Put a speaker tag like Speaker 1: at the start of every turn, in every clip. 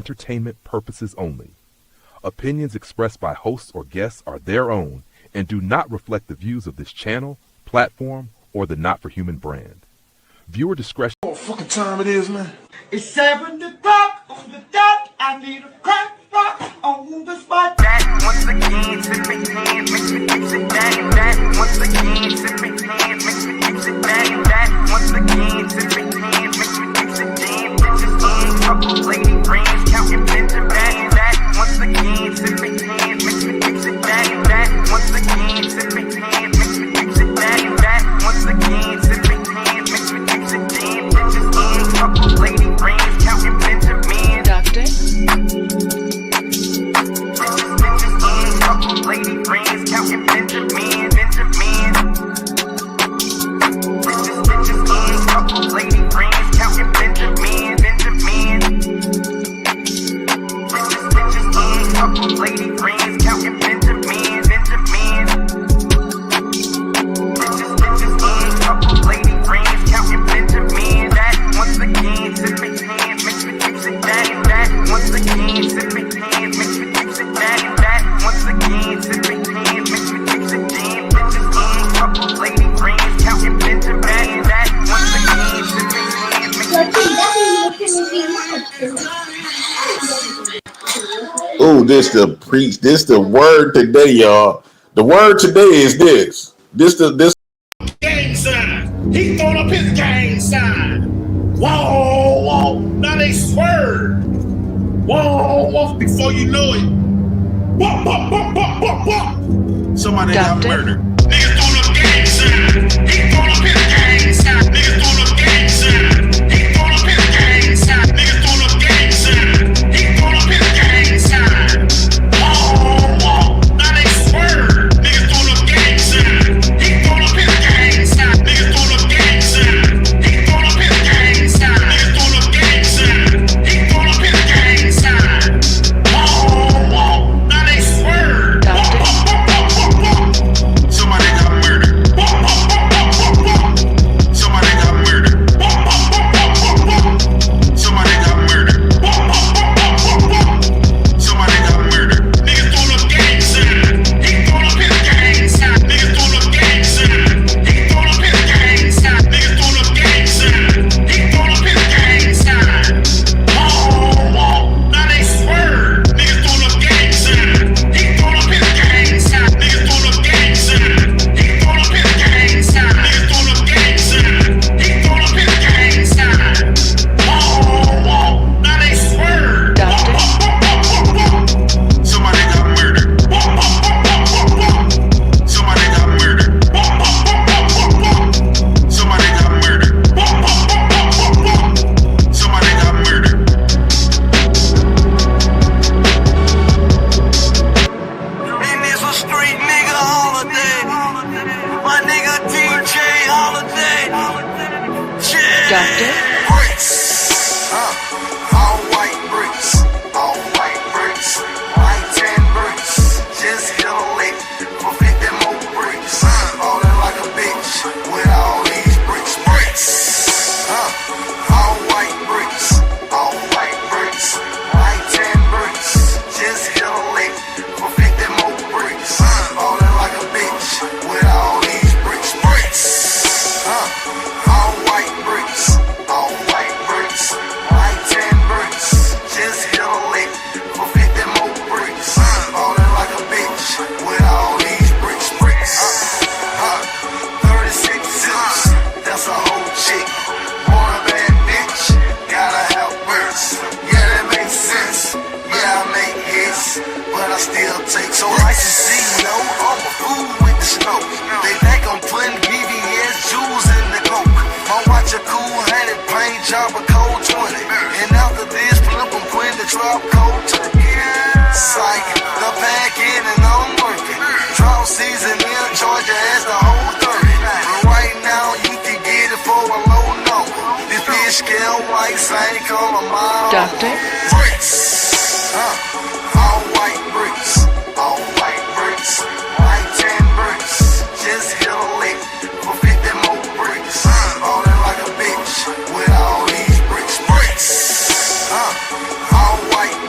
Speaker 1: entertainment purposes only. Opinions expressed by hosts or guests are their own and do not reflect the views of this channel, platform, or the Not for Human brand. Viewer discretion.
Speaker 2: What fucking time it is, man?
Speaker 3: It's 7 o'clock on the dot. I need a crack rock on the spot.
Speaker 4: That once again, sipping hand, mix it down. That once again, sipping hand, mix it down. That once again, sipping hand, mix it down. Bitches in, couple lady friends, counting Benjamin. That once again, sipping hand, mix it down. That once again, sipping hand, mix it down. That once again, sipping hand, mix it down. Bitches in, couple lady friends, counting Benjamin.
Speaker 5: Doctor.
Speaker 4: Couple lady friends counting Benjamin. Bitches in, couple lady friends counting Benjamin. Bitches in, couple lady friends counting Benjamin. Bitches in, couple lady friends counting Benjamin. That once again, sipping hand, mix it down. That once again, sipping hand, mix it down. That once again, sipping hand, mix it down. Bitches in, couple lady friends counting Benjamin. That once again, sipping hand,
Speaker 2: Oh, this the preach. This the word today, y'all. The word today is this. This
Speaker 6: Gang sign. He throwing up his gang sign. Whoa, whoa. Now they swerve. Whoa, whoa. Before you know it. Whoop, whoop, whoop, whoop, whoop, whoop. Somebody got
Speaker 5: Doctor.
Speaker 6: murdered. Niggas throwing up gang sign. He throwing up his gang sign. Niggas throwing up gang sign. He throwing up his gang sign. Niggas throwing up gang sign. He throwing up his gang sign. Whoa, whoa. Now they swerve. Niggas throwing up gang sign. He throwing up his gang sign. Niggas throwing up gang sign. He throwing up his gang sign. Niggas throwing up gang sign. He throwing up his gang sign. Whoa, whoa. Now they swerve.
Speaker 5: Doctor.
Speaker 6: Somebody got murdered. Somebody got murdered. Somebody got murdered. Somebody got murdered. Niggas throwing up gang sign. He throwing up his gang sign. Niggas throwing up gang sign. He throwing up his gang sign. Niggas throwing up gang sign. He throwing up his gang sign. Whoa, whoa. Now they swerve. Niggas throwing up gang sign. He throwing up his gang sign. Niggas throwing up gang sign. He throwing up his gang sign. Niggas throwing up gang sign. He throwing up his gang sign. Whoa, whoa. Now they swerve.
Speaker 5: Doctor.
Speaker 6: Somebody got murdered. Somebody got murdered. Somebody got murdered. Somebody got murdered.
Speaker 4: And it's a street nigga holiday. My nigga DJ holiday.
Speaker 5: Doctor.
Speaker 4: Bricks. All white bricks. All white bricks. White tan bricks. Just hit a lick for 50 more bricks. Ballin' like a bitch with all these bricks. Bricks. All white bricks. All white bricks. White tan bricks. Just hit a lick for 50 more bricks. Ballin' like a bitch with all these bricks. Bricks. All white bricks. All white bricks. White tan bricks. Just hit a lick for 50 more bricks. Ballin' like a bitch with all these bricks. Bricks. 36 zips. That's a whole chick. Born a bad bitch. Gotta have bricks. Yeah, that makes sense. Yeah, I make hits, but I still take. So licensee, no, I'm a fool with the snow. They think I'm putting BBS jewels in the coke. My watch a cool 100, plain job a cold 20. And after this, flip them quit the drop cold turkey. Psych, the back in and I'm working. Drought season in Georgia as the whole 30. But right now, you can get it for a low number. This bitch scale white, same color, mile.
Speaker 5: Doctor.
Speaker 4: Bricks. All white bricks. All white bricks. White tan bricks. Just hit a lick for 50 more bricks. Ballin' like a bitch with all these bricks. Bricks. All white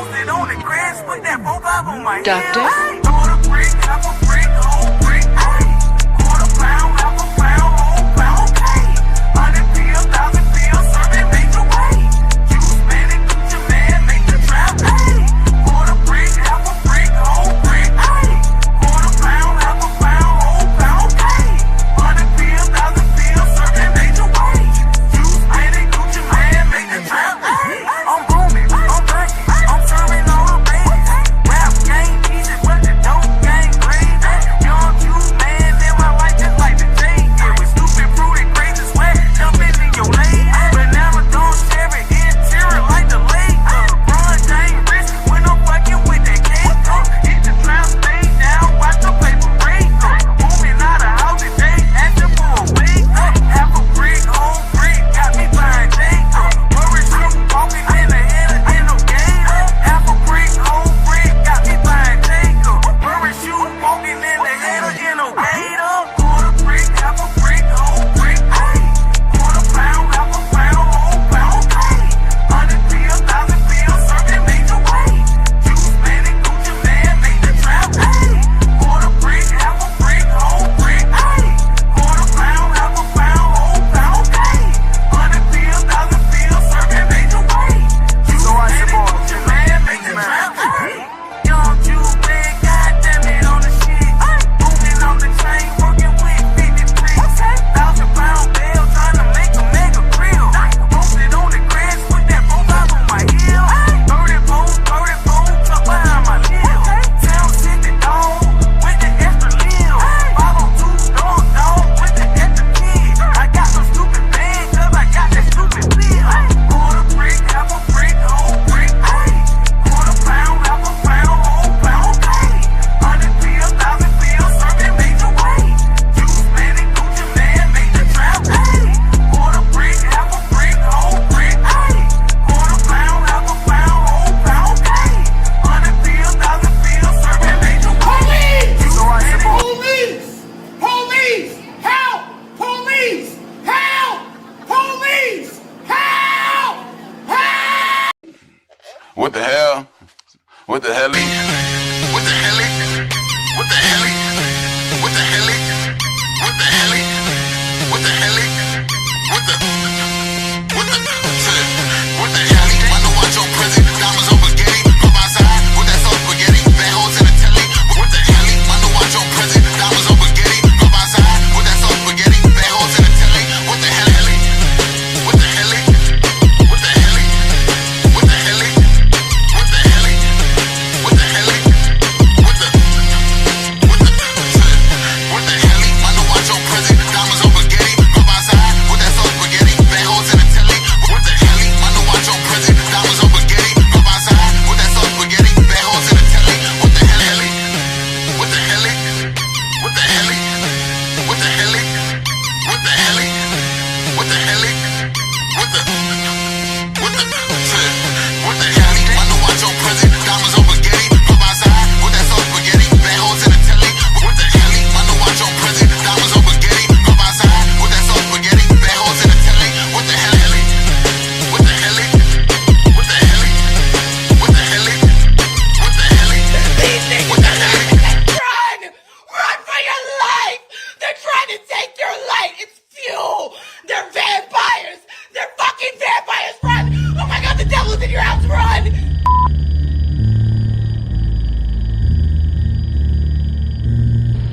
Speaker 4: posted on the grass, put that 4-5 on my
Speaker 5: Doctor?
Speaker 4: heel. Quarter brick, half a brick, whole brick, ayy. Quarter pound, half a pound, whole pound, okay. 100 pills, 1,000 pills, serving major way. You spend it, get your man, make the trap, ayy. Quarter brick, half a brick, whole brick, ayy. Quarter pound, half a pound, whole pound, okay. 100 pills, 1,000 pills, serving major way. You spend it, get your man, make the trap, ayy. I'm booming, I'm breaking, I'm serving all the babies. Rap game easy, but the dope game crazy. Young you man, live my life just like the day. Yeah, we stupid, fruity, crazy, sweat, jumping in your lane. Banana don't share it, interior like the lake. Run, James, rich when I'm fucking with that cake. Hit the trap, stay down, watch the paper break. Moving out of house today, asking for a wig. Half a brick, whole brick, got me buying Jake. Worry shoot, walking in the head in no gator. Half a brick, whole brick, got me buying Jake. Worry shoot, walking in the head in no gator. Quarter brick, half a brick, whole brick, ayy. Quarter pound, half a pound, whole pound, ayy. 100 pills, 1,000 pills, serving major way. You spend it, get your man, make the trap, ayy. Quarter brick, half a brick, whole brick, ayy. Quarter pound, half a pound, whole pound, ayy. 100 pills, 1,000 pills, serving major way. You spend it, get your man, make the trap, ayy. Young Jew man, goddamn it on the shit. Moving on the chain, working with 53. 1,000-pound bell, trying to make a mega grill. Posted on the grass, put that 4-5 on my heel. 30 poles, tucked behind my lil. Town City dog, with the extra lil. Follow 2 dog, with the extra kid. I got some stupid band, cause I got that stupid bill. Quarter brick, half a brick, whole brick, ayy. Quarter pound, half a pound, whole pound, ayy. 100 pills, 1,000 pills, serving major way. You spend it, get your man, make the trap, ayy. Quarter brick, half a brick, whole brick, ayy. Quarter pound, half a pound, whole pound, ayy. 100 pills, 1,000 pills, serving major way. You spend it.
Speaker 3: Police! Police! Help! Police! Help! Police! Help! Help!
Speaker 6: What the hell? What the hell? What the hell? What the hell? What the hell? What the hell? What the hell? What the what the hell? I know watch your prison, diamonds on spaghetti, come outside with that soul spaghetti, bad hoes in the telly. What the hell? I know watch your prison, diamonds on spaghetti, come outside with that soul spaghetti, bad hoes in the telly. What the hell? What the hell? What the hell? What the hell? What the hell? What the hell? What the what the hell? I know watch your prison, diamonds on spaghetti, come outside with that soul spaghetti, bad hoes in the telly. What the hell? I know watch your prison, diamonds on spaghetti, come outside with that soul spaghetti, bad hoes in the telly. What the hell? What the hell? What the hell? What the hell? What the hell? What the hell? What the what the hell? I know watch your prison, diamonds on spaghetti, come outside with that soul spaghetti, bad hoes in the telly. What the hell? I know watch your prison, diamonds on spaghetti, come outside with that soul spaghetti, bad hoes in the telly. What the hell? What the hell? What the hell? What the hell? What the hell? What the hell?
Speaker 3: Run! Run for your life! They're trying to take your light! It's fuel! They're vampires! They're fucking vampires! Run! Oh my god, the devil's in your house! Run!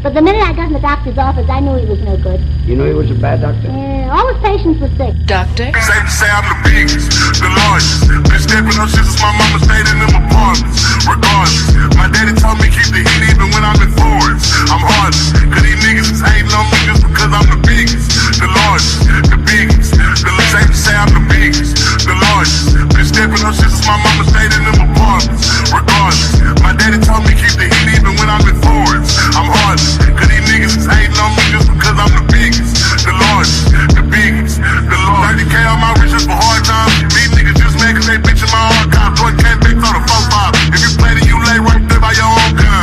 Speaker 7: But the minute I got in the doctor's office, I knew he was no good.
Speaker 8: You know he was a bad doctor?
Speaker 7: Yeah, all his patients were sick.
Speaker 5: Doctor?
Speaker 6: Safe to say I'm the biggest, the largest. Been stepping on shit since my mama stayed in them apartments. Regardless, my daddy told me keep the heat even when I'm in foreigns. I'm heartless, cause these niggas is hating on me just because I'm the biggest, the largest, the biggest. Safe to say I'm the biggest, the largest. Been stepping on shit since my mama stayed in them apartments. Regardless, my daddy told me keep the heat even when I'm in foreigns. I'm heartless, cause these niggas is hating on me just because I'm the biggest, the largest, the biggest, the largest. 30K on my riches for hard times. These niggas just mad cause they bitchin' my archive. Boy, can't bitch on the 4-5. If you play then you lay right there by your own gun.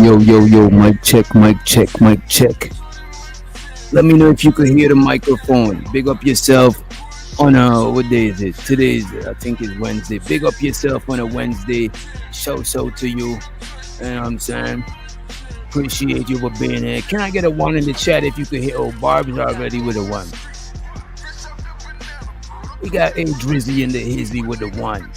Speaker 8: Yo, mic check, mic check, mic check. Let me know if you could hear the microphone. Big up yourself on what day is it? Today's, I think it's Wednesday. Big up yourself on a Wednesday. Shouts out to you. You know what I'm saying? Appreciate you for being here. Can I get a one in the chat if you could hear? Oh, Barb's already with a one. We got A Drizzy in the Hizzy with a one.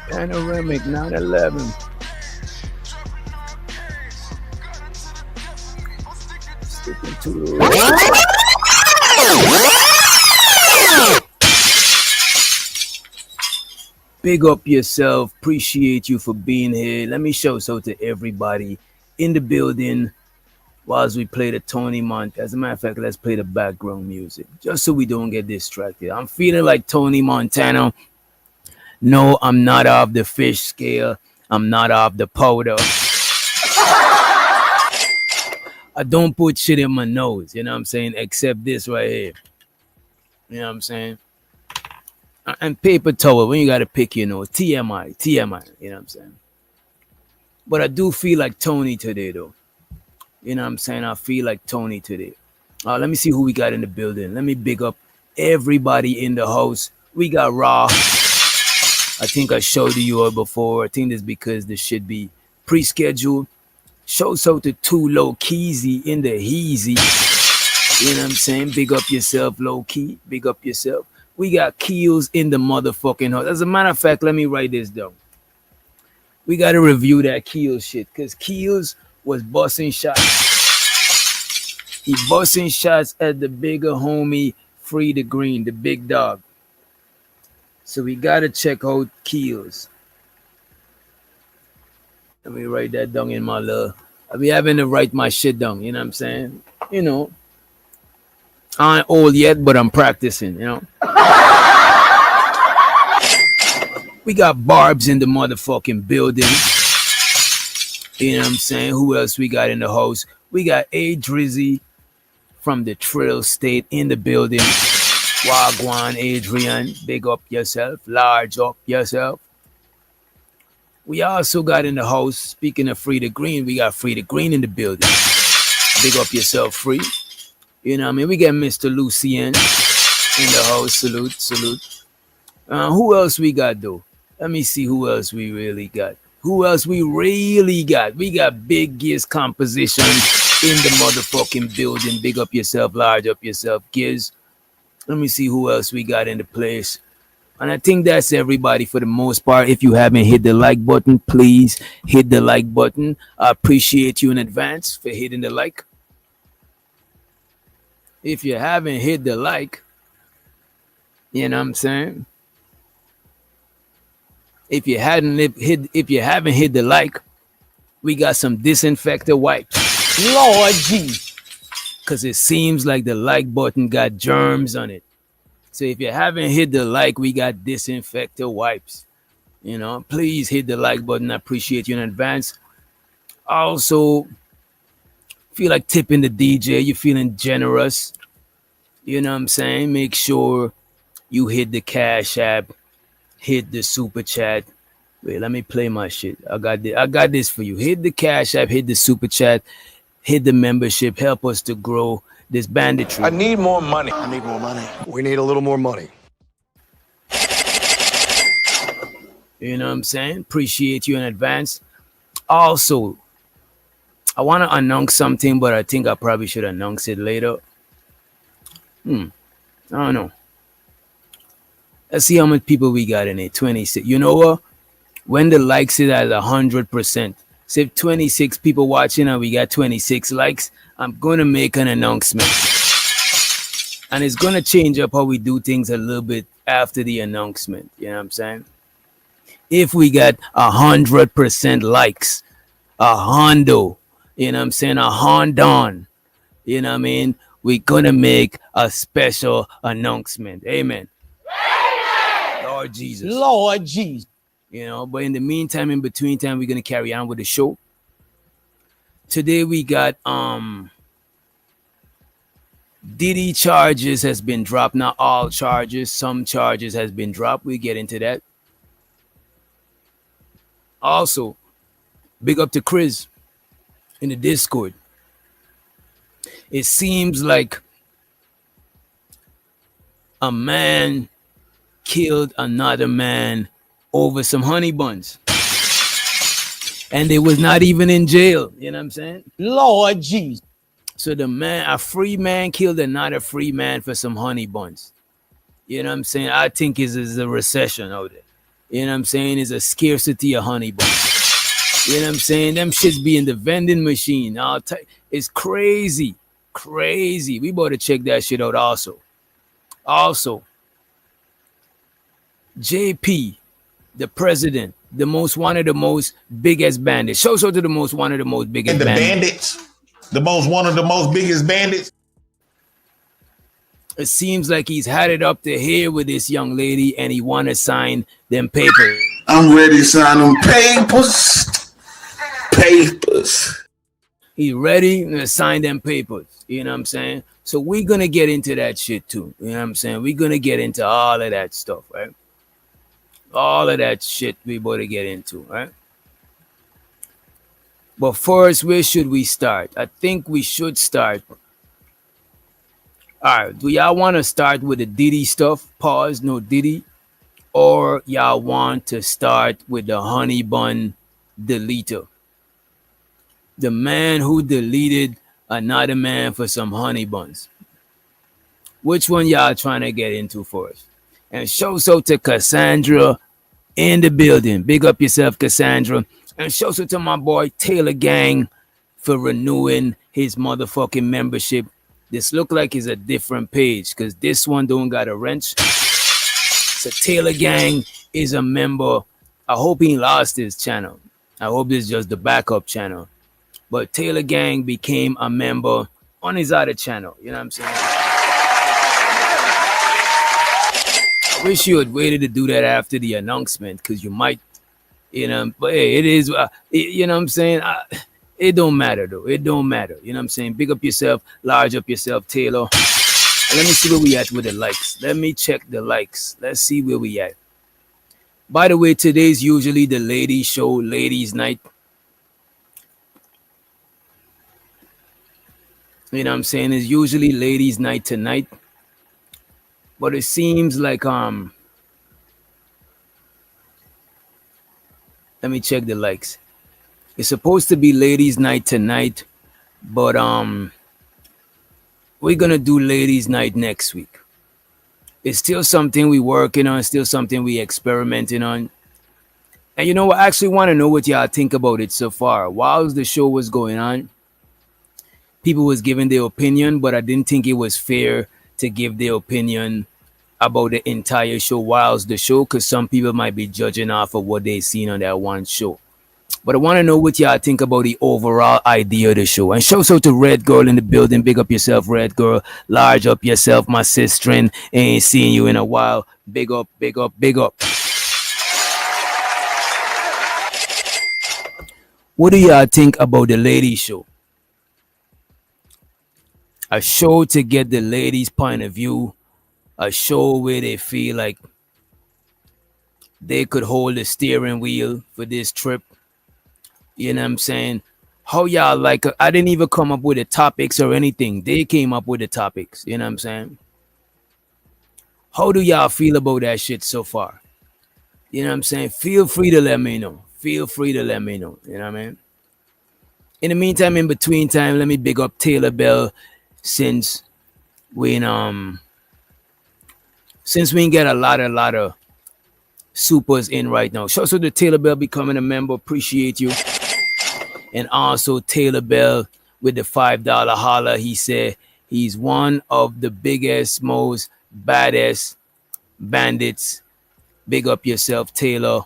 Speaker 8: Panoramic 911. Sticking to the Big up yourself. Appreciate you for being here. Let me show so to everybody in the building whilst we play the Tony Montana. As a matter of fact, let's play the background music just so we don't get distracted. I'm feeling like Tony Montana. No, I'm not off the fish scale. I'm not off the powder. I don't put shit in my nose, you know what I'm saying? Except this right here. You know what I'm saying? And paper towel when you got to pick your nose. TMI, you know what I'm saying? But I do feel like Tony today, though. You know what I'm saying? I feel like Tony today. Let me see who we got in the building. Let me big up everybody in the house. We got Raw. I think I showed you all before. I think that's because this should be pre-scheduled. Shouts out to Too Low Keezy in the Heezy. You know what I'm saying? Big up yourself, low key. Big up yourself. We got Keels in the motherfucking house. As a matter of fact, let me write this down. We got to review that Keels shit because Keels was busting shots. He busting shots at the bigger homie, Free the Green, the big dog. So we got to check out Keels. Let me write that down in my love. I be having to write my shit down, you know what I'm saying? You know, I ain't old yet, but I'm practicing, you know. We got Barbs in the motherfucking building. You know what I'm saying? Who else we got in the house? We got A Drizzy from the Trill State in the building. Wagwan Adrian, big up yourself. Large up yourself. We also got in the house, speaking of Free the Green, we got Free the Green in the building. Big up yourself, Free. You know what I mean? We got Mr. Lucien in the house. Salute. Who else we got, though? Let me see who else we really got. Who else we really got? We got Big Giz Composition in the motherfucking building. Big up yourself, large up yourself, Giz. Let me see who else we got in the place. And I think that's everybody for the most part. If you haven't hit the like button, please hit the like button. I appreciate you in advance for hitting the like. If you haven't hit the like, you know what I'm saying? If you haven't hit the like, we got some disinfectant wipes. Lord G. Because it seems like the like button got germs on it. So if you haven't hit the like, we got disinfectant wipes. You know, please hit the like button. I appreciate you in advance. Also, feel like tipping the DJ. You're feeling generous. You know what I'm saying? Make sure you hit the Cash App, hit the Super Chat. Wait, let me play my shit. I got this for you. Hit the Cash App, hit the Super Chat, hit the membership. Help us to grow this banditry.
Speaker 9: I need more money.
Speaker 10: I need more money. We need a little more money.
Speaker 8: You know what I'm saying? Appreciate you in advance. Also, I want to announce something, but I think I probably should announce it later. I don't know. Let's see how many people we got in it. 26. You know what? When the likes is at 100%, say 26 people watching and we got 26 likes, I'm going to make an announcement. And it's going to change up how we do things a little bit after the announcement. You know what I'm saying? If we got 100% likes, a hondo, you know what I'm saying? A hondon, you know what I mean? We're going to make a special announcement. Amen. Lord Jesus.
Speaker 3: Lord Jesus.
Speaker 8: You know, but in the meantime, in between time, we're going to carry on with the show. Today we got Diddy charges has been dropped. Not all charges. Some charges has been dropped. We get into that. Also, big up to Chris in the Discord. It seems like a man killed another man over some honey buns. And they was not even in jail. You know what I'm saying?
Speaker 9: Lord Jesus.
Speaker 8: So a free man killed another free man for some honey buns. You know what I'm saying? I think it's a recession out there. You know what I'm saying? It's a scarcity of honey buns. You know what I'm saying? Them shits be in the vending machine. It's crazy. Crazy. We better check that shit out also. Also, JP, the president, one of the most biggest bandits. Show to the one of the most biggest
Speaker 2: bandits. One of the most biggest bandits.
Speaker 8: It seems like he's had it up to here with this young lady and he want to sign them papers.
Speaker 2: I'm ready to sign them papers.
Speaker 8: He's ready to sign them papers. You know what I'm saying? So we're going to get into that shit too. You know what I'm saying? We're going to get into all of that stuff, right? All of that shit we better get into, right? But first, where should we start? I think we should start. All right. Do y'all want to start with the Diddy stuff? Pause. No Diddy. Or y'all want to start with the honey bun deleter? The man who deleted another man for some honey buns. Which one y'all trying to get into first? And show so to Cassandra in the building. Big up yourself, Cassandra. And show so to my boy Taylor Gang for renewing his motherfucking membership. This look like it's a different page because this one don't got a wrench. So Taylor Gang is a member. I hope he lost his channel. I hope this is just the backup channel. But Taylor Gang became a member on his other channel. You know what I'm saying? I wish you had waited to do that after the announcement because you might, you know, but hey, it is, you know what I'm saying? It don't matter though. It don't matter. You know what I'm saying? Big up yourself, large up yourself, Taylor. And let me see where we at with the likes. Let me check the likes. Let's see where we at. By the way, today's usually the ladies show, ladies night. You know what I'm saying? It's usually ladies night tonight. But it seems like let me check the likes. It's supposed to be ladies night tonight, but we're gonna do ladies night next week. It's still something we working on, still something we experimenting on. And you know what? I actually want to know what y'all think about it so far. While the show was going on, people was giving their opinion, but I didn't think it was fair to give their opinion about the entire show whilst the show, because some people might be judging off of what they seen on that one show. But I want to know what y'all think about the overall idea of the show. And show so to Red Girl in the building. Big up yourself, Red Girl. Large up yourself, my sister. Ain't seen you in a while. Big up, big up, big up. What do y'all think about the ladies show? A show to get the ladies' point of view. A show where they feel like they could hold the steering wheel for this trip. You know what I'm saying? How y'all like it? I didn't even come up with the topics or anything. They came up with the topics. You know what I'm saying? How do y'all feel about that shit so far? You know what I'm saying? Feel free to let me know. Feel free to let me know. You know what I mean? In the meantime, in between time, let me big up Taylor Bell since we ain't get a lot of supers in right now. Shout out to Taylor Bell becoming a member. Appreciate you. And also Taylor Bell with the $5 holla. He said he's one of the biggest, most baddest bandits. Big up yourself, Taylor.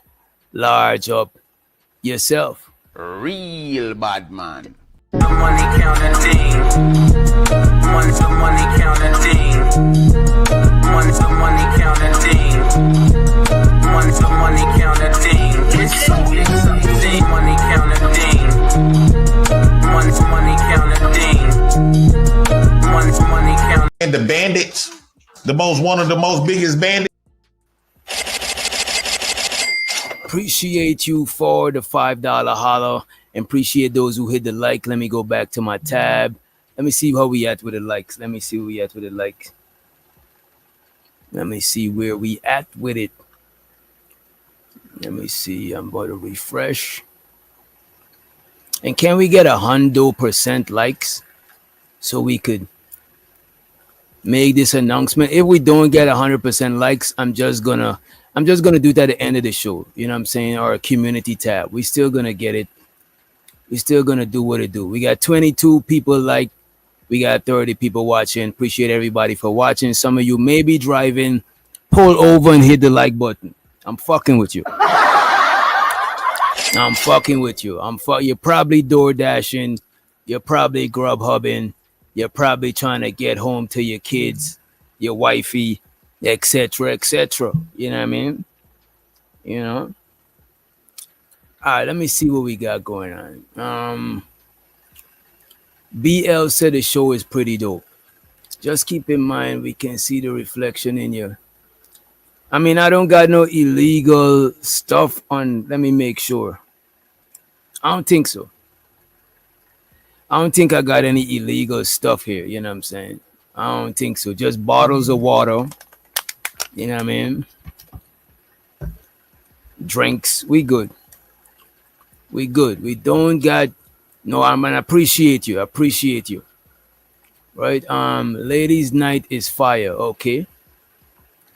Speaker 8: Large up yourself.
Speaker 11: Real bad man.
Speaker 4: Money counting thing. Money counting thing. Money counting thing. Money counting thing. It's so exciting. Money counting thing. Money counting thing. Money counting.
Speaker 2: one of the most biggest bandits.
Speaker 8: Appreciate you for the $5 holler, and appreciate those who hit the like. Let me go back to my tab. Let me see how we at with the likes. Let me see where we at with the likes. Let me see where we at with it. Let me see. I'm going to refresh. And can we get 100% likes so we could make this announcement? If we don't get 100% likes, I'm just gonna do that at the end of the show. You know what I'm saying? Or a community tab. We still gonna get it. We still gonna do what it do. We got 22 people like. We got 30 people watching. Appreciate everybody for watching. Some of you may be driving. Pull over and hit the like button. I'm fucking with you. I'm fucking with you. You're probably door dashing. You're probably grub hubbing. You're probably trying to get home to your kids, your wifey, etc., etc. You know what I mean? You know. All right. Let me see what we got going on. BL said the show is pretty dope. Just keep in mind we can see the reflection in you. I mean, I don't got no illegal stuff on. Let me make sure. I don't think so. I don't think I got any illegal stuff here. You know what I'm saying? I don't think so. Just bottles of water. You know what I mean? Drinks. We good. We good. We don't got. No, I mean, I appreciate you. I appreciate you. Right? Ladies' night is fire. Okay.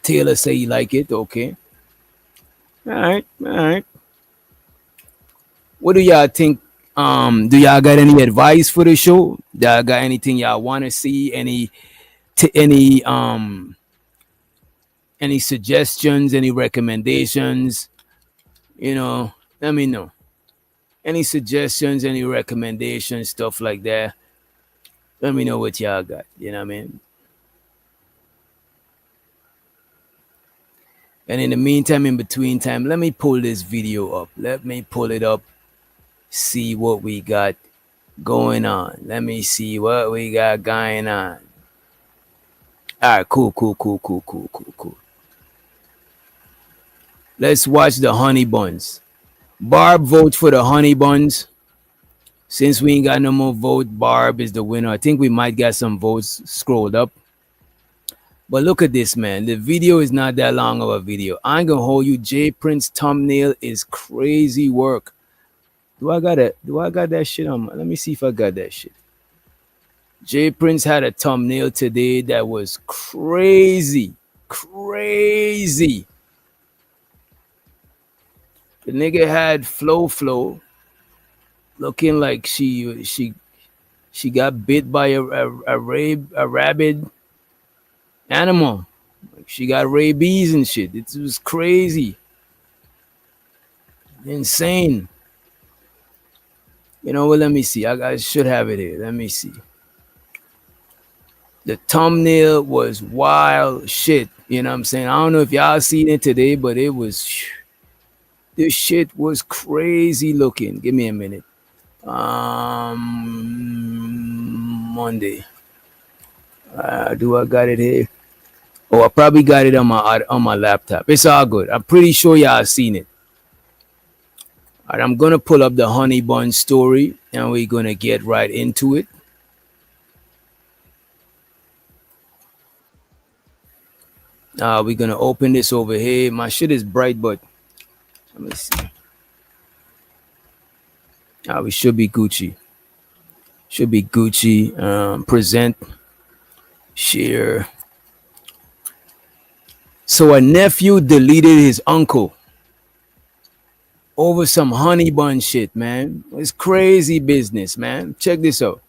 Speaker 8: Taylor say you like it. Okay. All right. All right. What do y'all think? Do y'all got any advice for the show? Do y'all got anything y'all want to see? Any suggestions? Any recommendations? You know, let me know. Any suggestions? Any recommendations? Stuff like that. Let me know what y'all got. You know what I mean? And in the meantime, in between time, let me pull this video up. Let me pull it up. See what we got going on. Let me see what we got going on. All right, cool. Let's watch the honey buns. Barb votes for the honey buns. Since we ain't got no more vote, Barb is the winner. I think we might get some votes scrolled up. But look at this, man. The video is not that long of a video. I ain't gonna hold you. J Prince thumbnail is crazy work. Do I got that shit on? Let me see if I got that shit. J Prince had a thumbnail today that was crazy. The nigga had Flo looking like she got bit by a rabid animal. She got rabies and shit. It was crazy. Insane. You know what? Let me see. I should have it here. Let me see. The thumbnail was wild shit. You know what I'm saying? I don't know if y'all seen it today, but it was. This shit was crazy looking. Give me a minute. Monday. Do I got it here? Oh, I probably got it on my laptop. It's all good. I'm pretty sure y'all seen it. All right, I'm gonna pull up the honey bun story, and we're gonna get right into it. We're gonna open this over here. My shit is bright, but let me see. We should be Gucci. Present, share. So a nephew deleted his uncle over some honey bun shit, man. It's crazy business, man. Check this out.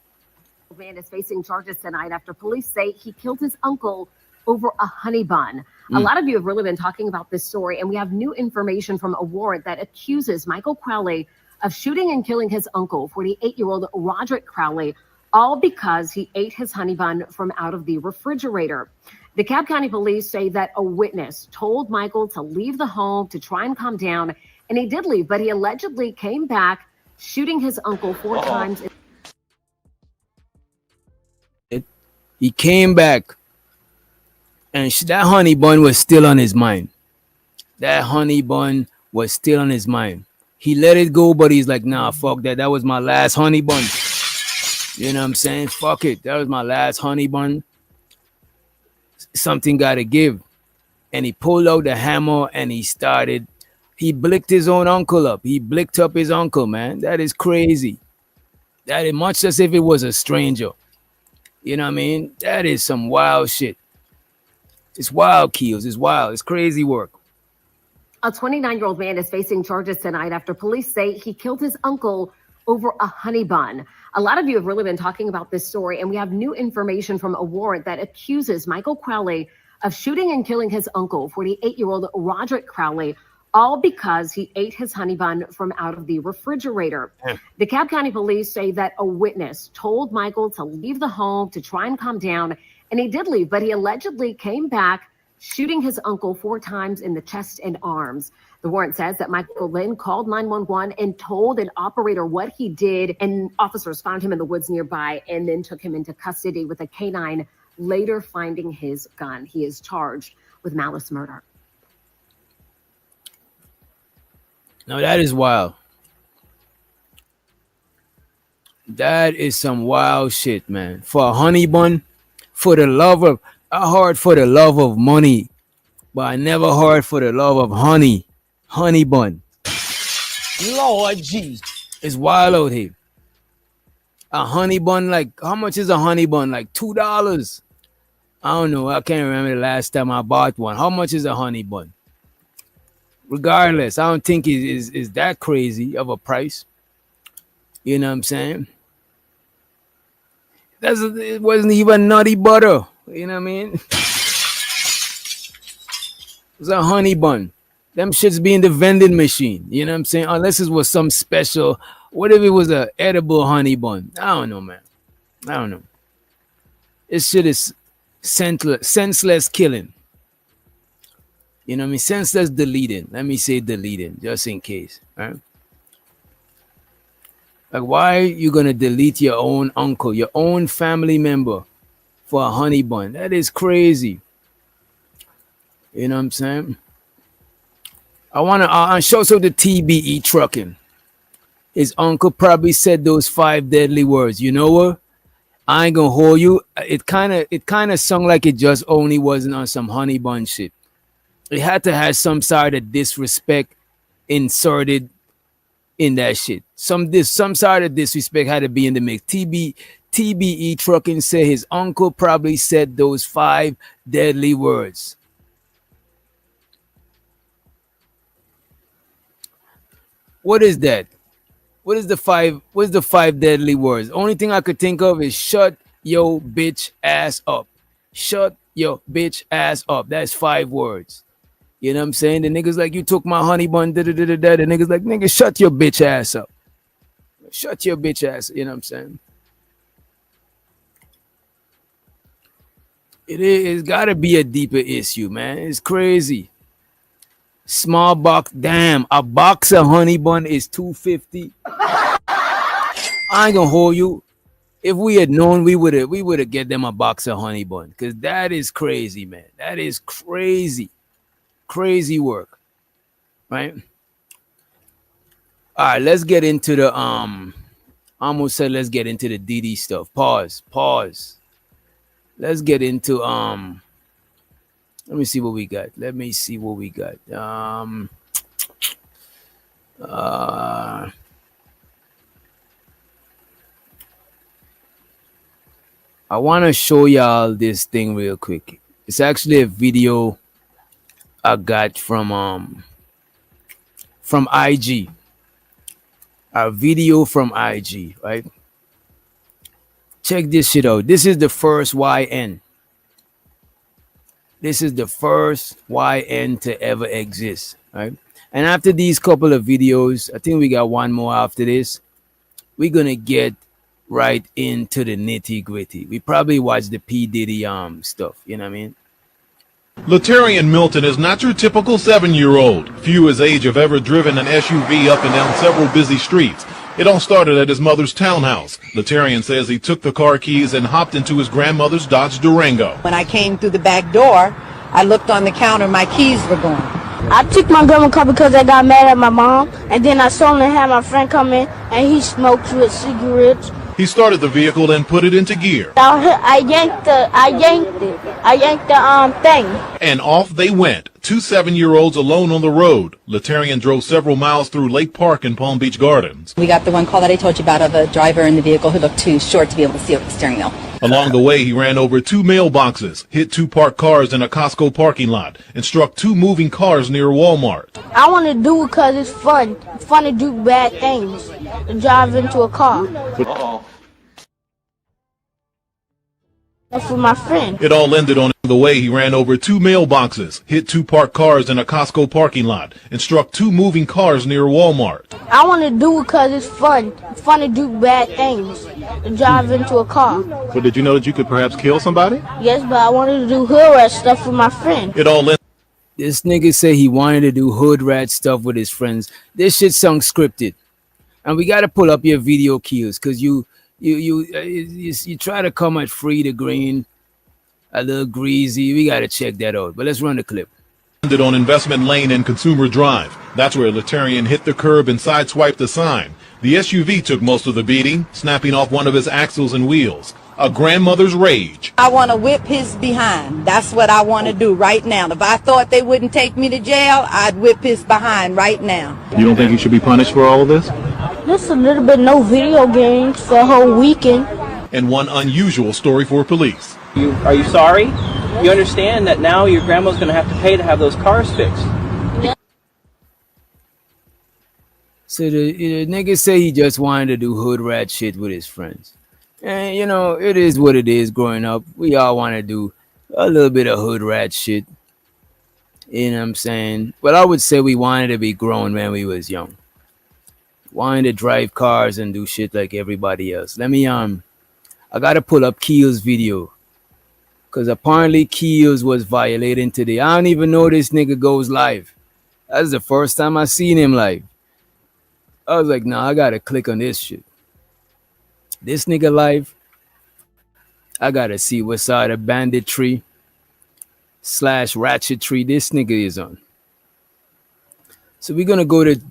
Speaker 9: Man is facing charges tonight after police say he killed his uncle over a honey bun. A lot of you have really been talking about this story, and we have new information from a warrant that accuses Michael Crowley of shooting and killing his uncle, 48-year-old Roderick Crowley, all because he ate his honey bun from out of the refrigerator. The Cobb County Police say that a witness told Michael to leave the home to try and calm down, and he did leave, but he allegedly came back, shooting his uncle 4 times.
Speaker 8: He came back. And that honey bun was still on his mind. That honey bun was still on his mind. He let it go, but he's like, nah, fuck that. That was my last honey bun. You know what I'm saying? Fuck it. That was my last honey bun. Something got to give. And he pulled out the hammer and he blicked his own uncle up. He blicked up his uncle, man. That is crazy. That is much as if it was a stranger. You know what I mean? That is some wild shit. It's wild, Keels. It's wild. It's crazy work.
Speaker 9: A 29-year-old man is facing charges tonight after police say he killed his uncle over a honey bun. A lot of you have really been talking about this story, and we have new information from a warrant that accuses Michael Crowley of shooting and killing his uncle, 48-year-old Roderick Crowley, all because he ate his honey bun from out of the refrigerator. DeKalb County Police say that a witness told Michael to leave the home to try and calm down, and he did leave, but he allegedly came back shooting his uncle 4 times in the chest and arms. The warrant says that Michael then called 911 and told an operator what he did, and officers found him in the woods nearby and then took him into custody with a canine, later finding his gun. He is charged with malice murder.
Speaker 8: Now that is wild. That is some wild shit, man. For a honey bun, I heard for the love of money, but I never heard for the love of honey. Honey bun. Lord Jesus. It's wild out here. A honey bun, like, how much is a honey bun? Like $2. I don't know. I can't remember the last time I bought one. How much is a honey bun? Regardless, I don't think it is that crazy of a price. You know what I'm saying? It wasn't even nutty butter. You know what I mean? It was a honey bun. Them shits be in the vending machine. You know what I'm saying? Unless it was some special. What if it was a edible honey bun? I don't know, man. I don't know. This shit is senseless killing. You know what I mean? Senseless deleting. Let me say deleting, just in case. Right? Like, why are you going to delete your own uncle, your own family member for a honey bun? That is crazy. You know what I'm saying? I want to show some of the TBE trucking. His uncle probably said those 5 deadly words. You know what? I ain't gonna hold you. It kind of sung like it just only wasn't on some honey bun shit. It had to have some sort of disrespect inserted in that shit. Some sort of disrespect had to be in the mix. TBE trucking said his uncle probably said those 5 deadly words. What is that? What's the 5 deadly words? Only thing I could think of is shut your bitch ass up. Shut your bitch ass up. That's 5 words. You know what I'm saying? The niggas like, you took my honey bun, da da da da da. The niggas like, nigga, shut your bitch ass up. Shut your bitch ass. You know what I'm saying? It's gotta be a deeper issue, man. It's crazy. Small box, damn, a box of honey bun is $2.50. I ain't gonna hold you. If we had known, we would have get them a box of honey bun, because that is crazy, man. That is crazy. Crazy work. Right? All right, let's get into the I almost said let's get into the Diddy stuff. Pause. Let's get into let me see what we got. I want to show y'all this thing real quick. It's actually a video I got from IG. A video from IG, right? Check this shit out. This is the first YN. This is the first YN to ever exist, right? And after these couple of videos, I think we got one more after this. We're gonna get right into the nitty gritty. We probably watch the P. Diddy stuff, you know what I mean?
Speaker 12: Latarian Milton is not your typical 7-year-old. Few his age have ever driven an SUV up and down several busy streets. It all started at his mother's townhouse. Latarian says he took the car keys and hopped into his grandmother's Dodge Durango.
Speaker 13: When I came through the back door, I looked on the counter, my keys were gone.
Speaker 7: I took my grandma's car because I got mad at my mom, and then I saw and had my friend come in, and he smoked with cigarettes.
Speaker 12: He started the vehicle and put it into gear.
Speaker 7: I yanked the thing.
Speaker 12: And off they went. Two 7-year-olds alone on the road. Letarian drove several miles through Lake Park and Palm Beach Gardens.
Speaker 13: We got the one call that I told you about of a driver in the vehicle who looked too short to be able to see over the steering wheel.
Speaker 12: Along the way, he ran over 2 mailboxes, hit 2 parked cars in a Costco parking lot, and struck 2 moving cars near Walmart.
Speaker 7: I want to do it because it's fun. It's fun to do bad things. To drive into a car. That's for my friend.
Speaker 12: It all ended on the way he ran over 2 mailboxes, hit 2 parked cars in a Costco parking lot, and struck 2 moving cars near Walmart.
Speaker 7: I want to do it because it's fun. It's fun to do bad things. To drive into a car.
Speaker 12: But did you know that you could perhaps kill somebody?
Speaker 7: Yes, but I wanted to do hood rat stuff with my friend.
Speaker 12: It all ended.
Speaker 8: This nigga say he wanted to do hood rat stuff with his friends. This shit sounds scripted. And we got to pull up your video kills because you try to come at Free the Green a little greasy. We got to check that out. But let's run the clip.
Speaker 12: Ended on Investment Lane and Consumer Drive. That's where Letarian hit the curb and sideswiped the sign. The SUV took most of the beating, snapping off one of his axles and wheels. A grandmother's rage.
Speaker 13: I want to whip his behind. That's what I want to do right now. If I thought they wouldn't take me to jail, I'd whip his behind right now.
Speaker 12: You don't think he should be punished for all of this?
Speaker 7: Just a little bit no video games for a whole weekend.
Speaker 12: And one unusual story for police.
Speaker 14: Are you sorry? You understand that now your grandma's going to have to pay to have those cars fixed.
Speaker 8: So the nigga say he just wanted to do hood rat shit with his friends. And, you know, it is what it is growing up. We all want to do a little bit of hood rat shit. You know what I'm saying? But I would say we wanted to be grown when we was young. Wanted to drive cars and do shit like everybody else. Let me, I got to pull up Keel's video. Because apparently Keels was violating today. I don't even know this nigga goes live. That's the first time I seen him live. I was like, nah, I got to click on this shit. This nigga live, I gotta see what side of banditry / ratchetry this nigga is on. So we're gonna go to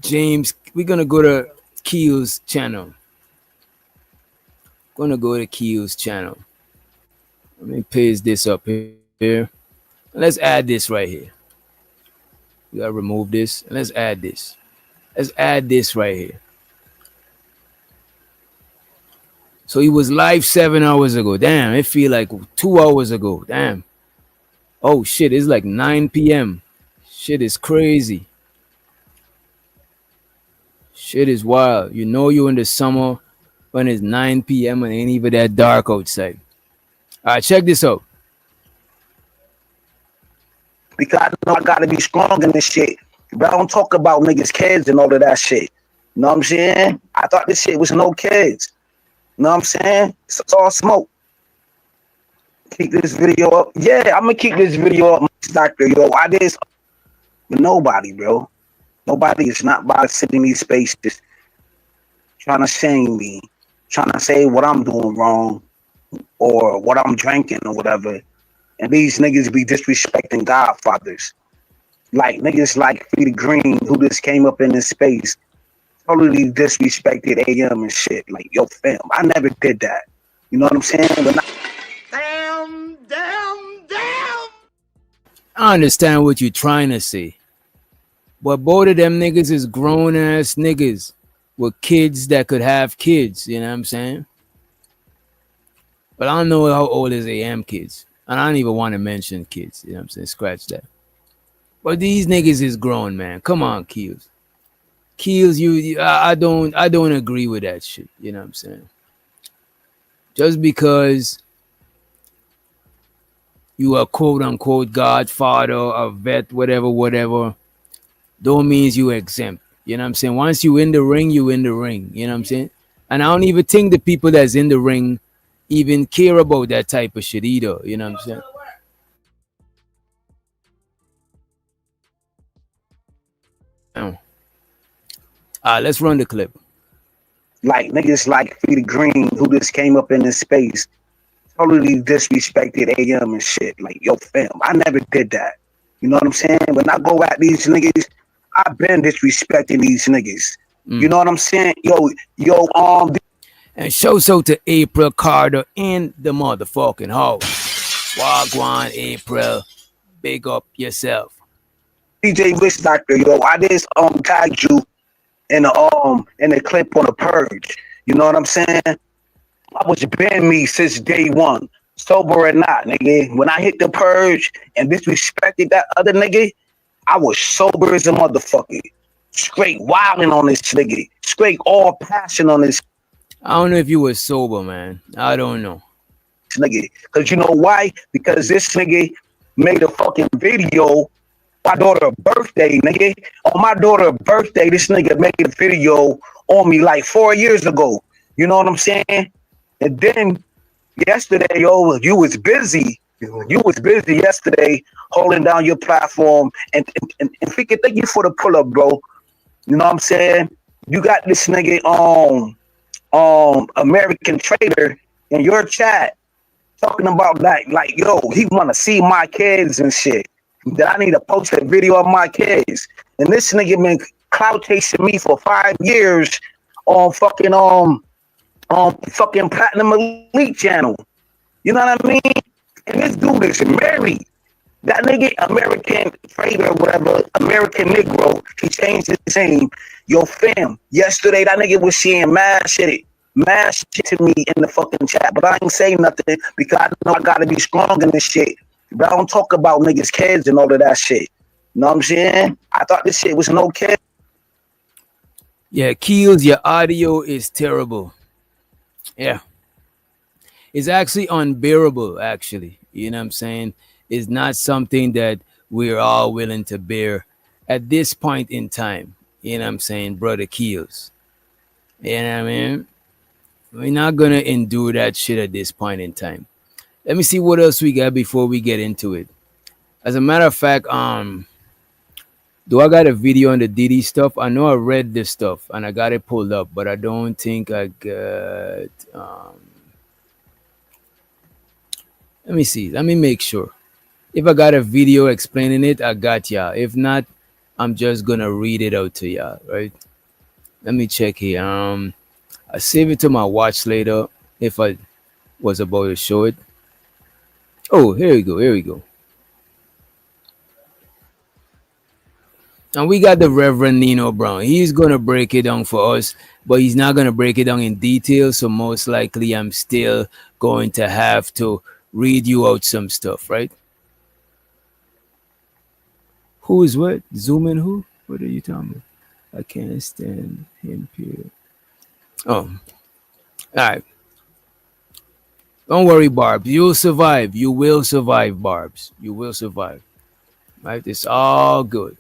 Speaker 8: we're gonna go to Keel's channel. Gonna go to Keel's channel. Let me paste this up here. Let's add this right here. We gotta remove this and let's add this. Let's add this right here. So he was live 7 hours ago. Damn, it feel like 2 hours ago. Damn. Oh shit, it's like 9 p.m. Shit is crazy. Shit is wild. You know you're in the summer when it's 9 p.m. and it ain't even that dark outside. All right, check this out.
Speaker 15: Because I know I gotta be strong in this shit. But I don't talk about niggas' kids and all of that shit. You know what I'm saying? I thought this shit was no kids. You know what I'm saying? It's all smoke. Keep this video up. Yeah, I'm gonna keep this video up, doctor. Yo, I did with nobody, bro. Nobody is not about to sit in these spaces trying to shame me, trying to say what I'm doing wrong or what I'm drinking or whatever. And these niggas be disrespecting godfathers. Like niggas like Free the Green, who just came up in this space. Totally disrespected AM and shit. Like, yo, fam, I never did that. You know what I'm saying?
Speaker 6: Damn.
Speaker 8: I understand what you're trying to say. But both of them niggas is grown ass niggas with kids that could have kids. You know what I'm saying? But I don't know how old is AM kids. And I don't even want to mention kids. You know what I'm saying? Scratch that. But these niggas is grown, man. Come on, Keels. Keels, I don't agree with that shit. You know what I'm saying? Just because you are quote unquote godfather, a vet, whatever, don't means you exempt. You know what I'm saying? Once you in the ring, you in the ring. You know what I'm saying? And I don't even think the people that's in the ring even care about that type of shit either. You know what I'm saying? Let's run the clip.
Speaker 15: Like niggas like Free the Green, who just came up in this space, totally disrespected AM and shit. Like, yo, fam, I never did that. You know what I'm saying? When I go at these niggas, I've been disrespecting these niggas. You know what I'm saying? Yo,
Speaker 8: And shouts out to April Carter in the motherfucking house. Wagwan April, big up yourself.
Speaker 15: DJ Rich Doctor, yo, I just tagged you in the clip on the purge. You know what I'm saying? I was been me since day one, sober or not, nigga. When I hit the purge and disrespected that other nigga, I was sober as a motherfucker. Straight wilding on this nigga. Straight all passion on this.
Speaker 8: I don't know if you were sober, man. I don't know.
Speaker 15: Nigga. Because you know why? Because this nigga made a fucking video my daughter's birthday, nigga. On my daughter's birthday, this nigga made a video on me like 4 years ago. You know what I'm saying? And then yesterday, yo, you was busy. You was busy yesterday holding down your platform. And freaking thank you for the pull-up, bro. You know what I'm saying? You got this nigga American Trader in your chat talking about like yo, he wanna see my kids and shit. That I need to post a video of my kids. And this nigga been clout chasing me for 5 years on fucking Platinum Elite channel. You know what I mean? And this dude is married. That nigga American Trader, whatever, American Negro, he changed his name. Yo, fam, yesterday that nigga was saying mad shit to me in the fucking chat, but I ain't say nothing because I know I gotta be strong in this shit. But I don't talk about niggas' kids and all of that shit. You know what I'm saying? I thought this shit was no kid.
Speaker 8: Yeah, Keels, your audio is terrible. Yeah. It's actually unbearable, actually. You know what I'm saying? It's not something that we're all willing to bear at this point in time. You know what I'm saying, Brother Keels? You know what I mean? We're not going to endure that shit at this point in time. Let me see what else we got before we get into it. As a matter of fact, do I got a video on the Diddy stuff? I know I read this stuff and I got it pulled up, but I don't think I got... let me see. Let me make sure. If I got a video explaining it, I got y'all. If not, I'm just going to read it out to y'all, right? Let me check here. I save it to my watch later if I was about to show it. Oh, here we go. Here we go. And we got the Reverend Nino Brown. He's going to break it down for us, but he's not going to break it down in detail. So most likely I'm still going to have to read you out some stuff, right? Who is what? Zoom in who? What are you talking about? I can't stand him, period. Oh, all right. Don't worry, Barbs. You'll survive. You will survive, Barbs. You will survive. Right? It's all good.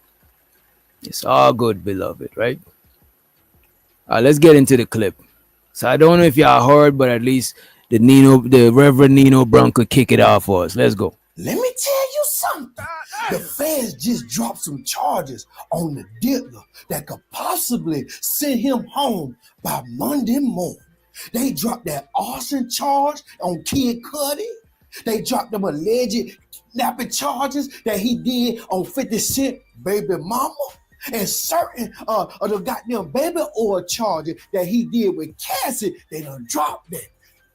Speaker 8: It's all good, beloved, right? Let's get into the clip. So I don't know if y'all heard, but at least the Reverend Nino Brown could kick it off for us. Let's go.
Speaker 16: Let me tell you something. The feds just dropped some charges on the dealer that could possibly send him home by Monday morning. They dropped that arson charge on Kid Cudi. They dropped them alleged kidnapping charges that he did on 50 Cent baby mama. And certain of the goddamn baby oil charges that he did with Cassie, they done dropped that.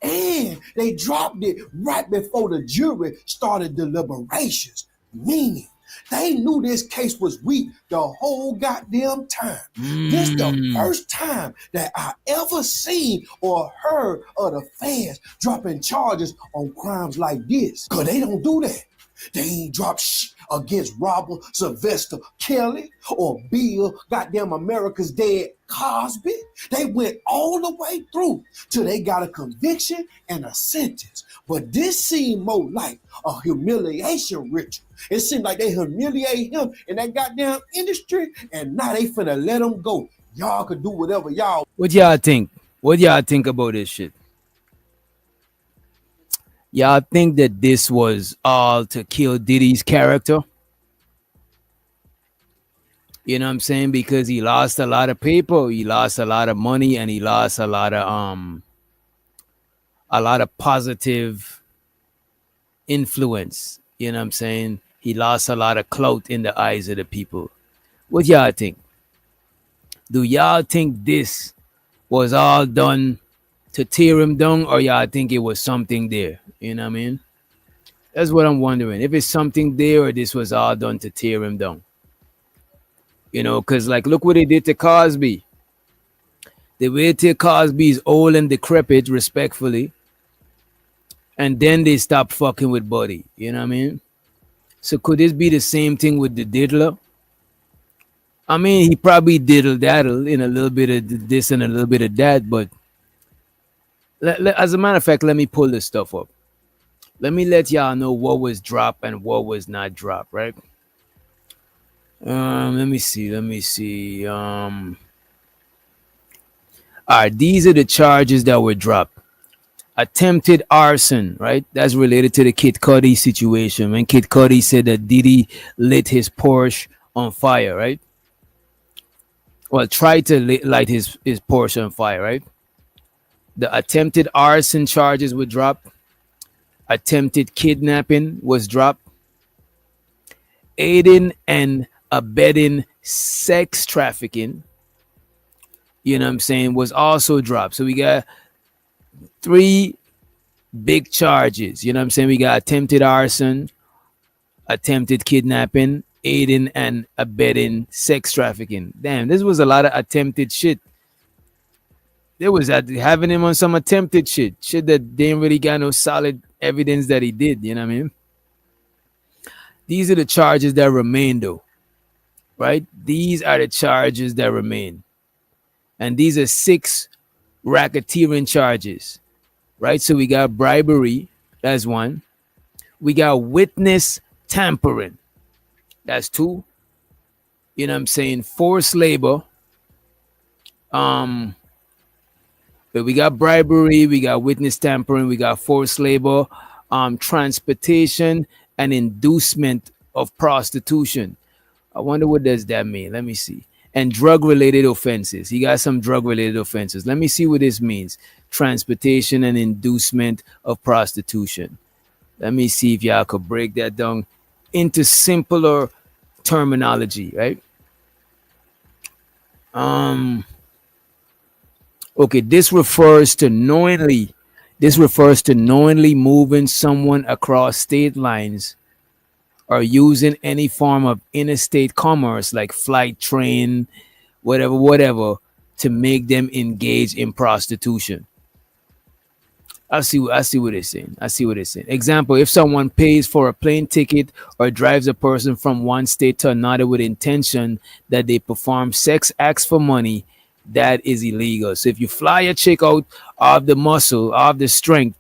Speaker 16: And they dropped it right before the jury started deliberations. Meaning, they knew this case was weak the whole goddamn time. This the first time that I ever seen or heard of the feds dropping charges on crimes like this. Because they don't do that. They ain't drop shit against Robert Sylvester Kelly or Bill goddamn America's Dead Cosby. They went all the way through till they got a conviction and a sentence. But this seemed more like a humiliation ritual. It seemed like they humiliate him in that goddamn industry, and now they finna let him go. Y'all could do whatever y'all.
Speaker 8: What y'all think? What y'all think about this shit? Y'all think that this was all to kill Diddy's character? You know what I'm saying? Because he lost a lot of people, he lost a lot of money, and he lost a lot of positive influence. You know what I'm saying? He lost a lot of clout in the eyes of the people. What y'all think? Do y'all think this was all done to tear him down, or y'all think it was something there? You know what I mean? That's what I'm wondering. If it's something there, or this was all done to tear him down. You know, because like, look what they did to Cosby. They waited till Cosby's old and decrepit, respectfully, and then they stopped fucking with Buddy. You know what I mean? So could this be the same thing with the diddler? I mean, he probably diddle daddle in a little bit of this and a little bit of that, but as a matter of fact, let me pull this stuff up. Let me let y'all know what was dropped and what was not dropped, right? Let me see. All right, these are the charges that were dropped. Attempted arson, right? That's related to the Kid Cudi situation. When Kid Cudi said that Diddy lit his Porsche on fire, right? Well, tried to light his Porsche on fire, right? The attempted arson charges were dropped. Attempted kidnapping was dropped. Aiding and abetting sex trafficking, you know what I'm saying, was also dropped. So we got 3 big charges. You know what I'm saying? We got attempted arson, attempted kidnapping, aiding and abetting sex trafficking. Damn, this was a lot of attempted shit. They was having him on some attempted shit that they ain't really got no solid evidence that he did. You know what I mean? These are the charges that remain, though, right? These are the charges that remain. And these are 6 racketeering charges, right? So we got bribery, that's 1. We got witness tampering, that's 2. You know what I'm saying? Forced labor. But we got bribery, we got witness tampering, we got forced labor, transportation, and inducement of prostitution. I wonder what does that mean? Let me see. And drug-related offenses. He got some drug-related offenses. Let me see what this means. Transportation and inducement of prostitution. Let me see if y'all could break that down into simpler terminology, right? Okay, this refers to knowingly moving someone across state lines or using any form of interstate commerce like flight, train, whatever, to make them engage in prostitution. I see what it's saying. Example, if someone pays for a plane ticket or drives a person from one state to another with intention that they perform sex acts for money, that is illegal. So if you fly a chick out of the muscle, of the strength,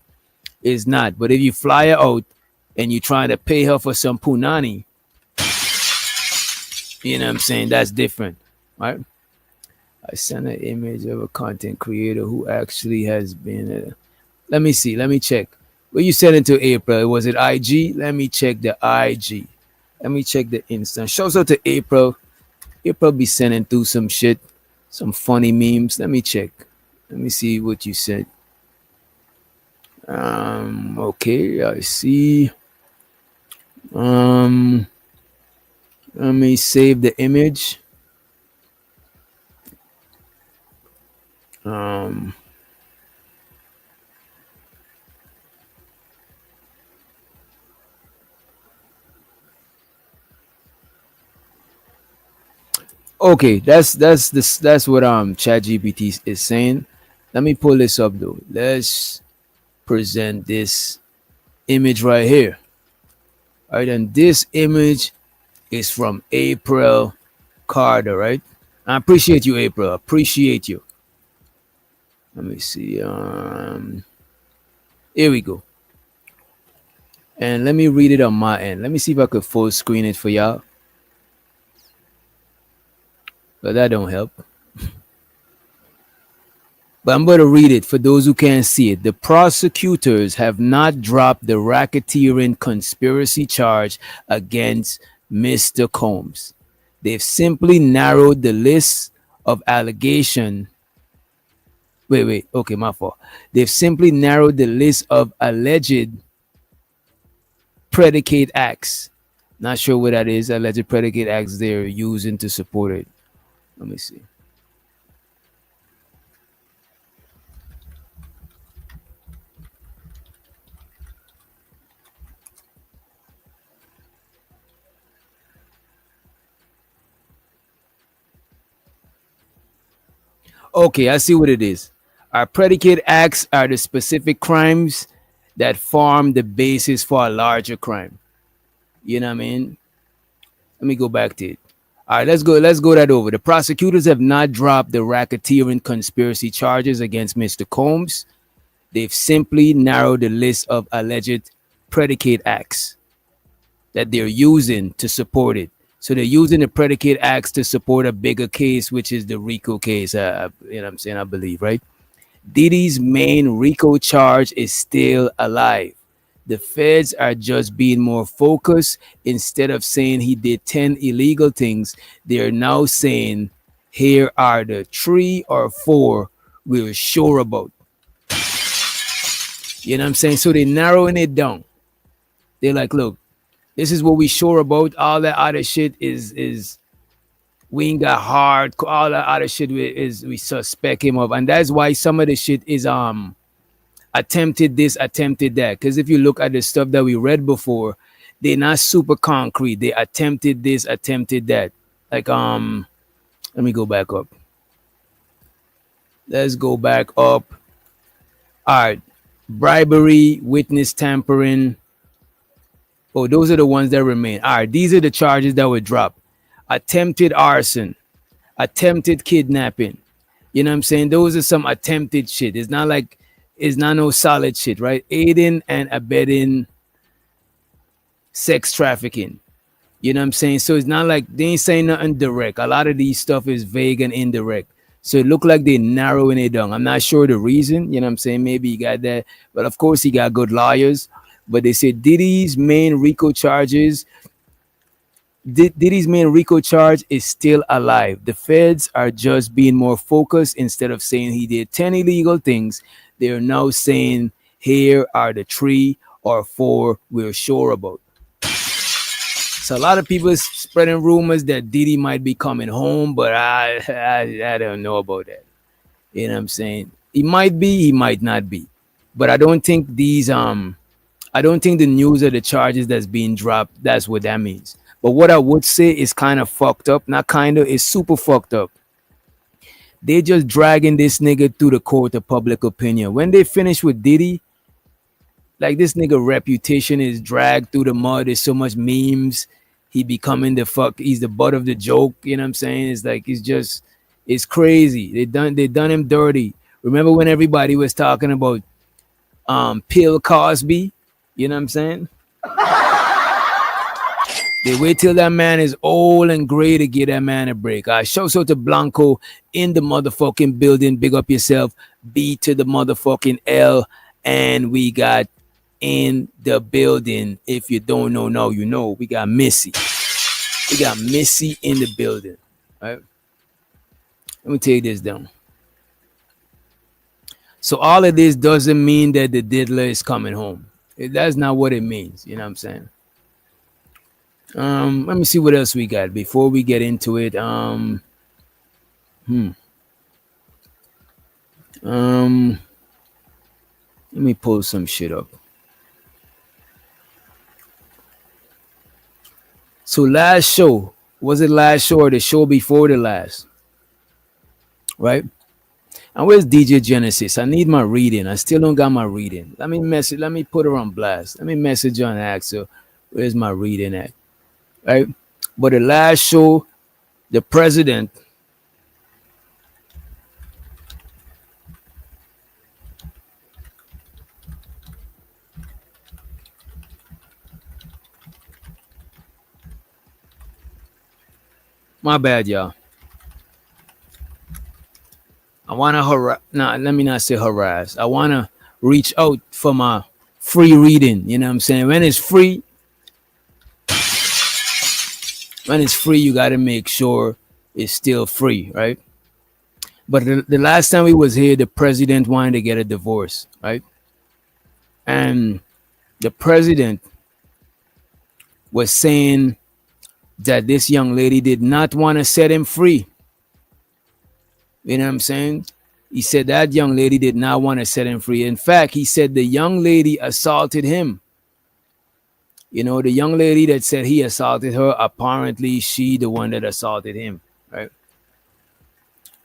Speaker 8: it's not. But if you fly her out and you're trying to pay her for some punani, you know what I'm saying? That's different, right? I sent an image of a content creator who actually has been. Let me see. Let me check. Well, you sent it to April. Was it IG? Let me check the IG. Let me check the Insta. Shouts out to April. April be sending through some shit. Some funny memes. Let me check. Let me see what you said. Okay, I see. Let me save the image. Okay, that's what ChatGPT is saying. Let me pull this up though. Let's present this image right here. All right, and this image is from April Carter, right? I appreciate you, April. Appreciate you. Let me see. Here we go. And let me read it on my end. Let me see if I could full screen it for y'all. But that don't help. But I'm going to read it for those who can't see it. The prosecutors have not dropped the racketeering conspiracy charge against Mr. Combs. They've simply narrowed the list of allegation. Okay, my fault. They've simply narrowed the list of alleged predicate acts. Not sure what that is. Alleged predicate acts they're using to support it. Let me see. Okay, I see what it is. Our predicate acts are the specific crimes that form the basis for a larger crime. You know what I mean? Let me go back to it. All right, let's go that over. The prosecutors have not dropped the racketeering conspiracy charges against Mr. Combs. They've simply narrowed the list of alleged predicate acts that they're using to support it. So they're using the predicate acts to support a bigger case, which is the RICO case. You know what I'm saying? I believe, right? Diddy's main RICO charge is still alive. The feds are just being more focused. Instead of saying he did 10 illegal things, they're now saying, here are the 3 or 4 we're sure about. You know what I'm saying? So they're narrowing it down. They're like, look, this is what we sure about. All that other shit is we ain't got hard. All that other shit is we suspect him of. And that's why some of the shit is attempted this, attempted that. Because if you look at the stuff that we read before, they're not super concrete. They attempted this, attempted that. Like let me go back up. Let's go back up. All right. Bribery, witness tampering. Oh, those are the ones that remain. All right, these are the charges that were dropped. Attempted arson, attempted kidnapping. You know what I'm saying? Those are some attempted shit. It's not no solid shit, right? Aiding and abetting sex trafficking. You know what I'm saying? So it's not like they ain't saying nothing direct. A lot of these stuff is vague and indirect. So it looked like they're narrowing it down. I'm not sure the reason. You know what I'm saying? Maybe he got that. But of course, he got good lawyers. But they said Diddy's main RICO charges, Diddy's main RICO charge is still alive. The feds are just being more focused. Instead of saying he did 10 illegal things, they're now saying here are the 3 or 4 we're sure about. So a lot of people spreading rumors that Diddy might be coming home, but I don't know about that. You know what I'm saying? He might be, he might not be. But I don't think I don't think the news of the charges that's being dropped, that's what that means. But what I would say is kind of fucked up. Not kind of, it's super fucked up. They just dragging this nigga through the court of public opinion. When they finish with Diddy, like this nigga reputation is dragged through the mud. There's so much memes. He becoming he's the butt of the joke. You know what I'm saying? It's like, it's crazy. They done him dirty. Remember when everybody was talking about Pill Cosby? You know what I'm saying? They wait till that man is old and gray to get that man a break. Shouts out to Blanco in the motherfucking building. Big up yourself. B to the motherfucking L. And we got in the building. If you don't know, now you know. We got Missy. We got Missy in the building. All right. Let me take this down. So all of this doesn't mean that the diddler is coming home. That's not what it means. You know what I'm saying? Let me see what else we got before we get into it. Let me pull some shit up. So last show, was it last show or the show before the last? Right? And where's DJ Genesis? I need my reading. I still don't got my reading. Let me put her on blast. Let me message her and ask her, where's my reading at? Right? But the last show, the president my bad, y'all. I want to let me not say harass. I want to reach out for my free reading. You know what I'm saying? When it's free, you got to make sure it's still free, right? But the last time we was here, the president wanted to get a divorce, right? And the president was saying that this young lady did not want to set him free. You know what I'm saying? He said that young lady did not want to set him free. In fact, he said the young lady assaulted him. You know, the young lady that said he assaulted her, apparently she the one that assaulted him, right?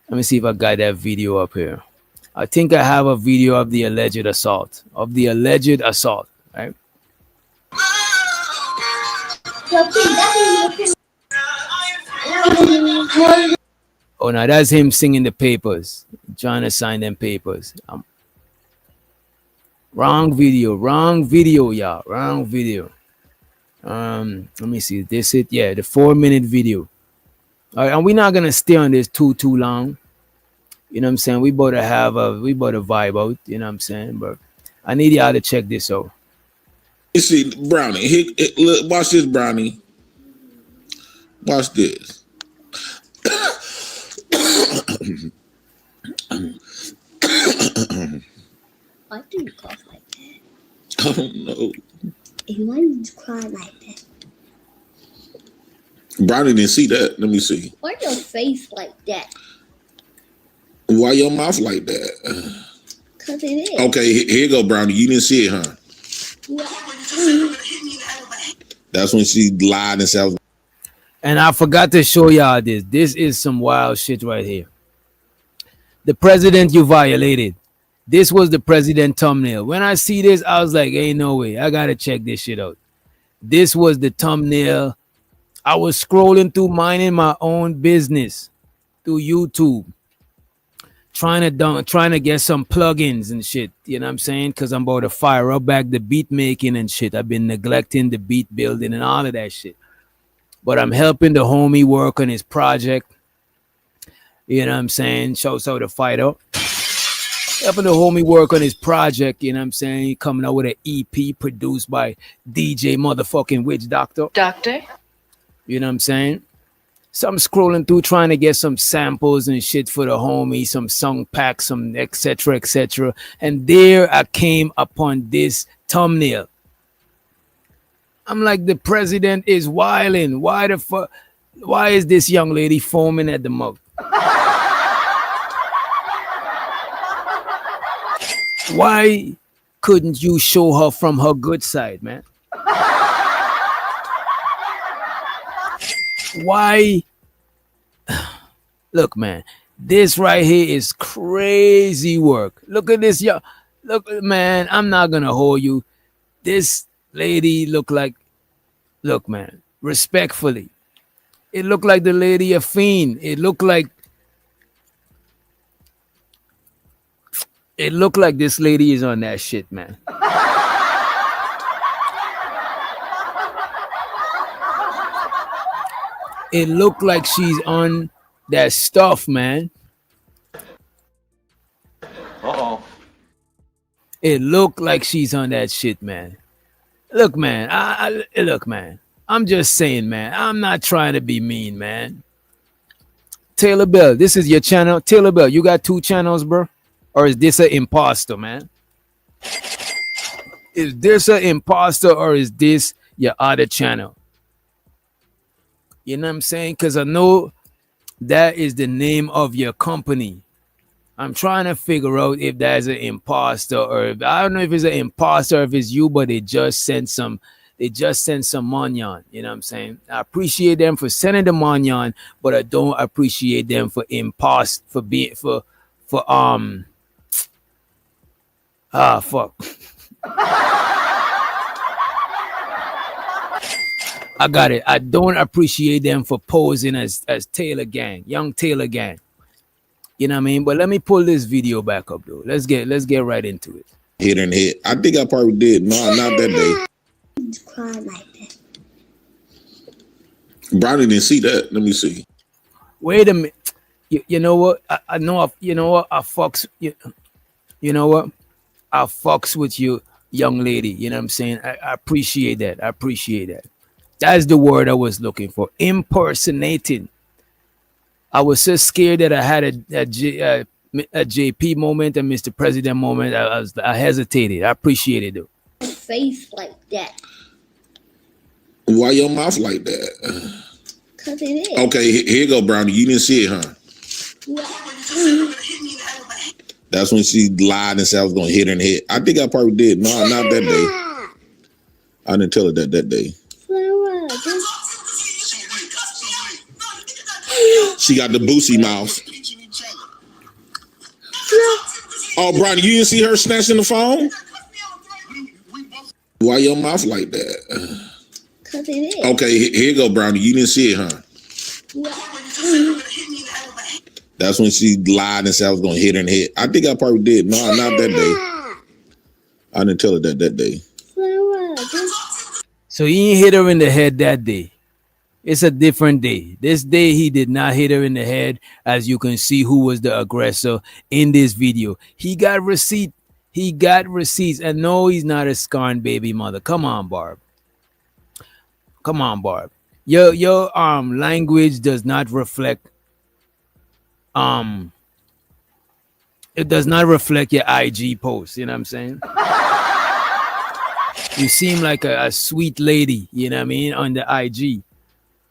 Speaker 8: Let me see if I got that video up here. I think I have a video of the alleged assault, right? Oh, now that's him singing the papers, trying to sign them papers. Wrong video, y'all. Wrong video. Let me see. This it, yeah, the 4-minute video. All right, and we're not gonna stay on this too long. You know what I'm saying? We better vibe out. You know what I'm saying? But I need y'all to check this out.
Speaker 2: You see, Brownie. Look, watch this, Brownie. Watch this.
Speaker 17: Why do you cough like that?
Speaker 2: I don't know.
Speaker 17: And why did you cry like that?
Speaker 2: Brownie didn't see that. Let me see.
Speaker 17: Why your face like that?
Speaker 2: Why your mouth like that?
Speaker 17: Cause it is.
Speaker 2: Okay, here you go, Brownie. You didn't see it, huh?
Speaker 17: Yeah.
Speaker 2: That's when she lied and said.
Speaker 8: And I forgot to show y'all this. This is some wild shit right here. The president you violated. This was the president thumbnail. When I see this, I was like, ain't no way. I gotta check this shit out. This was the thumbnail. I was scrolling through minding my own business through YouTube. Trying to get some plugins and shit. You know what I'm saying? Because I'm about to fire up back the beat making and shit. I've been neglecting the beat building and all of that shit. But I'm helping the homie work on his project. You know what I'm saying? Shouts out to Fighter. Helping the homie work on his project. You know what I'm saying? He coming out with an EP produced by DJ motherfucking Witch Doctor. You know what I'm saying? So I'm scrolling through trying to get some samples and shit for the homie, some song packs, some etc. etc. And there I came upon this thumbnail. I'm like, the president is wilding. Why the fuck? Why is this young lady foaming at the mouth? Why couldn't you show her from her good side, man? Why? Look, man, this right here is crazy work. Look at this, yo. Look, man, I'm not gonna hold you. This lady look, man, respectfully, it looked like the lady a fiend. It looked like this lady is on that shit, man. It looked like she's on that stuff, man. It looked like she's on that shit, man. Look, man. Look, man. I'm just saying, man. I'm not trying to be mean, man. Taylor Bell, this is your channel. Taylor Bell, you got 2 channels, bro? Or is this an imposter, man? Is this an imposter or is this your other channel? You know what I'm saying? Because I know that is the name of your company. I'm trying to figure out if that's an imposter or if, I don't know if it's an imposter or if it's you, but they just sent some money on. You know what I'm saying? I appreciate them for sending the money on, but I don't appreciate them for fuck. I got it. I don't appreciate them for posing as Taylor Gang, young Taylor Gang. You know what I mean? But let me pull this video back up, though. Let's get right into it.
Speaker 2: Hit her in the head. I think I probably did. No, not that day.
Speaker 17: Cry like that.
Speaker 2: Brownie didn't see that. Let me see.
Speaker 8: Wait a minute. You know what? I know. You know what? I fucks. You know what? I fucks with you, young lady. You know what I'm saying? I appreciate that. I appreciate that. That's the word I was looking for. Impersonating. I was so scared that I had a JP moment, a Mr. President moment. I hesitated. I appreciate it, though.
Speaker 17: Face like that.
Speaker 2: Why your mouth like that?
Speaker 17: Cause it is.
Speaker 2: Okay, here you go, Brownie. You didn't see it, huh? That's when she lied and said I was gonna hit her in the head. I think I probably did. No, not that day. I didn't tell her that day. She got the boosie mouth. Oh, Brownie, you didn't see her snatching the phone? Why your mouth like that?
Speaker 17: Cause it is.
Speaker 2: Okay, here you go, Brownie. You didn't see it, huh? That's when she lied and said I was gonna hit her in the head. I think I probably did. No, not that day. I didn't tell her that day.
Speaker 8: So he ain't hit her in the head that day. It's a different day. This day he did not hit her in the head, as you can see who was the aggressor in this video. He got receipt. He got receipts. And no, he's not a scorned baby mother. Come on, Barb. Come on, Barb. Your language does not reflect it does not reflect your IG post, you know what I'm saying? You seem like a sweet lady, you know what I mean, on the IG.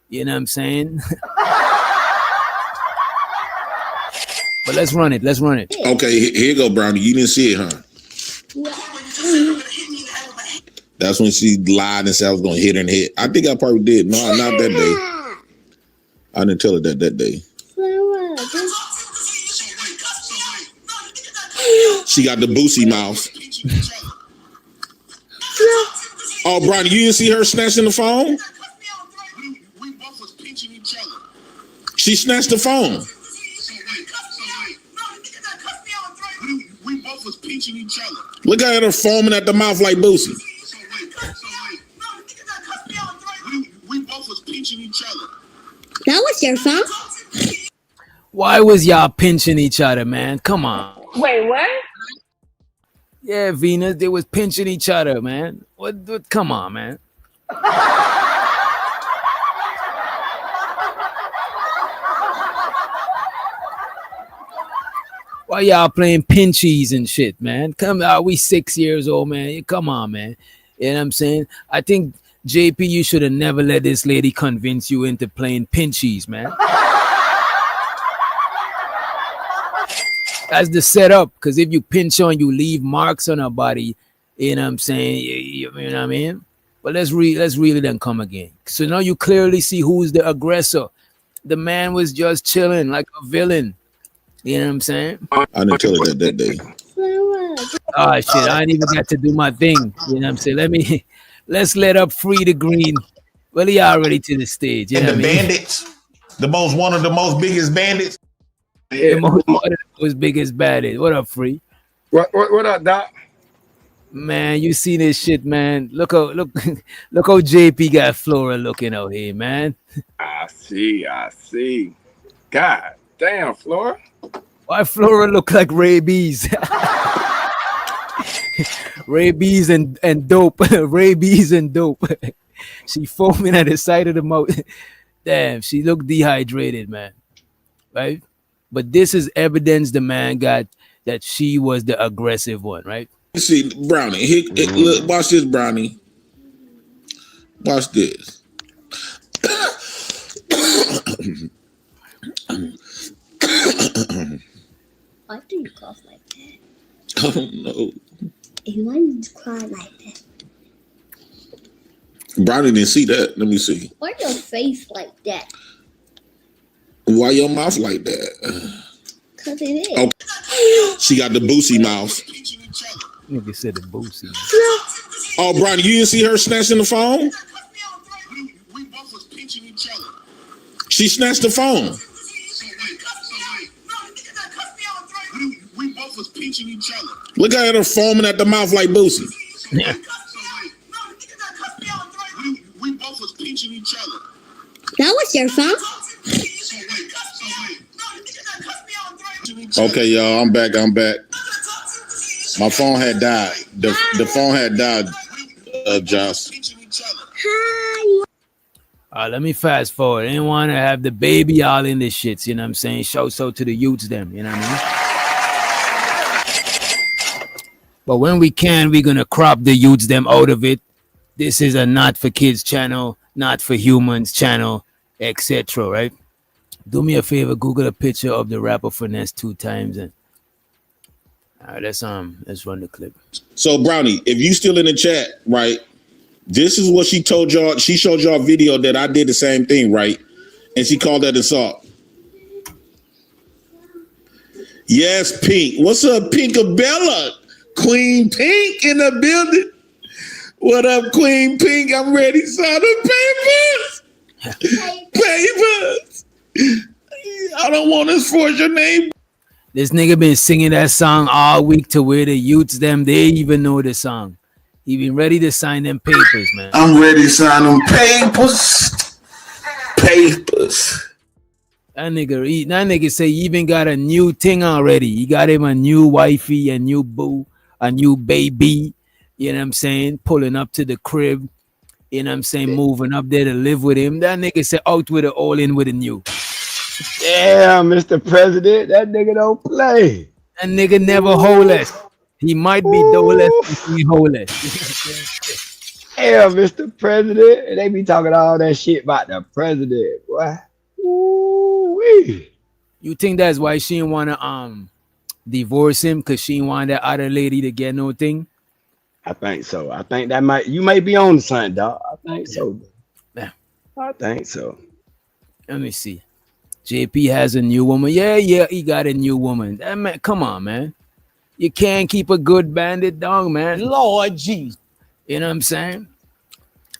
Speaker 8: You know what I'm saying? But let's run it. Let's run it.
Speaker 2: Okay, here you go, Brownie. You didn't see it, huh? That's when she lied and said I was gonna hit her in the head. I think I probably did. No, not that day. I didn't tell her that day. She got the boosie mouth. Oh, Brownie, you didn't see her snatching the phone? She snatched the phone. Look at her foaming at the mouth like Boosie.
Speaker 17: That was your phone?
Speaker 8: Why was y'all pinching each other, man? Come on.
Speaker 3: Wait, what?
Speaker 8: Yeah, Venus, they was pinching each other, man. What come on, man. Why y'all playing pinchies and shit, man? Come on, we 6 years old, man. Come on, man. You know what I'm saying? I think, JP, you should have never let this lady convince you into playing pinchies, man. That's the setup, because if you pinch on, you leave marks on her body. You know what I'm saying? You know what I mean? But let's really then come again. So now you clearly see who's the aggressor. The man was just chilling like a villain. You know what I'm saying?
Speaker 2: I didn't tell her that day.
Speaker 8: Oh shit, I didn't even get to do my thing. You know what I'm saying? Let's let up Free the Green. Well, he already to the stage. You
Speaker 2: And
Speaker 8: know
Speaker 2: the
Speaker 8: what I mean?
Speaker 2: bandits, one of the most biggest bandits.
Speaker 8: The most biggest baddest. What up, Free?
Speaker 18: What up, Doc?
Speaker 8: Man, you see this shit, man. Look how JP got Flora looking out here, man.
Speaker 18: I see. God damn, Flora.
Speaker 8: Why Flora look like rabies? Rabies and dope. Rabies and dope. She foaming at the side of the mouth. Damn, she looked dehydrated, man. Right? But this is evidence the man got that she was the aggressive one, right?
Speaker 2: You see, Brownie. Look, watch this, Brownie. Watch this.
Speaker 17: Why do you cough like that?
Speaker 2: I don't know.
Speaker 17: And why do you cry like that?
Speaker 2: Brownie didn't see that. Let me see.
Speaker 17: Why your face like that?
Speaker 2: Why your mouth like that?
Speaker 17: Cause it is.
Speaker 2: Oh, she got the boosie mouth.
Speaker 8: Nigga said the boosie.
Speaker 2: Oh, Brownie, you didn't see her snatching the phone? She snatched the phone. Look at her foaming at the mouth like Boosie.
Speaker 8: Yeah.
Speaker 17: That was your phone?
Speaker 2: Okay, y'all, I'm back. My phone had died. The phone had died, Josh.
Speaker 8: Let me fast forward. I didn't want to have the baby all in this shit, you know what I'm saying? Show so to the youths them, you know what I mean? But when we can, we're going to crop the youths them out of it. This is a not for kids channel, not for humans channel, etc. Right? Do me a favor, Google a picture of the rapper Finesse 2 times and all right, let's run the clip.
Speaker 2: So Brownie, if you still in the chat, right? This is what she told y'all. She showed y'all a video that I did the same thing, right? And she called that assault. Yes, Pink. What's up, Pinkabella? Queen Pink in the building. What up, Queen Pink? I'm ready to sign the papers. Papers. I don't want to forge your name.
Speaker 8: This nigga been singing that song all week to where the youths them, they even know the song. He been ready to sign them papers, man.
Speaker 2: I'm ready to sign them papers. Papers.
Speaker 8: That nigga say he even got a new thing already. He got him a new wifey, a new boo, a new baby. You know what I'm saying? Pulling up to the crib. You know what I'm saying? Moving up there to live with him. That nigga said out with it, all in with a new.
Speaker 19: Yeah, Mr. President, that nigga don't play.
Speaker 8: That nigga never holeless. He might be doleless, but he holeless.
Speaker 19: Yeah, Mr. President, and they be talking all that shit about the president. What? Ooh-wee.
Speaker 8: You think that's why she didn't want to divorce him because she didn't want that other lady to get no thing?
Speaker 19: I think so. I think that you may be on something, dog. I think so.
Speaker 8: Yeah.
Speaker 19: I think so.
Speaker 8: Let me see. JP has a new woman. Yeah, he got a new woman. That man, come on, man. You can't keep a good bandit dog, man. Lord Jesus. You know what I'm saying?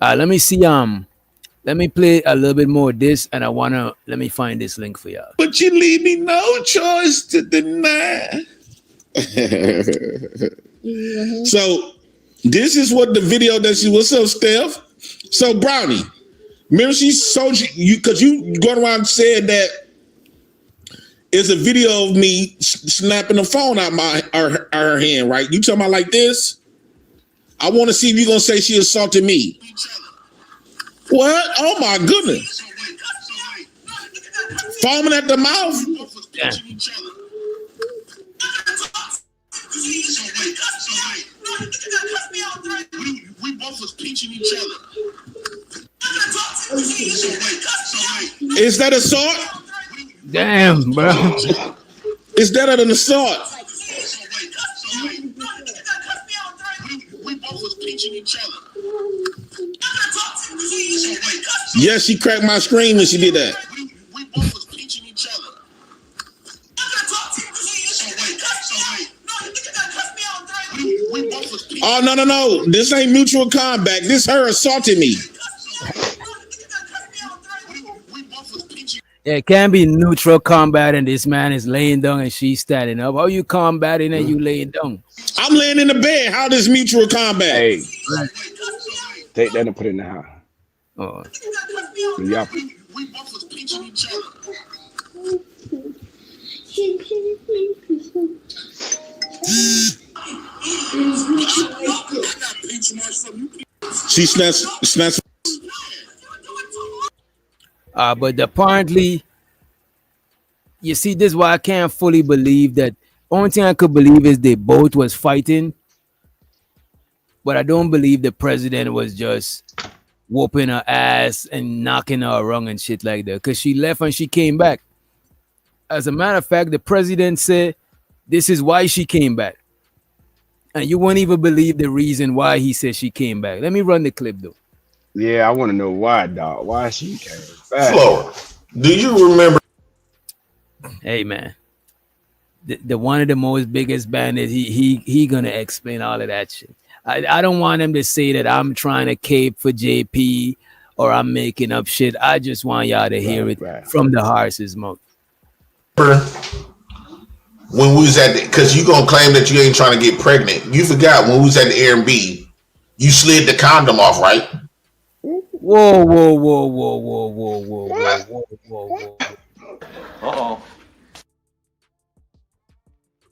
Speaker 8: Let me see. Let me play a little bit more of this, and let me find this link for y'all.
Speaker 2: But you leave me no choice to deny. So this is what the video that she, what's up, Steph? So Brownie, remember she sold you because you going around and said that it's a video of me snapping the phone out her hand, right? You talking about like this? I want to see if you're gonna say she assaulted me. What? Oh my goodness. Foaming at the mouth.
Speaker 8: Yeah.
Speaker 6: We both was pinching each other.
Speaker 2: Is that assault?
Speaker 8: Damn, bro.
Speaker 2: Is that an assault?
Speaker 6: We both was pinching each other.
Speaker 2: Yes, she cracked my screen when she did that.
Speaker 6: We both was pinching each other.
Speaker 2: Oh, no. This ain't mutual combat. This her assaulting me.
Speaker 8: Yeah, it can't be neutral combat and this man is laying down and she's standing up. How you combating and you laying down?
Speaker 2: I'm laying in the bed. How this mutual combat?
Speaker 19: Hey, take that and put it in the house.
Speaker 8: Oh.
Speaker 19: Yeah.
Speaker 6: We both was pinching each other.
Speaker 2: She snatched.
Speaker 8: But apparently, you see, this is why I can't fully believe that. Only thing I could believe is they both was fighting, but I don't believe the president was just whooping her ass and knocking her around and shit like that. Because she left and she came back. As a matter of fact, the president said this is why she came back. And you won't even believe the reason why he said she came back. Let me run the clip, though.
Speaker 19: Yeah, I want to know why, dog. Why she came back.
Speaker 2: Flora, do you remember?
Speaker 8: Hey, man. The one of the most biggest bandits, he gonna explain all of that shit. I don't want him to say that I'm trying to cape for JP or I'm making up shit. I just want y'all to hear it from the horse's mouth.
Speaker 20: When we was at because you gonna claim that you ain't trying to get pregnant. You forgot when we was at the Airbnb, you slid the condom off, right?
Speaker 8: Whoa.
Speaker 20: Uh-oh.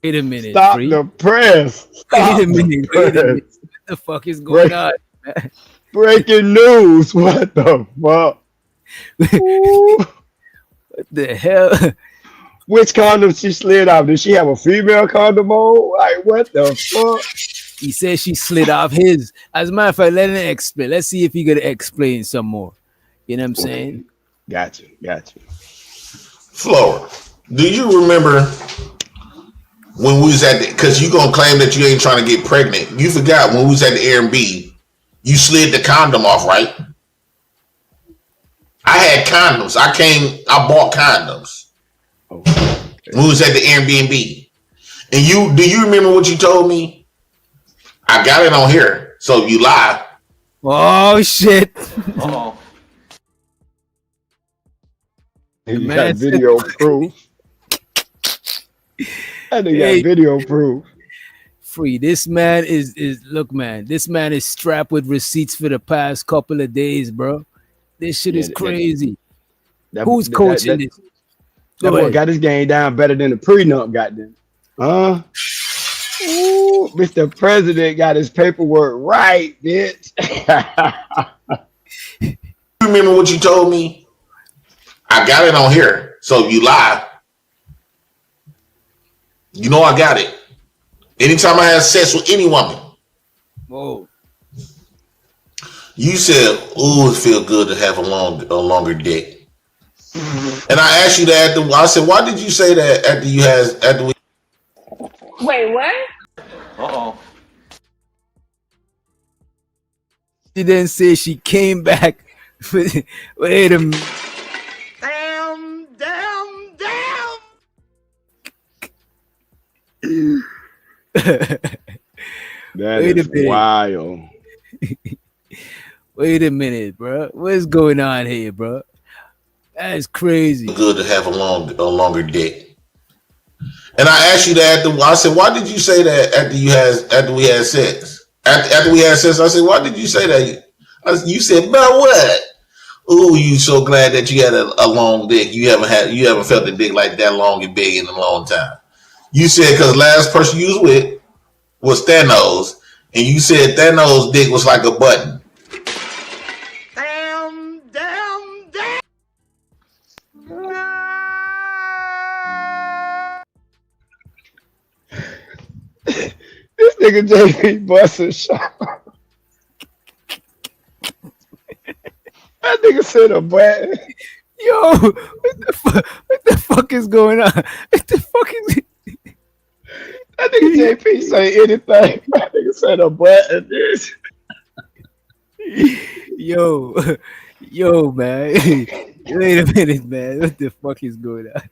Speaker 8: Wait a minute.
Speaker 19: Stop the press.
Speaker 8: Wait a minute. What the fuck is going on, man?
Speaker 19: Breaking news. What the fuck?
Speaker 8: What the hell?
Speaker 19: Which condom she slid off? Did she have a female condom on? Like, what the fuck?
Speaker 8: He said she slid off his. As a matter of fact, let him explain. Let's see if he could explain some more. You know what I'm saying?
Speaker 19: Gotcha.
Speaker 20: Flora, do you remember when we was at because you gonna claim that you ain't trying to get pregnant? You forgot when we was at the Airbnb, you slid the condom off, right? I had condoms. I bought condoms.
Speaker 19: Okay.
Speaker 20: When we was at the Airbnb. And do you remember what you told me? I got it on here, so you lie.
Speaker 8: Oh shit.
Speaker 20: Uh-oh.
Speaker 19: You got video proof. That nigga got video proof.
Speaker 8: Free. This man is look, man. This man is strapped with receipts for the past couple of days, bro. This shit is crazy. Who's coaching this?
Speaker 19: That boy got his game down better than the prenup, goddamn. Huh? Ooh, Mr. President got his paperwork right, bitch.
Speaker 20: You remember what you told me? I got it on here, so you lie. You know I got it. Anytime I have sex with any woman.
Speaker 8: Whoa.
Speaker 20: You said, "Ooh, it feel good to have a longer dick." And I asked you that I said, "Why did you say that after we?"
Speaker 3: Wait, what?
Speaker 20: Uh-oh.
Speaker 8: She didn't say she came back. Wait a minute.
Speaker 19: That is wild.
Speaker 8: Wait a minute, bro. What's going on here, bro? That's crazy.
Speaker 20: Good to have a longer dick. And I asked you that I said, "Why did you say that after we had sex?" After we had sex, I said, "Why did you say that?" You said, "About what?" Ooh, you so glad that you had a long dick. You haven't felt a dick like that long and big in a long time. You said because last person you was with was Thanos, and you said Thanos' dick was like a button.
Speaker 19: This nigga JP busting shot. That nigga said a button.
Speaker 8: Yo, what the fuck is going on? What the fuck is it?
Speaker 19: That nigga JP say anything. That nigga said a button.
Speaker 8: Yo, man. Wait a minute, man. What the fuck is going on?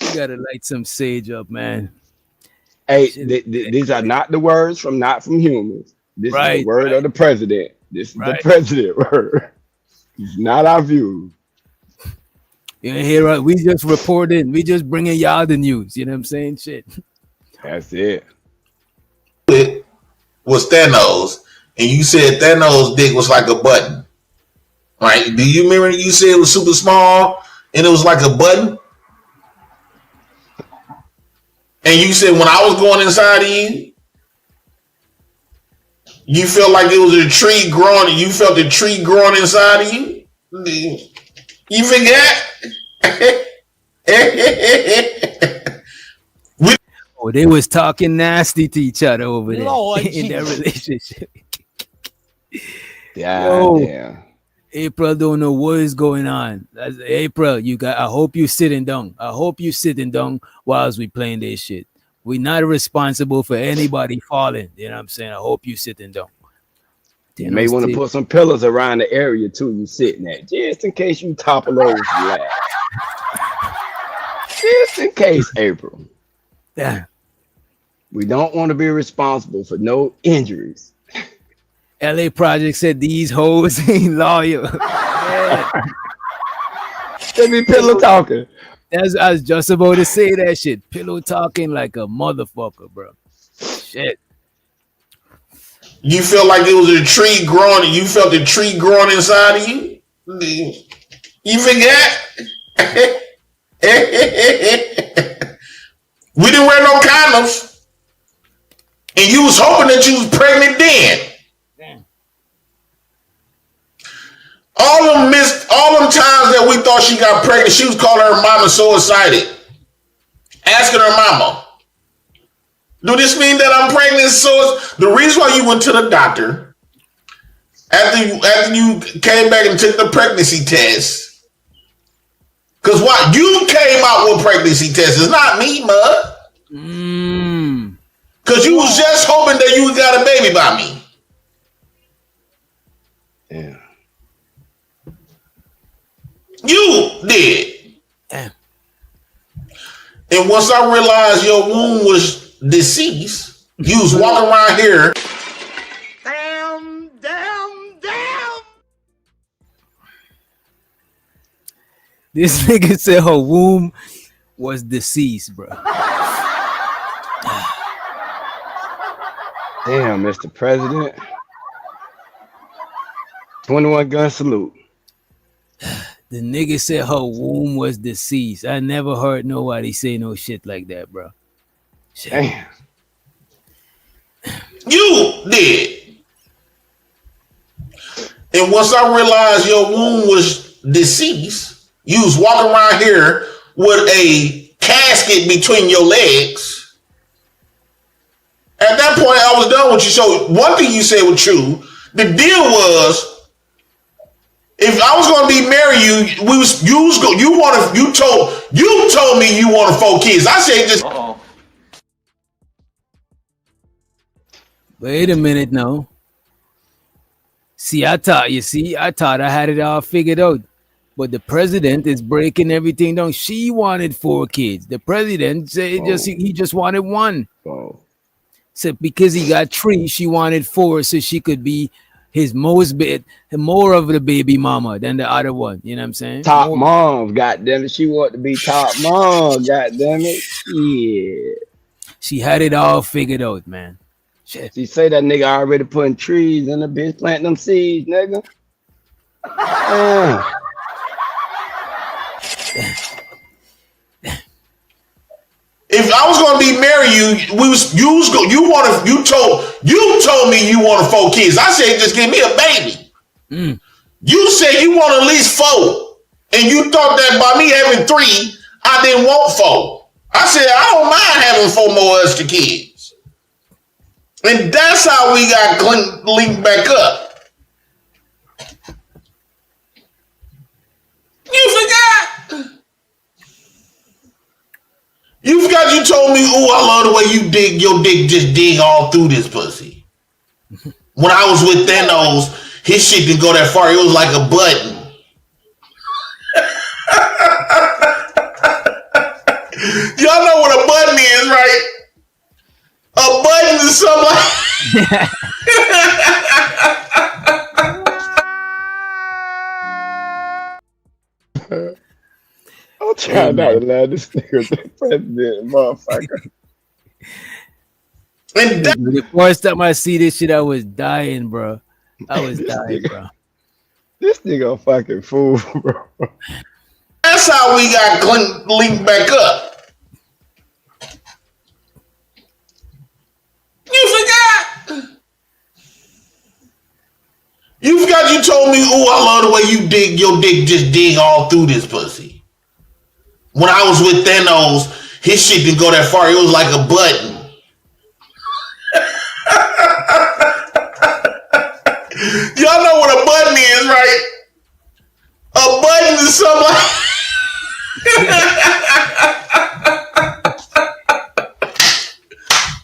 Speaker 8: You gotta light some sage up, man.
Speaker 19: Hey, these are not the words from Humorous. This is the word of the president. This is the president word. It's not our view.
Speaker 8: You hear us? We just reporting. We just bringing y'all the news. You know what I'm saying? Shit.
Speaker 19: That's it.
Speaker 20: It was Thanos, and you said Thanos' dick was like a button. Right? Do you remember you said it was super small and it was like a button? And you said when I was going inside of you, you felt like it was a tree growing, and you felt the tree growing inside of you? You forgot?
Speaker 8: They was talking nasty to each other over there
Speaker 3: Lord
Speaker 8: in their relationship.
Speaker 19: Damn.
Speaker 8: April don't know what is going on. April, I hope you sitting down. I hope you sitting down whilst we playing this shit. We're not responsible for anybody falling. You know what I'm saying? I hope you sitting down.
Speaker 19: You may want to put some pillows around the area too you sitting at, just in case you topple over some laugh. Just in case, April.
Speaker 8: Yeah.
Speaker 19: We don't want to be responsible for no injuries.
Speaker 8: LA Project said these hoes ain't loyal.
Speaker 19: Let me pillow talking.
Speaker 8: I was just about to say that shit. Pillow talking like a motherfucker, bro. Shit.
Speaker 20: You felt like it was a tree growing, and you felt the tree growing inside of you? You forgot? We didn't wear no condoms, and you was hoping that you was pregnant then. All them times that we thought she got pregnant, she was calling her mama so excited, asking her mama, "Do this mean that I'm pregnant?" So the reason why you went to the doctor after you came back and took the pregnancy test. Cause what you came out with pregnancy tests, it's not me, mud. Cause you was just hoping that you got a baby by me.
Speaker 19: Yeah.
Speaker 20: You did.
Speaker 8: Damn.
Speaker 20: And once I realized your womb was deceased, you was walking around here.
Speaker 3: Damn.
Speaker 8: This nigga said her womb was deceased, bro.
Speaker 19: Damn, Mr. President. 21 gun salute.
Speaker 8: The nigga said her womb was deceased. I never heard nobody say no shit like that, bro. Shit.
Speaker 19: Damn.
Speaker 20: You did. And once I realized your womb was deceased, you was walking around here with a casket between your legs. At that point, I was done with you. So one thing you said was true. The deal was, if I was going to be married, you told me you wanted 4 kids. I said just.
Speaker 8: Wait a minute now. I thought I had it all figured out. But the president is breaking everything down. She wanted 4 kids. The president said he just wanted 1. So because he got 3, she wanted 4 so she could be his more of the baby mama than the other one. You know what I'm saying?
Speaker 19: Top mom, goddamn it. She wanted to be top mom, goddamn it. Yeah.
Speaker 8: She had it all figured out, man. Shit.
Speaker 19: She say that nigga already putting trees in the bitch, planting them seeds, nigga.
Speaker 20: If I was going to be married, you told me you wanted 4 kids. I said just give me a baby. You said you want at least 4, and you thought that by me having 3, I didn't want 4. I said I don't mind having 4 more extra kids, and that's how we got linked back up. You forgot. You forgot you told me, oh, I love the way you dig your dick, just dig all through this pussy. When I was with Thanos, his shit didn't go that far. It was like a button. Y'all know what a button is, right? A button is something like...
Speaker 19: I'm trying not to laugh. This nigga's the president, motherfucker.
Speaker 8: The first time I see this shit, I was dying, bro. This
Speaker 19: nigga a fucking fool, bro.
Speaker 20: That's how we got linked back up. You forgot. You forgot you told me, oh, I love the way you dig your dick, just dig all through this pussy. When I was with Thanos, his shit didn't go that far. It was like a button. Y'all know what a button is, right? A button is something like...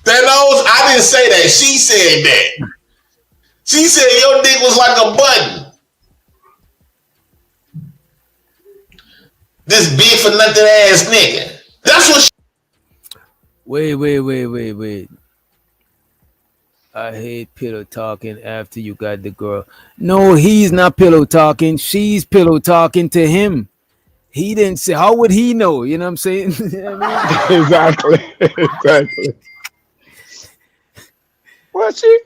Speaker 20: Thanos, I didn't say that. She said that. She said your dick was like a button. This big for nothing ass nigga. That's what.
Speaker 8: Wait. I hate pillow talking after you got the girl. No, he's not pillow talking. She's pillow talking to him. He didn't say. How would he know? You know what I'm saying?
Speaker 19: Exactly. Well, she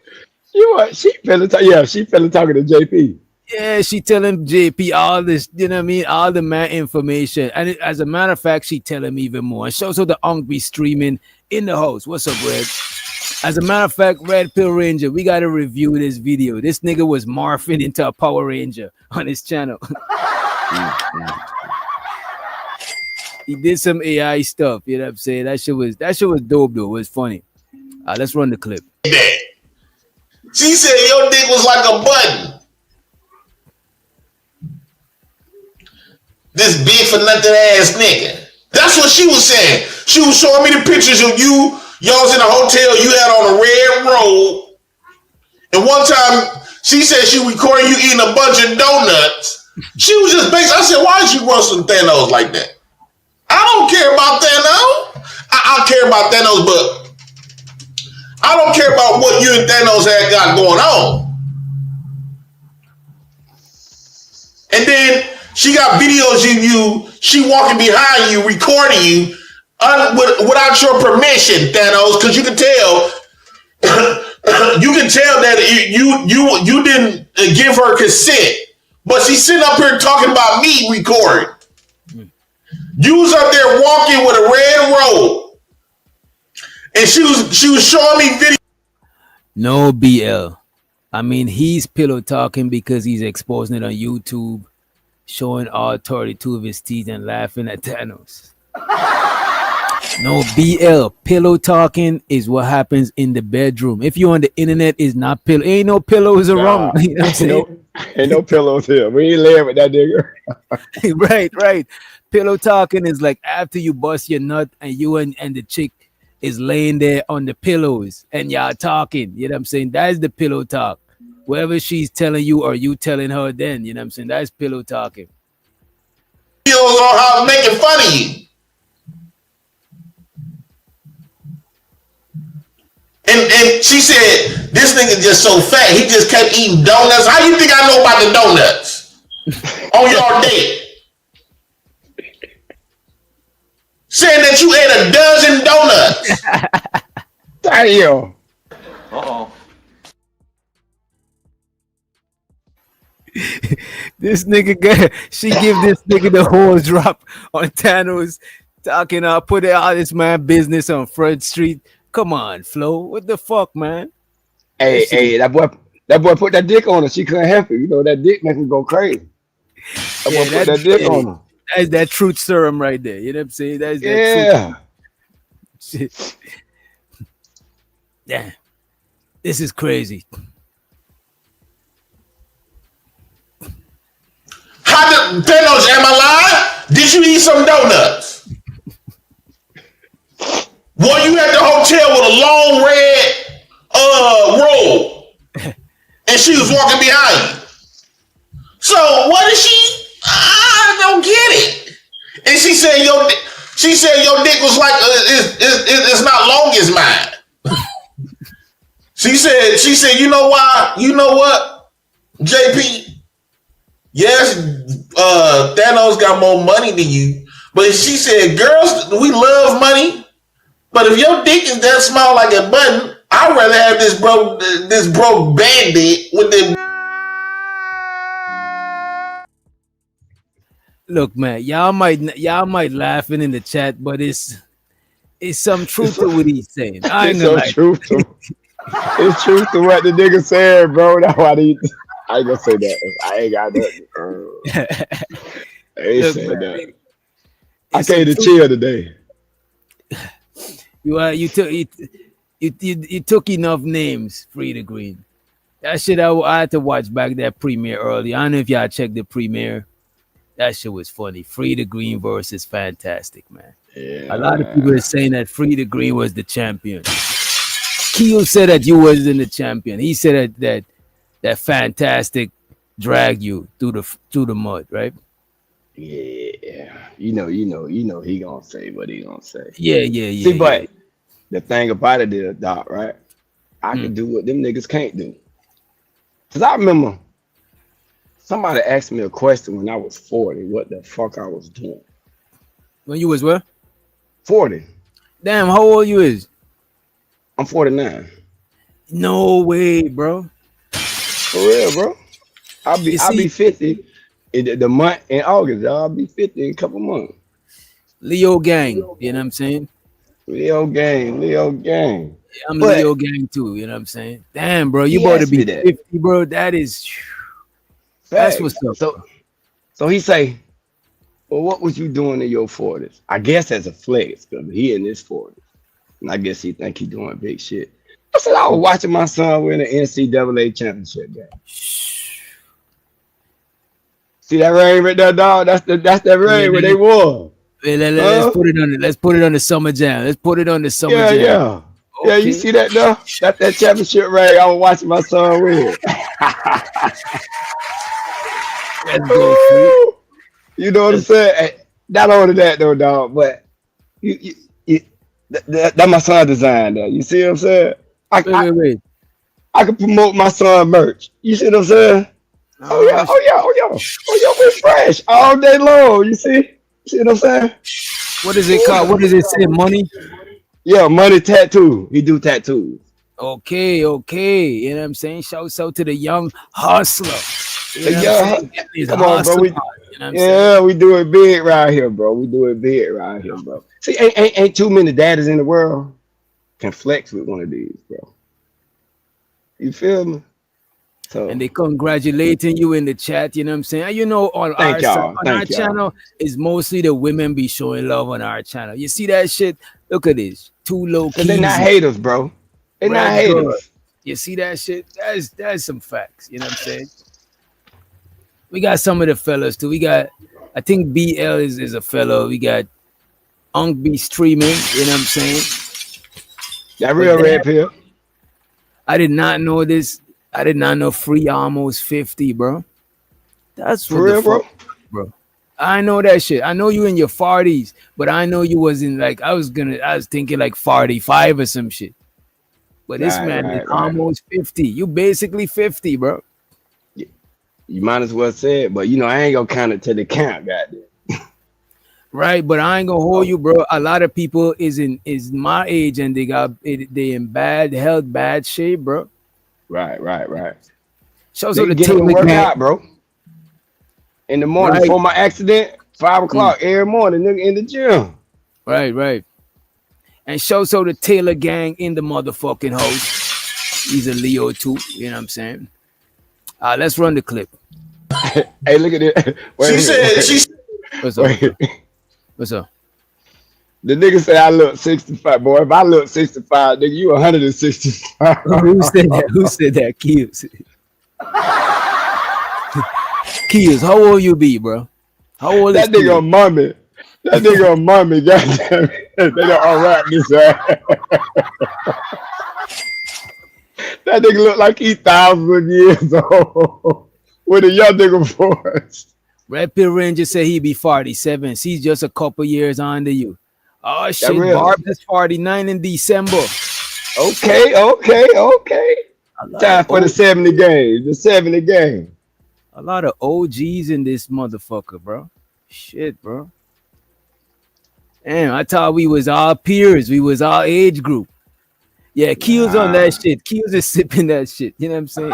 Speaker 19: pillow talking. Yeah, she pillow talking to JP.
Speaker 8: Yeah, she telling JP all this, you know what I mean? All the mad information. And as a matter of fact, she tell him even more. And shows how the unk be streaming in the house. What's up, Red? As a matter of fact, Red Pill Ranger, we got to review this video. This nigga was morphing into a Power Ranger on his channel. He did some AI stuff, you know what I'm saying? That shit was dope, though. It was funny. Let's run the clip.
Speaker 20: She said your dick was like a button. This big for nothing ass nigga. That's what she was saying. She was showing me the pictures of you. Y'all was in a hotel. You had on a red robe. And one time, she said she recorded you eating a bunch of donuts. She was just based. I said, why did you roasting Thanos like that? I don't care about Thanos. I care about Thanos, but I don't care about what you and Thanos had got going on. And then she got videos of you, she walking behind you, recording you without your permission, Thanos, because you can tell that you didn't give her consent. But she's sitting up here talking about me recording. You was up there walking with a red robe, and she was showing me video.
Speaker 8: No BL. I mean, he's pillow talking because he's exposing it on YouTube, showing all 32 of his teeth and laughing at Thanos. No BL. Pillow talking is what happens in the bedroom. If you're on the internet, it's not pillow. Ain't no pillows around. You know what I'm saying?
Speaker 19: Ain't no pillows here. We ain't laying with that nigga.
Speaker 8: Right. Pillow talking is like after you bust your nut and you and the chick is laying there on the pillows and y'all talking. You know what I'm saying? That is the pillow talk. Whatever she's telling you or you telling her then, you know what I'm saying? That's pillow talking.
Speaker 20: Videos on how making fun of you. And she said, this nigga just so fat, he just kept eating donuts. How you think I know about the donuts? On your date. Saying that you ate a dozen donuts.
Speaker 19: Damn.
Speaker 11: Uh-oh.
Speaker 8: This nigga she give this nigga the whole drop on Thanos talking put all this man business on Front Street. Come on, Flo. What the fuck, man?
Speaker 19: Hey, that boy put that dick on her. She couldn't help it. You know that dick make him go crazy. That boy put that dick on her.
Speaker 8: That's that truth serum right there. You know what I'm saying? That's that
Speaker 19: yeah.
Speaker 8: Shit. Damn. This is crazy.
Speaker 20: How did Thanos, am I lying? Did you eat some donuts? Well, you at the hotel with a long red robe, and she was walking behind you. So what is she? I don't get it. And she said your dick was like it's not long as mine. She said you know why? You know what, JP? Yes, Thanos got more money than you, but she said girls, we love money. But if your dick is that small like a button, I'd rather have this broke bandit with the.
Speaker 8: Look, man, y'all might laughing in the chat, but it's some truth to what he's saying. I ain't gonna
Speaker 19: truth to it's truth to what the nigga said, bro. That's why I ain't gonna say that. I ain't got nothing. I ain't saying that. I came to chill today.
Speaker 8: You took enough names, Free the Green. That shit I had to watch back that premiere early. I don't know if y'all checked the premiere. That shit was funny. Free the Green versus Fantastic, man. Yeah. A lot of people are saying that Free the Green was the champion. Keel said that you wasn't the champion. He said that Fantastic dragged you through the mud, right?
Speaker 19: Yeah, you know, he gonna say what he gonna say.
Speaker 8: Yeah.
Speaker 19: See, but the thing about it is, Doc, right? I can do what them niggas can't do. Cause I remember somebody asked me a question when I was 40, what the fuck I was doing.
Speaker 8: When you was what?
Speaker 19: 40.
Speaker 8: Damn, how old you is?
Speaker 19: I'm 49.
Speaker 8: No way, bro.
Speaker 19: For real, bro. I'll be 50. The month in August, I'll be 50 in a couple months.
Speaker 8: Leo gang, you know what I'm saying?
Speaker 19: Leo gang.
Speaker 8: Yeah, I'm Leo gang too, you know what I'm saying? Damn, bro, you about to be 50, bro. That's what's up.
Speaker 19: So he say, well, what was you doing in your 40s? I guess as a flex, because he in his 40s. And I guess he think he doing big shit. I said, I was watching my son win an NCAA championship game. See that ring right there, dog? That's that ring where they wore.
Speaker 8: Let's put it on it. Let's put it on the summer jam. Let's put it on the summer
Speaker 19: Yeah,
Speaker 8: jam.
Speaker 19: yeah. Yeah, you
Speaker 8: Okay.
Speaker 19: see that though? That's that championship ring I was watching my son with.
Speaker 8: Let's go, fool.
Speaker 19: You know what I'm saying? Hey, not only that though, dog, but that my son design though. You see what I'm saying?
Speaker 8: Wait.
Speaker 19: I can promote my son merch. You see what I'm saying? Oh yeah, we're fresh all day long. You see what I'm saying?
Speaker 8: What is it called? What does it say? Money?
Speaker 19: Yeah, money tattoo. He do tattoos.
Speaker 8: Okay. You know what I'm saying? Shouts out to the young hustler. You know
Speaker 19: Yeah,
Speaker 8: what I'm saying? He's
Speaker 19: come on, bro.
Speaker 8: hustling hard, you know what I'm saying?
Speaker 19: We do it big right here, bro. We do it big right here, bro. See, ain't too many daddies in the world can flex with one of these, bro. You feel me? So,
Speaker 8: And they congratulating you in the chat, you know what I'm saying? And you know, on
Speaker 19: Thank y'all.
Speaker 8: on our
Speaker 19: Thank y'all.
Speaker 8: channel is mostly the women be showing love on our channel. You see that shit? Look at this. Too low key.
Speaker 19: cause they not haters, bro. They not haters.
Speaker 8: You see that shit? That's some facts. You know what I'm saying? We got some of the fellas too. We got, I think BL is a fellow. We got Unk be streaming. You know what I'm saying?
Speaker 19: That real red pill.
Speaker 8: I did not know this. I did not know Free almost 50, bro. That's
Speaker 19: For real, bro.
Speaker 8: bro. I know that shit. I know you in your 40s, but I know you was in like I was thinking like 45 or some shit. But this man is almost 50. You basically 50, bro.
Speaker 19: You might as well say it, but you know I ain't gonna count it to the count, goddamn.
Speaker 8: Right, but I ain't gonna hold you, bro. A lot of people is my age and they in bad health, bad shape, bro.
Speaker 19: Right.
Speaker 8: Shows
Speaker 19: They
Speaker 8: how the
Speaker 19: get in work
Speaker 8: gang.
Speaker 19: out, bro. In the morning before my accident, 5 o'clock every morning, nigga in the gym.
Speaker 8: Right. And shows how the Taylor gang in the motherfucking house. He's a Leo too, you know what I'm saying? Let's run the clip.
Speaker 19: Hey, look at it.
Speaker 8: What's up?
Speaker 19: The nigga said I look 65, boy. If I look 65, nigga, you 165.
Speaker 8: Who said that? Who said that? Keys. Keys, how old you be, bro? How old
Speaker 19: that
Speaker 8: is
Speaker 19: nigga on mommy? That nigga on mommy, goddamn it. They don't unwrap this ass. That nigga look like he 1,000 years old with a young nigga voice.
Speaker 8: Red Pill Ranger said he be 47. He's just a couple years under you. Oh shit,
Speaker 19: real.
Speaker 8: Barb is 49 in December.
Speaker 19: Okay. Time for the 70 game. The 70 game.
Speaker 8: A lot of OGs in this motherfucker, bro. Shit, bro. Damn, I thought we was all peers. We was all age group. Yeah, Keel's on that shit. Keel's is sipping that shit. You know what I'm saying?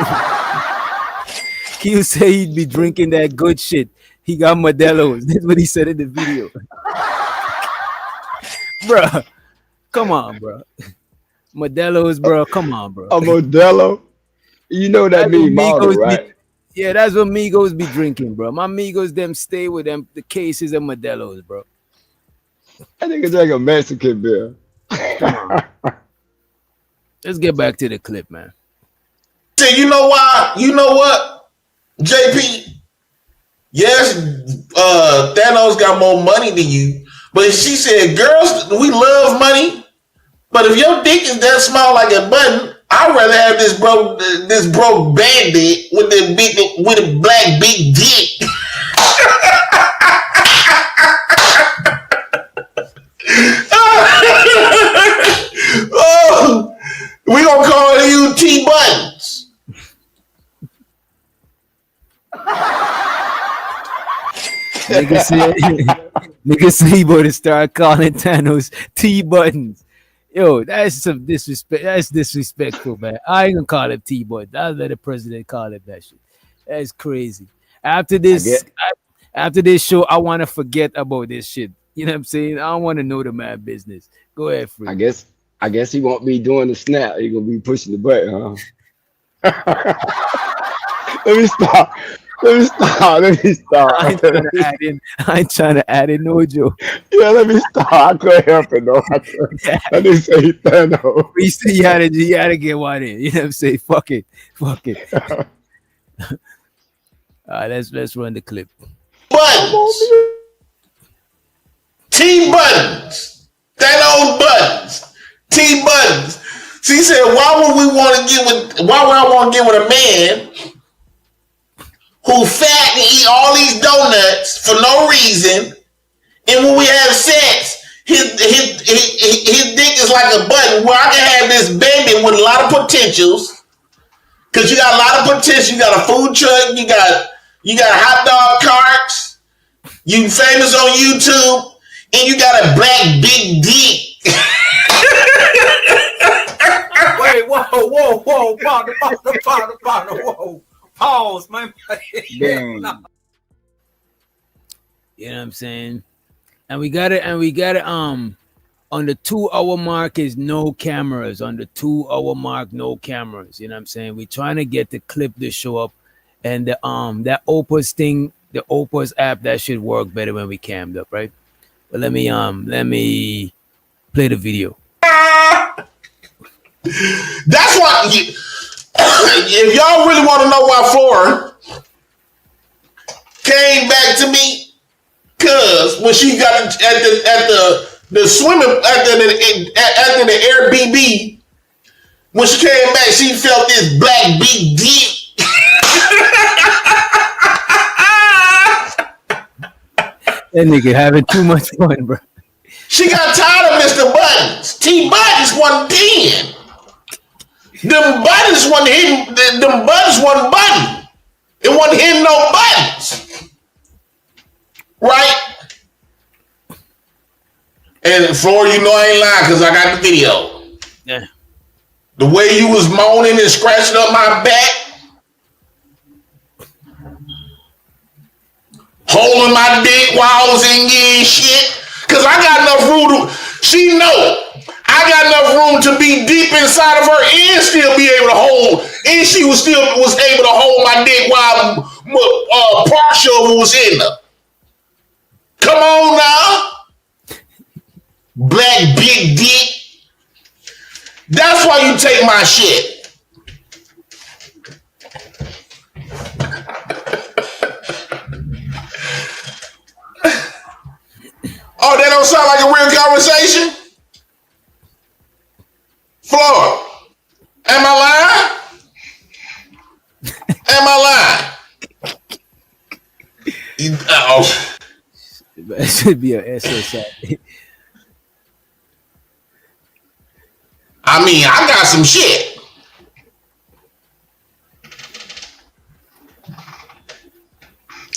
Speaker 8: Keel said he'd be drinking that good shit. He got Modelo's. That's what he said in the video. Bruh, come on, bro. Modelo's, bro. Come on, bro.
Speaker 19: A Modelo? You know that means model, right?
Speaker 8: Yeah, that's what Migos be drinking, bro. My Migos, them stay with them. The cases of Modelo's, bro.
Speaker 19: I think it's like a Mexican beer.
Speaker 8: Let's get back to the clip, man.
Speaker 20: Say, you know why? You know what, JP? Yes, Thanos got more money than you, but she said, "Girls, we love money, but if your dick is that small like a button, I'd rather have this broke bandit with a black big dick." Oh, we gonna call you T Buttons.
Speaker 8: Nigga say he better start calling Thanos T Buttons. Yo, that's some disrespect. That's disrespectful, man. I ain't gonna call him T Buttons. I'll let the president call him that shit. That's crazy. After this show, I want to forget about this shit. You know what I'm saying? I don't want to know the man business. Go ahead, Free.
Speaker 19: I guess he won't be doing the snap. He gonna be pushing the button, huh? Let me stop. I
Speaker 8: ain't trying to add in no joke.
Speaker 19: Yeah, let me stop. I couldn't help it though. I didn't say Thanos.
Speaker 8: We see you had to get one in. You know what I'm saying? Fuck it. Let's run the clip.
Speaker 20: Buttons. T buttons. Thanos buttons. T buttons. She said, why would I want to get with a man who fat and eat all these donuts for no reason, and when we have sex, his dick is like a button where I can have this baby with a lot of potentials, because you got a lot of potential. You got a food truck, you got hot dog carts, you famous on YouTube, and you got a black big dick.
Speaker 6: Wait, whoa, partner, whoa. Pause, man.
Speaker 8: You know what I'm saying? And we got it on the 2 hour mark is no cameras. On the 2 hour mark, no cameras. You know what I'm saying? We're trying to get the clip to show up, and the that Opus thing, the Opus app, that should work better when we cammed up, right? But let me play the video.
Speaker 20: That's why, if y'all really want to know why Flora came back to me, cause when she got at the swimming after the Airbnb, when she came back, she felt this black big dick.
Speaker 8: That nigga having too much fun, bro.
Speaker 20: She got tired of Mr. Buttons. T Buttons wasn't 10. Them buttons wasn't hitting. Them buttons wasn't button. It wasn't hitting no buttons, right? And Flora, you know I ain't lying because I got the video.
Speaker 8: Yeah.
Speaker 20: The way you was moaning and scratching up my back, holding my dick while I was in getting shit. Cause I got enough room to, she know, I got enough room to be deep inside of her and still be able to hold, and she was able to hold my dick while partial was in her. Come on now. Black big dick. That's why you take my shit. Oh, that don't sound like a real conversation? Flora, am I lying? Am I lying? Uh-oh.
Speaker 8: It should be an SSI.
Speaker 20: I mean, I got some shit.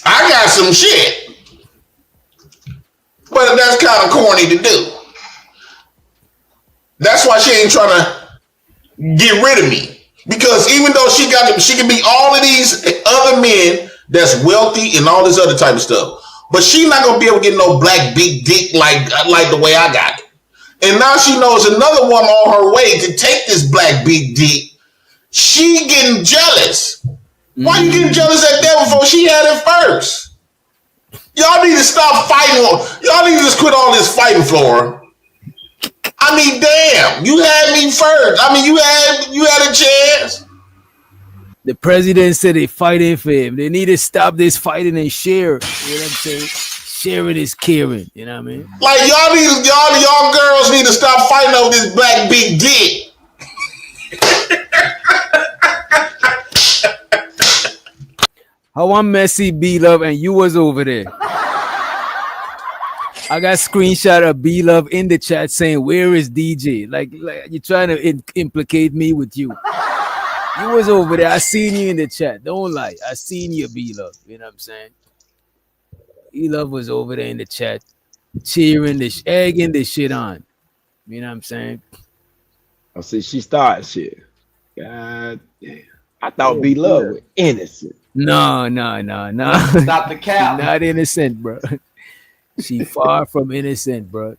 Speaker 20: I got some shit. But that's kind of corny to do. That's why she ain't trying to get rid of me. Because even though she can be all of these other men that's wealthy and all this other type of stuff, but she not gonna be able to get no black big dick like the way I got it. And now she knows another woman on her way to take this black big dick. She getting jealous. Why you getting jealous at that before she had it first? Y'all need to stop fighting. Y'all need to just quit all this fighting, Flora. I mean, damn, you had me first. I mean, you had a chance.
Speaker 8: The president said they fighting for him. They need to stop this fighting and share. You know what I'm saying? Sharing is caring. You know what I mean?
Speaker 20: Like y'all girls need to stop fighting over this black big dick.
Speaker 8: How I'm messy, B-Love, and you was over there. I got screenshot of B-Love in the chat saying, where is DJ? Like you're trying to implicate me with you. You was over there. I seen you in the chat. Don't lie. I seen you, B-Love. You know what I'm saying? B-Love was over there in the chat, cheering, egging the shit on. You know what I'm saying?
Speaker 19: I see she started shit. God damn. I thought B-Love was innocent.
Speaker 8: No.
Speaker 6: Stop the cap.
Speaker 8: Not innocent, bro. She far from innocent, bro.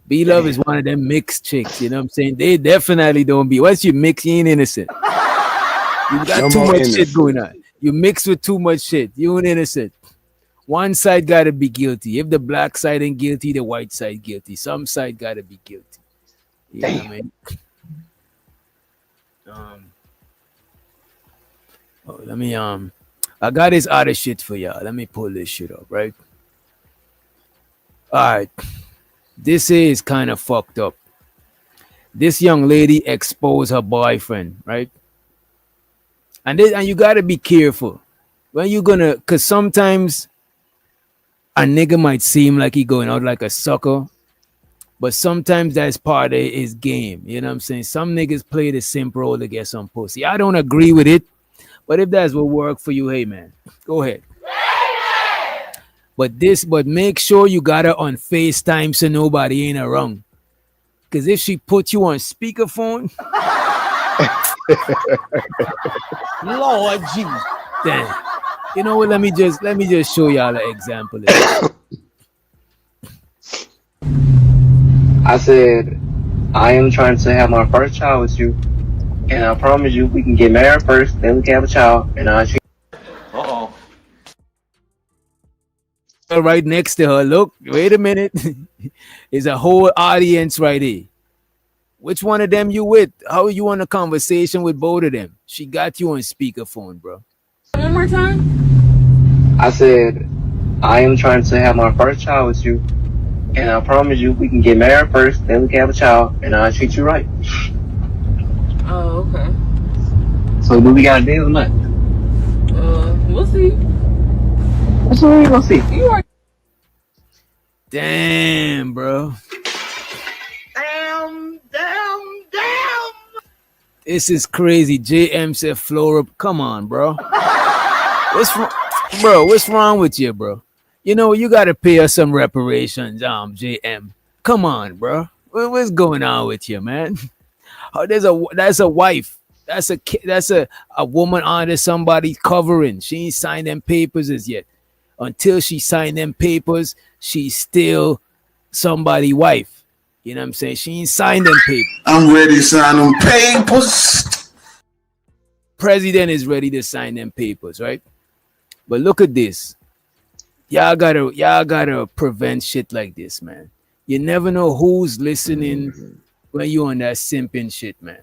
Speaker 8: B-Love is one of them mixed chicks, you know what I'm saying? They definitely don't be. Once you mix, you ain't innocent. You got too much shit going on. You mix with too much shit. You ain't innocent. One side gotta be guilty. If the black side ain't guilty, the white side guilty. Some side gotta be guilty. You know what I mean? I got this other shit for y'all. Let me pull this shit up, right? All right. This is kind of fucked up. This young lady exposed her boyfriend, right? And you gotta be careful when you gonna, cause sometimes a nigga might seem like he going out like a sucker, but sometimes that's part of his game. You know what I'm saying? Some niggas play the simp role to get some pussy. I don't agree with it, but if that's what work for you, hey man, go ahead. But make sure you got her on FaceTime so nobody ain't around. Cause if she put you on speakerphone, Lord Jesus, damn. You know what? Let me just show y'all an example.
Speaker 14: I said, I am trying to have my first child with you, and I promise you we can get married first, then we can have a child, and I'll treat.
Speaker 8: Uh-oh. Right next to her, look, wait a minute. There's a whole audience right here. Which one of them you with? How are you on a conversation with both of them? She got you on speakerphone, bro.
Speaker 3: One more time.
Speaker 14: I said, I am trying to have my first child with you, and I promise you we can get married first, then we can have a child, and I'll treat you right.
Speaker 3: Oh, okay.
Speaker 14: So do we got a deal or not?
Speaker 3: We'll see.
Speaker 14: That's what we're gonna see.
Speaker 3: You are.
Speaker 8: Damn, bro.
Speaker 3: Damn.
Speaker 8: This is crazy. JM said Flora. Come on, bro. What's wrong with you, bro? You know, you gotta pay us some reparations, JM. Come on, bro. What's going on with you, man? Oh, that's a wife. That's a woman under somebody covering. She ain't signed them papers as yet. Until she signed them papers, she's still somebody's wife. You know what I'm saying? She ain't signed them papers.
Speaker 2: I'm ready to sign them papers.
Speaker 8: President is ready to sign them papers, right? But look at this. Y'all gotta prevent shit like this, man. You never know who's listening when you on that simping shit, man.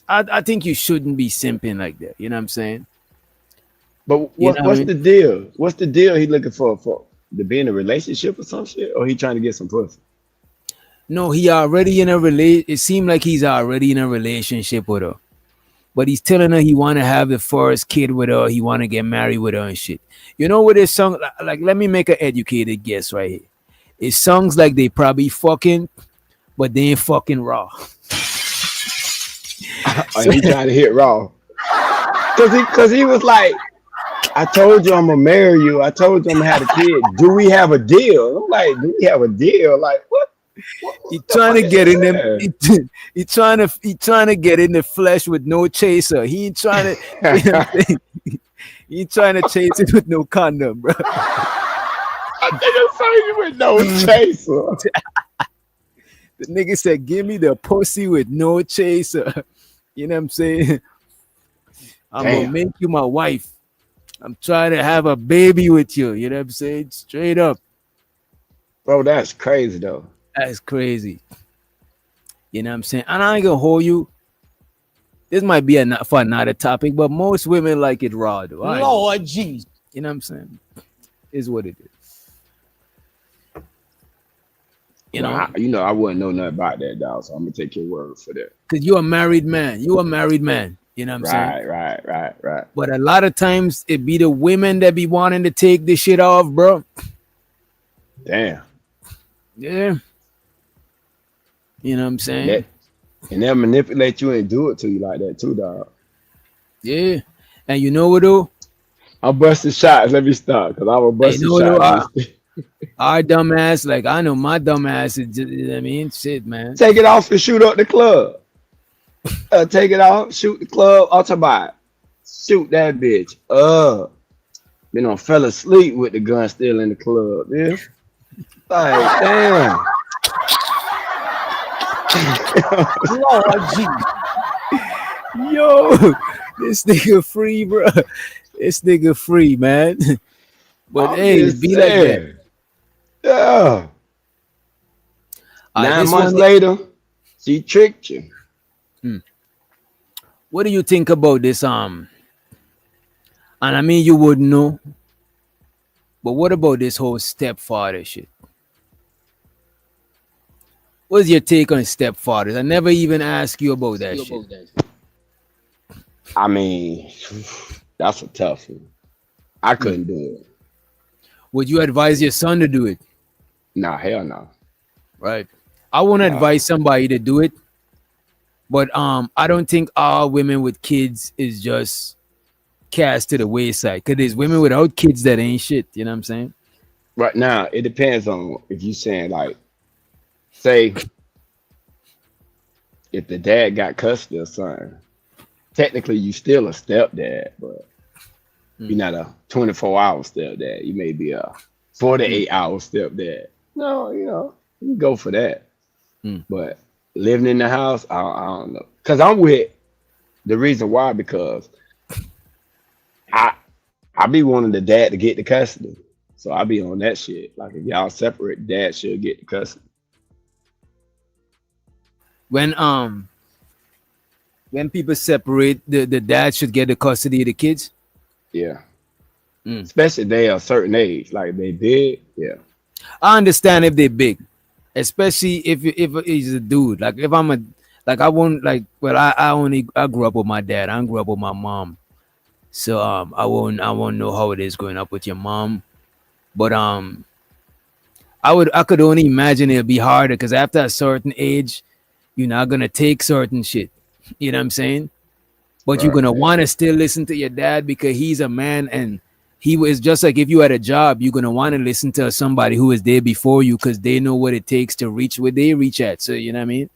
Speaker 8: I think you shouldn't be simping like that. You know what I'm saying?
Speaker 19: But what's the deal? What's the deal he looking for to be in a relationship or some shit? Or he trying to get some pussy?
Speaker 8: No, he already in a it seemed like he's already in a relationship with her. But he's telling her he want to have the first kid with her. He want to get married with her and shit. You know what this song, like, let me make an educated guess right here. It songs like they probably fucking, but they ain't fucking raw.
Speaker 19: So he trying to hit raw. Cause he was like, I told you I'm gonna marry you. I told you I'm gonna have a kid. Do we have a deal? I'm like, do we have a deal? Like, what?
Speaker 8: He trying to get in them. He trying to get in the flesh with no chaser. He ain't trying to. You know what I'm saying? He ain't trying to chase it with no condom, bro.
Speaker 19: I think I'm saying with no chaser.
Speaker 8: The nigga said, "Give me the pussy with no chaser." You know what I'm saying? I'm gonna make you my wife. I'm trying to have a baby with you. You know what I'm saying? Straight up.
Speaker 19: Bro, that's crazy though.
Speaker 8: That's crazy. You know what I'm saying? And I ain't gonna hold you. This might be for another topic, but most women like it raw, though.
Speaker 3: Lord jeez.
Speaker 8: You know what I'm saying? Is what it is. You know,
Speaker 19: I wouldn't know nothing about that, dog. So I'm gonna take your word for that.
Speaker 8: Cause you're a married man. You a married man. You know what I'm saying?
Speaker 19: Right.
Speaker 8: But a lot of times it be the women that be wanting to take this shit off, bro.
Speaker 19: Damn.
Speaker 8: Yeah. You know what I'm saying?
Speaker 19: And they'll manipulate you and do it to you like that too, dog.
Speaker 8: Yeah. And you know what though?
Speaker 19: I'm busting shots. Let me stop, because I will bust shots.
Speaker 8: Our dumb ass, like I know my dumb ass is just, you know what I mean, shit, man.
Speaker 19: Take it off and shoot up the club. Take it off, shoot the club, autobot. Shoot that bitch. Then I fell asleep with the gun still in the club, yeah. Like, damn.
Speaker 8: Lord Jesus. Yo, this nigga free, bro. This nigga free, man. But hey, be like that.
Speaker 19: Yeah. 9 months later, she tricked you.
Speaker 8: What do you think about this? And I mean, you wouldn't know. But what about this whole stepfather shit? What's your take on stepfathers? I never even asked you about that shit.
Speaker 19: I mean, that's a tough one. I couldn't do it.
Speaker 8: Would you advise your son to do it?
Speaker 19: Nah, hell no.
Speaker 8: Right. I won't advise somebody to do it. But I don't think all women with kids is just cast to the wayside. Because there's women without kids that ain't shit. You know what I'm saying?
Speaker 19: Right now, it depends on if you saying like, say, if the dad got custody of son, technically you still a stepdad, but you're not a 24-hour stepdad. You may be a 48-hour stepdad. No, you can go for that. But living in the house, I don't know. Because I'm with the reason why, because I be wanting the dad to get the custody. So I be on that shit. Like if y'all separate, dad should get the custody.
Speaker 8: When people separate, the dad should get the custody of the kids.
Speaker 19: Yeah. Especially they are a certain age. Like they big, yeah.
Speaker 8: I understand if they're big, especially if he's a dude. Like if I'm I won't like. Well, I grew up with my dad. I grew up with my mom, so I won't know how it is growing up with your mom. But I could only imagine it'd be harder because after a certain age, you're not gonna take certain shit. You know what I'm saying? But you're gonna want to still listen to your dad because he's a man, and he was just like if you had a job, you're gonna want to listen to somebody who was there before you because they know what it takes to reach where they reach at. So you know what I mean?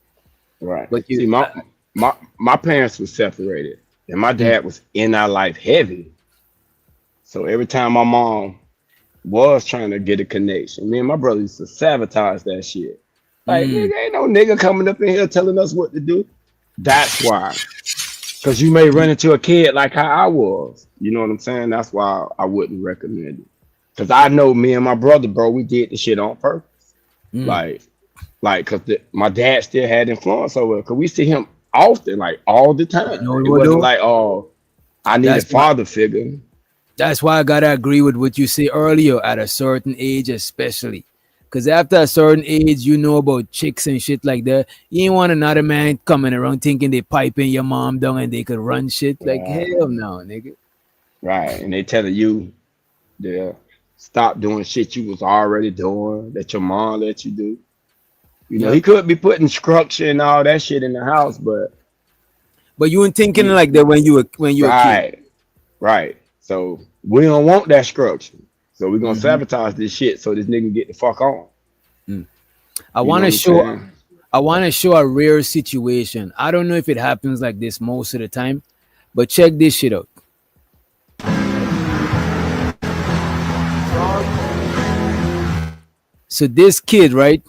Speaker 19: Right. But see, my parents were separated, and my dad was in our life heavy. So every time my mom was trying to get a connection, me and my brother used to sabotage that shit. Like, nigga, ain't no nigga coming up in here telling us what to do. That's why. Because you may run into a kid like how I was. You know what I'm saying? That's why I wouldn't recommend it. Because I know me and my brother, bro, we did the shit on purpose. Like, because my dad still had influence over it. Because we see him often, like all the time. It wasn't like, oh, I need a father figure.
Speaker 8: That's why I gotta agree with what you say earlier. At a certain age, especially, because after a certain age, you know about chicks and shit like that. You ain't want another man coming around thinking they piping your mom down and they could run shit. Like hell no, nigga.
Speaker 19: Right, and they telling you to stop doing shit you was already doing that your mom let you do. You know, he could be putting structure and all that shit in the house, but
Speaker 8: you weren't thinking like that when you were a kid.
Speaker 19: Right. So we don't want that structure. So we're gonna sabotage this shit so this nigga can get the fuck on.
Speaker 8: I want to show a rare situation. I don't know if it happens like this most of the time, but check this shit out. So this kid, right?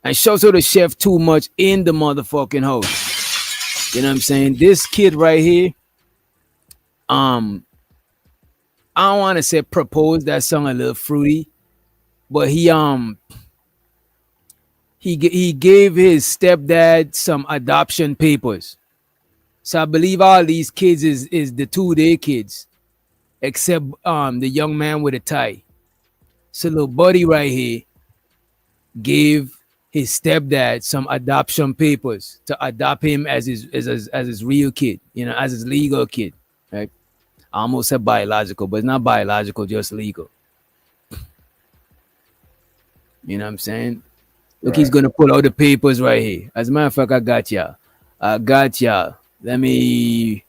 Speaker 8: And shows out the chef too much in the motherfucking house. You know what I'm saying? This kid right here, I don't want to say proposed. That song a little fruity, but he gave his stepdad some adoption papers. So I believe all these kids is the 2-day kids, except the young man with a tie. So little buddy right here gave his stepdad some adoption papers to adopt him as his real kid, you know, as his legal kid, right? I almost said biological, but it's not biological, just legal. You know what I'm saying? Look, he's gonna pull out the papers right here. As a matter of fact, I got y'all. Let me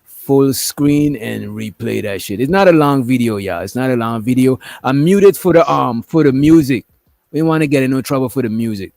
Speaker 8: full screen and replay that shit. It's not a long video, y'all. It's not a long video. I'm muted for the music. We don't want to get in no trouble for the music.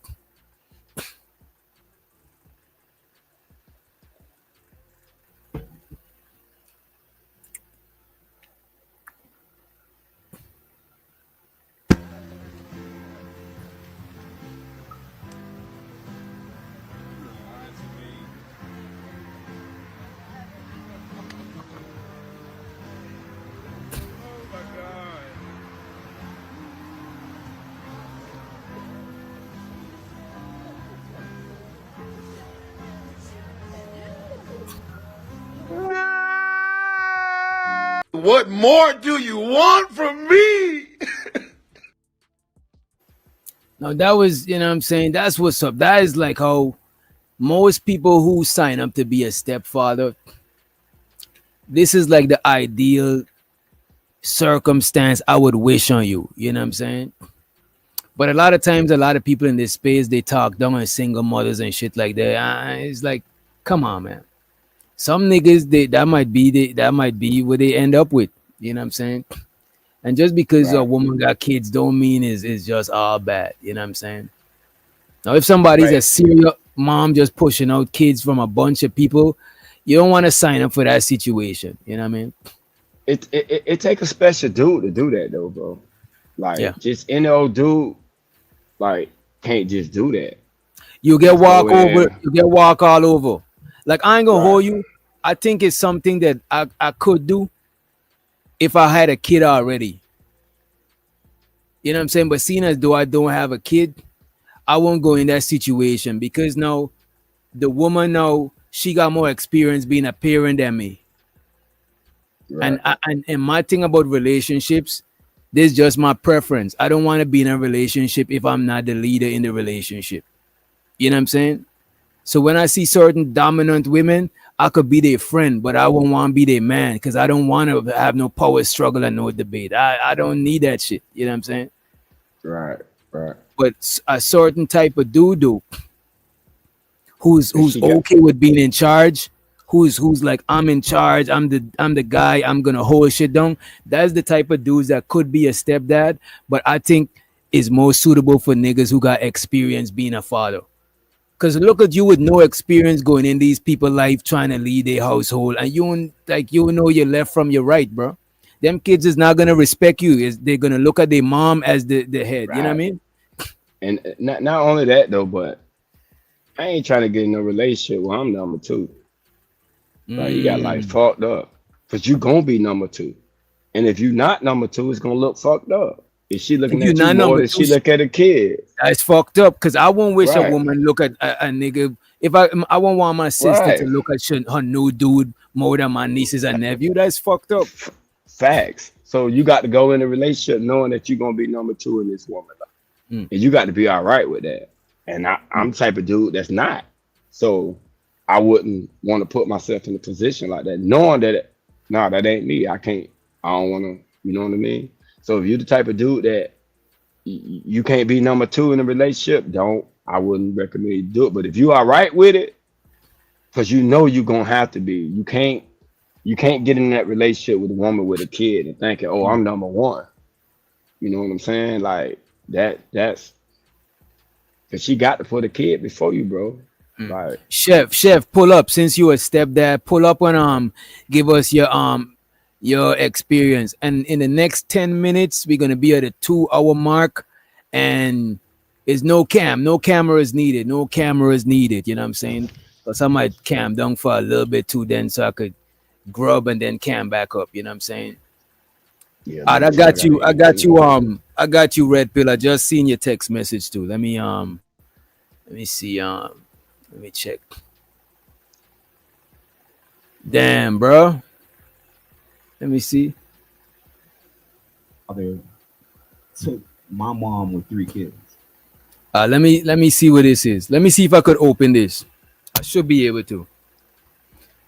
Speaker 6: What more do you want from me?
Speaker 8: Now that was, you know what I'm saying? That's what's up. That is like how most people who sign up to be a stepfather, this is like the ideal circumstance I would wish on you. You know what I'm saying? But a lot of times, a lot of people in this space, they talk down on single mothers and shit like that. It's like, come on, man. Some niggas, that might be what they end up with. You know what I'm saying? And just because a woman got kids don't mean is just all bad. You know what I'm saying? Now, if somebody's a serial mom just pushing out kids from a bunch of people, you don't want to sign up for that situation. You know what I mean?
Speaker 19: It take a special dude to do that though, bro. Like just any old dude, like can't just do that.
Speaker 8: You get walk over, you get walk all over. Like I ain't gonna hold you. I think it's something that I could do if I had a kid already. You know what I'm saying? But seeing as though I don't have a kid, I won't go in that situation because now the woman now she got more experience being a parent than me. Right. And my thing about relationships, this is just my preference. I don't want to be in a relationship if I'm not the leader in the relationship. You know what I'm saying? So when I see certain dominant women, I could be their friend, but I won't want to be their man because I don't want to have no power struggle and no debate. I don't need that shit. You know what I'm saying?
Speaker 19: Right.
Speaker 8: But a certain type of dude who's okay with being in charge, who's like, I'm in charge, I'm the guy, I'm gonna hold shit down. That's the type of dudes that could be a stepdad, but I think is more suitable for niggas who got experience being a father. Because look at you with no experience going in these people's life trying to lead their household, and you know your left from your right, bro. Them kids is not gonna respect you. They're gonna look at their mom as the head. Right. You know what I mean?
Speaker 19: And not only that though, but I ain't trying to get in a relationship where I'm number two. Like you got like fucked up, cause you gonna be number two, and if you not number two, it's gonna look fucked up. Is she looking at you more than she look at a kid? That's
Speaker 8: fucked up. Cause I won't wish a woman look at a nigga. If I won't want my sister to look at her new dude more than my nieces and nephew. That's fucked up.
Speaker 19: Facts. So you got to go in a relationship knowing that you're gonna be number two in this woman, and you got to be all right with that. And I'm the type of dude that's not. So I wouldn't want to put myself in a position like that, knowing that, that ain't me. I don't want to, you know what I mean? So if you're the type of dude that you can't be number two in a relationship, I wouldn't recommend you do it. But if you are right with it, because you know you're going to have to be, you can't get in that relationship with a woman with a kid and thinking, oh, I'm number one. You know what I'm saying? Like that's, because she got to put a kid before you, bro. Right.
Speaker 8: Chef, pull up. Since you a stepdad, pull up and give us your experience. And in the next 10 minutes, we're gonna be at a 2-hour mark, and it's no cameras needed. No cameras needed. You know what I'm saying? Because I might cam down for a little bit too, then so I could grub and then cam back up. You know what I'm saying? Yeah. I got you, Red Pill. I just seen your text message too. Let me see. Let me check. Damn, bro. Let me see.
Speaker 21: Took my mom with 3 kids.
Speaker 8: Let me see what this is. Let me see if I could open this. I should be able to.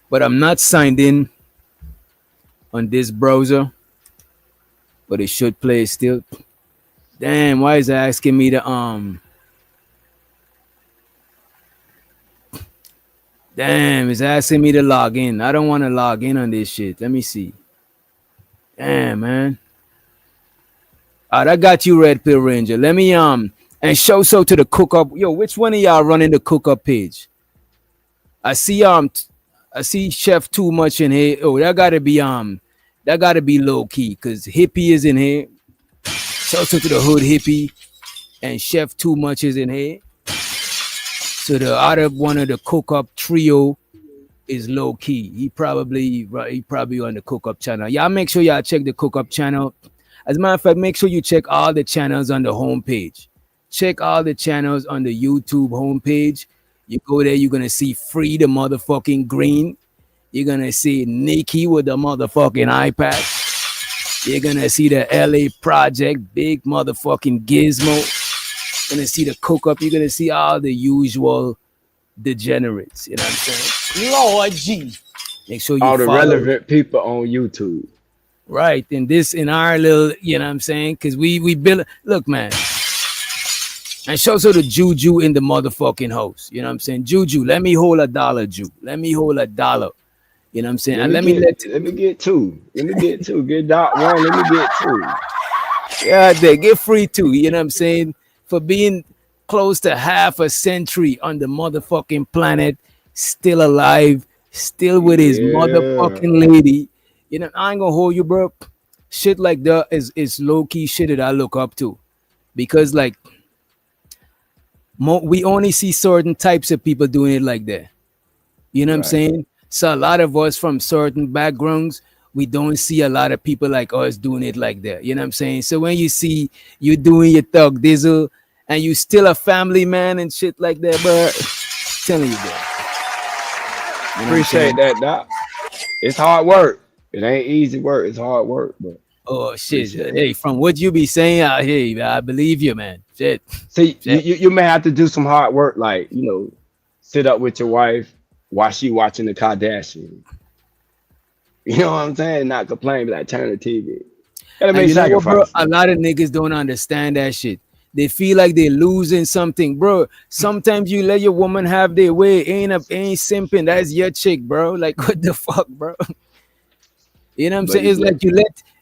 Speaker 8: But I'm not signed in on this browser. But it should play still. Damn, why is it asking me to Damn, it's asking me to log in. I don't want to log in on this shit. Let me see. Damn, man. All right, I got you, Red Pill Ranger. Let me and show so to the cook up. Yo, which one of y'all running the cook up page? I see Chef Too Much in here. Oh, that gotta be low key, cause Hippie is in here. Show so to the Hood Hippie and Chef Too Much is in here. So the other one of the cook up trio is low key. He probably on the cook up channel. Y'all make sure y'all check the cook up channel. As a matter of fact, make sure you check all the channels on the homepage. Check all the channels on the YouTube homepage. You go there, you're gonna see Free the motherfucking Green. You're gonna see Nikki with the motherfucking iPad. You're gonna see the LA Project, big motherfucking gizmo. You're gonna see the cook up. You're gonna see all the usual degenerates. You know what I'm saying? Lord G. Make sure you
Speaker 19: All the
Speaker 8: follow.
Speaker 19: relevant people on YouTube.
Speaker 8: Right. And this in our little, you know what I'm saying? Because we build, look, man. And show so the Juju in the motherfucking house. You know what I'm saying? Juju, let me hold $1, Ju. Let me hold $1. You know what I'm saying?
Speaker 19: Let me get two. Let me get two. Get Doc one. Let me get two.
Speaker 8: Yeah, they get free too. You know what I'm saying? For being close to half a century on the motherfucking planet, still alive, still with his motherfucking lady. You know, I ain't gonna hold you, bro. Shit like that is low-key shit that I look up to. Because like we only see certain types of people doing it like that. You know what I'm saying? So a lot of us from certain backgrounds, we don't see a lot of people like us doing it like that. You know what I'm saying? So when you see you doing your thug dizzle and you still a family man and shit like that, bro, telling you that. You know
Speaker 19: Appreciate that, Doc. It's hard work. It ain't easy work. It's hard work, but
Speaker 8: oh shit! Hey, from what you be saying out here, I believe you, man. Shit.
Speaker 19: See, you may have to do some hard work, like sit up with your wife while she watching the Kardashians. You know what I'm saying? Not complain, but like turn the TV. Gotta make sacrifices.
Speaker 8: Bro, a lot of niggas don't understand that shit. They feel like they're losing something, bro. Sometimes you let your woman have their way. Ain't simping. That's your chick, bro. Like what the fuck, bro? You know what I'm saying?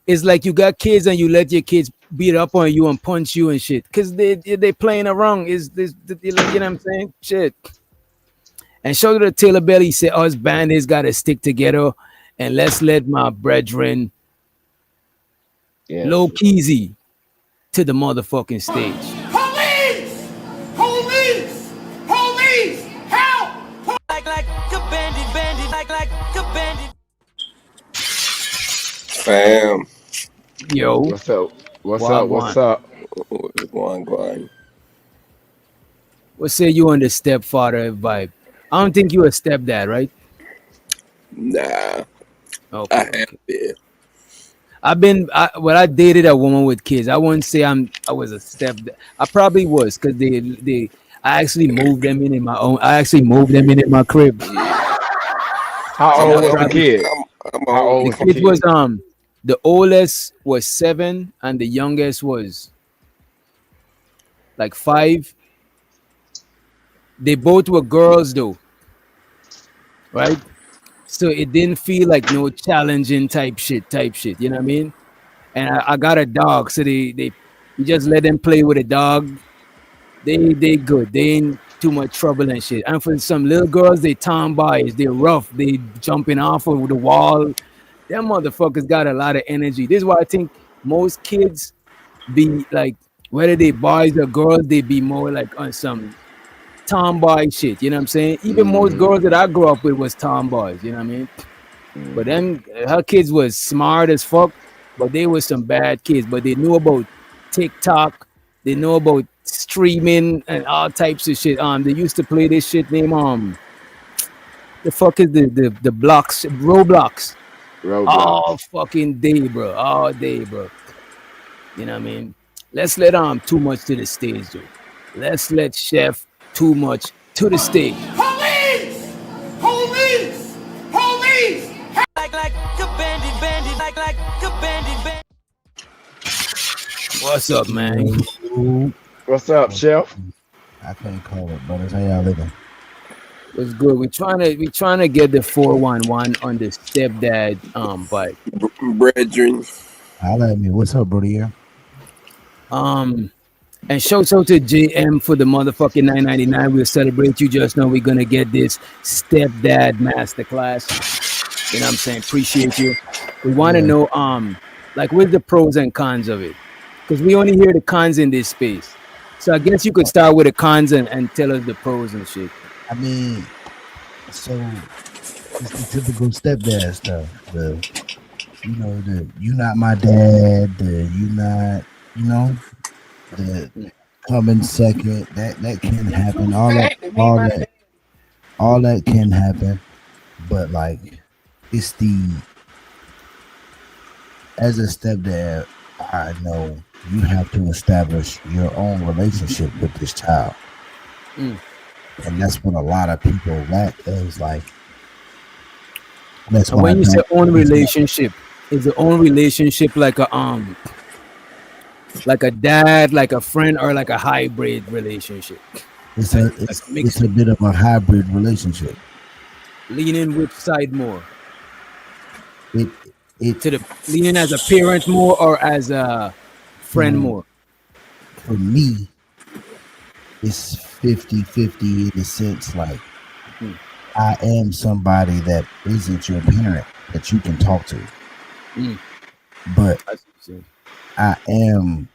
Speaker 8: It's like you got kids and you let your kids beat up on you and punch you and shit. Cause they playing around. You know what I'm saying? Shit. And show to the Taylor Belly said us bandits gotta stick together and let's let my brethren low keezy to the motherfucking stage.
Speaker 3: Police! Police! Police! Help! Like a bandit, like a bandit.
Speaker 18: Fam.
Speaker 8: Yo.
Speaker 19: What's up? What's up?
Speaker 18: Go on.
Speaker 8: What say you on the stepfather vibe? I don't think you a stepdad, right?
Speaker 18: Nah.
Speaker 8: Okay.
Speaker 18: I have been.
Speaker 8: I dated a woman with kids. I wouldn't say I was a stepdad. I probably was because I actually moved them in my own. I actually moved them in my crib.
Speaker 19: How old was the kid? How old was the kid?
Speaker 8: Was the oldest was 7 and the youngest was like 5. They both were girls though, right? So it didn't feel like no challenging type shit. You know what I mean? And I got a dog, so you just let them play with a dog. They good. They ain't too much trouble and shit. And for some little girls, they tomboys. They rough. They jumping off of the wall. Them motherfuckers got a lot of energy. This is why I think most kids be like, whether they boys or girls, they be more like on some tomboy shit. You know what I'm saying? Even most girls that I grew up with was tomboys. You know what I mean? But then her kids was smart as fuck, but they were some bad kids. But they knew about TikTok. They know about streaming and all types of shit. They used to play this shit named the fuck is the blocks Roblox. All fucking day, bro. All day, bro. You know what I mean? Let's let Too Much to the stage, dude. Let's let Chef Too Much to the stage.
Speaker 3: Police! Police! Police! Like a bandit, like a bandit.
Speaker 8: What's up, man?
Speaker 19: What's up, Chef?
Speaker 1: I can't call it, brothers. How y'all living?
Speaker 8: What's good? We trying to get the 411 on the stepdad bike.
Speaker 18: Brethren.
Speaker 1: Holla at me. What's up, brother? Here.
Speaker 8: And shout out to JM for the motherfucking $9.99. We'll celebrate you. Just know we're gonna get this stepdad masterclass. You know what I'm saying? Appreciate you. We want to know like what's the pros and cons of it? Because we only hear the cons in this space. So I guess you could start with the cons and tell us the pros and shit.
Speaker 1: I mean, so it's the typical stepdad stuff. You not my dad. The coming second. That can happen. All that can happen. But like, it's the as a stepdad, I know you have to establish your own relationship with this child. And that's what a lot of people lack is like. That's
Speaker 8: And when you say own relationship, is the own relationship like a dad, like a friend, or like a hybrid relationship?
Speaker 1: It's a bit of a hybrid relationship.
Speaker 8: Leaning which side more?
Speaker 1: It
Speaker 8: leaning as a parent more or as a friend more?
Speaker 1: For me, it's 50-50 in the sense like I am somebody that isn't your parent that you can talk to. But I am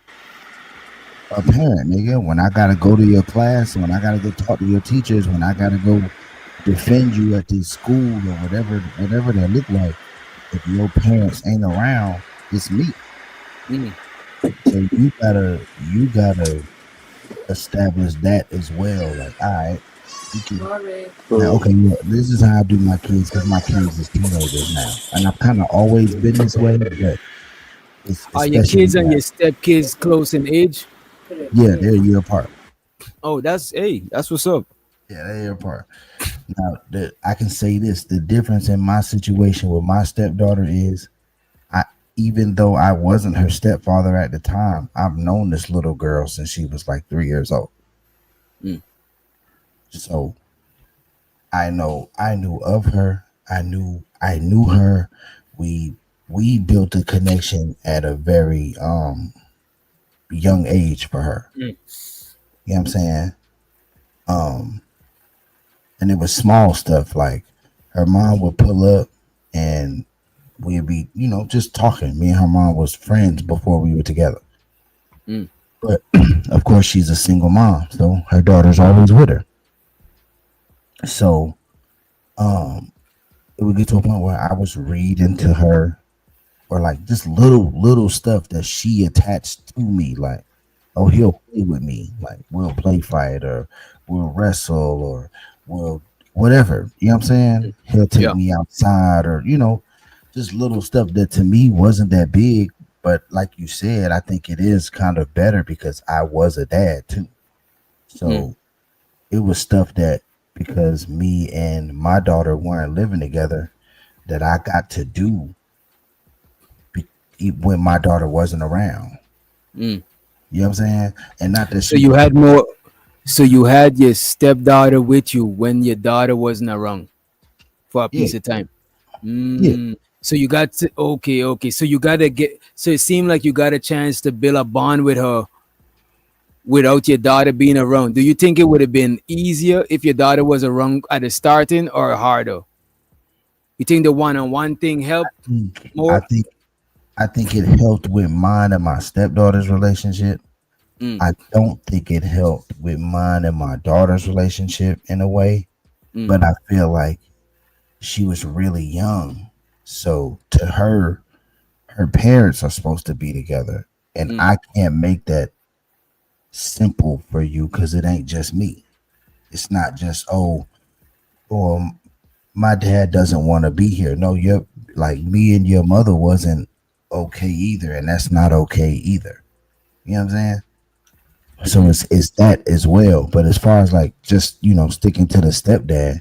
Speaker 1: a parent, nigga. When I gotta go to your class, when I gotta go talk to your teachers, when I gotta go defend you at this school or whatever they look like, if your parents ain't around, it's me. So you gotta establish that as well. Like, all right, now, okay, look, this is how I do my kids because my kids is teenagers now, and I've kind of always been this way. But
Speaker 8: are your kids and your stepkids close in age?
Speaker 1: Yeah, they're a year apart.
Speaker 8: Oh, that's what's up.
Speaker 1: Yeah, they're a year apart. Now, I can say this: the difference in my situation with my stepdaughter is, even though I wasn't her stepfather at the time, I've known this little girl since she was like 3 years old. So I knew of her. I knew her. We built a connection at a very young age for her. You know what I'm saying? And it was small stuff like her mom would pull up and we'd be, just talking. Me and her mom was friends before we were together. But of course she's a single mom, so her daughter's always with her. So it would get to a point where I was reading to her or like just little stuff that she attached to me, like, oh, he'll play with me, like we'll play fight or we'll wrestle or we'll whatever, you know what I'm saying? He'll take me outside or, just little stuff that to me wasn't that big. But like you said, I think it is kind of better because I was a dad too. So it was stuff that because me and my daughter weren't living together that I got to do when my daughter wasn't around. You know what I'm saying? And not that
Speaker 8: so you had more. So you had your stepdaughter with you when your daughter wasn't around for a piece of time. So you got to okay. So you gotta get. So it seemed like you got a chance to build a bond with her without your daughter being around. Do you think it would have been easier if your daughter was around at the starting or harder? You think the one-on-one thing helped more?
Speaker 1: I think it helped with mine and my stepdaughter's relationship. I don't think it helped with mine and my daughter's relationship in a way, but I feel like she was really young. So to her parents are supposed to be together, and I can't make that simple for you because it ain't just me. It's not just, my dad doesn't want to be here. No, you're like me and your mother wasn't okay either, and that's not okay either. You know what I'm saying? So it's that as well. But as far as like just sticking to the stepdad,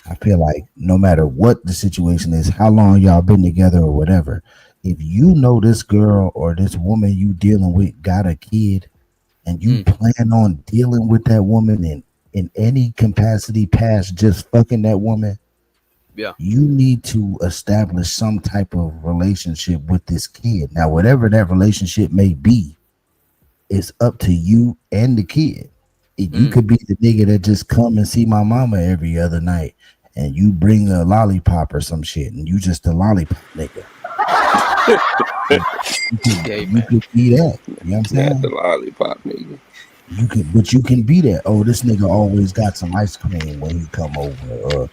Speaker 1: I feel like no matter what the situation is, how long y'all been together or whatever, if you know this girl or this woman you dealing with got a kid and you plan on dealing with that woman in any capacity past just fucking that woman, you need to establish some type of relationship with this kid. Now, whatever that relationship may be, it's up to you and the kid. You could be the nigga that just come and see my mama every other night and you bring a lollipop or some shit and you just a lollipop nigga. you could be that. You know what I'm saying?
Speaker 18: Not the lollipop nigga.
Speaker 1: You can be that. Oh, this nigga always got some ice cream when he come over. Or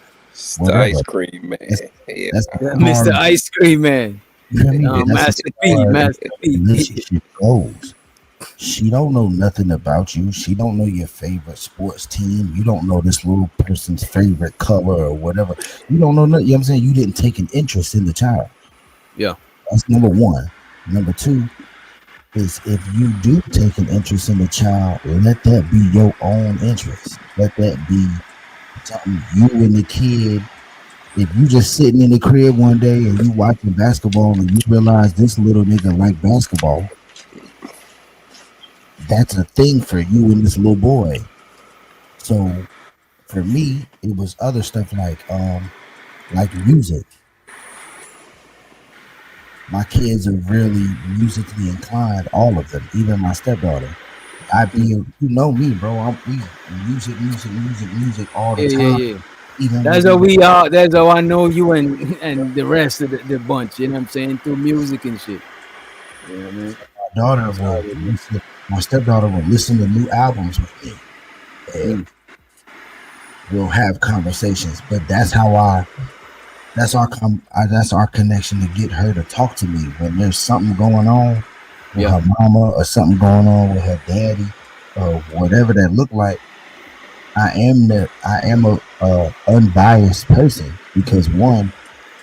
Speaker 18: the ice cream man.
Speaker 1: That's
Speaker 8: Mr. Ice Cream Man. Master P.
Speaker 1: Relationship goes. She don't know nothing about you. She don't know your favorite sports team. You don't know this little person's favorite color or whatever. You don't know nothing. You know what I'm saying? You didn't take an interest in the child.
Speaker 8: Yeah.
Speaker 1: That's number one. Number two is if you do take an interest in the child, let that be your own interest. Let that be something you and the kid. If you just sitting in the crib one day and you watching basketball and you realize this little nigga like basketball, that's a thing for you and this little boy. So for me, it was other stuff like music. My kids are really musically inclined, all of them, even my stepdaughter. You know me, bro. We music all the time.
Speaker 8: Yeah.
Speaker 1: Even
Speaker 8: That's how we are. That's how I know you and the rest of the bunch. You know what I'm saying? Through music and shit. You know what I mean?
Speaker 1: My stepdaughter will listen to new albums with me. And we'll have conversations. But that's our connection to get her to talk to me when there's something going on with her mama or something going on with her daddy or whatever that look like. I am a unbiased person because one,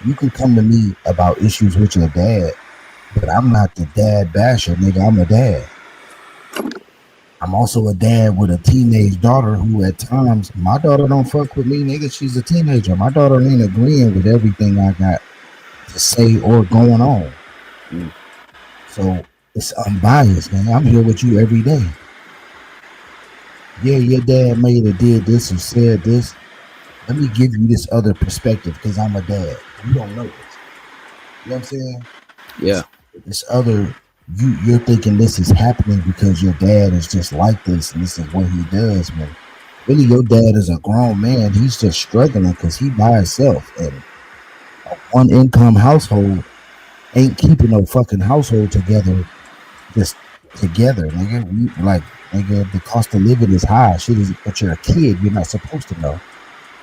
Speaker 1: you can come to me about issues with your dad, but I'm not the dad basher, nigga. I'm a dad. I'm also a dad with a teenage daughter who at times, my daughter don't fuck with me, nigga. She's a teenager. My daughter ain't agreeing with everything I got to say or going on. So it's unbiased, man. I'm here with you every day. Yeah, your dad may have did this or said this. Let me give you this other perspective because I'm a dad. You don't know this. You know what I'm saying?
Speaker 8: Yeah.
Speaker 1: This other, you're thinking this is happening because your dad is just like this and this is what he does. When really your dad is a grown man. He's just struggling because he by himself. And a one income household ain't keeping no fucking household together. Just together, nigga. Nigga, the cost of living is high. Shit is, but you're a kid. You're not supposed to know.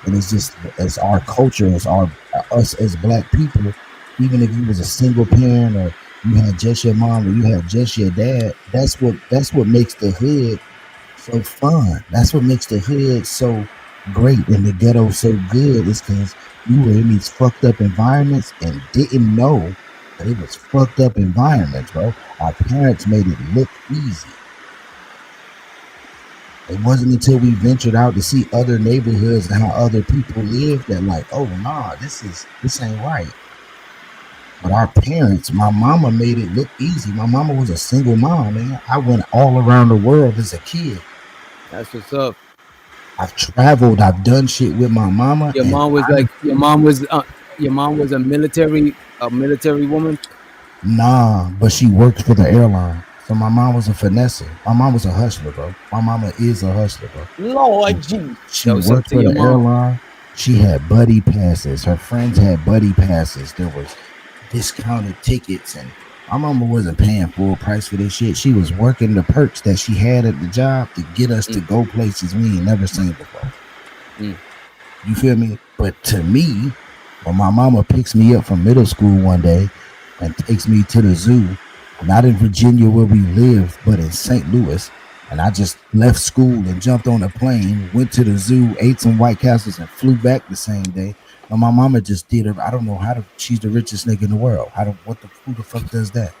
Speaker 1: And it's just, as our culture, as us as black people, even if you was a single parent or you had just your mom or you had just your dad, that's what makes the hood so fun. That's what makes the hood so great and the ghetto so good is because you were in these fucked up environments and didn't know that it was fucked up environments, bro. Our parents made it look easy. It wasn't until we ventured out to see other neighborhoods and how other people live that like, oh nah, this ain't right. But our parents, my mama made it look easy. My mama was a single mom, man. I went all around the world as a kid.
Speaker 8: That's what's up.
Speaker 1: I've traveled. I've done shit with my mama.
Speaker 8: Your mom was a military woman.
Speaker 1: Nah, but she worked for the airline. So my mom was a finesser. My mom was a hustler, bro. My mama is a hustler, bro.
Speaker 8: Lord Jesus.
Speaker 1: She worked for the airline. She had buddy passes. Her friends had buddy passes. There was discounted tickets, and my mama wasn't paying full price for this shit. She was working the perks that she had at the job to get us to go places we ain't never seen before. You feel me? But to me, when my mama picks me up from middle school one day and takes me to the zoo, not in Virginia where we lived, but in St. Louis, and I just left school and jumped on a plane, went to the zoo, ate some White Castles, and flew back the same day. And my mama just did her. I don't know how to. She's the richest nigga in the world. Who the fuck does that?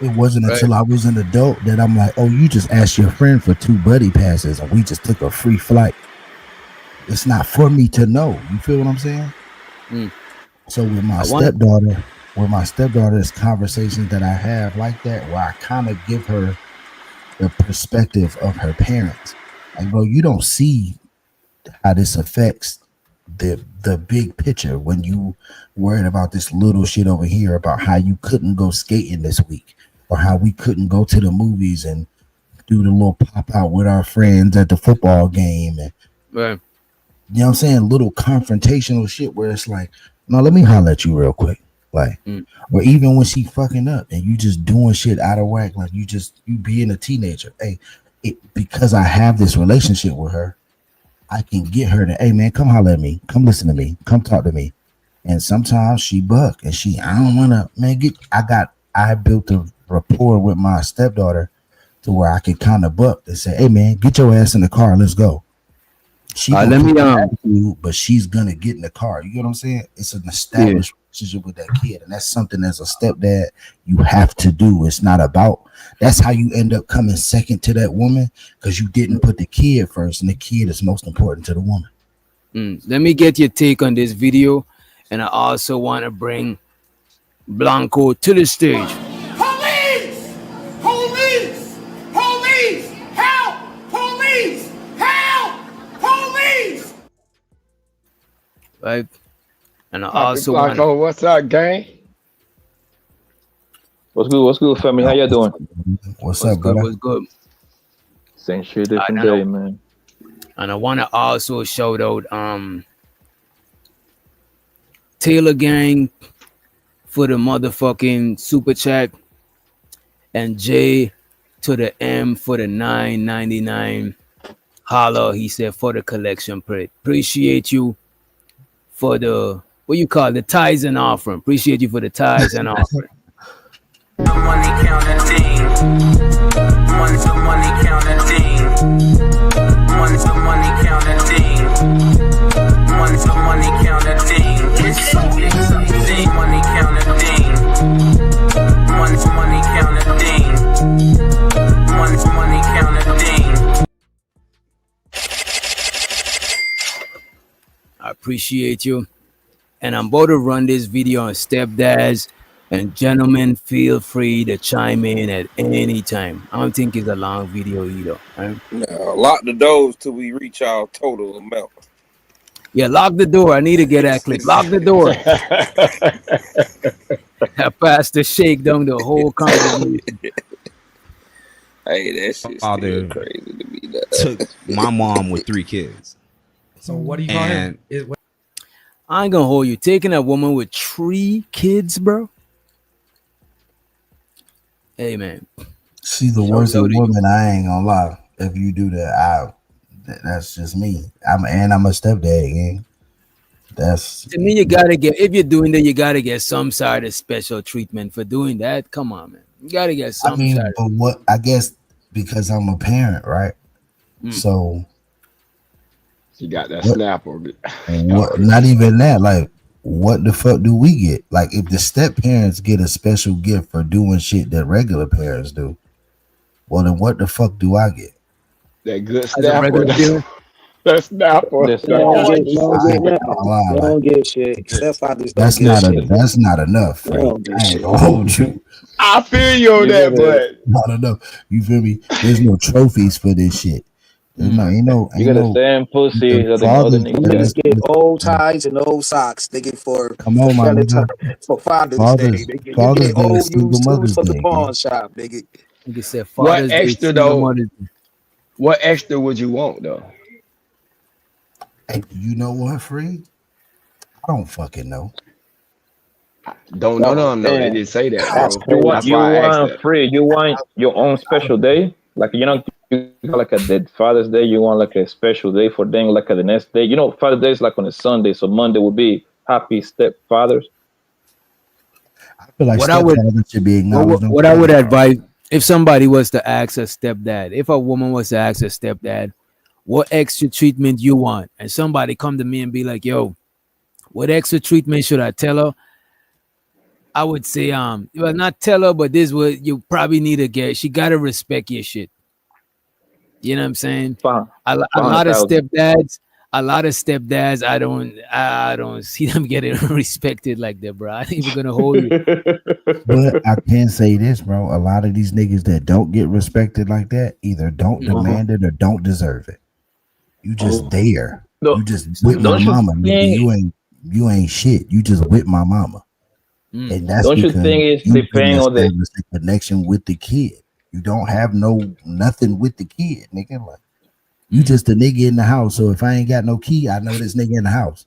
Speaker 1: It wasn't until I was an adult that I'm like, oh, you just asked your friend for 2 buddy passes, and we just took a free flight. It's not for me to know. You feel what I'm saying? So with my stepdaughter. With my stepdaughter's conversations that I have like that, where I kind of give her the perspective of her parents. Like, bro, you don't see how this affects the big picture when you worried about this little shit over here about how you couldn't go skating this week or how we couldn't go to the movies and do the little pop out with our friends at the football game. And,
Speaker 8: right.
Speaker 1: You know what I'm saying? Little confrontational shit where it's like, no, let me holler at you real quick. Like, or even when she fucking up and you just doing shit out of whack, like you being a teenager. Hey, because I have this relationship with her, I can get her to, hey man, come holler at me, come listen to me, come talk to me. And sometimes she buck and I don't wanna, man, I built a rapport with my stepdaughter to where I can kind of buck and say, hey man, get your ass in the car, let's go. She but she's gonna get in the car. You know what I'm saying? It's an established relationship with that kid, and that's something as a stepdad you have to do. It's not about. That's how you end up coming second to that woman because you didn't put the kid first, and the kid is most important to the woman.
Speaker 8: Let me get your take on this video, and I also want to bring Blanco to the stage.
Speaker 3: Police! Police! Police! Help! Police! Help! Police!
Speaker 8: Right? And I also
Speaker 19: Blanco,
Speaker 8: want.
Speaker 19: what's up, gang?
Speaker 5: What's good? What's good, family? How y'all doing?
Speaker 1: What's up, brother?
Speaker 8: What's good?
Speaker 5: Same shit, different day, man.
Speaker 8: And I want to also shout out Taylor Gang for the motherfucking super chat, and J to the M for the $9.99. Holla, he said, for the collection plate. Appreciate you for the, what you call it, the tithes and offering. Appreciate you for the tithes and offering.
Speaker 4: Money counting team. Money counting team. Money counting team. Money counting team. Money counting team. Money counting team. Money counting team.
Speaker 8: I appreciate you. And I'm about to run this video on stepdads. And gentlemen, feel free to chime in at any time. I don't think it's a long video either. Right?
Speaker 18: No, lock the doors till we reach our total amount.
Speaker 8: Yeah, lock the door. I need to get that clip. Lock the door. I passed the shake down the whole conversation.
Speaker 18: Hey, that shit's still crazy to me.
Speaker 21: Took my mom with 3 kids.
Speaker 22: So what do you call him?
Speaker 8: I ain't gonna hold you. Taking a woman with 3 kids, bro. Hey, man.
Speaker 1: See, the worst of woman, I ain't gonna lie. If you do that, that's just me. I'm a stepdad, gang. That's
Speaker 8: to me. You gotta get, if you're doing that, you gotta get some sort of special treatment for doing that. Come on, man. You gotta get some.
Speaker 1: But what I guess because I'm a parent, right? So
Speaker 19: you got that snapper.
Speaker 1: Not even that. Like, what the fuck do we get? Like, if the step parents get a special gift for doing shit that regular parents do, well, then what the fuck do I get?
Speaker 19: That good snapper. That snapper.
Speaker 15: Don't get shit. Stepfathers
Speaker 1: That's not enough. Frank. I ain't gonna hold you.
Speaker 19: I feel you on that, but
Speaker 1: not enough. You feel me? There's no trophies for this shit. You
Speaker 5: got the same pussy that the other niggas
Speaker 15: get old ties and old socks. They get for
Speaker 1: come on, my nigga.
Speaker 15: For Father's Day. They get old used tools for the pawn shop. Nigga
Speaker 8: said
Speaker 19: what extra though? What extra would you want though?
Speaker 1: Hey, you know what, Free? I don't fucking know.
Speaker 19: Don't know. They didn't say that, bro.
Speaker 5: You want free? You want your own special day? Like, you got like a dead Father's Day. You want like a special day for them, like the next day. You know, Father's Day is like on a Sunday, so Monday would be Happy Stepfathers.
Speaker 1: I feel like stepfathers should be acknowledged.
Speaker 8: What I would advise if somebody was to ask a stepdad, if a woman was to ask a stepdad, what extra treatment you want, and somebody come to me and be like, "Yo, what extra treatment should I tell her?" I would say, well, not tell her, but this what you probably need to get. She gotta respect your shit. You know what I'm saying? A lot of stepdads, I don't see them getting respected like that, bro. I ain't even gonna hold you.
Speaker 1: But I can say this, bro. A lot of these niggas that don't get respected like that either don't demand it or don't deserve it. You just there. You just with my mama, nigga. You ain't shit. You just with my mama. And that's
Speaker 5: don't you think it's depending on the
Speaker 1: connection with the kid? You don't have nothing with the kid, nigga. Like, you just a nigga in the house. So if I ain't got no key, I know this nigga in the house.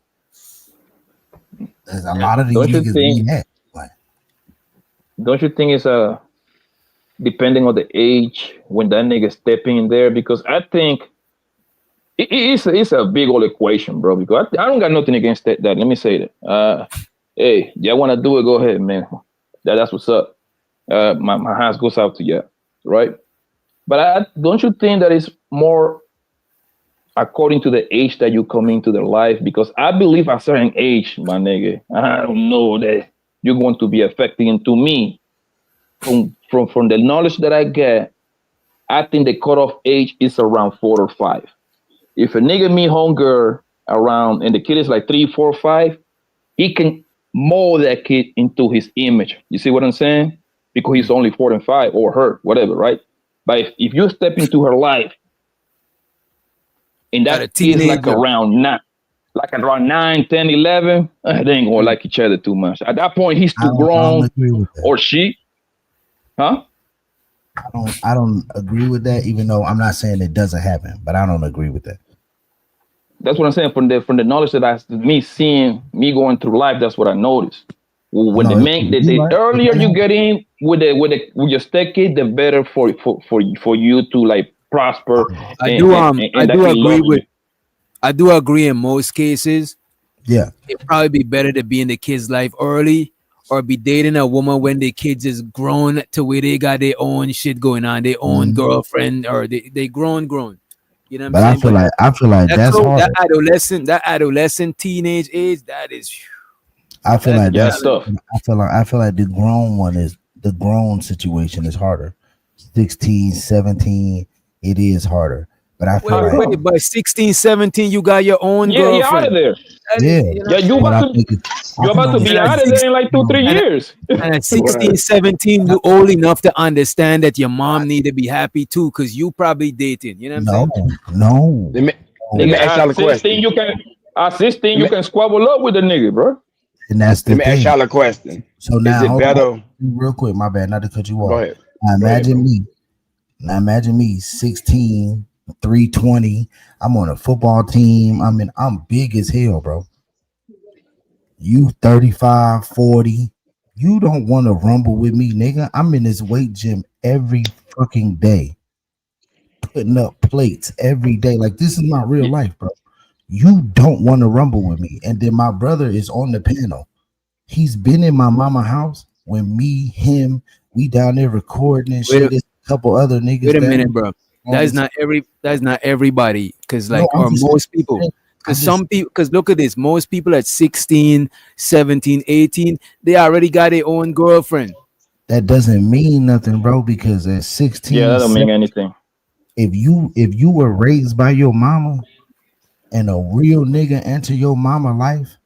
Speaker 1: There's a lot of these niggas be that. Like,
Speaker 5: don't you think it's depending on the age when that nigga stepping in there? Because I think it's a big old equation, bro. Because I don't got nothing against that. Let me say that. Hey, y'all want to do it? Go ahead, man. That's what's up. My hands goes out to you, right? But don't you think that it's more according to the age that you come into their life, because I believe at a certain age, my nigga, I don't know that you're going to be affecting. And to me, from the knowledge that I get, I think the cutoff age is around 4 or 5. If a nigga meet hunger around, and the kid is like 3, 4, 5, he can mold that kid into his image. You see what I'm saying? Because he's only 4 and 5, or her, whatever, right? But if you step into her life, and that kid is like around 9, 10, 11, they ain't gonna like each other too much. At that point, he's too grown, or she, huh?
Speaker 1: I don't agree with that, even though I'm not saying it doesn't happen, but I don't agree with that.
Speaker 5: That's what I'm saying. From the knowledge that me going through life, that's what I noticed. When the earlier you get in with your step kid, the better for you to like prosper.
Speaker 8: I do agree in most cases.
Speaker 1: Yeah,
Speaker 8: it'd probably be better to be in the kid's life early, or be dating a woman when the kids is grown to where they got their own shit going on, their own girlfriend, or they grown. You know what I'm saying?
Speaker 1: I feel like that's hard.
Speaker 8: That adolescent teenage age, that is.
Speaker 1: I feel like
Speaker 5: that's tough.
Speaker 1: I feel like the grown situation is harder. 16, 17, it is harder. But I feel
Speaker 8: wait, by 16, 17, you got your own girlfriend.
Speaker 5: You're out of there. You're about to be out of there in like 2-3 years.
Speaker 8: And at 16, 17, you're old enough to understand that your mom need to be happy too, because you probably dating. You know what I'm saying?
Speaker 1: No.
Speaker 19: Let me ask y'all a question.
Speaker 5: At 16, you can squabble up with the nigga, bro.
Speaker 1: And that's the
Speaker 19: Let me ask y'all a question.
Speaker 1: So now,
Speaker 19: is it better?
Speaker 1: Real quick, my bad, not to cut you off.
Speaker 19: Go ahead.
Speaker 1: Now imagine me, 16, 320. I'm on a football team. I'm big as hell, bro. You 35, 40. You don't want to rumble with me, nigga. I'm in this weight gym every fucking day, putting up plates every day. Like, this is my real life, bro. You don't want to rumble with me. And then my brother is on the panel. He's been in my mama house when me, him, we down there recording and shit. There's a couple other niggas.
Speaker 8: Wait a minute, bro. That's not everybody. Because most people. Because some people, because look at this, most people at 16, 17, 18, they already got their own girlfriend.
Speaker 1: That doesn't mean nothing, bro, because at 16,
Speaker 5: that don't mean anything.
Speaker 1: If you were raised by your mama and a real nigga enter your mama life.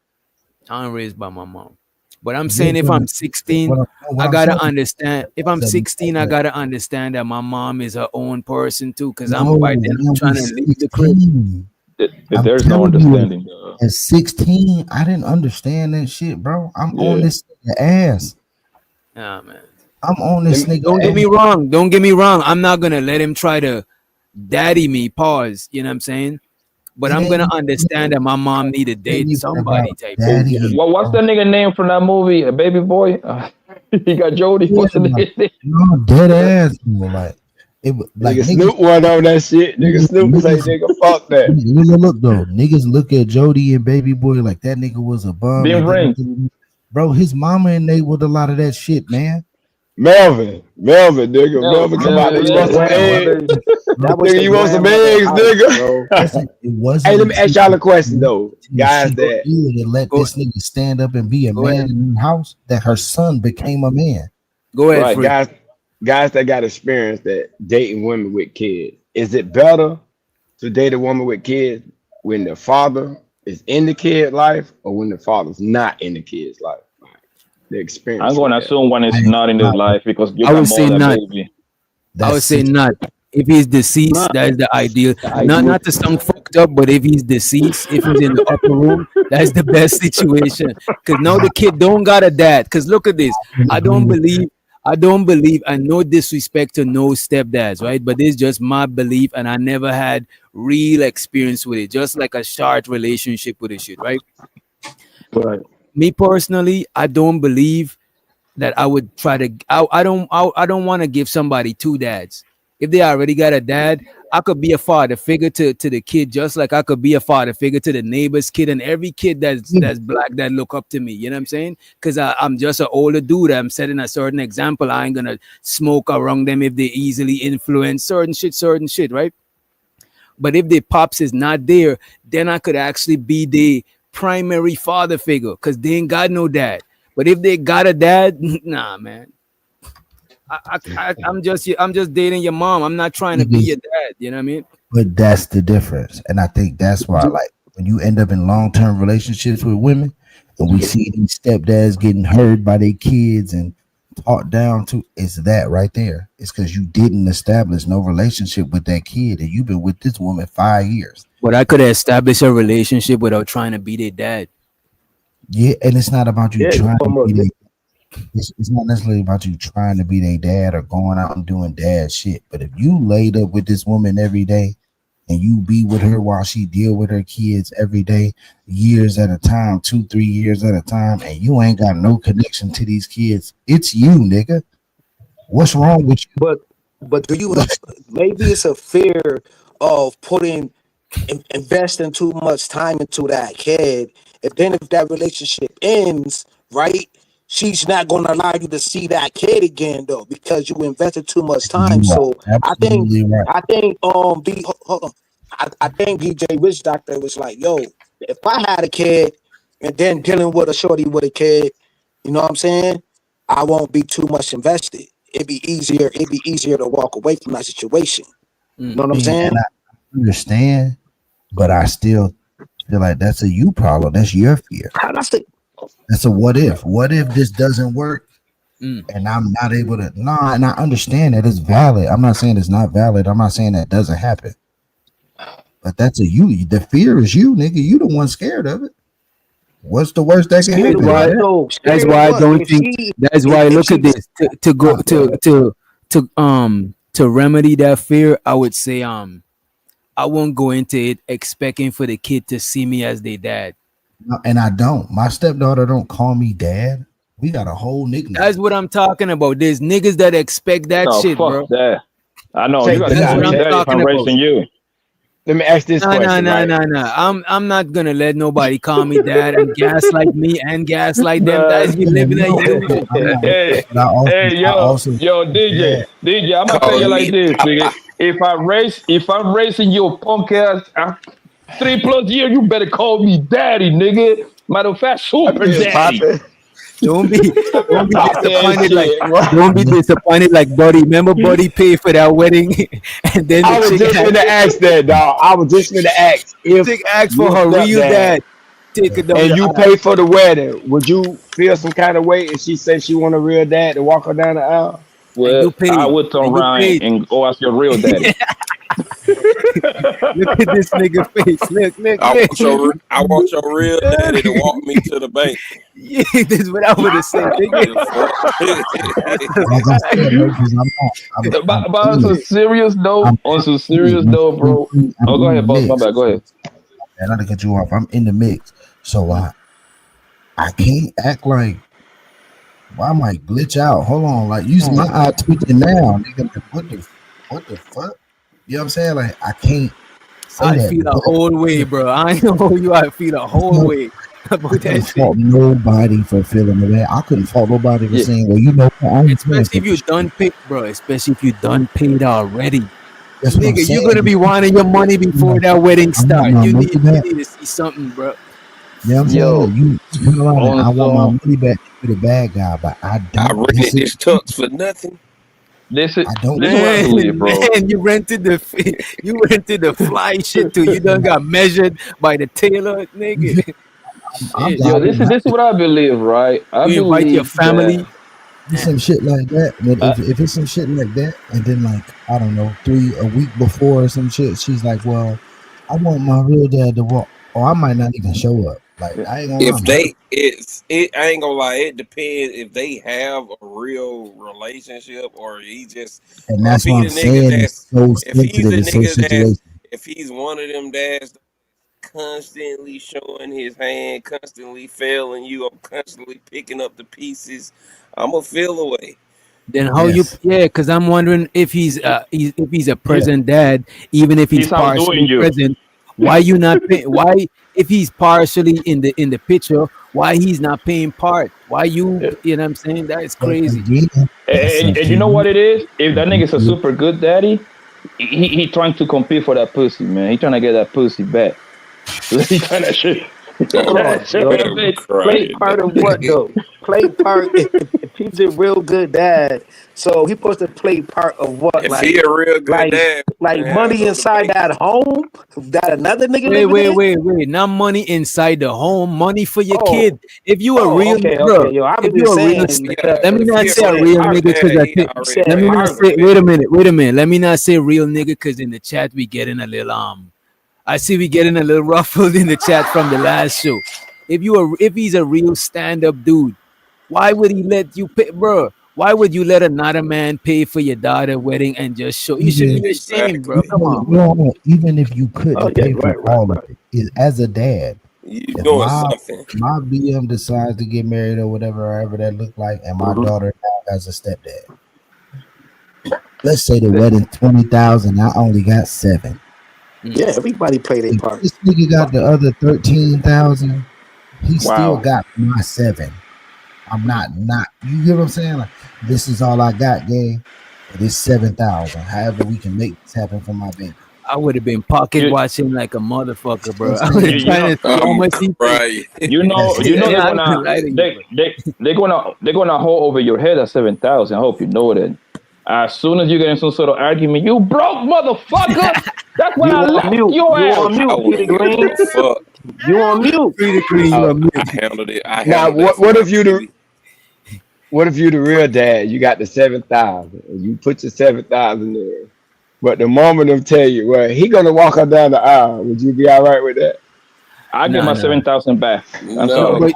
Speaker 8: I'm raised by my mom. But I'm saying if I'm 16, I gotta understand. If I'm 16, I gotta understand that my mom is her own person too, because I'm trying to leave the crib.
Speaker 5: There's no understanding.
Speaker 1: At 16, I didn't understand that shit, bro. I'm on this nigga ass.
Speaker 8: Nah, man.
Speaker 1: I'm on this nigga.
Speaker 8: Don't get me wrong. Don't get me wrong. I'm not gonna let him try to daddy me. Pause. You know what I'm saying? But I'm gonna understand that my mom need to date somebody. Type.
Speaker 5: What's the nigga name from that movie? A Baby Boy. He got Jody. What's the nigga?
Speaker 1: No, dead ass. Like it. Like
Speaker 19: nigga Snoop went on that shit. Nigga Snoop say, nigga, fuck that.
Speaker 1: Nigga, look though. Niggas look at Jody and Baby Boy like that nigga was a bum. Bro, his mama enabled a lot of that shit, man.
Speaker 19: Melvin, nigga. Melvin, come out. You want some eggs? Nigga, you want some eggs, nigga? Hey, let me ask y'all a question, though. Guys that
Speaker 1: let this nigga stand up and be a man in the house, that her son became a man.
Speaker 8: Go ahead,
Speaker 19: guys that got experience that dating women with kids. Is it better to date a woman with kids when the father is in the kid life or when the father's not in the kid's life? The experience.
Speaker 5: I'm going to assume one is not in his life because you
Speaker 8: I would say not.
Speaker 5: Baby.
Speaker 8: I would say not. If he's deceased, that is the ideal. Not to sound fucked up, but if he's deceased, if he's in the upper room, that's the best situation. Because now the kid don't got a dad. Because look at this. I don't believe, and no disrespect to no stepdads, right? But this is just my belief, and I never had real experience with it. Just like a short relationship with this shit, right?
Speaker 5: Right.
Speaker 8: Me personally, I don't believe that I would try to. I don't want to give somebody two dads. If they already got a dad, I could be a father figure to the kid, just like I could be a father figure to the neighbor's kid and every kid that's black that look up to me. You know what I'm saying? Because I'm just an older dude. I'm setting a certain example. I ain't gonna smoke around them if they easily influence certain shit, right? But if the pops is not there, then I could actually be the primary father figure because they ain't got no dad. But if they got a dad, nah, man. I'm just dating your mom. I'm not trying to be your dad. You know what I mean?
Speaker 1: But that's the difference, and I think that's why, like, when you end up in long-term relationships with women, and we see these stepdads getting heard by their kids and talked down to, it's that right there. It's because you didn't establish no relationship with that kid, and you've been with this woman 5 years.
Speaker 8: But I could establish a relationship without trying to be their dad.
Speaker 1: Yeah, and it's not about you trying to be their. It's not necessarily about you trying to be their dad or going out and doing dad shit. But if you laid up with this woman every day and you be with her while she deal with her kids every day, years at a time, 2-3 years at a time, and you ain't got no connection to these kids, it's you, nigga. What's wrong with you?
Speaker 15: But do you maybe it's a fear of investing too much time into that kid. If that relationship ends, right? She's not going to allow you to see that kid again, though, because you invested too much time. So I think DJ Rich Doctor was like, yo, if I had a kid and then dealing with a shorty with a kid, you know what I'm saying? I won't be too much invested. It'd be easier to walk away from that situation. You know what I'm saying?
Speaker 1: And I understand, but I still feel like that's a you problem. That's your fear. That's a what if. What if this doesn't work and I'm not able to? Nah, and I understand that it's valid. I'm not saying it's not valid. I'm not saying that doesn't happen. But that's a you. The fear is you, nigga. You the one scared of it. What's the worst that can happen?
Speaker 8: That's why I don't think. That's why look at this. To remedy that fear, I would say I won't go into it expecting for the kid to see me as their dad.
Speaker 1: And I don't. My stepdaughter don't call me dad. We got a whole nickname.
Speaker 8: That's what I'm talking about. There's niggas that expect that shit, bro.
Speaker 5: That. I know. You gotta tell me that if I'm raising you.
Speaker 19: Let me ask this question.
Speaker 8: No. I'm not gonna let nobody call me dad and gaslight me and gaslight them. That's you living like you.
Speaker 5: Hey, yo, DJ, I'm gonna tell you like this, nigga. If I'm raising your punk ass 3+ years, you better call me daddy, nigga. Matter of fact, super daddy.
Speaker 8: Don't be disappointed like Buddy. Remember Buddy paid for that wedding, and then
Speaker 19: I was just gonna ask that, dog. I was just gonna ask if
Speaker 8: chick asked for her real dad.
Speaker 19: And you pay for the wedding, would you feel some kind of way if she said she want a real dad to walk her down the aisle?
Speaker 5: Well, I would turn around and go ask your real daddy.
Speaker 8: Look at this nigga face. Look.
Speaker 18: I want your real daddy to walk me to the bank.
Speaker 8: Yeah, that's what I would have said.
Speaker 5: But on some serious note, bro. Oh, go ahead, boss. My bad. Go ahead.
Speaker 1: And not to cut you off. I'm in the mix, so I can't act like. Why I might glitch out? Hold on, like you see my eye twitching now, nigga. Like, what the fuck? You know what I'm saying? Like I can't say
Speaker 8: I
Speaker 1: that.
Speaker 8: feel the whole way, bro. I know you. I feel the whole way about that shit.
Speaker 1: Fault nobody for feeling the way. I couldn't fault nobody for saying, well, you know,
Speaker 8: especially if you done paid, bro. Especially if you done paid already.
Speaker 1: That's what I'm
Speaker 8: nigga, you're
Speaker 1: saying.
Speaker 8: gonna be wanting your money before that wedding start. You need to see something, bro.
Speaker 1: Yeah, I'm saying you I want my money back to the bad guy, but I don't.
Speaker 18: I rented this tux for nothing.
Speaker 5: This is
Speaker 1: I don't.
Speaker 5: This is what I believe, bro.
Speaker 8: Man, you rented the fly shit too. You done got measured by the tailor, nigga.
Speaker 5: Yo, this is what I believe, right? I
Speaker 8: You invite your family.
Speaker 1: Some shit like that. But if it's some shit like that, and then like I don't know, a week before or some shit, she's like, "Well, I want my real dad to walk," or I might not even show up. Like I ain't gonna lie.
Speaker 18: I ain't gonna lie. It depends if they have a real relationship or he just.
Speaker 1: And that's what I'm saying. It's so sensitive. It's so situational.
Speaker 18: If he's one of them dads constantly showing his hand, constantly failing you, or constantly picking up the pieces, I'ma feel away.
Speaker 8: Then how because I'm wondering if he's a present dad, even if he's partially present, why you not pay, why if he's partially in the picture, why he's not paying part? Why you know what I'm saying? That is crazy.
Speaker 5: And you know what it is? If that nigga's a super good daddy, he trying to compete for that pussy, man. He trying to get that pussy back. He trying to shit.
Speaker 15: Play part of what though? Play part if he's a real good dad. So he supposed to play part of what?
Speaker 18: If he a real good dad,
Speaker 15: like
Speaker 18: man,
Speaker 15: money inside that home that another nigga
Speaker 8: Wait. Not money inside the home, money for your kid. If you a real
Speaker 15: okay,
Speaker 8: bro,
Speaker 15: yo, I was
Speaker 8: if you
Speaker 15: just
Speaker 8: a real,
Speaker 15: saying,
Speaker 8: let me not say a real nigga because I think. Let me not say. Wait a minute. Let me not say real nigga because in the chat we getting a little I see we getting a little ruffled in the chat from the last show. If he's a real stand-up dude, why would he let you pay, bro? Why would you let another man pay for your daughter's wedding and just show? You should be ashamed, bro. Come on.
Speaker 1: No, even if you couldn't pay for all of it, as a dad,
Speaker 18: you doing something.
Speaker 1: My BM decides to get married or whatever that look like, and my daughter now has a stepdad. Let's say the wedding $20,000, I only got $7,000.
Speaker 15: Yeah, everybody play their part.
Speaker 1: This nigga got the other $13,000. He still got my $7,000. I'm not. You get what I'm saying? Like, this is all I got, gang. But it's $7,000. However, we can make this happen for my baby.
Speaker 8: I would have been pocket watching like a motherfucker, bro. I would have trying to see how much he paid.
Speaker 5: You know they're gonna hold over your head at 7,000. I hope you know that. As soon as you get in some sort of argument, you broke motherfucker. That's why I left your ass.
Speaker 15: You on mute, Peter Green. You on mute.
Speaker 18: I handled it.
Speaker 19: Now, what if you the real dad? You got the 7,000, and you put your 7,000 there. But the moment them tell you, well, he gonna walk her down the aisle, would you be all right with that?
Speaker 5: I get my 7,000 back. I'm sorry.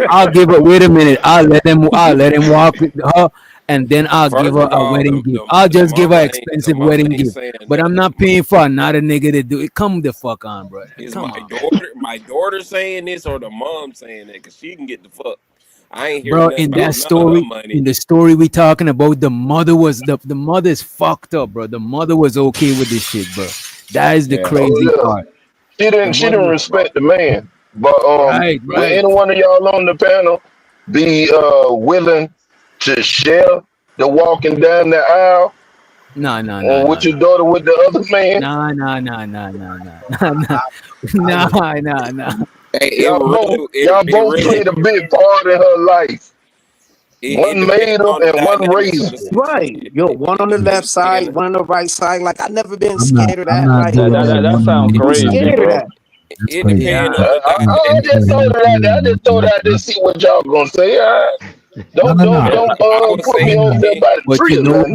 Speaker 8: I'll give her. Wait a minute. I'll let him walk with her, and then I'll give her a wedding gift. I'll just give her expensive wedding gift. But I'm not paying for another nigga to do it. Come the fuck on, bro.
Speaker 18: Is
Speaker 8: Come
Speaker 18: my daughter saying this or the mom saying that? Because she can get the fuck. I ain't hearing
Speaker 8: bro,
Speaker 18: nothing
Speaker 8: in
Speaker 18: about
Speaker 8: that story,
Speaker 18: money.
Speaker 8: in the story we talking about, the mother was the mother's fucked up, bro. The mother was okay with this shit, bro. That is the crazy part.
Speaker 9: She didn't respect the man. But
Speaker 8: right.
Speaker 9: Will any one of y'all on the panel be willing to share the walking down the aisle?
Speaker 8: No.
Speaker 9: Or with your daughter with the other man?
Speaker 8: No.
Speaker 18: Hey,
Speaker 9: y'all both played a big part in her life. One made her and one raised her.
Speaker 15: Right. Yo, one on the left side, one on the right side. Like, I never been scared of that.
Speaker 5: That sounds crazy,
Speaker 15: scared
Speaker 5: bro.
Speaker 15: of that.
Speaker 18: It depends.
Speaker 9: I just throw it out there. I just throw it out there to see what y'all gonna say. All right? Don't put me on there by the tree.
Speaker 8: But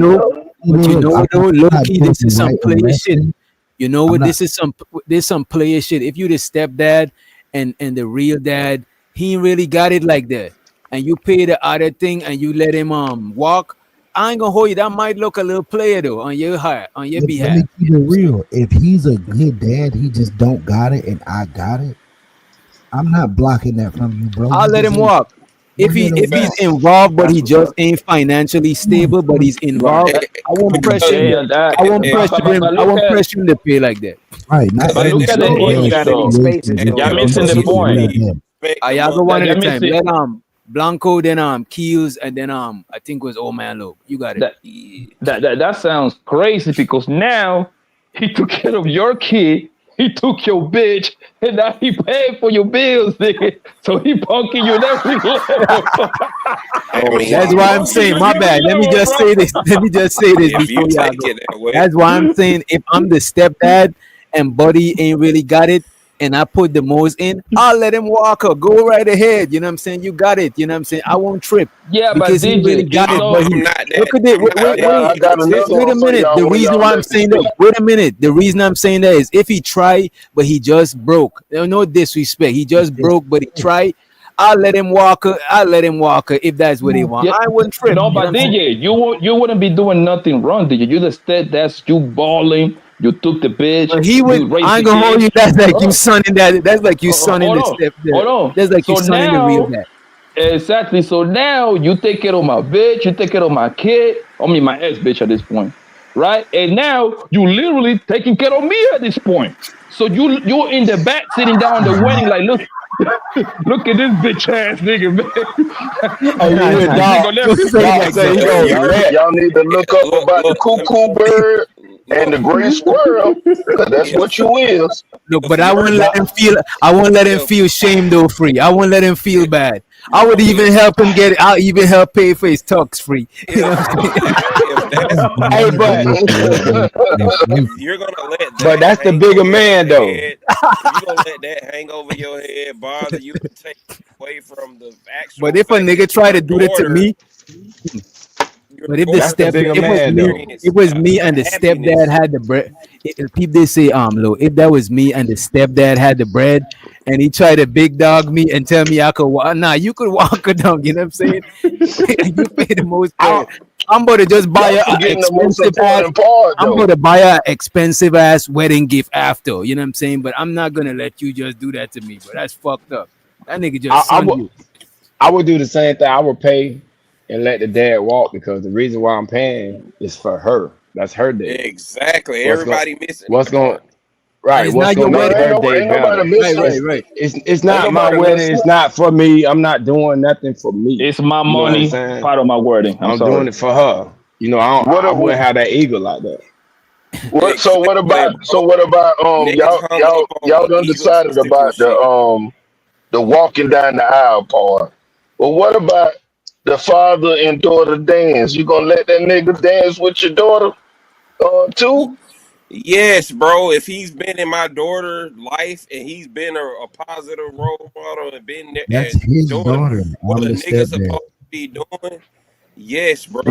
Speaker 8: you know, low key, this is some player shit. You know what? This is some player shit. If you the stepdad and the real dad, he ain't really got it like that. And you pay the other thing and you let him walk, I ain't gonna hold you. That might look a little player though on your behalf.
Speaker 1: Let me keep it real. If he's a good dad, he just don't got it and I got it. I'm not blocking that from you, bro.
Speaker 8: I'll let him walk. If he's involved, but he just ain't financially stable, but he's involved, I won't pressure him. I won't pressure him to pay like that.
Speaker 1: Right.
Speaker 5: But look at the age though. You're missing the point.
Speaker 8: Y'all go one at a time. Let Blanco, then Keels, and then I think it was Old Man Low. You got it.
Speaker 5: That sounds crazy because now he took care of your kid, he took your bitch, and now he paid for your bills, nigga. So he punking you in every level.
Speaker 8: That's why I'm saying, my bad. Let me just say this before y'all go. That's why I'm saying, if I'm the stepdad and Buddy ain't really got it, and I put the most in, I'll let him walk up. Go right ahead. You know what I'm saying? You got it. You know what I'm saying? I won't trip.
Speaker 5: Yeah,
Speaker 8: because
Speaker 5: but
Speaker 8: he really got it. But look at it. Wait a minute. The reason why I'm saying that, wait a minute. The reason I'm saying that is if he tried, but he just broke. There's no disrespect. He just broke, but he tried. I'll let him walk. If that's what he want. I wouldn't trip.
Speaker 5: No, but DJ, you wouldn't be doing nothing wrong, DJ. You just said that's you balling. You took the bitch.
Speaker 8: He would. I ain't gonna hold you. That's like you sonning that. That's like you sonning the step.
Speaker 5: Hold on.
Speaker 8: That's like you sonning the real dad.
Speaker 5: Exactly. So now you take care of my bitch. You take care of my kid. I mean my ex bitch at this point, right? And now you literally taking care of me at this point. So you in the back sitting down the wedding like, look, Look at this bitch ass nigga, man.
Speaker 9: Oh, you hear Doc say he gonna let.
Speaker 10: Y'all need to look up about the cuckoo bird and the gray squirrel, because that's what you is.
Speaker 8: Look, but I won't let him feel. I won't let him feel shame though. Free. I won't let him feel bad. I would even help him get it. I'll even help pay for his tux free. You know what I'm
Speaker 9: Hey, but
Speaker 18: You're gonna let that
Speaker 9: but that's the bigger man though.
Speaker 18: you're gonna let that hang over your head, bother you, and take away from the actual.
Speaker 8: But if a nigga try to do that to me, but if it was me and the stepdad had the bread, people they say Lo, if that was me and the stepdad had the bread and he tried to big dog me and tell me I could walk, nah, you could walk it down, you know what I'm saying? You pay the most part. I'm about to just buy an expensive ass. I'm going to buy an expensive ass wedding gift after, you know what I'm saying? But I'm not gonna let you just do that to me, bro. That's fucked up. That nigga just
Speaker 9: I would do the same thing. I would pay and let the dad walk because the reason why I'm paying is for her. That's her day.
Speaker 18: Exactly. Everybody missing.
Speaker 9: What's going right?
Speaker 8: It's
Speaker 9: What's
Speaker 8: not your
Speaker 9: going to
Speaker 8: wedding.
Speaker 9: her day better?
Speaker 8: Right.
Speaker 9: It's not my wedding. It's not for me. I'm not doing nothing for me.
Speaker 5: It's my money, part of my wedding.
Speaker 9: I'm doing it for her. You know, I wouldn't have that ego like that.
Speaker 10: So what about y'all done decided about the walking down the aisle part? Well, what about the father and daughter dance? You gonna let that nigga dance with your daughter too?
Speaker 18: Yes, bro. If he's been in my daughter's life and he's been a positive role model and been there
Speaker 1: That's
Speaker 18: and
Speaker 1: his
Speaker 18: doing
Speaker 1: daughter.
Speaker 18: what
Speaker 1: I'm
Speaker 18: a
Speaker 1: the
Speaker 18: nigga supposed
Speaker 1: stepdad.
Speaker 18: to be doing, yes, bro.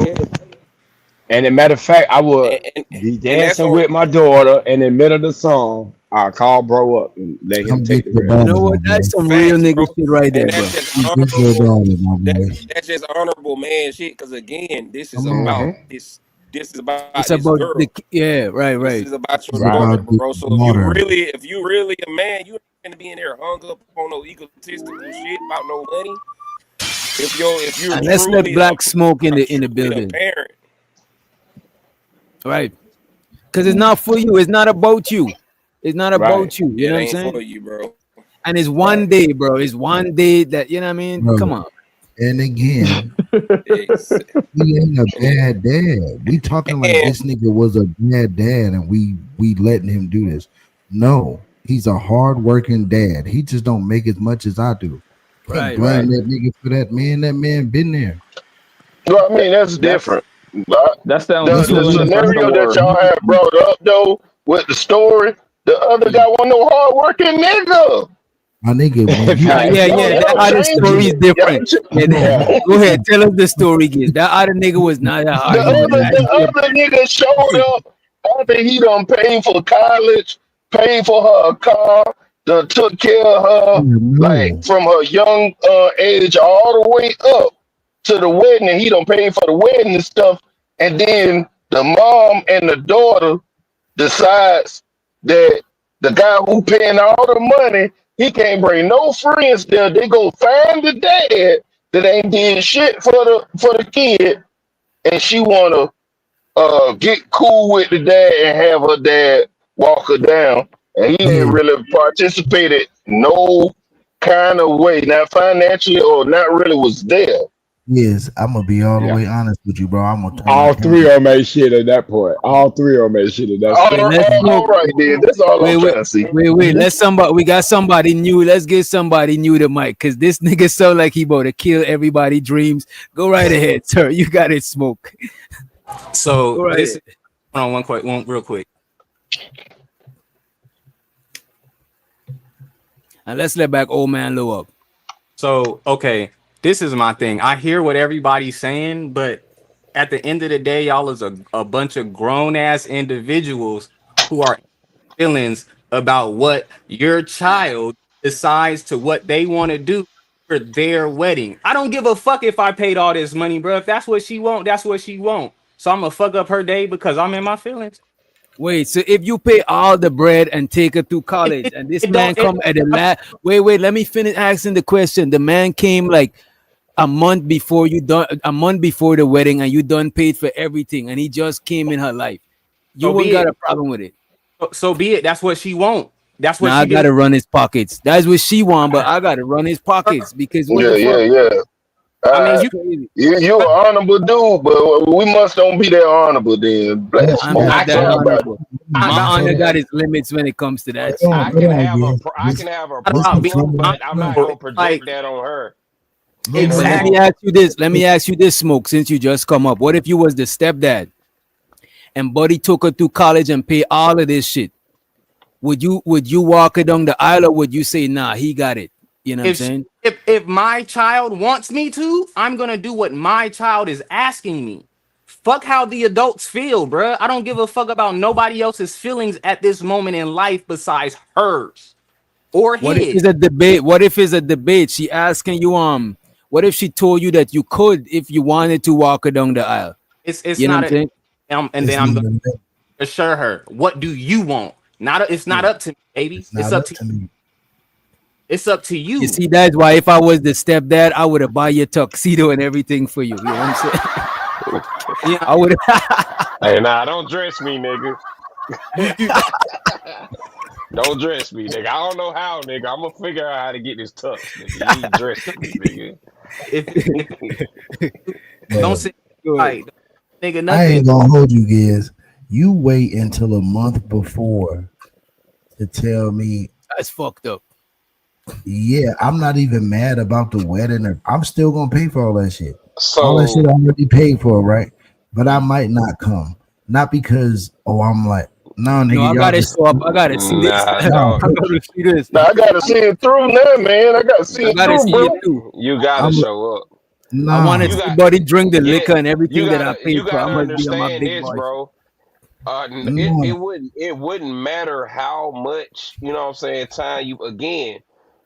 Speaker 9: And as a matter of fact, I would be dancing with my daughter, and in the middle of the song, I'll call bro up and let him take the rest.
Speaker 8: You know what? That's some real nigga shit right there,
Speaker 18: And
Speaker 8: bro.
Speaker 18: that's just honorable. That's just honorable man shit. Because again, this is about this. This is about
Speaker 8: It's
Speaker 18: this
Speaker 8: about
Speaker 18: girl.
Speaker 8: right.
Speaker 18: This is about your
Speaker 1: It's
Speaker 18: daughter,
Speaker 1: about the
Speaker 18: bro. So
Speaker 1: daughter.
Speaker 18: if you really a man, you ain't gonna be in there hung up on no egotistical shit about no money. If you're
Speaker 8: And let's let Black smoke in the building,
Speaker 18: parent,
Speaker 8: right? Because it's not for you. It's not about you. It's not about you. You
Speaker 18: it
Speaker 8: know what I'm
Speaker 18: ain't
Speaker 8: saying?
Speaker 18: for you, bro.
Speaker 8: And it's one day, bro. It's one day that you know what I mean.
Speaker 1: Bro.
Speaker 8: Come on.
Speaker 1: And again, he ain't a bad dad. We talking like this nigga was a bad dad and we letting him do this. No, he's a hard-working dad. He just don't make as much as I do. Can't blame that nigga for that man. That man been there.
Speaker 10: Well, I mean, that's different. But
Speaker 5: That's
Speaker 10: the scenario that y'all had brought up though with the story, the other guy wasn't no hardworking nigga.
Speaker 1: My nigga, when you
Speaker 8: That other story is different. Go ahead, tell us the story, kid. That other nigga was not that hard.
Speaker 10: The other nigga showed up after he done paid for college, paid for her a car, done took care of her like from her young age all the way up to the wedding, and he done paid for the wedding and stuff. And then the mom and the daughter decides that the guy who paying all the money, he can't bring no friends there. They go find the dad that ain't did shit for the kid, and she wanna get cool with the dad and have her dad walk her down. And he ain't really participated no kind of way, not financially or not really was there.
Speaker 1: Yes, I'm gonna be all the way honest with you, bro. I'm gonna turn
Speaker 9: all three of them made shit at that point. All three of them made shit at that point.
Speaker 10: All right, then. That's all I'm trying to see.
Speaker 8: Wait. We got somebody new. Let's get somebody new to mic, because this nigga sound like he about to kill everybody's dreams. Go right ahead, sir. You got it, smoke.
Speaker 13: So this one real quick.
Speaker 8: And let's let back old man Lou up.
Speaker 13: So okay, this is my thing. I hear what everybody's saying, but at the end of the day, y'all is a bunch of grown ass individuals who are feelings about what your child decides to what they want to do for their wedding. I don't give a fuck if I paid all this money, bro. If that's what she want, that's what she want. So I'm gonna fuck up her day because I'm in my feelings.
Speaker 8: Wait, so if you pay all the bread and take her through college, and this man come at the last, wait, let me finish asking the question. The man came like a month before the wedding, and you done paid for everything, and he just came in her life. You wouldn't got a problem with it.
Speaker 13: So be it. That's what she want. That's what
Speaker 8: Now I
Speaker 13: she
Speaker 8: gotta
Speaker 13: did.
Speaker 8: run his pockets. That's what she want, but I gotta run his pockets because what the fuck?
Speaker 13: I mean,
Speaker 10: You an honorable dude, but we must don't be that honorable then. Black
Speaker 8: I'm
Speaker 10: smoke.
Speaker 8: not that
Speaker 10: Talk about it.
Speaker 8: honorable. My honor got its limits when it comes to that shit.
Speaker 19: I can have a problem, but I'm not gonna project that on her.
Speaker 8: Let me ask you this. Let me ask you this, Smoke, since you just come up. What if you was the stepdad and Buddy took her to college and pay all of this shit? Would you walk her down the aisle, or would you say, nah, he got it? You know what I'm saying?
Speaker 13: If my child wants me to, I'm gonna do what my child is asking me. Fuck how the adults feel, bruh. I don't give a fuck about nobody else's feelings at this moment in life besides hers or
Speaker 8: What if
Speaker 13: his.
Speaker 8: it's a debate? What if it's a debate? She asking you, what if she told you that you could if you wanted to walk her down the aisle?
Speaker 13: It's
Speaker 8: you know
Speaker 13: not
Speaker 8: what I'm saying?
Speaker 13: and then I'm gonna assure her, what do you want? It's not up to me, baby. It's up to me. It's up to you.
Speaker 8: You see, that's why if I was the stepdad, I would have buy you a tuxedo and everything for you. You know what I'm saying? Yeah, I would.
Speaker 19: Hey, nah, don't dress me, nigga. Don't dress me, nigga. I don't know how, nigga. I'm gonna figure out how to get this tux, nigga. You ain't dressing me, nigga.
Speaker 13: Don't say right, nigga.
Speaker 1: I
Speaker 13: Nothing.
Speaker 1: ain't gonna hold you guys. You wait until a month before to tell me.
Speaker 8: That's fucked up.
Speaker 1: Yeah, I'm not even mad about the wedding. I'm still gonna pay for all that shit.
Speaker 19: So
Speaker 1: all that shit I already paid for, right? But I might not come, not because I'm like, no, nigga.
Speaker 8: No, I gotta show up. I gotta see this. I gotta see this.
Speaker 10: Nah, I gotta see it through now, man. I gotta see it through, bro.
Speaker 19: You gotta show up.
Speaker 8: I want to see Buddy drink the liquor and everything that I paid
Speaker 19: You
Speaker 8: for. I
Speaker 19: gotta
Speaker 8: must be on my
Speaker 19: understand
Speaker 8: big
Speaker 19: this,
Speaker 8: boy.
Speaker 19: bro. It wouldn't matter how much, you know what I'm saying, time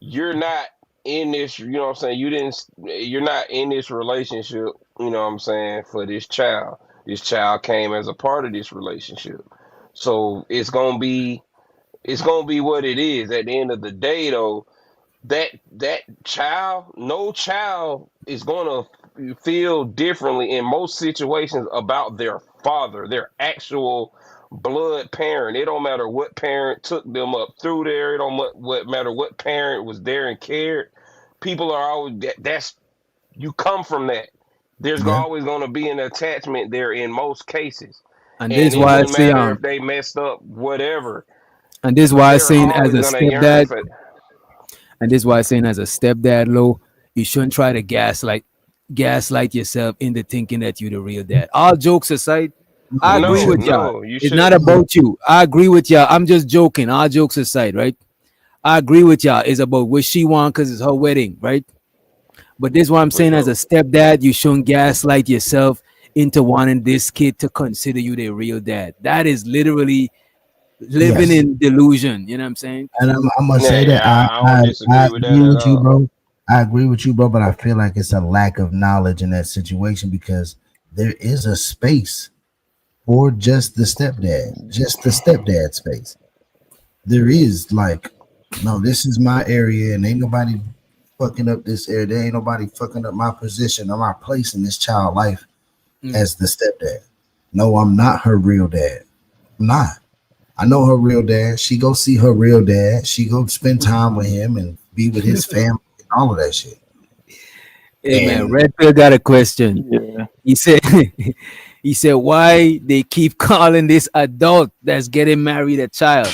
Speaker 19: you're not in this, you know what I'm saying, you're not in this relationship, you know what I'm saying, for this child. This child came as a part of this relationship. So it's gonna be what it is. At the end of the day though, that child, no child is gonna feel differently in most situations about their father, their actual blood parent. It don't matter what parent took them up through there. It don't matter what parent was there and cared. People are always that's you come from that. There's always going to be an attachment there in most cases,
Speaker 8: And
Speaker 19: and
Speaker 8: this
Speaker 19: it
Speaker 8: why I
Speaker 19: wouldn't
Speaker 8: say
Speaker 19: matter if they messed up, whatever.
Speaker 8: and this why I
Speaker 19: They're
Speaker 8: saying as
Speaker 19: always
Speaker 8: a
Speaker 19: gonna yearn
Speaker 8: stepdad,
Speaker 19: for it.
Speaker 8: and this why I saying as a stepdad, low, you shouldn't try to gaslight yourself into thinking that you're the real dad. All jokes aside, I agree with y'all. It's not about you. I agree with y'all. I'm just joking. All jokes aside, right? I agree with y'all. It's about what she want because it's her wedding, right? But this is what I'm saying as a stepdad, you shouldn't gaslight yourself into wanting this kid to consider you their real dad. That is literally living in delusion. You know what I'm saying?
Speaker 1: And I'm gonna say that I agree with you, bro. I agree with you, bro. But I feel like it's a lack of knowledge in that situation because there is a space for just the stepdad space. There is like, no, this is my area, and ain't nobody fucking up this area. There ain't nobody fucking up my position or my place in this child life as the stepdad. No, I'm not her real dad. I'm not. I know her real dad. She go see her real dad. She go spend time with him and be with his family and all of that shit.
Speaker 8: Hey man, Red Pill got a question. Yeah. He said why they keep calling this adult that's getting married a child.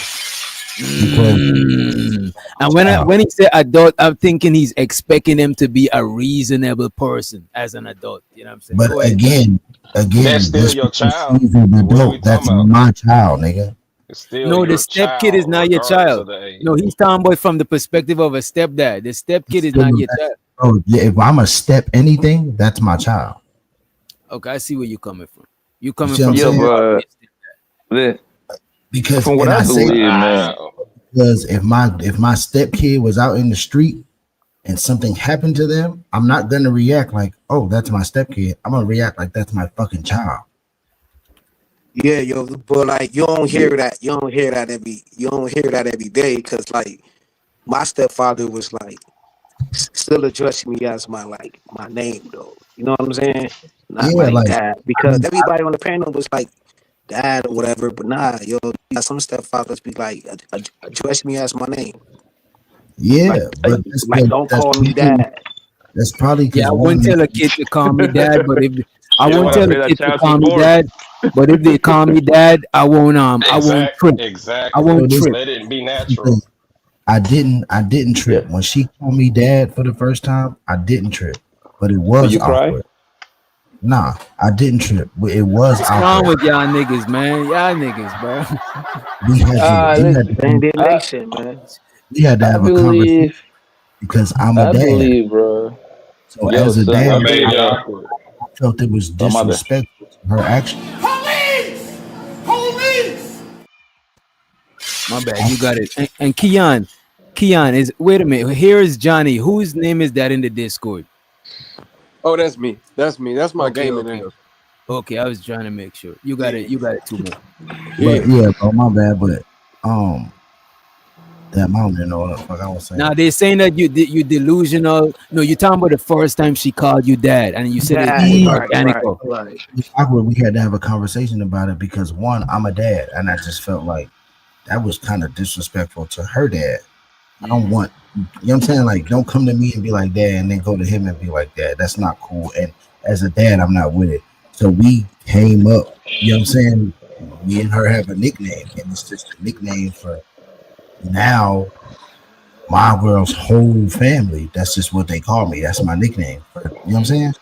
Speaker 8: And when he said adult, I'm thinking he's expecting them to be a reasonable person as an adult. You know what I'm saying?
Speaker 1: But again,
Speaker 19: that's still your child.
Speaker 1: He's an adult. That's my child, nigga.
Speaker 8: No, the step kid is not your child. No, he's talking about from the perspective of a stepdad. The step kid is not your child.
Speaker 1: Oh, if I'm a step anything, that's my child.
Speaker 8: Okay, I see where you're coming from. You coming
Speaker 1: You
Speaker 8: from
Speaker 1: see what I'm saying? Because
Speaker 8: from what I
Speaker 1: say
Speaker 8: believe, man.
Speaker 1: Because if my step kid was out in the street and something happened to them, I'm not gonna react like, oh, that's my step kid. I'm gonna react like that's my fucking child.
Speaker 7: Yeah, yo, but like you don't hear that every day, because like my stepfather was like still addressing me as my name though. You know what I'm saying? Not
Speaker 1: Yeah, like
Speaker 7: that, because everybody on the panel was like dad or whatever. But nah, yo, you got some stepfathers be like, address me as my name.
Speaker 1: Yeah, but
Speaker 7: Don't call me dad.
Speaker 1: That's probably because
Speaker 8: I won't tell a kid to call me dad, but if I
Speaker 12: You don't
Speaker 8: won't
Speaker 12: wanna
Speaker 8: tell
Speaker 12: pay
Speaker 8: a
Speaker 12: that
Speaker 8: kid to
Speaker 12: child
Speaker 8: call me
Speaker 12: support.
Speaker 8: dad, but if they call me dad, I won't trip.
Speaker 12: Exactly.
Speaker 8: I won't trip.
Speaker 12: Let it be natural.
Speaker 1: I didn't trip when she called me dad for the first time. I didn't trip, but it was
Speaker 5: you cry?
Speaker 1: awkward. Nah, I didn't trip, but it was
Speaker 8: What's wrong
Speaker 1: awkward.
Speaker 8: with y'all niggas, man? Y'all niggas, bro.
Speaker 1: We had
Speaker 7: Indignation, man.
Speaker 1: we had to
Speaker 5: I
Speaker 1: have a conversation
Speaker 5: believe,
Speaker 1: because I'm a dad.
Speaker 5: bro.
Speaker 1: So
Speaker 5: Yo,
Speaker 1: as a
Speaker 5: son,
Speaker 1: dad,
Speaker 5: I
Speaker 1: I felt it was disrespectful to her action.
Speaker 3: Police! Police!
Speaker 8: My bad, you got it. And Keon is. Wait a minute. Here is Johnny. Whose name is that in the Discord?
Speaker 16: Oh, that's me. That's me. That's my gaming name.
Speaker 8: Okay, I was trying to make sure. You got it. You got it too much.
Speaker 1: But yeah, bro, my bad. But damn, I don't even know what the fuck I was saying.
Speaker 8: Now they're saying that you delusional. No, you're talking about the first time she called you dad, and you said it was organic.
Speaker 1: It's awkward. We had to have a conversation about it because one, I'm a dad, and I just felt like that was kind of disrespectful to her dad. I don't want, you know what I'm saying? Like, don't come to me and be like dad, and then go to him and be like dad. That's not cool. And as a dad, I'm not with it. So we came up, you know what I'm saying? Me and her have a nickname, and it's just a nickname for now my girl's whole family. That's just what they call me. That's my nickname. You know what I'm saying?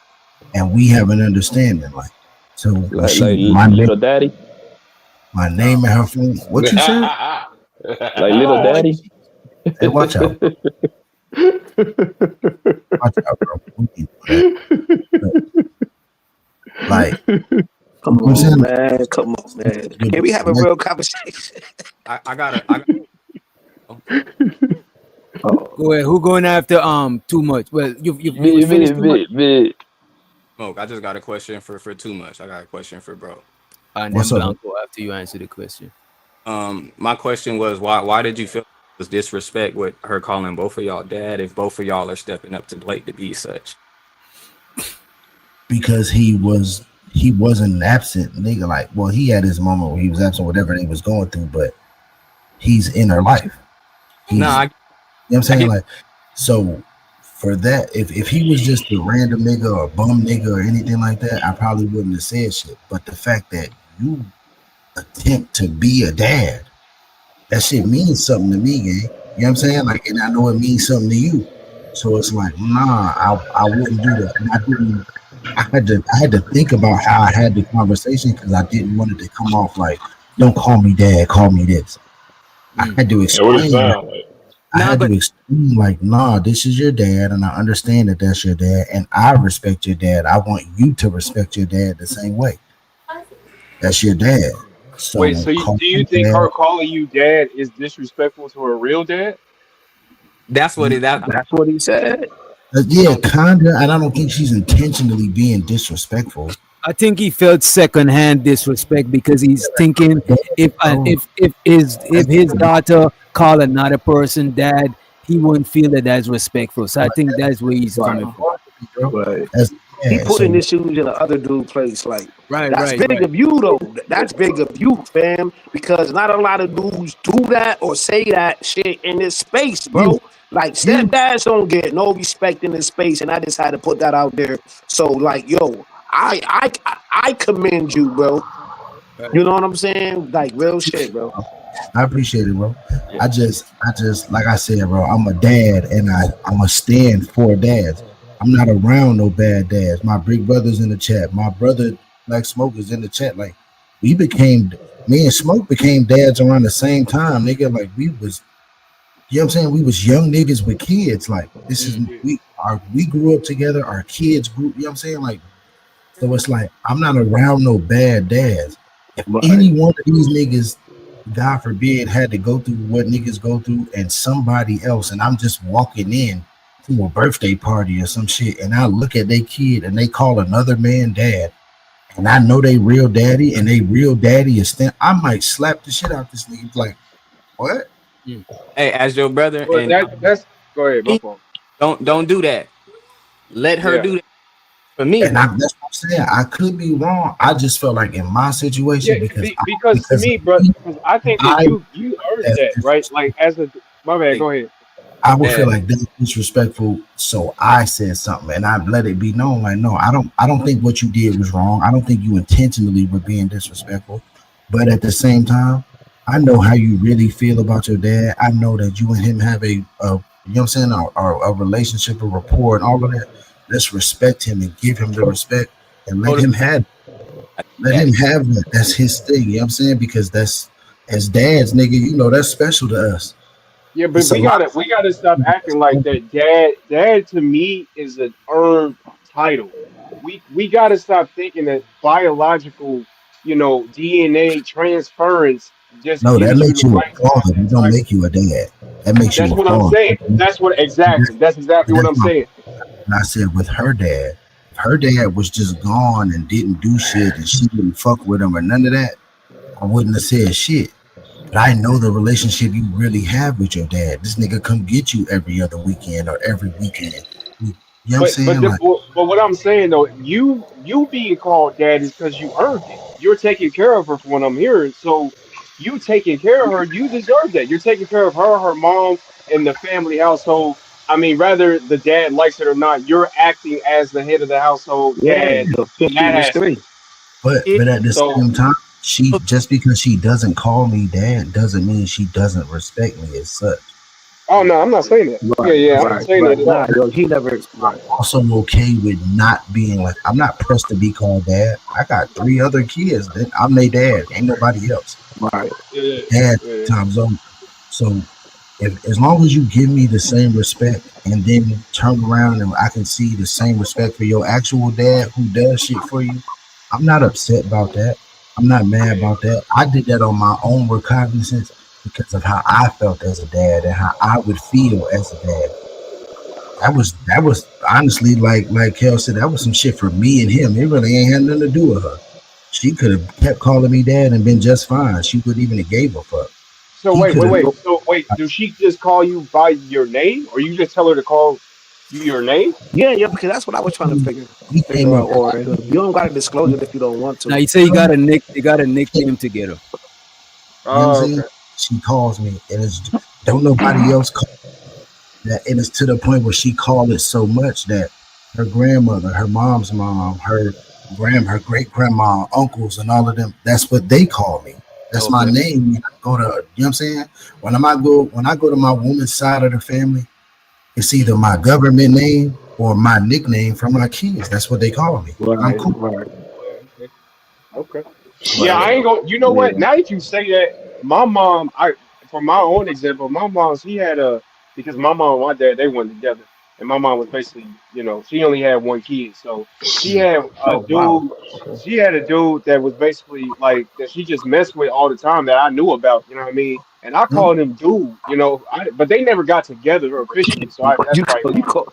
Speaker 1: And we have an understanding, like, so
Speaker 5: like little daddy.
Speaker 1: My name and her phone. What you said?
Speaker 5: Like little daddy.
Speaker 1: Hey, watch out. Watch out, bro. Like,
Speaker 7: come on, man. Come on, man. Can we have a real conversation?
Speaker 13: I gotta.
Speaker 8: Go ahead. Who going after too much? Well, you finished too much.
Speaker 13: Smoke. I just got a question for too much. I got a question for bro.
Speaker 8: And then Blanco after you answer the question.
Speaker 13: My question was why did you feel it was disrespect with her calling both of y'all dad if both of y'all are stepping up to plate to be such?
Speaker 1: Because he wasn't absent, nigga. Like, well, he had his moment where he was absent, whatever he was going through, but he's in her life. You know what I'm saying? Like, so for that, if he was just a random nigga or a bum nigga or anything like that, I probably wouldn't have said shit. But the fact that you attempt to be a dad, that shit means something to me, gang. You know what I'm saying? Like, and I know it means something to you. So it's like, nah, I wouldn't do that. And I had to think about how I had the conversation because I didn't want it to come off like, don't call me dad, call me this. I had to explain. I had to explain, like, nah, this is your dad, and I understand that that's your dad, and I respect your dad. I want you to respect your dad the same way. That's your dad. So
Speaker 9: wait, so do you think her calling you dad is disrespectful to her real dad?
Speaker 13: That's what
Speaker 7: That's what he said.
Speaker 1: Yeah, kinda, and I don't think she's intentionally being disrespectful.
Speaker 8: I think he felt secondhand disrespect because he's thinking if his daughter call another person dad, he wouldn't feel that that's respectful. So I think that's where he's coming from.
Speaker 7: Right. He putting his shoes in the other dude's place. Like, that's big of you, though. That's big of you, fam. Because not a lot of dudes do that or say that shit in this space, bro. Like, stepdads don't get no respect in this space, and I just had to put that out there. So, like, yo, I commend you, bro. You know what I'm saying? Like, real shit, bro.
Speaker 1: I appreciate it, bro. I just like I said, bro, I'm a dad, and I'm a stand for dads. I'm not around no bad dads. My big brother's in the chat. My brother, Black Smoke, is in the chat. Like, me and Smoke became dads around the same time, nigga. Like, we was, you know what I'm saying? We was young niggas with kids. Like, this is, we grew up together. Our kids grew, you know what I'm saying? Like, so it's like, I'm not around no bad dads. If any one of these niggas, God forbid, had to go through what niggas go through and somebody else, and I'm just walking in to a birthday party or some shit, and I look at their kid and they call another man dad, and I know they real daddy, and they real daddy is I might slap the shit out this nigga. Like, what?
Speaker 13: Hey, as your brother,
Speaker 9: Well,
Speaker 13: and
Speaker 9: that's go ahead, my fault.
Speaker 13: Don't do that. Let her do that. For me,
Speaker 1: and that's what I'm saying. I could be wrong. I just felt like in my situation
Speaker 9: Because to me, bro, because I think that
Speaker 1: I
Speaker 9: you earned that, right? Like as a my bad, go ahead.
Speaker 1: I would feel like that's disrespectful. So I said something, and I let it be known. Like, no, I don't think what you did was wrong. I don't think you intentionally were being disrespectful. But at the same time, I know how you really feel about your dad. I know that you and him have you know what I'm saying, a relationship, a rapport, and all of that. Let's respect him and give him the respect and let him have that. That's his thing. You know what I'm saying? Because that's as dads, nigga, you know that's special to us.
Speaker 9: Yeah, but we gotta stop acting like that. Dad to me is an earned title. We gotta stop thinking that biological, DNA transference just
Speaker 1: No, that
Speaker 9: gives you
Speaker 1: makes
Speaker 9: the
Speaker 1: you a
Speaker 9: right to have
Speaker 1: father.
Speaker 9: that
Speaker 1: It don't
Speaker 9: title.
Speaker 1: make you a dad. That makes you
Speaker 9: That's
Speaker 1: a
Speaker 9: what I'm
Speaker 1: father.
Speaker 9: saying. That's exactly what I'm saying.
Speaker 1: And I said with her dad, if her dad was just gone and didn't do shit and she didn't fuck with him or none of that, I wouldn't have said shit. But I know the relationship you really have with your dad. This nigga come get you every other weekend or every weekend. You know what I'm saying? Like,
Speaker 9: But what I'm saying though, you being called dad is because you earned it. You're taking care of her from what I'm hearing. So you taking care of her, you deserve that. You're taking care of her, her mom, and the family household. I mean, rather the dad likes it or not, you're acting as the head of the household
Speaker 7: Yeah,
Speaker 9: dad
Speaker 7: the
Speaker 9: in that
Speaker 7: 50 to 3.
Speaker 9: aspect.
Speaker 1: but at the
Speaker 9: So
Speaker 1: same time, she just because she doesn't call me dad doesn't mean she doesn't respect me as such.
Speaker 9: oh no, I'm not saying that. Yeah, I'm not saying that at
Speaker 7: Nah,
Speaker 9: all.
Speaker 7: yo, he never. Right.
Speaker 1: Also okay with not being like I'm not pressed to be called dad. I got 3 other kids. That I'm their dad. Ain't nobody else.
Speaker 7: Right.
Speaker 1: Dad
Speaker 9: Yeah.
Speaker 1: times over. So if as long as you give me the same respect and then turn around and I can see the same respect for your actual dad who does shit for you, I'm not upset about that. I'm not mad about that. I did that on my own recognizance because of how I felt as a dad and how I would feel as a dad. That was honestly like Kel said, that was some shit for me and him. It really ain't had nothing to do with her. She could have kept calling me dad and been just fine. She wouldn't even have gave a fuck.
Speaker 9: So
Speaker 1: He
Speaker 9: wait,
Speaker 1: could
Speaker 9: wait,
Speaker 1: have.
Speaker 9: wait. So wait, does she just call you by your name, or you just tell her to call you your name?
Speaker 7: Yeah, because that's what I was trying to
Speaker 1: He
Speaker 7: figure
Speaker 1: came
Speaker 7: out.
Speaker 1: up.
Speaker 7: Or you don't got to disclose it if you don't want
Speaker 8: Now
Speaker 7: to.
Speaker 8: you say you got a nickname together.
Speaker 1: You know what I'm
Speaker 9: Oh,
Speaker 1: saying?
Speaker 9: okay.
Speaker 1: She calls me, and it's don't nobody else call that, and it's to the point where she called it so much that her grandmother, her mom's mom, her great grandma, uncles, and all of them. That's what they call me. That's my
Speaker 8: Okay.
Speaker 1: name. When I go to, you know what I'm saying? When I go to my woman's side of the family, it's either my government name or my nickname from my kids. That's what they call me. I'm
Speaker 7: Right.
Speaker 1: cool.
Speaker 7: Right.
Speaker 9: Okay. Yeah,
Speaker 7: Right.
Speaker 9: I ain't going. You know
Speaker 7: Yeah.
Speaker 9: what? Now that you say that, my mom, for my own example, my mom, she had because my mom and my dad, they went together, and my mom was basically, she only had one kid, so she had a
Speaker 7: Oh wow.
Speaker 9: dude. She had a dude that was basically like that. She just messed with all the time that I knew about. You know what I mean? And I
Speaker 1: Hmm?
Speaker 9: called him dude. But they never got together officially. So that's
Speaker 7: You
Speaker 9: probably
Speaker 7: call, you
Speaker 9: why.
Speaker 7: call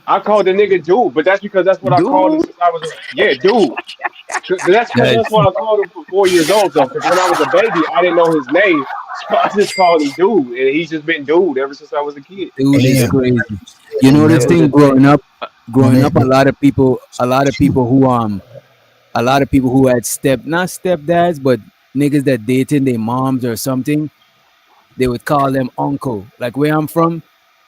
Speaker 9: I called the nigga dude, but that's because that's what I called him
Speaker 7: dude.
Speaker 9: since I was yeah, dude. That's because
Speaker 8: That
Speaker 9: that's what I called him for 4 years old though. Because when I was a baby, I didn't know his name, so I just called him dude, and he's just been dude ever since I was a kid.
Speaker 8: dude is
Speaker 1: And
Speaker 8: crazy. You
Speaker 1: they
Speaker 8: know this
Speaker 1: never,
Speaker 8: thing
Speaker 1: and
Speaker 8: growing up, a lot of people who had not stepdads, but niggas that dated their moms or something, they would call them uncle. Like where I'm from,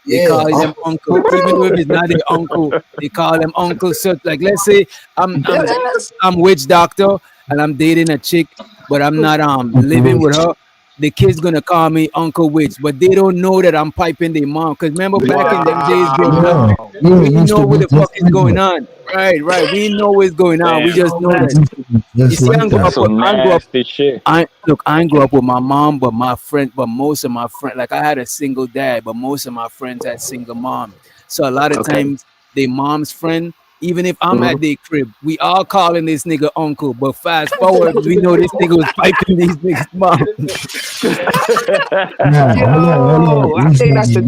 Speaker 8: they
Speaker 1: yeah,
Speaker 8: call them uncle. Even though if it's not their uncle, they call them uncle. So like let's say
Speaker 7: Yes.
Speaker 8: I'm witch doctor and I'm dating a chick, but I'm not living with her. The kid's gonna call me Uncle Witch, but they don't know that I'm piping their mom. Cause remember back in them days growing up,
Speaker 1: yeah,
Speaker 7: Wow.
Speaker 1: yeah.
Speaker 8: we
Speaker 1: It used
Speaker 8: know
Speaker 1: to
Speaker 8: what
Speaker 1: be
Speaker 8: the
Speaker 1: just
Speaker 8: fuck is
Speaker 1: like
Speaker 8: going
Speaker 1: that.
Speaker 8: on. Right. We know what's going on. We
Speaker 5: Damn,
Speaker 8: just know
Speaker 1: It
Speaker 8: that.
Speaker 1: used to be
Speaker 8: You
Speaker 1: just
Speaker 8: see,
Speaker 1: like
Speaker 5: that's
Speaker 1: that.
Speaker 5: some
Speaker 8: I grew up.
Speaker 5: nasty shit.
Speaker 8: I ain't grew up with my mom, but most of my friends, like I had a single dad, but most of my friends had single moms. So a lot of
Speaker 7: Okay.
Speaker 8: times, their mom's friend, even if I'm
Speaker 7: Mhm.
Speaker 8: at their crib, we all calling this nigga uncle. But fast forward, we know this nigga was piping these niggas' mom.
Speaker 1: Nah, hold on.
Speaker 7: Yo, I think that's the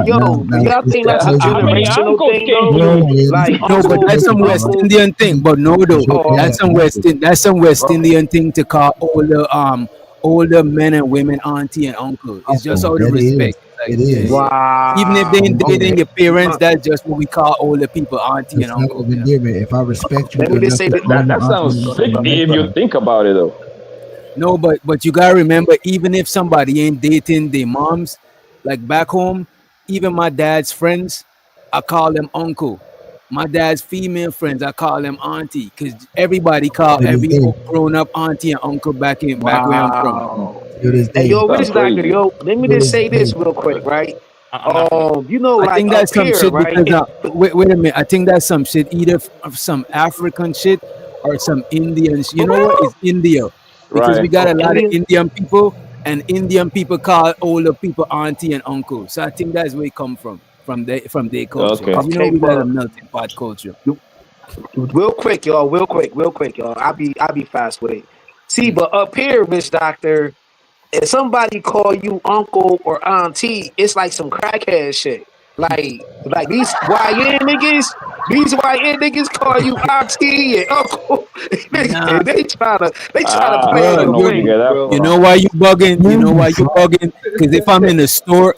Speaker 7: Yo, do y'all think that's a
Speaker 5: How many
Speaker 7: generational
Speaker 5: uncles
Speaker 7: thing
Speaker 5: can
Speaker 7: though?
Speaker 5: you
Speaker 1: Hold
Speaker 5: do?
Speaker 1: on, yeah,
Speaker 7: Like
Speaker 8: No, but
Speaker 7: uncle,
Speaker 8: that's some West
Speaker 7: uncle.
Speaker 8: Indian thing. But no, though,
Speaker 7: Oh, okay.
Speaker 8: that's some West
Speaker 7: Okay.
Speaker 8: Indian thing to call older men and women auntie and uncle. It's just
Speaker 1: uncle.
Speaker 8: out of
Speaker 1: That is.
Speaker 8: respect. like
Speaker 1: It is.
Speaker 7: Wow.
Speaker 8: even if they ain't dating
Speaker 7: Okay.
Speaker 8: your parents, that's just what we call older people, auntie and
Speaker 1: It's not
Speaker 8: uncle.
Speaker 1: even different. If I respect you
Speaker 7: Let me
Speaker 1: enough
Speaker 7: just say
Speaker 1: to
Speaker 7: that.
Speaker 1: call you
Speaker 5: That
Speaker 1: auntie
Speaker 5: sounds
Speaker 1: and
Speaker 5: sick
Speaker 1: uncle,
Speaker 5: if you think about it though.
Speaker 8: No, but you gotta remember, even if somebody ain't dating their moms, like back home, even my dad's friends, I call them uncle. My dad's female friends, I call them auntie, cause everybody call
Speaker 1: to this
Speaker 8: every
Speaker 1: day.
Speaker 8: grown up auntie and uncle back where I'm from.
Speaker 7: Wow.
Speaker 1: To this
Speaker 7: Hey,
Speaker 1: day.
Speaker 7: yo,
Speaker 5: Sounds
Speaker 7: Rich Doctor,
Speaker 5: crazy.
Speaker 7: yo, let me
Speaker 1: To
Speaker 7: just
Speaker 1: this
Speaker 7: say
Speaker 1: day.
Speaker 7: this real quick, right?
Speaker 13: I'm not finna.
Speaker 7: You know,
Speaker 8: I
Speaker 7: like
Speaker 8: think
Speaker 7: up
Speaker 8: that's some
Speaker 7: here,
Speaker 8: shit
Speaker 7: right?
Speaker 8: because wait a minute. I think that's some shit either of some African shit or some Indian. You
Speaker 7: For
Speaker 8: know what?
Speaker 7: real?
Speaker 8: It's India because we
Speaker 5: Right.
Speaker 8: got
Speaker 7: Oh,
Speaker 8: a lot of
Speaker 7: Indian?
Speaker 8: Indian people, and Indian people call older people auntie and uncle. So I think that's where it come from their culture
Speaker 5: Okay.
Speaker 8: because you know
Speaker 7: Okay,
Speaker 8: we got a
Speaker 7: but
Speaker 8: melting pot culture.
Speaker 7: real quick, y'all, real quick, y'all. I'll be fast with it. See, but up here, Rich Doctor, if somebody call you uncle or auntie, it's like some crackhead shit. Like these YN niggas call you auntie and uncle.
Speaker 8: Nah,
Speaker 7: they try to play
Speaker 5: I
Speaker 7: in
Speaker 8: bro,
Speaker 5: don't
Speaker 7: your
Speaker 5: know where you
Speaker 7: face,
Speaker 5: get that
Speaker 7: bro.
Speaker 8: you know
Speaker 5: from.
Speaker 8: why you bugging? You know
Speaker 1: You
Speaker 8: why you
Speaker 1: fuck.
Speaker 8: bugging? Because if I'm in a store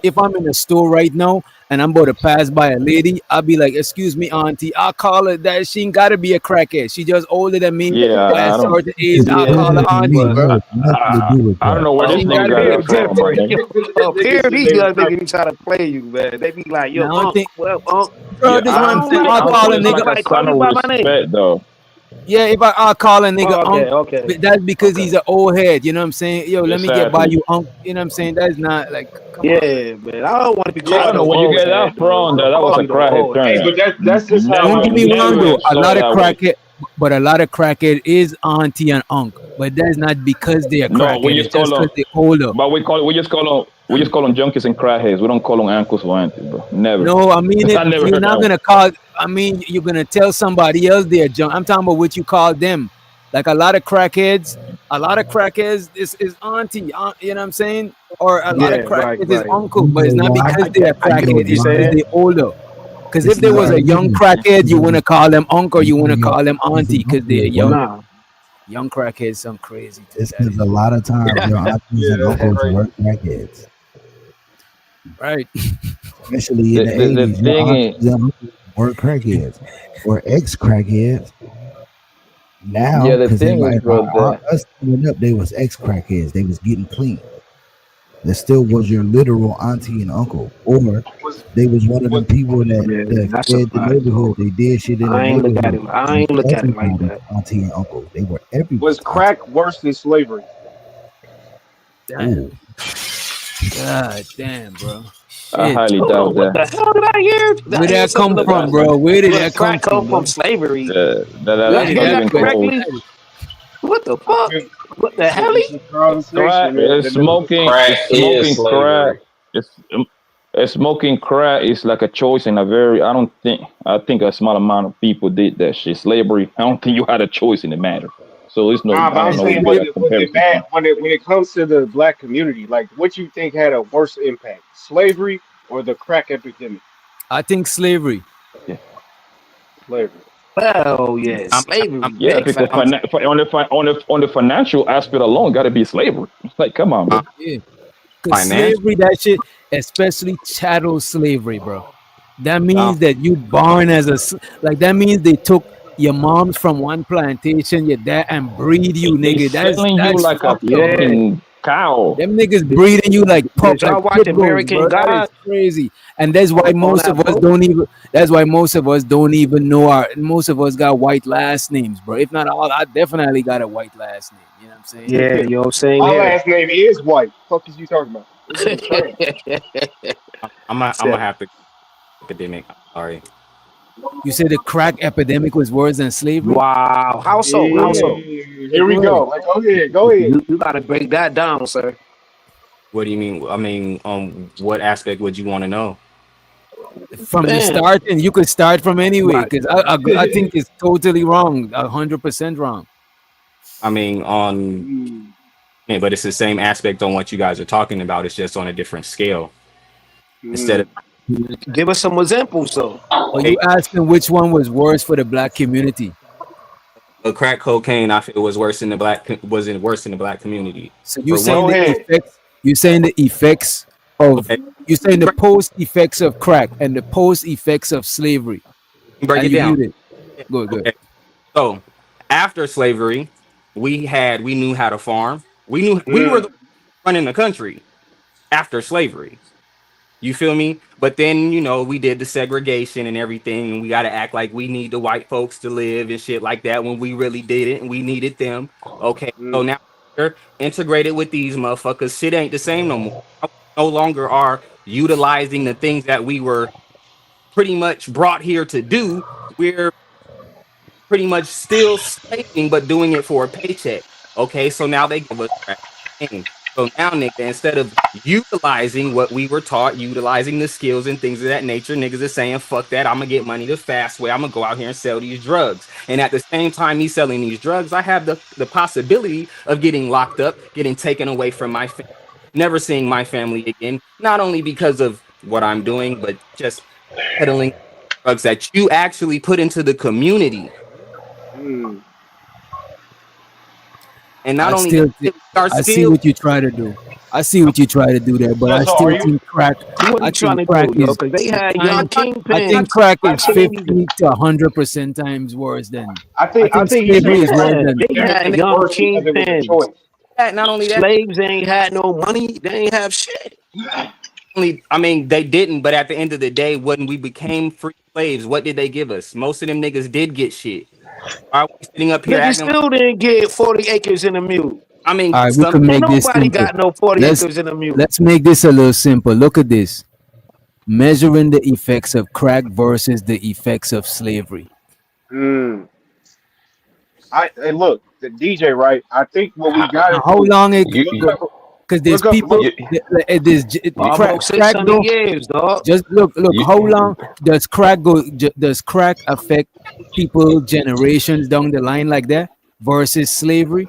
Speaker 8: right now and I'm about to pass by a lady, I'll be like, "Excuse me, auntie." I'll call her that. She ain't gotta be a crackhead. She just older than me
Speaker 5: Yeah,
Speaker 8: by a
Speaker 5: I don't.
Speaker 8: certain age.
Speaker 1: It's
Speaker 8: I'll call her
Speaker 7: Yeah,
Speaker 1: older than
Speaker 8: auntie,
Speaker 1: me.
Speaker 7: but
Speaker 8: bro.
Speaker 1: That has nothing to do with
Speaker 5: I don't
Speaker 1: that.
Speaker 5: know where
Speaker 7: up
Speaker 5: this
Speaker 8: She ain't
Speaker 5: nigga
Speaker 8: gotta
Speaker 5: got
Speaker 8: be
Speaker 7: here
Speaker 8: a
Speaker 5: that from, my
Speaker 7: different.
Speaker 8: crackhead.
Speaker 5: nigga.
Speaker 7: Up here,
Speaker 9: Niggas
Speaker 7: these
Speaker 9: say
Speaker 7: young
Speaker 9: not.
Speaker 7: niggas be trying to play you, man. They be like, yo,
Speaker 8: Now I
Speaker 7: unc,
Speaker 8: think,
Speaker 7: well, unc,
Speaker 8: bro,
Speaker 5: Yeah,
Speaker 8: this
Speaker 7: I
Speaker 8: what I'm
Speaker 7: don't
Speaker 8: saying.
Speaker 7: like
Speaker 8: I'll
Speaker 5: uncle
Speaker 8: call a
Speaker 5: is
Speaker 8: nigga.
Speaker 5: like a
Speaker 7: nobody call
Speaker 5: sign
Speaker 7: me
Speaker 5: of
Speaker 7: by my name.
Speaker 5: respect, though.
Speaker 8: Yeah, if I'll call a nigga
Speaker 7: Oh, okay,
Speaker 8: unk,
Speaker 7: okay,
Speaker 8: but that's because he's
Speaker 7: okay.
Speaker 8: an old head. You know what I'm saying? Yo, let me get by
Speaker 5: Exactly.
Speaker 8: you, unk. You know what I'm saying? That's not like, come on, man.
Speaker 7: Yeah, man. I don't want to be
Speaker 5: I
Speaker 9: Yeah,
Speaker 5: don't
Speaker 7: called
Speaker 5: know
Speaker 7: no
Speaker 5: where you
Speaker 7: old
Speaker 5: get
Speaker 7: head,
Speaker 5: that
Speaker 7: though.
Speaker 5: from.
Speaker 7: Don't
Speaker 5: That was
Speaker 7: call
Speaker 5: a
Speaker 7: me no
Speaker 5: crackhead
Speaker 7: old
Speaker 9: hey,
Speaker 5: term.
Speaker 9: but
Speaker 7: head.
Speaker 9: that's just how
Speaker 8: Don't
Speaker 9: I
Speaker 8: get me wrong
Speaker 5: Never
Speaker 8: though. A
Speaker 5: saw it
Speaker 8: lot of
Speaker 5: that way.
Speaker 8: crackhead, but a lot of crackhead is auntie and uncle. But that's not because they are
Speaker 5: No, we
Speaker 8: crackhead.
Speaker 5: just
Speaker 8: It's
Speaker 5: call
Speaker 8: just
Speaker 5: them,
Speaker 8: because they're older.
Speaker 5: but we just call them junkies and crackheads. We don't call them uncles or aunties, bro. Never.
Speaker 8: No, I mean
Speaker 5: I
Speaker 8: if
Speaker 5: never
Speaker 8: you're
Speaker 5: heard that
Speaker 8: not
Speaker 5: one.
Speaker 8: gonna call. I mean you're gonna tell somebody else they're junk. I'm talking about what you call them. Like a lot of crackheads. A lot of crackheads is auntie. You know what I'm saying? Or a lot of
Speaker 7: Yeah, right,
Speaker 8: crackheads is
Speaker 7: right.
Speaker 8: uncle,
Speaker 1: You
Speaker 8: but it's
Speaker 1: know
Speaker 8: not
Speaker 1: why?
Speaker 8: because they are
Speaker 7: I get
Speaker 1: You
Speaker 8: crackhead.
Speaker 1: know
Speaker 7: what you're
Speaker 8: It's because
Speaker 1: why?
Speaker 7: saying.
Speaker 8: they're older. Because if
Speaker 1: It's
Speaker 8: there
Speaker 1: not
Speaker 8: was a
Speaker 7: Right.
Speaker 8: young
Speaker 1: even
Speaker 8: crackhead, you want
Speaker 1: actually
Speaker 8: to call them uncle, or you want to
Speaker 1: knowing
Speaker 8: call them
Speaker 1: aunties
Speaker 8: auntie
Speaker 1: and
Speaker 8: because
Speaker 1: uncles
Speaker 8: they're
Speaker 1: work.
Speaker 8: young.
Speaker 7: Nah.
Speaker 8: Young crackheads, some crazy too.
Speaker 1: It's
Speaker 8: That
Speaker 1: because a
Speaker 8: is
Speaker 1: lot of times your aunties
Speaker 9: Yeah,
Speaker 1: and
Speaker 9: that's
Speaker 1: uncles
Speaker 9: crazy.
Speaker 1: were crackheads,
Speaker 8: right.
Speaker 1: especially in
Speaker 5: The,
Speaker 1: the
Speaker 5: the, the
Speaker 1: 80s. Your
Speaker 5: thing is,
Speaker 1: aunties and uncles were crackheads or ex crackheads.
Speaker 5: yeah,
Speaker 1: Now,
Speaker 5: the
Speaker 1: because
Speaker 5: thing is, bro,
Speaker 1: us coming up, they was ex crackheads. They was getting clean. That still was your literal auntie and uncle, or
Speaker 9: Was
Speaker 1: they was one of them
Speaker 9: was
Speaker 1: people
Speaker 7: Yeah,
Speaker 1: that
Speaker 7: that's a
Speaker 1: fed the
Speaker 7: fact,
Speaker 1: neighborhood.
Speaker 7: though.
Speaker 1: They did shit in the
Speaker 7: I ain't look at
Speaker 1: neighborhood.
Speaker 7: it. I
Speaker 1: They was
Speaker 7: ain't look at it like
Speaker 1: everybody's
Speaker 7: that.
Speaker 1: auntie and uncle. They were
Speaker 9: was
Speaker 1: everybody's auntie.
Speaker 9: crack worse than slavery?
Speaker 8: Damn.
Speaker 1: Ooh,
Speaker 8: God damn, bro.
Speaker 5: I
Speaker 8: Shit.
Speaker 5: highly
Speaker 7: Hold on,
Speaker 5: doubt
Speaker 7: what
Speaker 5: that.
Speaker 7: the hell did I hear? Did
Speaker 8: Where
Speaker 7: I
Speaker 8: did
Speaker 7: hear
Speaker 8: that
Speaker 7: something
Speaker 8: come
Speaker 7: about
Speaker 8: from,
Speaker 5: That,
Speaker 8: bro? Where did
Speaker 7: where
Speaker 8: that come
Speaker 7: crack come
Speaker 8: from,
Speaker 7: from
Speaker 8: bro?
Speaker 7: slavery? Did
Speaker 8: Where
Speaker 7: I
Speaker 5: that's
Speaker 8: did
Speaker 7: hear
Speaker 5: not
Speaker 8: that
Speaker 7: that
Speaker 5: even
Speaker 8: where,
Speaker 5: close.
Speaker 7: correctly? What the
Speaker 9: It's
Speaker 7: fuck?
Speaker 9: been
Speaker 7: What the hell?
Speaker 9: it's a conversation
Speaker 5: Crack
Speaker 9: that,
Speaker 5: is
Speaker 9: that never gets
Speaker 5: smoking.
Speaker 9: old.
Speaker 5: Is
Speaker 11: Crack is
Speaker 5: smoking crack.
Speaker 11: slavery.
Speaker 5: It's smoking crack is like a choice in a very. I don't think. I think a small amount of people did that shit. Slavery. I don't think you had a choice in the matter. So it's no.
Speaker 9: Nah, but
Speaker 5: I
Speaker 9: I'm
Speaker 5: don't know where
Speaker 9: saying
Speaker 5: you get that
Speaker 9: was it
Speaker 5: comparison
Speaker 9: bad
Speaker 5: from.
Speaker 9: when it comes to the black community? Like, what you think had a worse impact, slavery or the crack epidemic?
Speaker 8: I think slavery.
Speaker 5: Yeah.
Speaker 9: Slavery.
Speaker 7: Hell yeah,
Speaker 13: I'm,
Speaker 7: slavery,
Speaker 13: I'm,
Speaker 5: Yeah,
Speaker 7: big
Speaker 5: because
Speaker 7: facts.
Speaker 5: on the financial aspect alone, got to be slavery. Like, come on, bro.
Speaker 8: Yeah. Cause
Speaker 13: financial.
Speaker 8: slavery, that shit, especially chattel slavery, bro. That
Speaker 13: Um,
Speaker 8: means that you born as like that means they took your moms from one plantation, your dad, and breed you,
Speaker 5: They
Speaker 8: nigga.
Speaker 5: selling you
Speaker 8: That's
Speaker 5: like a
Speaker 8: fucked up, bro.
Speaker 7: Yeah.
Speaker 5: fucking cow.
Speaker 8: Them niggas
Speaker 7: Did,
Speaker 8: breeding you like
Speaker 7: did
Speaker 8: like
Speaker 7: y'all watch
Speaker 8: pit bulls,
Speaker 7: American
Speaker 8: bro. That is
Speaker 7: God?
Speaker 8: crazy. And that's why
Speaker 7: All
Speaker 8: most
Speaker 7: that
Speaker 8: of us
Speaker 7: boat?
Speaker 8: don't even. That's why most of us don't even know our. Most of us got white last names, bro. If not all, I definitely got a white last name. You know what I'm saying?
Speaker 7: Yeah, yo, same
Speaker 9: My
Speaker 7: here.
Speaker 9: last name is White. Fuck is you talking about? This nigga trash.
Speaker 13: I'm gonna
Speaker 7: Said,
Speaker 13: have to academic. I'm sorry.
Speaker 8: You said the crack epidemic was worse than slavery.
Speaker 7: wow. How so? How
Speaker 9: Yeah,
Speaker 7: so?
Speaker 9: here we
Speaker 8: Go ahead.
Speaker 9: go. Like, go ahead, go ahead.
Speaker 7: You gotta break that down, sir.
Speaker 13: What do you mean? I mean, what aspect would you want to know?
Speaker 8: From the
Speaker 7: Damn.
Speaker 8: start, and you could start from anyway,
Speaker 7: Right.
Speaker 8: because I think it's totally wrong, 100% wrong.
Speaker 13: I mean, on
Speaker 9: Mm.
Speaker 13: yeah, but it's the same aspect on what you guys are talking about. It's just on a different scale. Instead of
Speaker 9: Mm.
Speaker 7: Give us some examples, though.
Speaker 8: But you
Speaker 13: okay,
Speaker 8: asking which one was worse for the black community?
Speaker 13: crack cocaine, I feel was worse in the worse in the black community.
Speaker 8: So you
Speaker 13: For one,
Speaker 8: saying
Speaker 9: Go
Speaker 8: the
Speaker 9: ahead.
Speaker 8: effects? You saying the effects of
Speaker 13: okay,
Speaker 8: You're saying the post effects of crack and the post effects of slavery.
Speaker 13: Break
Speaker 8: And
Speaker 13: it
Speaker 8: you
Speaker 13: down.
Speaker 8: viewed it. Good.
Speaker 13: Okay. So after slavery, we knew how to farm. We were the running the country after slavery. You feel me? But then, we did the segregation and everything, and we got to act like we need the white folks to live and shit like that when we really didn't, and we needed them. Okay, so now we're integrated with these motherfuckers. Shit ain't the same no more. We no longer are utilizing the things that we were pretty much brought here to do. We're pretty much still slaving, but doing it for a paycheck. Okay, so now they give us crack. So now, nigga, instead of utilizing what we were taught, utilizing the skills and things of that nature, niggas are saying, fuck that, I'm gonna get money the fast way. I'm gonna go out here and sell these drugs. And at the same time, me selling these drugs, I have the possibility of getting locked up, getting taken away from my family, never seeing my family again, not only because of what I'm doing, but just peddling drugs that you actually put into the community. And not only
Speaker 8: I see what you try to do. I see what you try to do there, but I still think crack. I think crack is.
Speaker 7: They had young kingpins.
Speaker 8: I think crack is 50 to 100% times worse than.
Speaker 7: I think
Speaker 8: slavery is worse than.
Speaker 7: they had young kingpins.
Speaker 13: Not only that,
Speaker 7: slaves ain't had no money. They ain't have shit.
Speaker 13: I mean, they didn't, but at the end of the day, when we became free slaves, what did they give us? Most of them niggas did get shit. Why are we sitting up here
Speaker 7: Niggas still didn't get 40 acres in a mule.
Speaker 13: I mean,
Speaker 8: all right, we can make this
Speaker 7: nobody
Speaker 8: simple.
Speaker 7: got no 40 acres in a mule.
Speaker 8: Let's make this a little simple. Look at this. Measuring the effects of crack versus the effects of slavery.
Speaker 9: Hey, look, the DJ, right? I think what we got.
Speaker 8: How long it? Because there's people. There's crack.
Speaker 7: 600 years, dog.
Speaker 8: Just look. How long does crack go? Does crack affect people generations down the line like that versus slavery?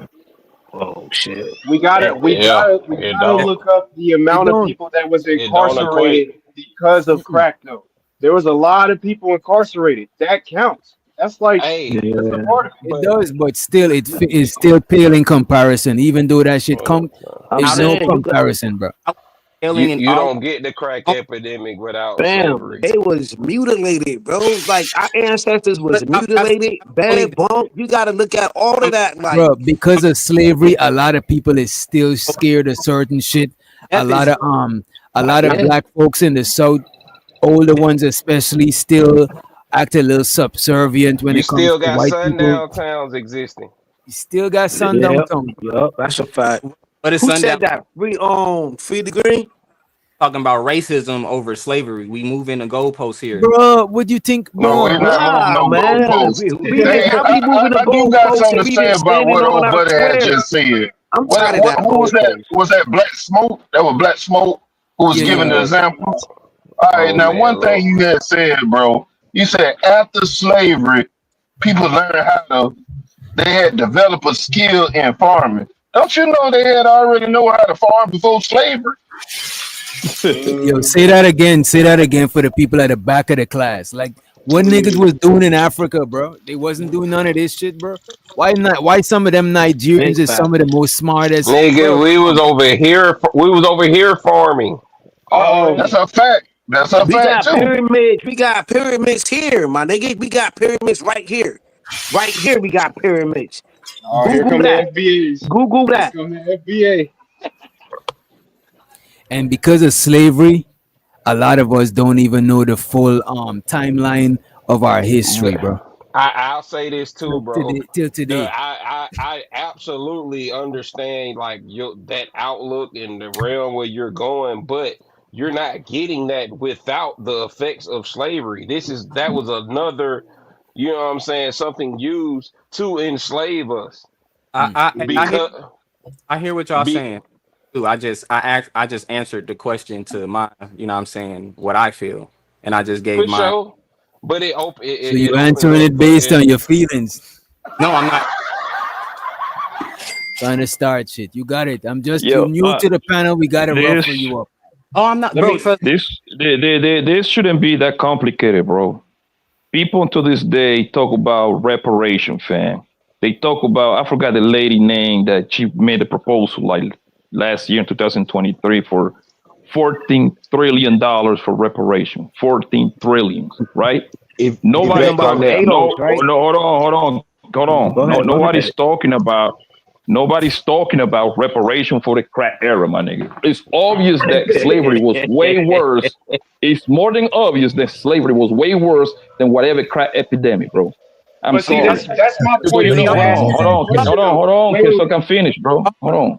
Speaker 7: Oh shit!
Speaker 9: We gotta look up the amount of people that was incarcerated because of crack. Though there was a lot of people incarcerated. That counts. That's like that's a part of it.
Speaker 8: It does, but still, it is still pale in comparison. Even though that shit there's no comparison, bro.
Speaker 12: You don't get the crack epidemic without slavery.
Speaker 7: They was mutilated, bro. Like our ancestors was mutilated, bad bump. You got to look at all of that, like,
Speaker 8: bro. Because of slavery, a lot of people is still scared of certain shit. A lot of black folks in the South, older ones especially, still act a little subservient when it comes to white people. You still got
Speaker 12: sundown towns existing.
Speaker 8: You still got sundown towns.
Speaker 7: Yep, that's a fact.
Speaker 13: But it's
Speaker 7: Who said that? Free the green.
Speaker 13: Talking about racism over slavery. We move in the goalposts here.
Speaker 8: Bro, what do you think? Bro,
Speaker 10: I do got something to say about what old buddy had just said. Who was that? Was that Black Smoke? That was Black Smoke who was giving the examples. All right, now one thing you had said, bro. You said after slavery, people learned they had developed a skill in farming. Don't you know they had already know how to farm before slavery?
Speaker 8: Yo, say that again for the people at the back of the class. Like, what niggas was doing in Africa, bro? They wasn't doing none of this shit, bro. Why not? Why some of them Nigerians is some of the most smartest?
Speaker 12: Nigga, we was over here farming.
Speaker 10: Oh, that's a fact. That's a fact too.
Speaker 7: We got pyramids here, my nigga. We got pyramids right here. Right here, we got pyramids.
Speaker 9: Oh, here come the FBAs.
Speaker 7: Google that.
Speaker 9: Here come the FBA.
Speaker 8: And because of slavery, a lot of us don't even know the full timeline of our history, bro.
Speaker 12: I'll say this too, bro.
Speaker 8: Till today.
Speaker 12: I absolutely understand like that outlook in the realm where you're going, but you're not getting that without the effects of slavery. That was another, you know what I'm saying, something used to enslave us.
Speaker 13: I hear what y'all saying. I just answered the question to my, you know what I'm saying, what I feel, and I just gave my.
Speaker 12: Sure. But
Speaker 8: so you're answering it based on your feelings.
Speaker 13: No, I'm not
Speaker 8: trying to start shit. You got it. I'm just new to the panel. We gotta ruffle you up.
Speaker 13: Oh, I'm not. Bro,
Speaker 17: this shouldn't be that complicated, bro. People to this day talk about reparation, fam. They talk about, I forgot the lady name that she made a proposal like last year in 2023 for $14 trillion for reparation. 14 trillion, right?
Speaker 7: If
Speaker 17: Nobody's
Speaker 7: talking about
Speaker 17: talking that. No,
Speaker 7: ADOS, right?
Speaker 17: no, hold on.
Speaker 7: Go
Speaker 17: No,
Speaker 7: ahead.
Speaker 17: nobody's talking about. Nobody's talking about reparation for the crack era, my nigga. It's obvious that slavery was way worse. It's more than obvious that slavery was way worse than whatever crack epidemic, bro. I'm
Speaker 9: But see,
Speaker 17: sorry.
Speaker 9: that's my
Speaker 17: Because
Speaker 9: point.
Speaker 17: you know,
Speaker 9: See, I'm asking
Speaker 17: hold
Speaker 9: that
Speaker 17: on,
Speaker 9: question.
Speaker 17: so I can finish, bro. Hold on.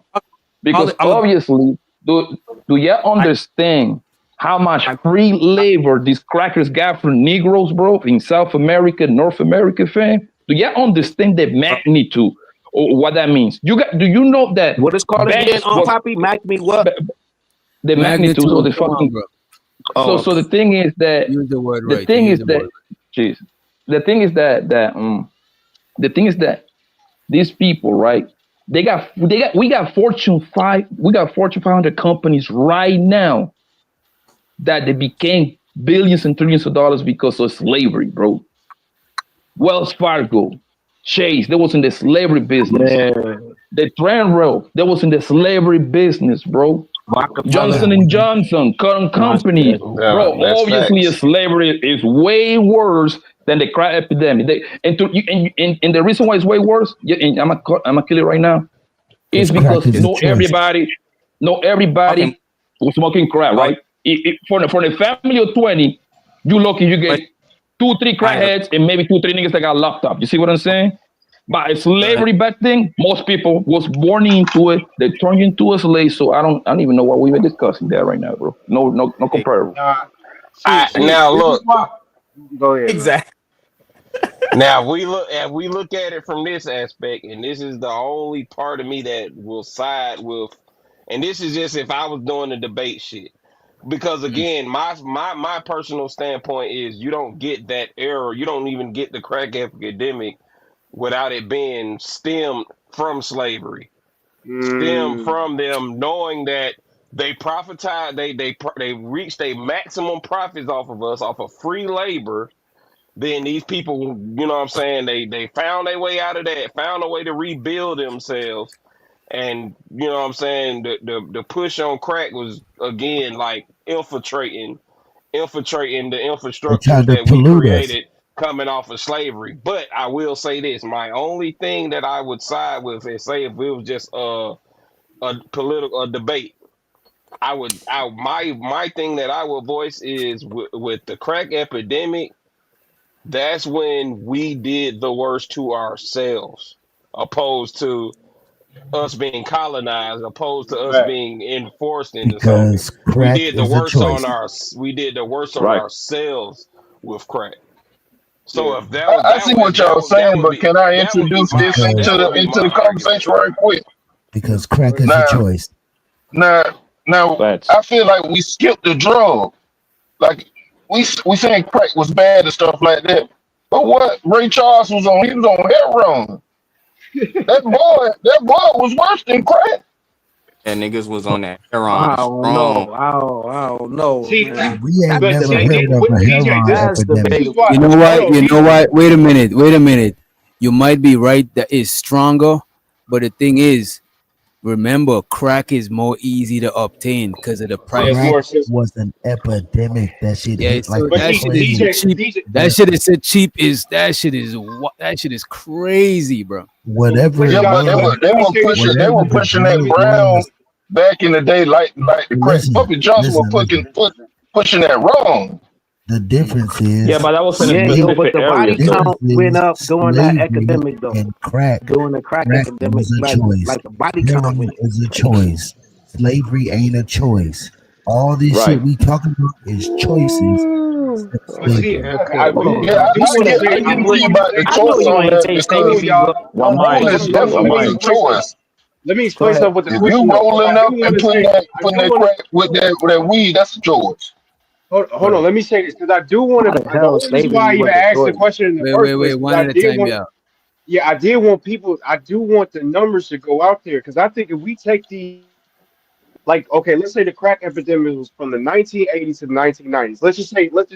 Speaker 17: Because obviously, do you understand how much free labor these crackers got from Negroes, bro, in South America, North America, fam? Do you understand the magnitude or what that means? Do you know that
Speaker 7: What is called again
Speaker 17: banks
Speaker 7: on
Speaker 17: was
Speaker 7: Poppy? Me what?
Speaker 17: the magnitude of the
Speaker 8: Come on,
Speaker 17: fucking
Speaker 8: bro.
Speaker 17: so the thing is that
Speaker 8: Use the word
Speaker 17: the
Speaker 8: right.
Speaker 17: thing
Speaker 8: Use
Speaker 17: is
Speaker 8: the
Speaker 17: that
Speaker 8: word
Speaker 17: jeez, the thing is that these people, right? We got Fortune 500 companies right now that they became billions and trillions of dollars because of slavery, bro. Wells Fargo, Chase, that was in the slavery business.
Speaker 7: Man,
Speaker 17: The Trend Rail, that was in the slavery business, bro. Johnson and Johnson, Cotton Company, bro.
Speaker 12: That's
Speaker 17: Obviously,
Speaker 12: facts.
Speaker 17: slavery is way worse than the crack epidemic. And the reason why it's way worse, and I'm gonna kill it right now, is because not everybody was smoking crack, right? For the family of 20, you lucky you get 2-3 crackheads and maybe 2-3 niggas that got locked up. You see what I'm saying? But a slavery back thing, most people was born into it. They turned into a slave. So I don't even know why we even discussing that right now, bro. No comparable.
Speaker 12: Now look.
Speaker 9: Go ahead.
Speaker 16: Exactly.
Speaker 12: Now we look at it from this aspect, and this is the only part of me that will side with, and this is just if I was doing the debate shit. Because again, my personal standpoint is you don't get that error, you don't even get the crack epidemic without it being stemmed from slavery. Stemmed from them knowing that they profitized, they reached a maximum profits off of us, off of free labor. Then these people, you know what I'm saying, they found their way out of that, found a way to rebuild themselves. And you know what I'm saying, the push on crack was again like infiltrating the infrastructures that we created coming off of slavery. But I will say this, my only thing that I would side with is say if it was just a political debate, my thing that I would voice is with the crack epidemic. That's when we did the worst to ourselves, opposed to us being colonized, opposed to us being enforced into something.
Speaker 1: Because crack
Speaker 12: We did the
Speaker 1: is a
Speaker 12: worst on
Speaker 1: choice.
Speaker 12: ourselves with crack. So if that
Speaker 10: I see what y'all saying, but can I introduce this into the conversation right quick?
Speaker 1: Because crack is a choice.
Speaker 10: Now, I feel like we skipped the drug. Like we saying crack was bad and stuff like that. But what Ray Charles was on, he was on heroin. That boy was worse than crack.
Speaker 13: That niggas was on that heroin.
Speaker 7: I don't know.
Speaker 9: See,
Speaker 1: we ain't never heard of a heroin epidemic.
Speaker 8: You know what? You know what? Wait a minute. You might be right that it's stronger, but the thing is, remember, crack is more easy to obtain because of the price.
Speaker 1: Crack was an epidemic. That shit hit like
Speaker 8: that shit is cheap. That shit is so cheap. That shit is crazy, bro.
Speaker 1: Whatever.
Speaker 10: Yeah, but they were pushing that brown back in the day, like the crack. Puppy Johnson was pushing that wrong.
Speaker 1: The difference is,
Speaker 17: yeah, but that was in a
Speaker 7: but the body
Speaker 17: area,
Speaker 7: count went up during that epidemic, though.
Speaker 1: And crack,
Speaker 7: during the crack epidemic,
Speaker 1: was a choice.
Speaker 7: like the body count went
Speaker 1: is a choice. Slavery ain't a choice. All this shit we talking about is choices.
Speaker 9: See,
Speaker 10: I didn't see about the choice on that because definitely was a choice.
Speaker 9: Let me explain something with the
Speaker 10: if you rolling up and putting that crack with that weed, that's a choice.
Speaker 9: Hold on, let me say this because I do want to. This is why I even asked the question in the first place.
Speaker 8: Wait, one at a time,
Speaker 9: yeah, I did want people. I do want the numbers to go out there because I think if we take the, like, okay, let's say the crack epidemic was from the 1980s to the 1990s. Let's just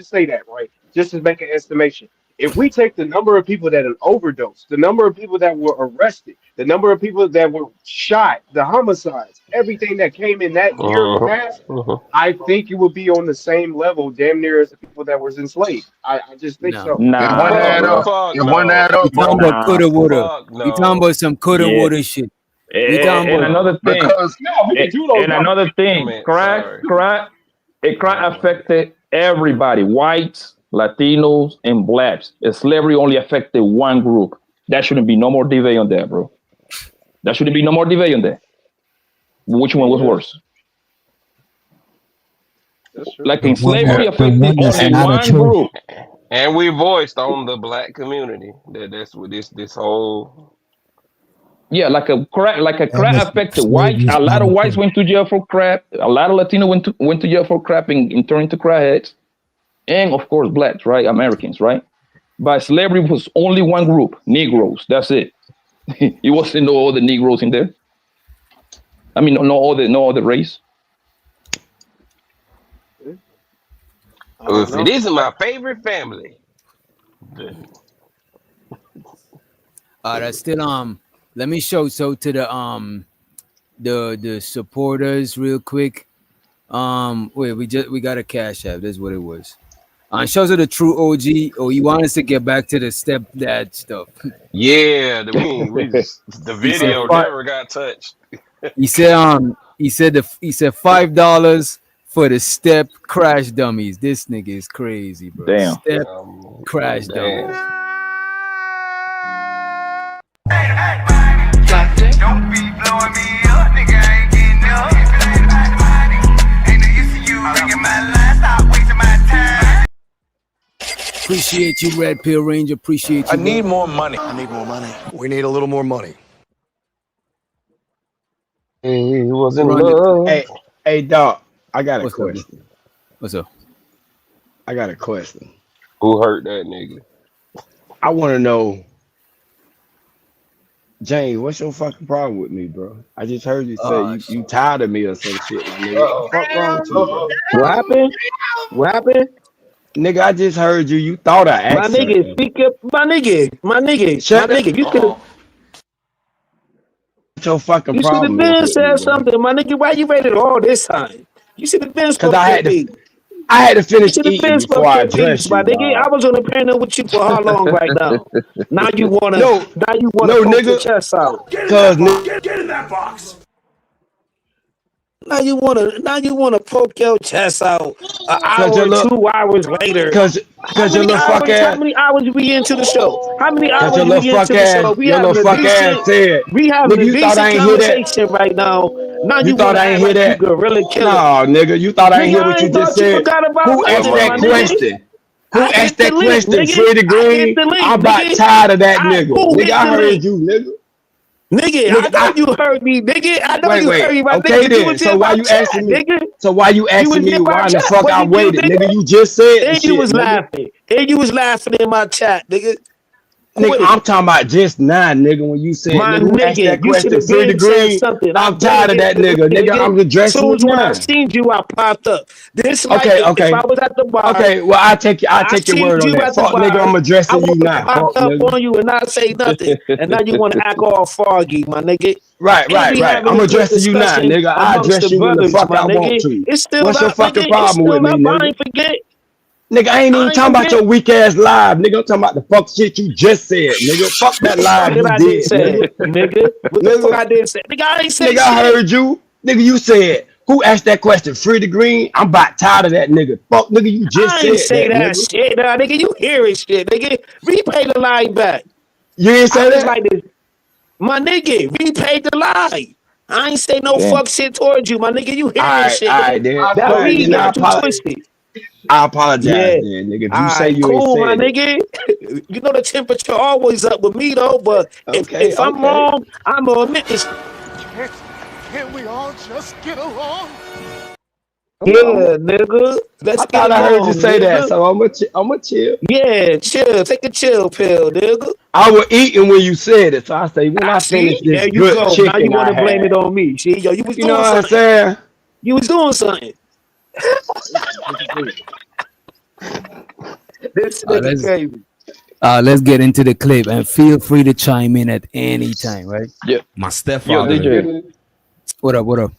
Speaker 9: say that, right? just to make an estimation. If we take the number of people that have overdosed, the number of people that were arrested, the number of people that were shot, the homicides, everything that came in that year and a half, I think it would be on the same level, damn near as the people that was enslaved. I just think so.
Speaker 10: It wouldn't add up. It wouldn't add
Speaker 8: You
Speaker 10: up, bro.
Speaker 8: talking about coulda, woulda.
Speaker 12: Fuck
Speaker 8: You talking
Speaker 12: no.
Speaker 8: about some coulda,
Speaker 17: Yeah.
Speaker 8: woulda shit. We talking
Speaker 17: And
Speaker 8: about
Speaker 17: another thing,
Speaker 10: Because
Speaker 17: and another thing, crack affected everybody, whites, Latinos, and blacks. Slavery only affected one group. That shouldn't be no more debate on that, bro. That shouldn't be no more debate on that. Which one was worse? Like in slavery affected only one group.
Speaker 12: And we voiced on the black community that's what this whole.
Speaker 17: Yeah, like a crack affected whites. A lot of whites went to jail for crap. A lot of Latino went to jail for crap and turned into crackheads. And of course, blacks, right? Americans, right? But slavery was only one group, Negroes. That's it. It wasn't no other Negroes in there. I mean, no other race.
Speaker 12: If it isn't my favorite family.
Speaker 8: that's still let me show to the supporters real quick. Wait, we got a cash app. That's what it was. Shows of the true OG. Oh, you want us to get back to the stepdad stuff?
Speaker 12: Yeah, the video never got touched.
Speaker 8: He said $5 for the step crash dummies. This nigga is crazy, bro.
Speaker 17: Damn.
Speaker 8: Step crash dummies.
Speaker 4: Don't be blowing me up, nigga. I ain't getting up. Ain't no use to you ringing my line. Stop wasting my time.
Speaker 8: Appreciate you, Red Pill Ranger. Appreciate you.
Speaker 11: I need more money.
Speaker 14: We need a little more money.
Speaker 12: He was in love.
Speaker 19: Hey, Doc, I got a
Speaker 8: What's
Speaker 19: question.
Speaker 8: Up? What's up?
Speaker 19: I got a question.
Speaker 12: Who hurt that nigga?
Speaker 19: I want to know, James, what's your fucking problem with me, bro? I just heard you say you tired of me or some shit, my nigga. What the fuck wrong with you, bro?
Speaker 7: What happened? What happened?
Speaker 19: Nigga, I just heard you. You thought I asked
Speaker 7: My nigga,
Speaker 19: something.
Speaker 7: speak up. My nigga.
Speaker 19: Shut
Speaker 7: My nigga, you could have.
Speaker 19: What's your fucking
Speaker 7: You should have
Speaker 19: problem
Speaker 7: been
Speaker 19: is with me,
Speaker 7: said
Speaker 19: bro?
Speaker 7: something, my nigga. Why you waited all this time? You should have been
Speaker 19: Because
Speaker 7: spoke
Speaker 19: I had to finish
Speaker 7: you should have
Speaker 19: eating
Speaker 7: been
Speaker 19: before I
Speaker 7: spoke to
Speaker 19: address
Speaker 7: my
Speaker 19: you,
Speaker 7: nigga. I
Speaker 19: dog.
Speaker 7: was on the panel with you for how long right now? Now you wanna
Speaker 19: No,
Speaker 7: poke your
Speaker 19: nigga.
Speaker 7: chest out.
Speaker 19: Cause
Speaker 6: Get in that box.
Speaker 7: Now you wanna poke your chest out an hour,
Speaker 19: your little-
Speaker 7: 2 hours later.
Speaker 19: Cause your little fuck
Speaker 7: How
Speaker 19: ass.
Speaker 7: many hours we into the show? How many
Speaker 19: Cause
Speaker 7: hours
Speaker 19: your
Speaker 7: we
Speaker 19: little
Speaker 7: into
Speaker 19: fuck
Speaker 7: the show?
Speaker 19: ass.
Speaker 7: We
Speaker 19: Your
Speaker 7: having
Speaker 19: little
Speaker 7: a
Speaker 19: fuck ass
Speaker 7: decent,
Speaker 19: said.
Speaker 7: we having
Speaker 19: Nigga,
Speaker 7: a
Speaker 19: you thought I
Speaker 7: decent
Speaker 19: ain't hear that?
Speaker 7: conversation right now. Now
Speaker 19: You
Speaker 7: you
Speaker 19: thought
Speaker 7: wanna
Speaker 19: I ain't
Speaker 7: act
Speaker 19: hear
Speaker 7: like
Speaker 19: that?
Speaker 7: you gorilla killer.
Speaker 19: No, nigga, you thought I ain't
Speaker 7: Nigga,
Speaker 19: hear what
Speaker 7: I
Speaker 19: you
Speaker 7: ain't
Speaker 19: just
Speaker 7: thought you
Speaker 19: said.
Speaker 7: forgot about
Speaker 19: Who asked
Speaker 7: nothing,
Speaker 19: that
Speaker 7: my nigga.
Speaker 19: question? Who
Speaker 7: I
Speaker 19: asked
Speaker 7: hit the
Speaker 19: that
Speaker 7: link,
Speaker 19: question?
Speaker 7: nigga.
Speaker 19: Free the
Speaker 7: I hit
Speaker 19: green.
Speaker 7: the link,
Speaker 19: I'm about
Speaker 7: nigga.
Speaker 19: tired of that nigga.
Speaker 7: Who
Speaker 19: Nigga,
Speaker 7: hit
Speaker 19: I
Speaker 7: the
Speaker 19: heard
Speaker 7: link?
Speaker 19: you, nigga.
Speaker 7: Nigga, I know you heard me, nigga. I know you heard me, my
Speaker 19: Okay
Speaker 7: nigga. You
Speaker 19: then.
Speaker 7: was
Speaker 19: So
Speaker 7: in
Speaker 19: why
Speaker 7: my
Speaker 19: you
Speaker 7: chat,
Speaker 19: asking me?
Speaker 7: nigga.
Speaker 19: So why you
Speaker 7: You
Speaker 19: asking
Speaker 7: was
Speaker 19: me
Speaker 7: in my
Speaker 19: why the
Speaker 7: chat,
Speaker 19: fuck I
Speaker 7: wasn't you,
Speaker 19: waited,
Speaker 7: nigga?
Speaker 19: nigga? You just said the
Speaker 7: And you
Speaker 19: shit,
Speaker 7: was
Speaker 19: nigga.
Speaker 7: laughing. And you was laughing in my chat, nigga.
Speaker 19: Nigga,
Speaker 7: Quit
Speaker 19: I'm
Speaker 7: it.
Speaker 19: talking about just now, nigga, when you said,
Speaker 7: My
Speaker 19: nigga, who asked
Speaker 7: nigga,
Speaker 19: that
Speaker 7: you should
Speaker 19: question?
Speaker 7: have
Speaker 19: Free the
Speaker 7: been said
Speaker 19: green.
Speaker 7: something.
Speaker 19: I'm tired of that nigga. Nigga, I'm addressing
Speaker 7: Soon
Speaker 19: it
Speaker 7: as when I
Speaker 19: now.
Speaker 7: seen you, I popped up. This like
Speaker 19: Okay,
Speaker 7: if
Speaker 19: okay.
Speaker 7: I was at the bar,
Speaker 19: Okay, well, I take your
Speaker 7: seen
Speaker 19: word on
Speaker 7: you
Speaker 19: that.
Speaker 7: at the
Speaker 19: Fuck, nigga,
Speaker 7: bar,
Speaker 19: I'm
Speaker 7: I
Speaker 19: addressing you
Speaker 7: would
Speaker 19: now.
Speaker 7: have popped
Speaker 19: Fuck,
Speaker 7: up
Speaker 19: nigga.
Speaker 7: on you and not say nothing. And now you want to act all foggy, my nigga.
Speaker 19: Right.
Speaker 7: And we having
Speaker 19: I'm
Speaker 7: a good
Speaker 19: addressing you now,
Speaker 7: discussion
Speaker 19: nigga. I
Speaker 7: amongst the
Speaker 19: address you when the
Speaker 7: brothers,
Speaker 19: fuck
Speaker 7: my
Speaker 19: I want
Speaker 7: nigga.
Speaker 19: to.
Speaker 7: It's still
Speaker 19: What's your
Speaker 7: up,
Speaker 19: fucking
Speaker 7: nigga. It's
Speaker 19: problem with
Speaker 7: still
Speaker 19: me,
Speaker 7: up. I
Speaker 19: nigga?
Speaker 7: ain't forget.
Speaker 19: Nigga, I ain't even talking about
Speaker 7: forget.
Speaker 19: your weak ass live, nigga. I'm talking about the fuck shit you just said, nigga. Fuck that live
Speaker 7: What
Speaker 19: you
Speaker 7: I did
Speaker 19: did,
Speaker 7: say,
Speaker 19: nigga.
Speaker 7: What the fuck I did say? Nigga, I ain't say
Speaker 19: Nigga, I
Speaker 7: shit.
Speaker 19: heard you. Nigga, you said, who asked that question? Free the green? I'm about tired of that nigga. Fuck, nigga, you just
Speaker 7: I ain't
Speaker 19: said
Speaker 7: say
Speaker 19: that,
Speaker 7: that
Speaker 19: nigga.
Speaker 7: shit, nah, nigga. You hearing shit, nigga. Replay the line back.
Speaker 19: You ain't say
Speaker 7: I was
Speaker 19: that?
Speaker 7: like this, my nigga. Replay the line. I ain't say no fuck shit towards you, my nigga. You hearing shit,
Speaker 19: Alright,
Speaker 7: nigga.
Speaker 19: then.
Speaker 7: That
Speaker 19: Alright,
Speaker 7: we
Speaker 19: then
Speaker 7: got you twisted.
Speaker 19: I apologize
Speaker 7: Yeah.
Speaker 19: then, nigga. If
Speaker 7: All
Speaker 19: you say
Speaker 7: right,
Speaker 19: you ain't
Speaker 7: cool, my
Speaker 19: said it.
Speaker 7: nigga. You know the temperature always up with me though, but if I'm wrong, I'm gonna admit this.
Speaker 14: Can't we all just get along?
Speaker 7: Yeah, nigga. Let's
Speaker 19: I
Speaker 7: get
Speaker 19: thought I heard you
Speaker 7: along,
Speaker 19: say that,
Speaker 7: nigga.
Speaker 19: so I'ma chill.
Speaker 7: Yeah, chill. Take a chill pill, nigga.
Speaker 19: I was eating when you said it, so I say when I finish
Speaker 7: See,
Speaker 19: this
Speaker 7: there you
Speaker 19: good
Speaker 7: go. Now you
Speaker 19: chicken I
Speaker 7: want to blame it
Speaker 19: had.
Speaker 7: on me. See, yo, you was
Speaker 19: You know
Speaker 7: doing
Speaker 19: what I'm
Speaker 7: something.
Speaker 19: saying?
Speaker 7: You was doing something. This nigga crazy.
Speaker 8: Let's get into the clip and feel free to chime in at any time, right?
Speaker 17: Yeah.
Speaker 2: My
Speaker 17: Yo,
Speaker 2: stepfather.
Speaker 17: DJ,
Speaker 8: What up? What up?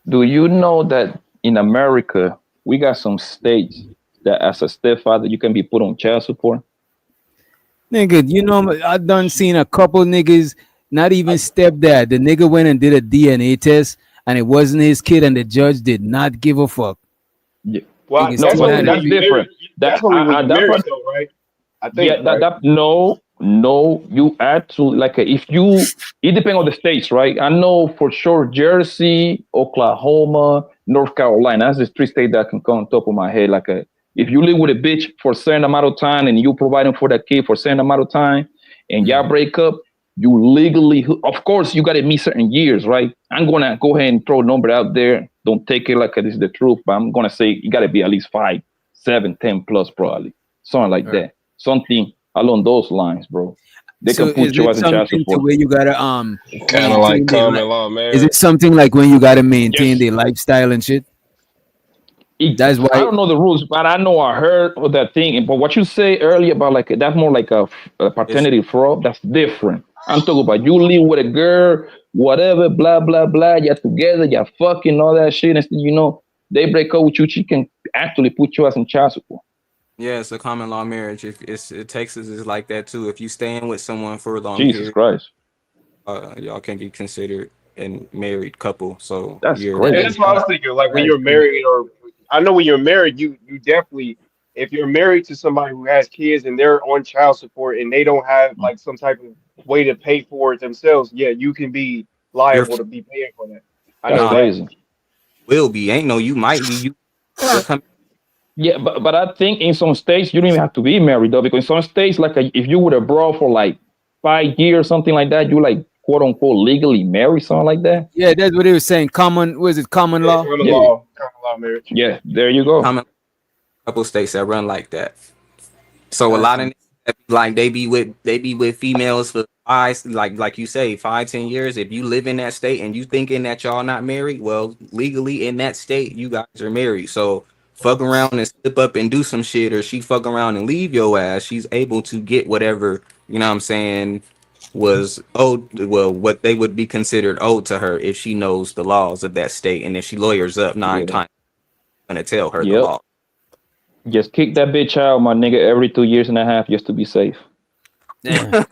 Speaker 17: do you know that in America we got some states that as a stepfather you can be put on child support?
Speaker 8: Nigga, you know, I done seen a couple niggas, not even stepdad. The nigga went and did a DNA test and it wasn't his kid and the judge did not give a fuck.
Speaker 17: Yeah.
Speaker 9: Well,
Speaker 8: Niggas
Speaker 17: No,
Speaker 8: still
Speaker 17: but
Speaker 8: had
Speaker 17: that's
Speaker 8: it.
Speaker 17: different.
Speaker 9: That's when we was
Speaker 17: That
Speaker 9: married,
Speaker 17: part,
Speaker 9: though, right? I think.
Speaker 17: yeah,
Speaker 9: Right?
Speaker 17: no, you actually like if you it depends on the states, right? I know for sure Jersey, Oklahoma, North Carolina. That's the three states that can come on top of my head. If you live with a bitch for a certain amount of time and you providing for that kid for a certain amount of time and y'all break up, you legally, of course, you got to meet certain years, right? I'm gonna go ahead and throw a number out there. Don't take it like this is the truth, but I'm gonna say you got to be at least 5, 7, 10 plus probably, something like that, something along those lines, bro. They
Speaker 8: So
Speaker 17: can put
Speaker 8: is
Speaker 17: you
Speaker 8: it
Speaker 17: as a child
Speaker 8: something to
Speaker 17: support.
Speaker 8: where you gotta
Speaker 12: Kind of like
Speaker 8: maintain their
Speaker 12: common law
Speaker 8: is
Speaker 12: marriage.
Speaker 8: it something like when you gotta maintain
Speaker 17: Yes.
Speaker 8: their lifestyle and shit? That's
Speaker 17: I
Speaker 8: why
Speaker 17: don't know the rules, but I know I heard of that thing. But what you say earlier about like that's more like a paternity fraud. That's different. I'm talking about you live with a girl, whatever, blah blah blah. You're together, you're fucking all that shit, and you know they break up with you. She can actually put you as in child support.
Speaker 13: Yeah, it's a common law marriage. If Texas is like that too. If you staying with someone for a long
Speaker 17: Jesus
Speaker 13: period,
Speaker 17: Christ,
Speaker 13: y'all can be considered a married couple. So
Speaker 17: that's
Speaker 9: And
Speaker 17: crazy.
Speaker 9: that's what I was thinking. Like when
Speaker 8: that's
Speaker 9: you're married, or I know when you're married, you definitely, if you're married to somebody who has kids and they're on child support and they don't have like some type of way to pay for it themselves, yeah, you can be
Speaker 13: you're
Speaker 9: liable to be paying for that. I
Speaker 17: That's
Speaker 9: know
Speaker 13: nah,
Speaker 9: that.
Speaker 17: crazy.
Speaker 13: will be. Ain't no you might be. You come
Speaker 17: Yeah, but I think in some states you don't even have to be married though, because in some states, like if you would have brought for like 5 years, something like that, you like quote unquote legally married, something like that.
Speaker 8: yeah, that's what he was saying. Common was it common
Speaker 9: Yeah,
Speaker 8: law?
Speaker 9: common law marriage.
Speaker 17: Yeah, there you go.
Speaker 13: common couple states that run like that. So a
Speaker 8: Got
Speaker 13: lot
Speaker 8: you.
Speaker 13: of niggas, like they be with females for 5, like you say, 5-10 years. If you live in that state and you thinking that y'all not married, well, legally in that state you guys are married. So fuck around and slip up and do some shit, or she fuck around and leave your ass, she's able to get whatever, you know what I'm saying, was owed, well, what they would be considered owed to her if she knows the laws of that state, and if she lawyers up 9
Speaker 17: Yeah.
Speaker 13: times gonna tell her the
Speaker 17: Yep.
Speaker 13: law.
Speaker 17: Just kick that bitch out, my nigga, every 2 years and a half just to be safe.
Speaker 8: Damn.
Speaker 19: Yeah,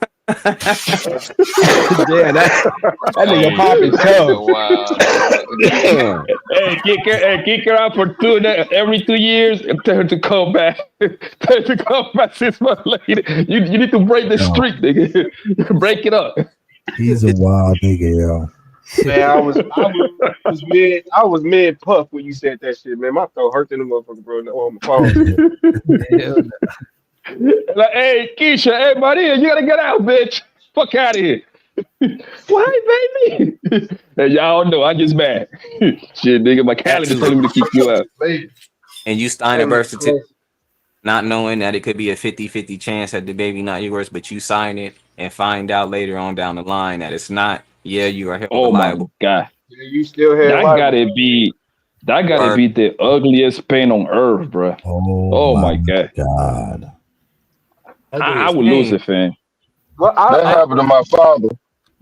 Speaker 19: that nigga popping tough.
Speaker 10: Damn.
Speaker 17: Kick her out for every 2 years and tell her to come back. Tell her to come back 6 months later. You need to break the
Speaker 1: No.
Speaker 17: streak, nigga. Break it up.
Speaker 1: He's a wild nigga, yo.
Speaker 9: Man, I was mid puff when you said that shit, man. My throat hurt in the motherfucker, bro. On my phone.
Speaker 17: Like, hey, Keisha, hey, Maria, you gotta get out, bitch. Fuck out of here. Why, baby? Hey, y'all know, I'm just mad. Shit, nigga, my calendar's telling me to keep you out.
Speaker 13: And you sign a birth certificate not knowing that it could be a 50-50 chance that the baby not yours, but you sign it and find out later on down the line that it's not. Yeah, you are held
Speaker 17: Oh
Speaker 13: liable.
Speaker 17: my God.
Speaker 9: Yeah, you still had
Speaker 17: That gotta be the ugliest pain on earth, bro. Oh my God. I would lose it, fam.
Speaker 9: Well,
Speaker 10: That happened to my father.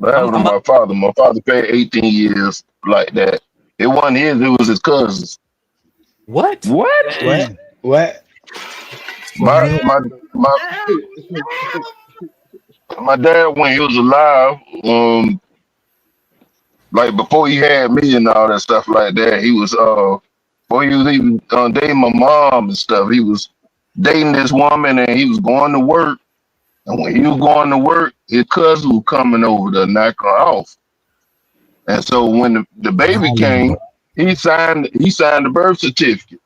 Speaker 10: That happened to my father. My father paid 18 years like that. It wasn't his, it was his cousin's.
Speaker 13: What?
Speaker 19: What?
Speaker 10: My dad, when he was alive, like before he had me and all that stuff like that, he was before he was even dating my mom and stuff, he was dating this woman and he was going to work. And when he was going to work, his cousin was coming over to knock her off. And so when the baby came, he signed the birth certificate.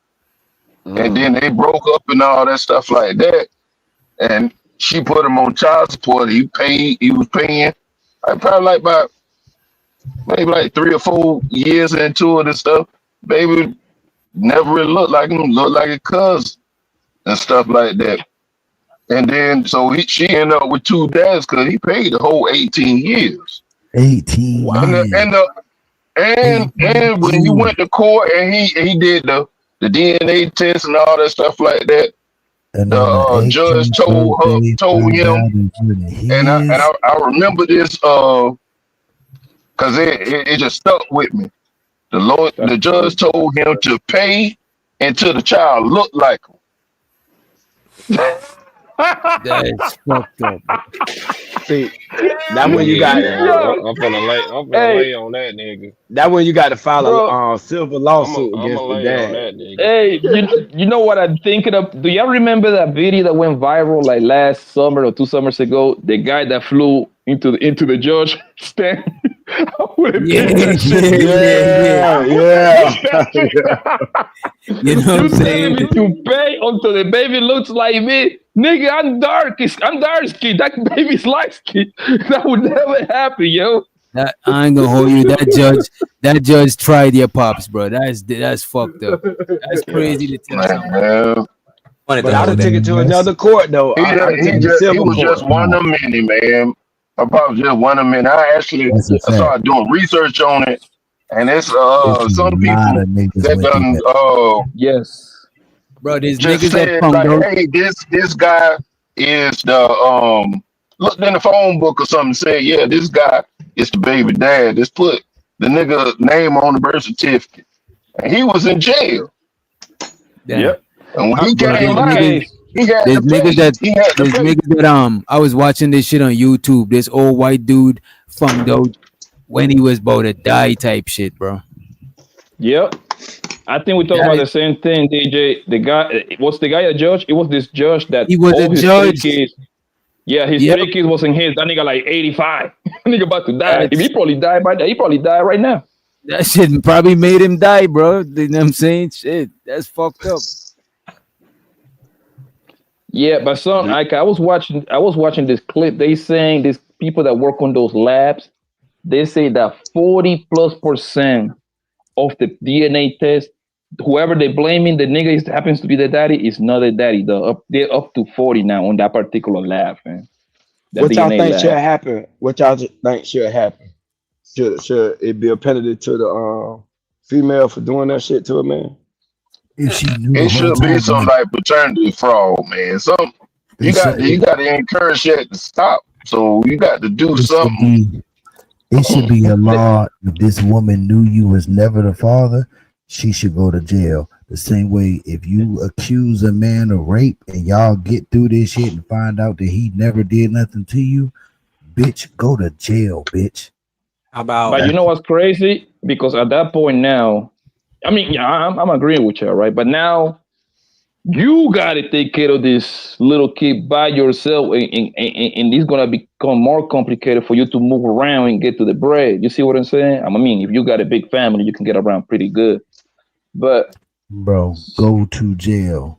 Speaker 10: And then they broke up and all that stuff like that. And she put him on child support. He was paying probably like about maybe like 3 or 4 years into it and stuff. Baby never really looked like him, looked like a cousin and stuff like that. And then so she ended up with 2 dads because he paid the whole 18 years.
Speaker 1: 18 years.
Speaker 10: And when you went to court and he did the DNA test and all that stuff like that,
Speaker 1: And on the
Speaker 10: judge
Speaker 1: 18th
Speaker 10: told
Speaker 1: birthday,
Speaker 10: told
Speaker 1: found out
Speaker 10: him,
Speaker 1: it wasn't
Speaker 10: and
Speaker 1: his.
Speaker 10: I remember this because it just stuck with me. The judge told him to pay until the child looked like him.
Speaker 8: That's fucked up.
Speaker 10: See, that when you got
Speaker 12: I'm finna lay on that nigga.
Speaker 10: that when you got to file
Speaker 17: Bro,
Speaker 10: a civil lawsuit
Speaker 12: I'm
Speaker 10: against
Speaker 12: gonna
Speaker 10: the
Speaker 12: lay on
Speaker 10: dad.
Speaker 12: that nigga.
Speaker 17: hey, you know what I'm thinking of? Do y'all remember that video that went viral like last summer or 2 summers ago? The guy that flew into the judge stand.
Speaker 8: Yeah. You know what I'm
Speaker 17: You telling
Speaker 8: saying?
Speaker 17: me to pay until the baby looks like me? Nigga, I'm dark skinned. That baby's light skinned. That would never happen, yo.
Speaker 8: That I ain't gonna hold you. That judge tried your pops, bro. That's fucked up. That's crazy to tell someone.
Speaker 10: But I done took it to another court though. I took it to the
Speaker 1: he
Speaker 10: civil
Speaker 1: was
Speaker 10: court.
Speaker 1: just one of many, man. About just one of many. I started doing research on it, and it's some people that done
Speaker 17: yes,
Speaker 8: bro. There's
Speaker 1: just
Speaker 8: niggas that
Speaker 1: said
Speaker 8: found
Speaker 1: like,
Speaker 8: out.
Speaker 1: hey, this guy is the looked in the phone book or something, said, yeah, this guy is the baby dad. Just put the nigga name on the birth certificate, and he was in jail.
Speaker 17: Yep.
Speaker 1: And when he
Speaker 8: Bro,
Speaker 1: came
Speaker 8: there's
Speaker 1: out,
Speaker 8: niggas,
Speaker 1: he had
Speaker 8: there's
Speaker 1: to pay.
Speaker 8: niggas that
Speaker 1: He had to
Speaker 8: there's
Speaker 1: pay.
Speaker 8: niggas that I was watching this shit on YouTube. This old white dude found out when he was about to die type shit, bro.
Speaker 17: Yep. I think we talk about the same thing, DJ. The guy was the guy a judge? It was this judge that
Speaker 8: He was
Speaker 17: all
Speaker 8: a
Speaker 17: his
Speaker 8: judge.
Speaker 17: 3 kids. Yeah, his
Speaker 8: Yep.
Speaker 17: 3 kids wasn't his. That nigga like 85. Nigga about to die. He probably died by that. He probably died right now.
Speaker 8: That shit probably made him die, bro. You know what I'm saying? Shit, that's fucked up.
Speaker 17: Yeah, but son, I was watching this clip. They saying these people that work on those labs, they say that 40+% of the DNA test, whoever they blaming, the nigga happens to be the daddy, is not the daddy. They're up to 40 now on that particular lab, man. That
Speaker 10: What y'all
Speaker 17: DNA
Speaker 10: think
Speaker 17: lab.
Speaker 10: should happen? What y'all think should happen? Should it be a penalty to the female for doing that shit to a man?
Speaker 1: If she knew
Speaker 10: It
Speaker 1: the whole
Speaker 10: should be
Speaker 1: time,
Speaker 10: some
Speaker 1: like,
Speaker 10: paternity fraud, man.
Speaker 1: you got to
Speaker 10: encourage that to stop. So you got to do
Speaker 1: it should be a law. If this woman knew you was never the father, she should go to jail. The same way, if you accuse a man of rape and y'all get through this shit and find out that he never did nothing to you, bitch, go to jail, bitch.
Speaker 13: How about?
Speaker 17: But you know what's crazy? Because at that point now, I mean, yeah, I'm agreeing with you, right? But now you got to take care of this little kid by yourself, and it's gonna become more complicated for you to move around and get to the bread. You see what I'm saying? I mean, if you got a big family, you can get around pretty good. But
Speaker 1: bro, go to jail.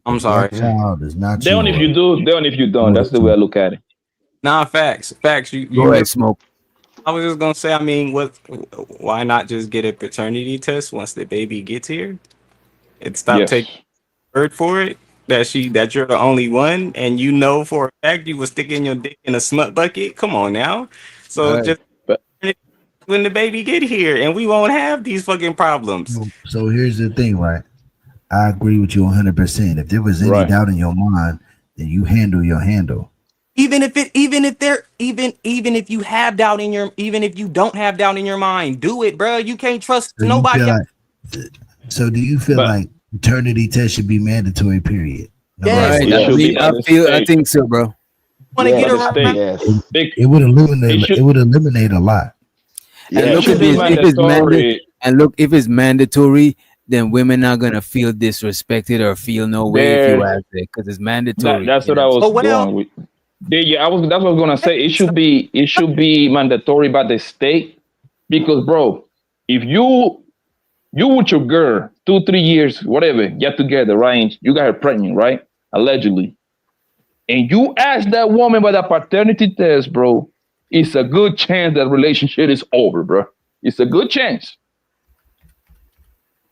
Speaker 13: I'm sorry.
Speaker 1: That child is not
Speaker 17: down if you do, down if you don't. That's the way I look at it.
Speaker 13: Nah, facts. You
Speaker 8: Go ahead, Smoke.
Speaker 13: I was just gonna say, I mean, why not just get a paternity test once the baby gets here? And stop taking word for it that you're the only one, and you know for a fact you was sticking your dick in a smut bucket. Come on now. So just when the baby get here, and we won't have these fucking problems.
Speaker 1: So here's the thing, right? I agree with you 100%. If there was any doubt in your mind, then you handle your handle.
Speaker 13: Even if you have doubt in your, even if you don't have doubt in your mind, do it, bro. You can't trust nobody.
Speaker 1: So do you feel like paternity test should be mandatory? Period.
Speaker 8: Yes, I think so, bro.
Speaker 13: Want to get around?
Speaker 1: It would eliminate. It would eliminate a lot.
Speaker 8: And look, if it's mandatory, then women are gonna feel disrespected or feel no way if you ask it because it's mandatory.
Speaker 17: That's what I was going with. Yeah, that's what I was gonna say. It should be mandatory by the state, because bro, if you with your girl 2-3 years, whatever, get together, right? You got her pregnant, right? Allegedly, and you ask that woman about that paternity test, bro. It's a good chance that relationship is over, bro. It's a good chance.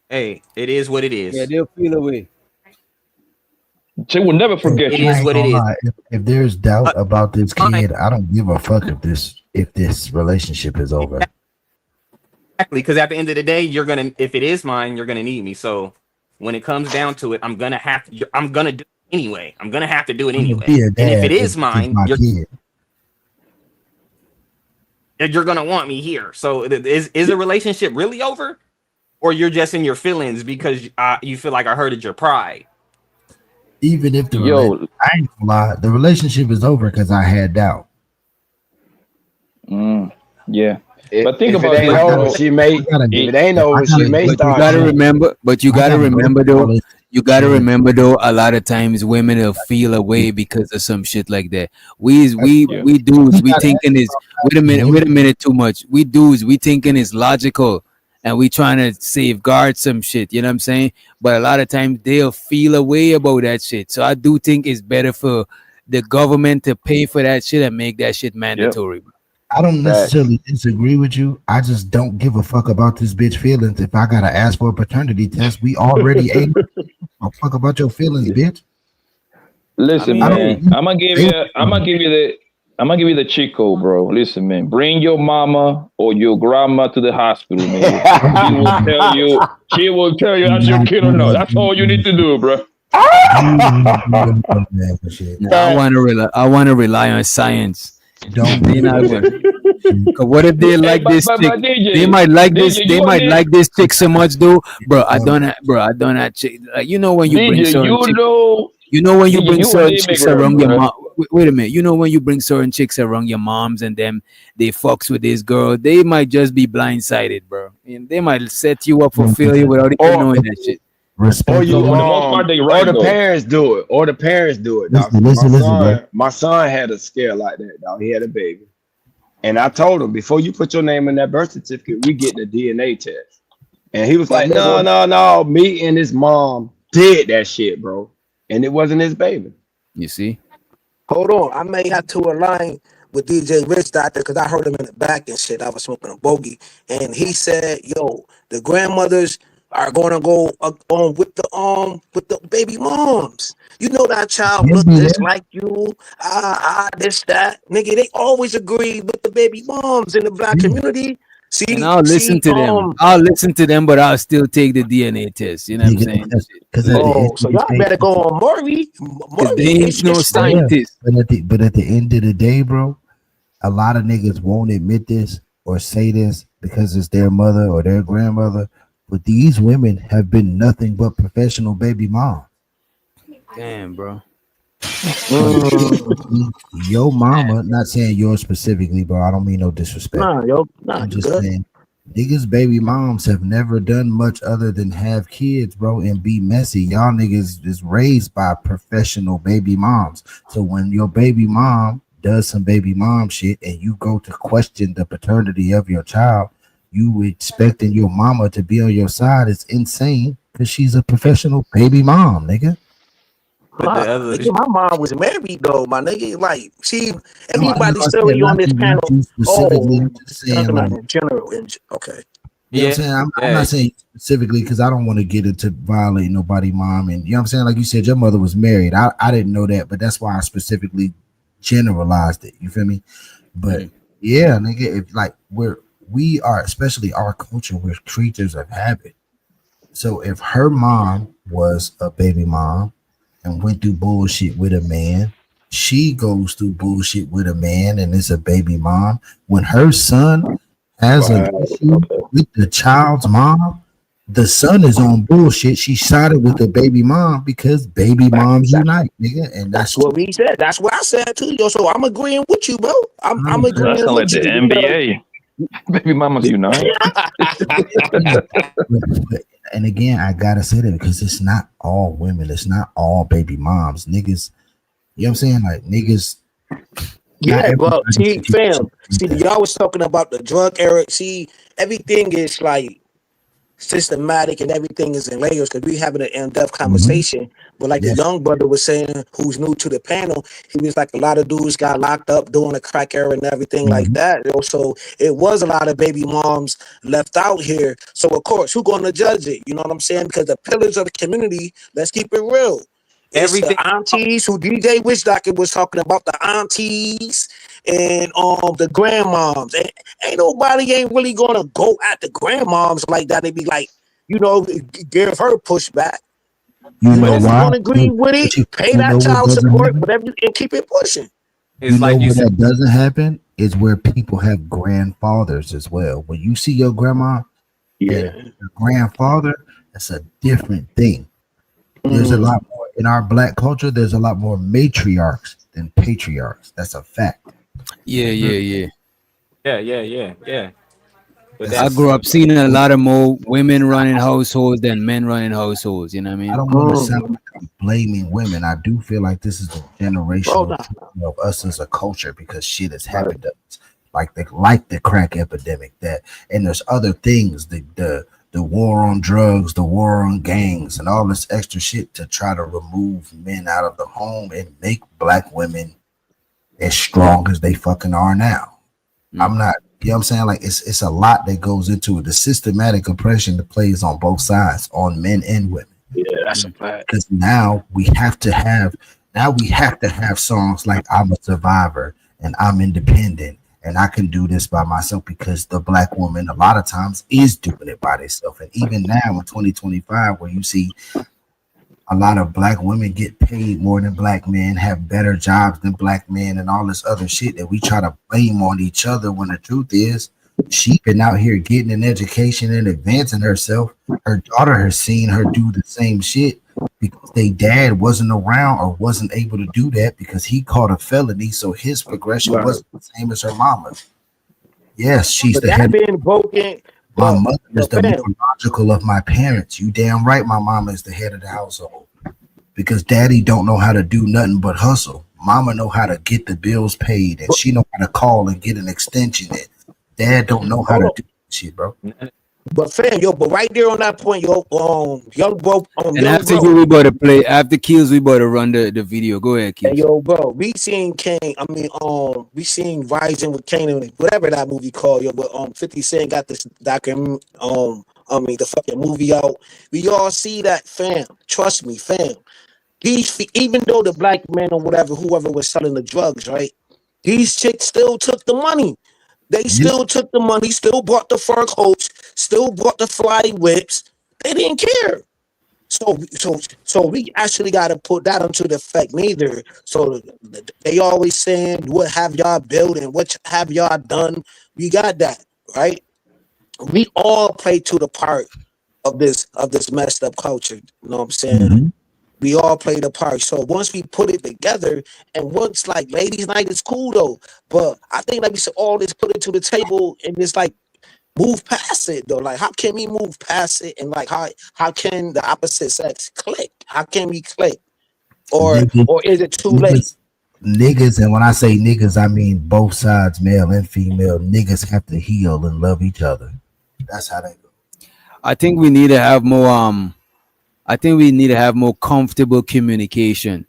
Speaker 13: Hey, it is what it is.
Speaker 8: Yeah, they'll feel away.
Speaker 17: She will never forget.
Speaker 13: It is what it is.
Speaker 1: If there's doubt about this kid, I don't give a fuck if this relationship is over.
Speaker 13: Exactly, because at the end of the day, if it is mine, you're gonna need me. So when it comes down to it, I'm gonna do anyway. I'm gonna have to do it
Speaker 1: I'm gonna
Speaker 13: anyway.
Speaker 1: be a
Speaker 13: And if
Speaker 1: dad
Speaker 13: it is
Speaker 1: if
Speaker 13: mine,
Speaker 1: my kid.
Speaker 13: you're gonna want me here. So is the relationship really over, or you're just in your feelings because you feel like I hurted your pride?
Speaker 1: Even if I ain't gonna lie, the relationship is over because I had doubt.
Speaker 17: Yeah. But
Speaker 19: if
Speaker 17: think about
Speaker 19: it ain't
Speaker 17: this,
Speaker 19: over,
Speaker 17: bro.
Speaker 19: she may. If it ain't over, she may
Speaker 8: But you
Speaker 19: start.
Speaker 8: gotta
Speaker 19: cheating.
Speaker 8: remember. But you
Speaker 1: I
Speaker 8: gotta
Speaker 1: gotta
Speaker 8: remember
Speaker 1: go
Speaker 8: though. You gotta remember though. A lot of times women will feel away because of some shit like that. We dudes we thinking is wait a minute too much. We dudes we thinking is logical, and we trying to safeguard some shit. You know what I'm saying? But a lot of times they'll feel away about that shit. So I do think it's better for the government to pay for that shit and make that shit mandatory.
Speaker 1: I don't necessarily disagree with you. I just don't give a fuck about this bitch feelings. If I gotta ask for a paternity test, we already ate. Don't fuck about your feelings, bitch.
Speaker 17: Listen, man. I'm gonna give you the cheat code, bro. Listen, man. Bring your mama or your grandma to the hospital, man. She will tell you that's your kid or not. That's all you need to do, bro.
Speaker 8: I want to rely on science.
Speaker 1: Don't
Speaker 8: be not what if they like this chick?
Speaker 17: DJ,
Speaker 8: they might like this.
Speaker 17: DJ,
Speaker 8: They might like this chick so much, though, bro. I don't have chick. Like, you know when you bring
Speaker 17: DJ,
Speaker 8: certain chicks, when you
Speaker 17: DJ,
Speaker 8: bring
Speaker 17: you
Speaker 8: certain
Speaker 17: an
Speaker 8: chicks
Speaker 17: immigrant,
Speaker 8: around your
Speaker 17: bro.
Speaker 8: mom. Wait a minute. You know when you bring certain chicks around your moms and them, they fucks with this girl. They might just be blindsided, bro. And they might set you up for failure without even knowing that shit.
Speaker 1: Respect.
Speaker 19: Or you,
Speaker 17: for the most part, they right,
Speaker 19: or the
Speaker 17: though.
Speaker 19: parents do it. Or the parents do it. Dog.
Speaker 1: Listen, bro.
Speaker 19: My son had a scare like that, dog. He had a baby. And I told him, before you put your name in that birth certificate, we get the DNA test. And he was like, no. Me and his mom did that shit, bro. And it wasn't his baby.
Speaker 8: You see?
Speaker 15: Hold on, I may have to align with DJ Rich Doctor because I heard him in the back and shit. I was smoking a bogey, and he said, "Yo, the grandmothers are gonna go on with the baby moms. You know that child look just like you. This that nigga. They always agree with the baby moms in the black community. See,
Speaker 8: And I'll listen to them. I'll listen to them, but I'll still take the DNA test. You know what I'm saying?
Speaker 15: So y'all better go on Maury.
Speaker 8: Because they ain't no scientist.
Speaker 1: But at the end of the day, bro, a lot of niggas won't admit this or say this because it's their mother or their grandmother. But these women have been nothing but professional baby moms.
Speaker 8: Damn, bro.
Speaker 1: Your mama, not saying yours specifically, bro. I don't mean no disrespect. I'm just saying niggas' baby moms have never done much other than have kids, bro, and be messy. Y'all niggas is raised by professional baby moms. So when your baby mom does some baby mom shit and you go to question the paternity of your child, you expecting your mama to be on your side is insane because she's a professional baby mom, nigga.
Speaker 15: Nigga, my mom was married though, my nigga. Like everybody's story on this panel. In general. Okay.
Speaker 1: You know what I'm saying? I'm not saying specifically because I don't want to get into violating nobody mom. And you know what I'm saying? Like you said, your mother was married. I didn't know that, but that's why I specifically generalized it. You feel me? But yeah, nigga, if like we are, especially our culture, we're creatures of habit. So if her mom was a baby mom and went through bullshit with a man, she goes through bullshit with a man and is a baby mom. When her son has an issue with the child's mom, the son is on bullshit. She sided with the baby mom because baby moms unite, nigga. And that's
Speaker 15: what we said. That's what I said too, yo. So I'm agreeing with you, bro. I'm agreeing
Speaker 17: That sound like
Speaker 15: with
Speaker 17: the
Speaker 15: you.
Speaker 17: NBA. Baby mamas unite.
Speaker 1: And again, I gotta say that because it's not all women, it's not all baby moms, niggas. You know what I'm saying? Like niggas.
Speaker 15: Yeah, but see, fam, y'all was talking about the drug era. See, everything is like systematic and everything is in layers because we having an in-depth conversation. But like the young brother was saying, who's new to the panel, he was like a lot of dudes got locked up during the crack era and everything like that. So it was a lot of baby moms left out here. So of course, who's going to judge it? You know what I'm saying? Because the pillars of the community, let's keep it real. Everything. The aunties who DJ Witch Doctor was talking about, the aunties and the grandmoms. And ain't nobody ain't really gonna go at the grandmoms like that. They be like, you know, give her pushback.
Speaker 1: You
Speaker 7: You
Speaker 1: know
Speaker 7: know who's
Speaker 1: why?
Speaker 7: gonna agree with it? Pay
Speaker 1: You know
Speaker 7: that
Speaker 1: what
Speaker 7: child
Speaker 1: doesn't
Speaker 7: support,
Speaker 1: happen?
Speaker 7: whatever, and keep it pushing.
Speaker 13: It's
Speaker 1: You know
Speaker 13: like you
Speaker 1: where
Speaker 13: said.
Speaker 1: that doesn't happen is where people have grandfathers as well. When you see your grandma and your grandfather, that's a different thing. There's a lot more in our black culture. There's a lot more matriarchs than patriarchs. That's a fact.
Speaker 8: Yeah.
Speaker 13: But
Speaker 1: That's
Speaker 8: I
Speaker 1: a
Speaker 8: grew
Speaker 1: fact.
Speaker 8: up seeing a lot of more women running households than men running households. You know what I
Speaker 1: I
Speaker 8: mean?
Speaker 1: don't want to sound like I'm blaming women. I do feel like this is a generational thing of us as a culture because shit has happened to us, like the crack epidemic. And there's other things, the war on drugs, the war on gangs, and all this extra shit to try to remove men out of the home and make black women as strong as they fucking are now. I'm not. You know what I'm saying? Like it's a lot that goes into it. The systematic oppression that plays on both sides, on men and women.
Speaker 7: Yeah, that's a fact.
Speaker 1: Because now we have to have songs like "I'm a Survivor" and "I'm Independent" and "I Can Do This by Myself" because the black woman a lot of times is doing it by themselves. And even now in 2025, where you see a lot of black women get paid more than black men, have better jobs than black men, and all this other shit that we try to blame on each other when the truth is she been out here getting an education and advancing herself. Her daughter has seen her do the same shit because they dad wasn't around or wasn't able to do that because he caught a felony, so his progression wasn't the same as her mama's. Yes, she's
Speaker 7: But
Speaker 1: the
Speaker 7: that
Speaker 1: head.
Speaker 7: being broken,
Speaker 1: My mother is the
Speaker 7: fam,
Speaker 1: more logical of my parents. You damn right my mama is the head of the household. Because daddy don't know how to do nothing but hustle. Mama know how to get the bills paid and she know how to call and get an extension in. Dad don't know how to do shit, bro.
Speaker 7: but fam, but right there on that point, young bro,
Speaker 8: And
Speaker 7: young
Speaker 8: after
Speaker 7: bro.
Speaker 8: you, we about to play. After Kills, we about to run the video. Go ahead,
Speaker 7: Hey,
Speaker 8: Kills.
Speaker 7: bro, we seen Kane. We seen Rising with Kane and whatever that movie called. But 50 Cent got this document. The fucking movie out. We all see that, fam. Trust me, fam. Even though the black man or whoever was selling the drugs, right? These chicks still took the money. They still took the money. Still bought the fur coats. Still bought the fly whips. They didn't care. So we actually got to put that into the effect neither. So they always saying, what have y'all built and what have y'all done? We got that, right? We all play to the part of this messed up culture. You know what I'm saying? We all play the part. So once we put it together, and once like ladies' night is cool though, but I think like we should all just put it to the table and just like move past it though. Like, how can we move past it? And like, how can the opposite sex click? How can we click? Or is it too late?
Speaker 1: Niggas, and when I say niggas, I mean both sides, male and female. Niggas have to heal and love each other. That's how they go.
Speaker 8: I think we need to have more. I think we need to have more comfortable communication.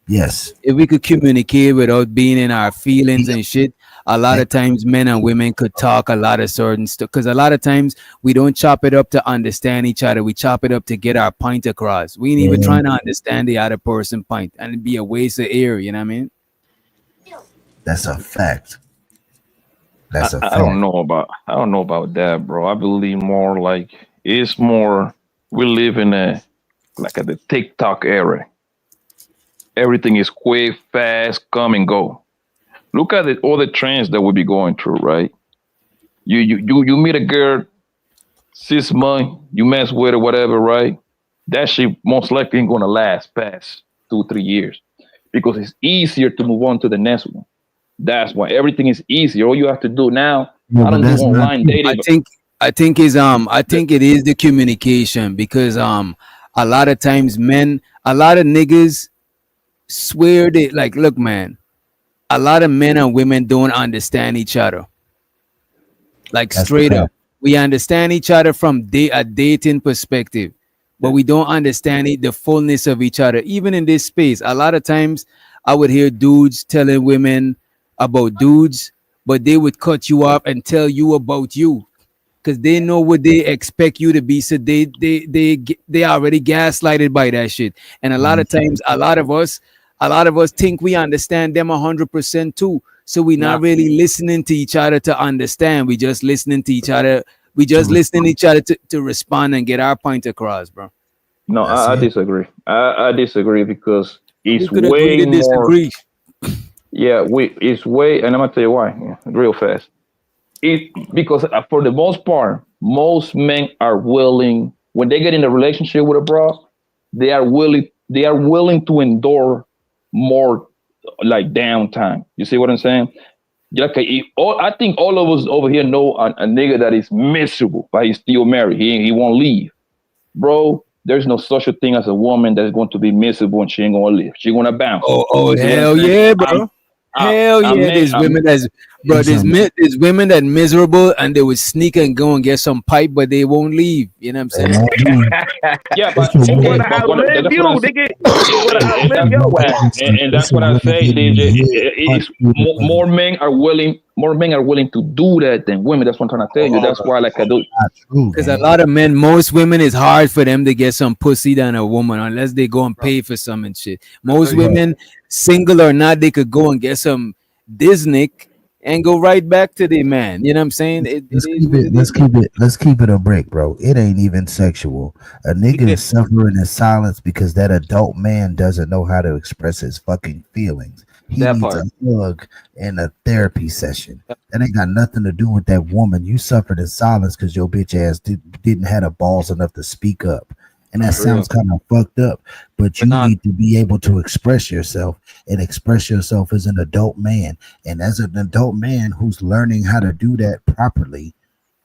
Speaker 1: Yes.
Speaker 8: If we could communicate without being in our feelings and shit, a lot of times men and women could talk a lot of certain stuff. Because a lot of times we don't chop it up to understand each other. We chop it up to get our point across. We ain't even trying to understand the other person's point, and it'd be a waste of air. You know what I mean?
Speaker 1: That's a fact. That's a fact.
Speaker 17: I don't know about that, bro. I believe more like it's more we live in at the TikTok era. Everything is quick, fast, come and go. Look at all the trends that we be going through, right? You meet a girl 6 months, you mess with her, whatever, right? That shit most likely ain't gonna last past 2-3 years because it's easier to move on to the next one. That's why everything is easier. All you have to do now, I don't do online dating.
Speaker 8: I think it is the communication because a lot of times a lot of niggas swear they like, look, man, a lot of men and women don't understand each other. Like straight up. We understand each other from a dating perspective, but we don't understand the fullness of each other. Even in this space, a lot of times I would hear dudes telling women about dudes, but they would cut you off and tell you about you because they know what they expect you to be. So they already gaslighted by that shit. And a lot of times, a lot of us think we understand them 100% too. So we're not really listening to each other to understand. We just listening to each other. We just listening to each other to respond and get our point across, bro.
Speaker 17: No, I disagree. I disagree because it's
Speaker 8: could agree
Speaker 17: way
Speaker 8: to
Speaker 17: more.
Speaker 8: disagree.
Speaker 17: Yeah, it's way, and I'm gonna tell you why. Yeah, real fast. It because for the most part, most men are willing when they get in a relationship with a bro, they are willing. They are willing to endure more like downtime. You see what I'm saying? Yeah, okay, I think all of us over here know a nigga that is miserable, but he's still married. He won't leave, bro. There's no such a thing as a woman that's going to be miserable and she ain't gonna leave. She gonna bounce.
Speaker 8: Oh,
Speaker 17: You see what I'm
Speaker 8: hell
Speaker 17: saying?
Speaker 8: yeah, bro. Hell yeah, there's women that's bro. There's women that miserable and they would sneak and go and get some pipe, but they won't leave. You know what I'm saying?
Speaker 17: Yeah, but
Speaker 7: She
Speaker 17: okay,
Speaker 7: wanna
Speaker 17: but
Speaker 7: outlive
Speaker 17: that's
Speaker 7: you,
Speaker 17: what I
Speaker 7: nigga. She wanna outlive your ass.
Speaker 17: and that's what I say, DJ. It's more men are willing. More men are willing to do that than women. That's what I'm trying to tell you. That's why, like I do.
Speaker 8: Because a lot of men, most women, it's hard for them to get some pussy than a woman unless they go and pay for some and shit. Most women, single or not, they could go and get some Disney and go right back to the man. You know what I'm saying?
Speaker 1: Let's keep it a break, bro. It ain't even sexual. A nigga is suffering in silence because that adult man doesn't know how to express his fucking feelings. He
Speaker 2: That
Speaker 1: needs
Speaker 2: part.
Speaker 1: a hug and a therapy session. That ain't got nothing to do with that woman. You suffered in silence because your bitch ass didn't have the balls enough to speak up. And that sounds kind of fucked up, but you need to be able to express yourself and express yourself as an adult man. And as an adult man who's learning how to do that properly,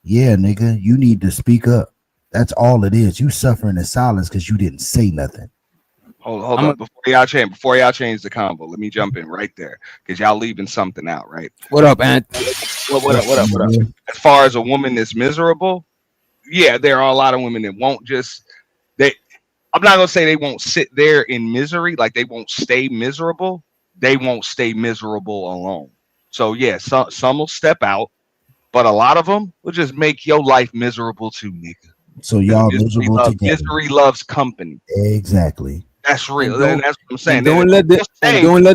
Speaker 1: yeah, nigga, you need to speak up. That's all it is. You suffering in silence because you didn't say nothing.
Speaker 20: Hold up. Before y'all change the combo, let me jump in right there because y'all leaving something out, right?
Speaker 8: What up, Ant?
Speaker 20: What up? As far as a woman that's miserable, yeah, there are a lot of women that won't just I'm not gonna say they won't sit there in misery, like they won't stay miserable. They won't stay miserable alone. So yeah, some will step out, but a lot of them will just make your life miserable too, nigga.
Speaker 1: So y'all miserable together.
Speaker 20: Misery loves company.
Speaker 1: Exactly.
Speaker 20: That's real.
Speaker 8: And
Speaker 20: That's what I'm saying.
Speaker 8: And don't let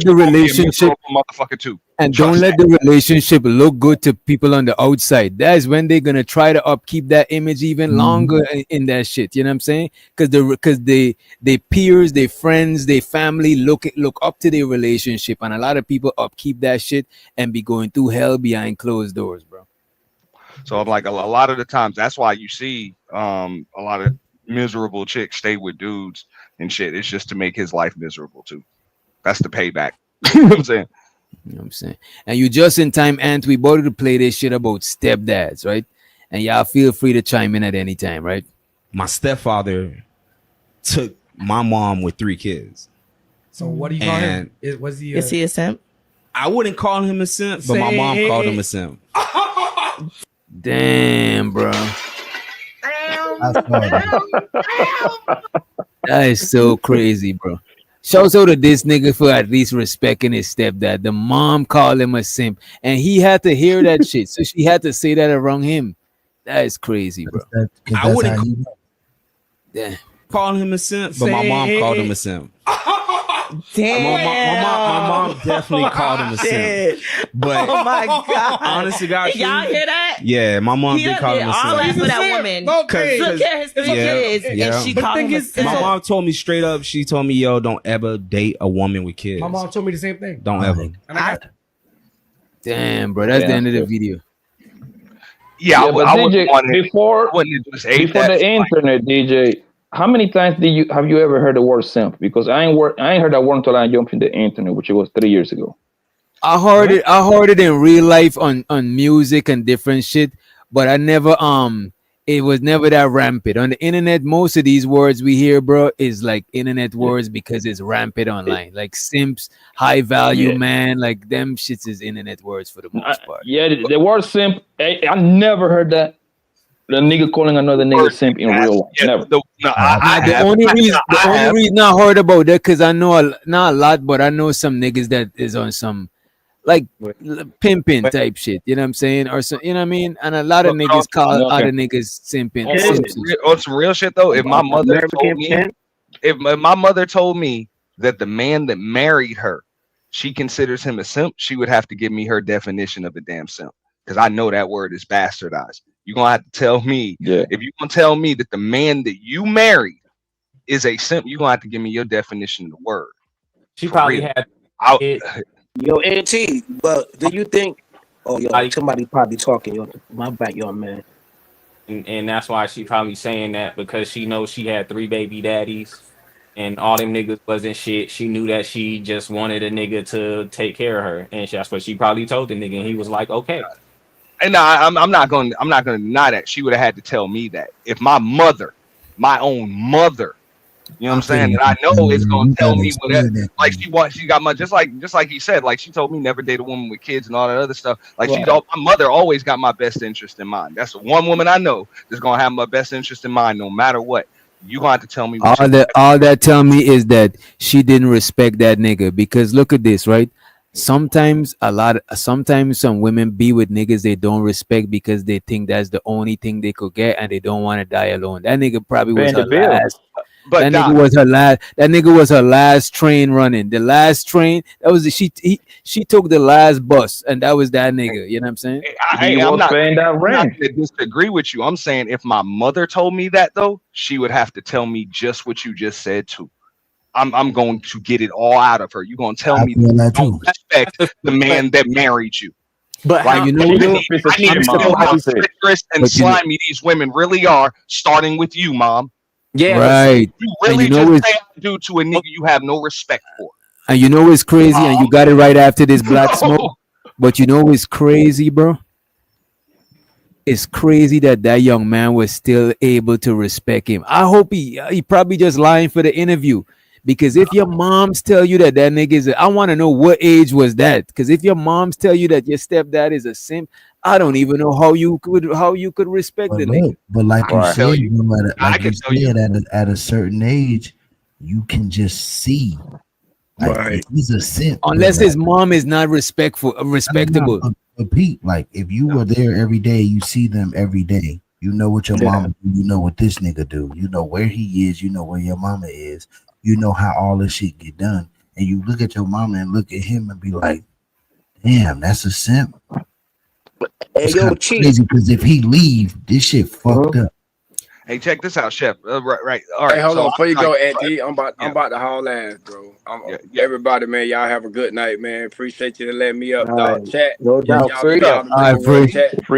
Speaker 8: the relationship
Speaker 20: motherfucker too.
Speaker 8: and don't let the relationship look good to people on the outside. That's when they're gonna try to upkeep that image even longer in that shit. You know what I'm saying? Because they peers, their friends, their family look up to their relationship, and a lot of people upkeep that shit and be going through hell behind closed doors, bro.
Speaker 20: So I'm like a lot of the times that's why you see a lot of miserable chicks stay with dudes and shit. It's just to make his life miserable too. That's the payback. You know what I'm saying?
Speaker 8: You know what I'm saying? And you just in time, Ant, we about to play this shit about stepdads, right? And y'all feel free to chime in at any time, right?
Speaker 2: My stepfather took my mom with 3 kids.
Speaker 22: So what do you call him? Was he?
Speaker 23: Is he a simp?
Speaker 2: I wouldn't call him a simp, but my mom called him a simp.
Speaker 8: Damn, bro. That is so crazy, bro. Shouts out to this nigga for at least respecting his stepdad. The mom called him a simp, and he had to hear that shit, so she had to say that around him. That is crazy, bro.
Speaker 2: I wouldn't
Speaker 8: call
Speaker 2: him a simp, but my mom called him a simp.
Speaker 23: Damn.
Speaker 2: My mom definitely called him a simp. But
Speaker 23: oh my god!
Speaker 2: Honest to God,
Speaker 23: y'all hear that?
Speaker 2: Yeah, my mom did call him a simp.
Speaker 23: All that for that woman. Took care of his 3 kids, and she called him a simp.
Speaker 2: My mom told me straight up. She told me, "Yo, don't ever date a woman with kids."
Speaker 22: My mom told me the same thing.
Speaker 2: Don't ever.
Speaker 8: Damn, bro, that's the end of the video.
Speaker 20: Yeah,
Speaker 17: but DJ, before the internet, DJ, how many times have you ever heard the word simp? Because I ain't heard that word until I jumped in the internet, which was 3 years ago.
Speaker 8: I heard it in real life on music and different shit, but I never it was never that rampant. On the internet, most of these words we hear, bro, is like internet words because it's rampant online. Like simps, high value man, like them shits is internet words for the most part.
Speaker 17: Yeah, the word simp, I never heard that. The nigga calling another nigga simp in real life. Never.
Speaker 8: The only reason I heard about that because I know not a lot, but I know some niggas that is on some like pimping type shit. You know what I'm saying? Or so, you know what I mean? And a lot of niggas call other niggas simping.
Speaker 20: On some real shit though, if my mother told me that the man that married her, she considers him a simp, she would have to give me her definition of a damn simp. Because I know that word is bastardized. You're gonna have to tell me if you're gonna tell me that the man that you married is a simp, you're gonna have to give me your definition of the word.
Speaker 13: She
Speaker 20: For
Speaker 13: probably
Speaker 20: real.
Speaker 13: had
Speaker 20: I,
Speaker 13: it.
Speaker 7: Yo, NT, but do you think? Oh, yo, somebody probably talking. Yo, my back, yo, man.
Speaker 13: And that's why she probably saying that, because she knows she had 3 baby daddies and all them niggas wasn't shit. She knew that she just wanted a nigga to take care of her, and that's what she probably told the nigga, and he was like, okay.
Speaker 20: And I'm not going to deny that she would have had to tell me that if my mother, my own mother, you know what I'm saying, that I know is going to tell me whatever. Like she got my just like he said, like she told me never date a woman with kids and all that other stuff. Like my mother always got my best interest in mind. That's the one woman I know that's gonna have my best interest in mind no matter what. You gonna have to tell me what
Speaker 8: All that tell me is that she didn't respect that nigga, because look at this, right? Sometimes some women be with niggas they don't respect because they think that's the only thing they could get and they don't want to die alone. That nigga probably was her last. That nigga was her last train running. The last train, that was she took the last bus, and that was that nigga. You know what I'm saying?
Speaker 20: I'm not going to disagree with you. I'm saying if my mother told me that though, she would have to tell me just what you just said too. I'm going to get it all out of her. You're going to tell me don't respect the man that married you.
Speaker 8: But
Speaker 20: like,
Speaker 8: you know,
Speaker 20: I need to know how treacherous and slimy these women really are, starting with you, mom.
Speaker 8: Yeah, right.
Speaker 20: You really just say I do to a nigga you have no respect for.
Speaker 8: And you know it's crazy, and you got it right after this black smoke. But you know it's crazy, bro. It's crazy that young man was still able to respect him. I hope he probably just lying for the interview. Because if your moms tell you that nigga is, I want to know what age was that. Because if your moms tell you that your stepdad is a simp, I don't even know how you could respect the nigga.
Speaker 1: But like you said, at a certain age, you can just see. Like, he's a simp.
Speaker 8: Unless his mom is not respectable.
Speaker 1: But Pete, like if you were there every day, you see them every day. You know what your mama do. You know what this nigga do. You know where he is. You know where your mama is. You know how all this shit get done. And you look at your mama and look at him and be like, damn, that's a simp.
Speaker 7: Hey, yo,
Speaker 1: crazy because if he leave, this shit fucked up.
Speaker 20: Hey, check this out, Chef. Right. All right.
Speaker 16: Hey, hold on. Before you go,
Speaker 20: Auntie,
Speaker 16: Auntie, I'm about to haul ass, bro. Everybody, man, y'all have a good night, man. Appreciate you to let me up, dog. Chat.
Speaker 7: No doubt.
Speaker 16: Free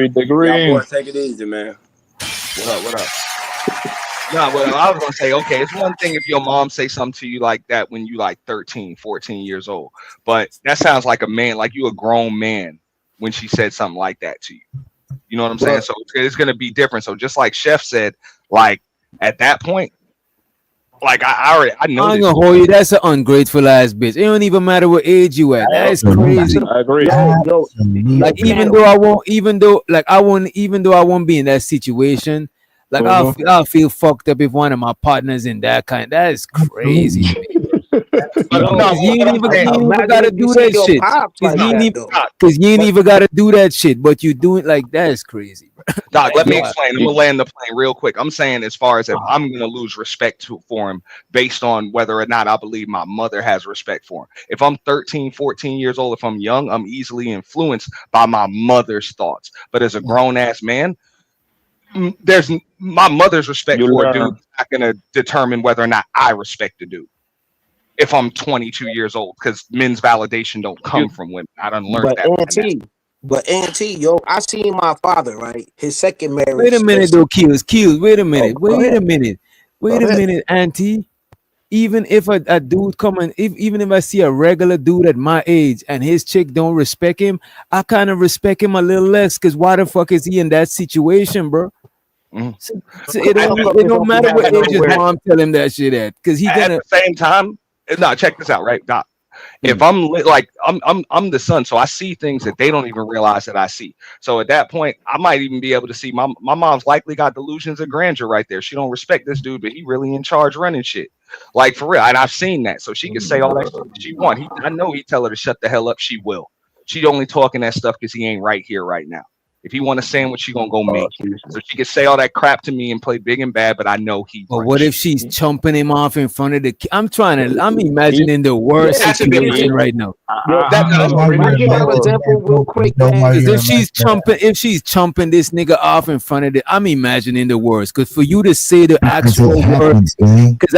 Speaker 5: degree.
Speaker 16: Y'all boys take it easy, man.
Speaker 20: What up? No, well, I was gonna say, okay, it's one thing if your mom say something to you like that when you like 13, 14 years old, but that sounds like a man, like you a grown man when she said something like that to you. You know what I'm saying? So it's gonna be different. So just like Chef said, like at that point, like I know.
Speaker 8: I'm gonna hold you. That's an ungrateful ass bitch. It don't even matter what age you at. That's crazy.
Speaker 5: I agree.
Speaker 8: Like even though I won't be in that situation. Like I'll feel fucked up if one of my partners in that kind. That is crazy. Because you ain't even gotta do that shit. Because you ain't even gotta do that shit. But you do it like that is crazy, bro.
Speaker 20: Doc, let me explain. I'm gonna land the plane real quick. I'm saying as far as if I'm gonna lose respect for him based on whether or not I believe my mother has respect for him. If I'm 13, 14 years old, if I'm young, I'm easily influenced by my mother's thoughts. But as a grown ass man, there's my mother's respect for a dude is not going to determine whether or not I respect a dude if I'm 22 years old, because men's validation don't come from women. I done learned that.
Speaker 7: But Auntie, yo, I seen my father, right? His second marriage.
Speaker 8: Wait a minute, though, Kills. Wait a minute, Auntie. Even if a dude come and even if I see a regular dude at my age and his chick don't respect him, I kind of respect him a little less, because why the fuck is he in that situation, bro? So it don't matter what age his mom tell him that shit at, because he gonna
Speaker 20: at the same time. No, check this out, right, Doc. If I'm like I'm the son, so I see things that they don't even realize that I see. So at that point, I might even be able to see my mom's likely got delusions of grandeur right there. She don't respect this dude, but he really in charge running shit. Like for real. And I've seen that. So she can say all that shit she want. I know he tell her to shut the hell up, she will. She only talking that stuff because he ain't right here right now. If he want a sandwich, she gonna go make it. So she can say all that crap to me and play big and bad, but I know he.
Speaker 8: But what if she's chomping him off in front of the I'm imagining the worst situation right now.
Speaker 7: Real quick,
Speaker 8: Because if she's chomping this nigga off in front of the, I'm imagining the worst. Because for you to say the actual word, because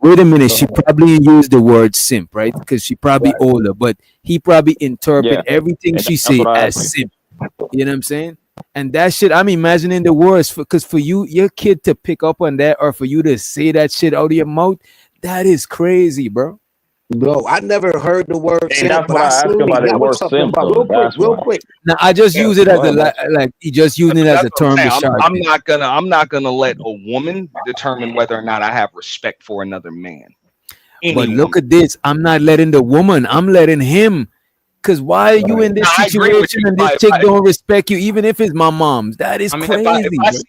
Speaker 8: wait a minute, she probably used the word simp, right? Because she probably older, but he probably interpret everything she say as simp. You know what I'm saying? And that shit, I'm imagining the worst. Because for you, your kid to pick up on that, or for you to say that shit out of your mouth, that is crazy, bro.
Speaker 7: Bro, I never heard the word
Speaker 17: simp. That's what I asked about the word simp.
Speaker 7: Real quick.
Speaker 8: Now I just use it as like he just using it as a term to shout.
Speaker 20: I'm not gonna let a woman determine whether or not I have respect for another man.
Speaker 8: But look at this. I'm not letting the woman. I'm letting him. Cause why are you in this situation and this chick don't respect you, even if it's my mom's? That is crazy.
Speaker 20: If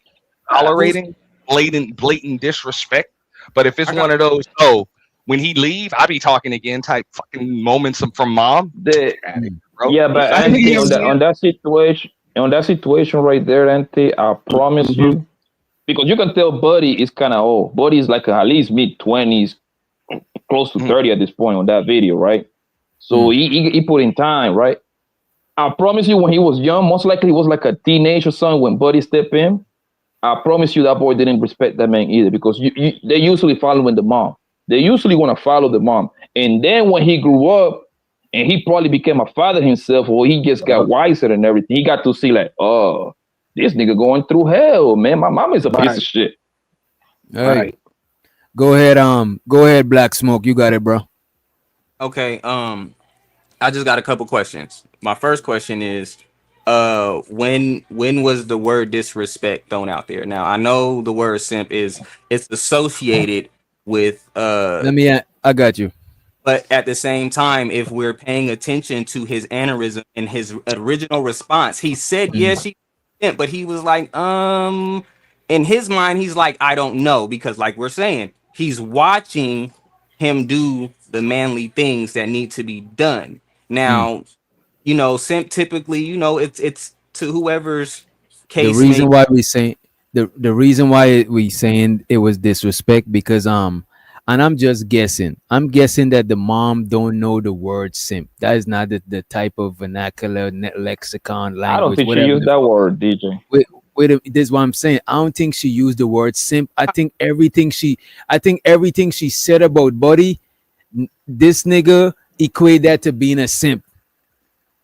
Speaker 20: I tolerating blatant disrespect, but if it's one of those, when he leave, I be talking again type fucking moments from mom.
Speaker 17: Yeah, but Auntie, on that situation right there, Auntie, I promise you, because you can tell Buddy is kind of old. Buddy is like at least mid-20s, close to 30 at this point on that video, right? So he put in time, right? I promise you, when he was young, most likely he was like a teenager son when Buddy stepped in. I promise you that boy didn't respect that man either, because they usually following the mom. They usually want to follow the mom. And then when he grew up and he probably became a father himself, or he just got wiser and everything, he got to see like, oh, this nigga going through hell, man. My mom is a piece of shit.
Speaker 8: All right. Go ahead, Black Smoke. You got it, bro.
Speaker 13: Okay. I just got a couple questions. My first question is, when was the word disrespect thrown out there? Now I know the word simp it's associated with
Speaker 8: I got you.
Speaker 13: But at the same time, if we're paying attention to his aneurysm and his original response, he said yes, she simp, but he was like, in his mind, he's like, I don't know, because like we're saying, he's watching him do the manly things that need to be done. Now, simp typically, it's to whoever's case.
Speaker 8: The reason why we say the reason why we saying it was disrespect, because and I'm just guessing. I'm guessing that the mom don't know the word simp. That is not the type of vernacular lexicon language.
Speaker 17: I don't think she used that word, DJ.
Speaker 8: This is what I'm saying. I don't think she used the word simp. I think everything she said about Buddy, this nigga equate that to being a simp.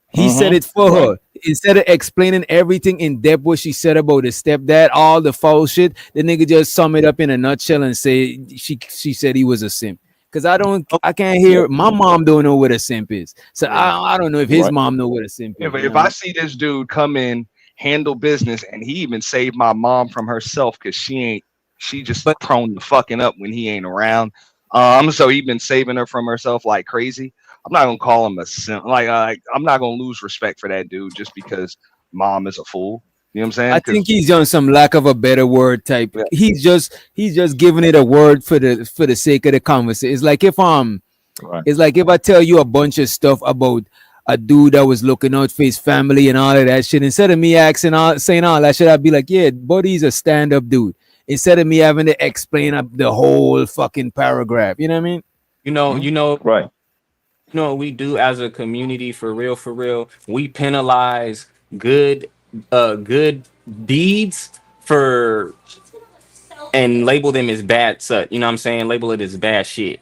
Speaker 8: He said it for her. Instead of explaining everything in depth what she said about his stepdad, all the foul shit, the nigga just sum it up in a nutshell and say she said he was a simp. Because I can't hear, my mom don't know what a simp is. So I don't know if his mom know what a simp is.
Speaker 20: If I see this dude come in, handle business, and he even saved my mom from herself because she just prone to fucking up when he ain't around. So he been saving her from herself like crazy. I'm not gonna call him a simp. Like I'm not gonna lose respect for that dude just because mom is a fool. You know what I'm saying?
Speaker 8: I think he's on some lack of a better word type. Yeah. He's just giving it a word for the sake of the conversation. It's like if it's like if I tell you a bunch of stuff about a dude that was looking out for his family and all of that shit, instead of me saying all that shit, I'd be like, yeah, Buddy's a stand-up dude. Instead of me having to explain up the whole fucking paragraph. You know what I mean?
Speaker 13: Right. You know what we do as a community, for real, we penalize good deeds and label them as bad you know what I'm saying, label it as bad shit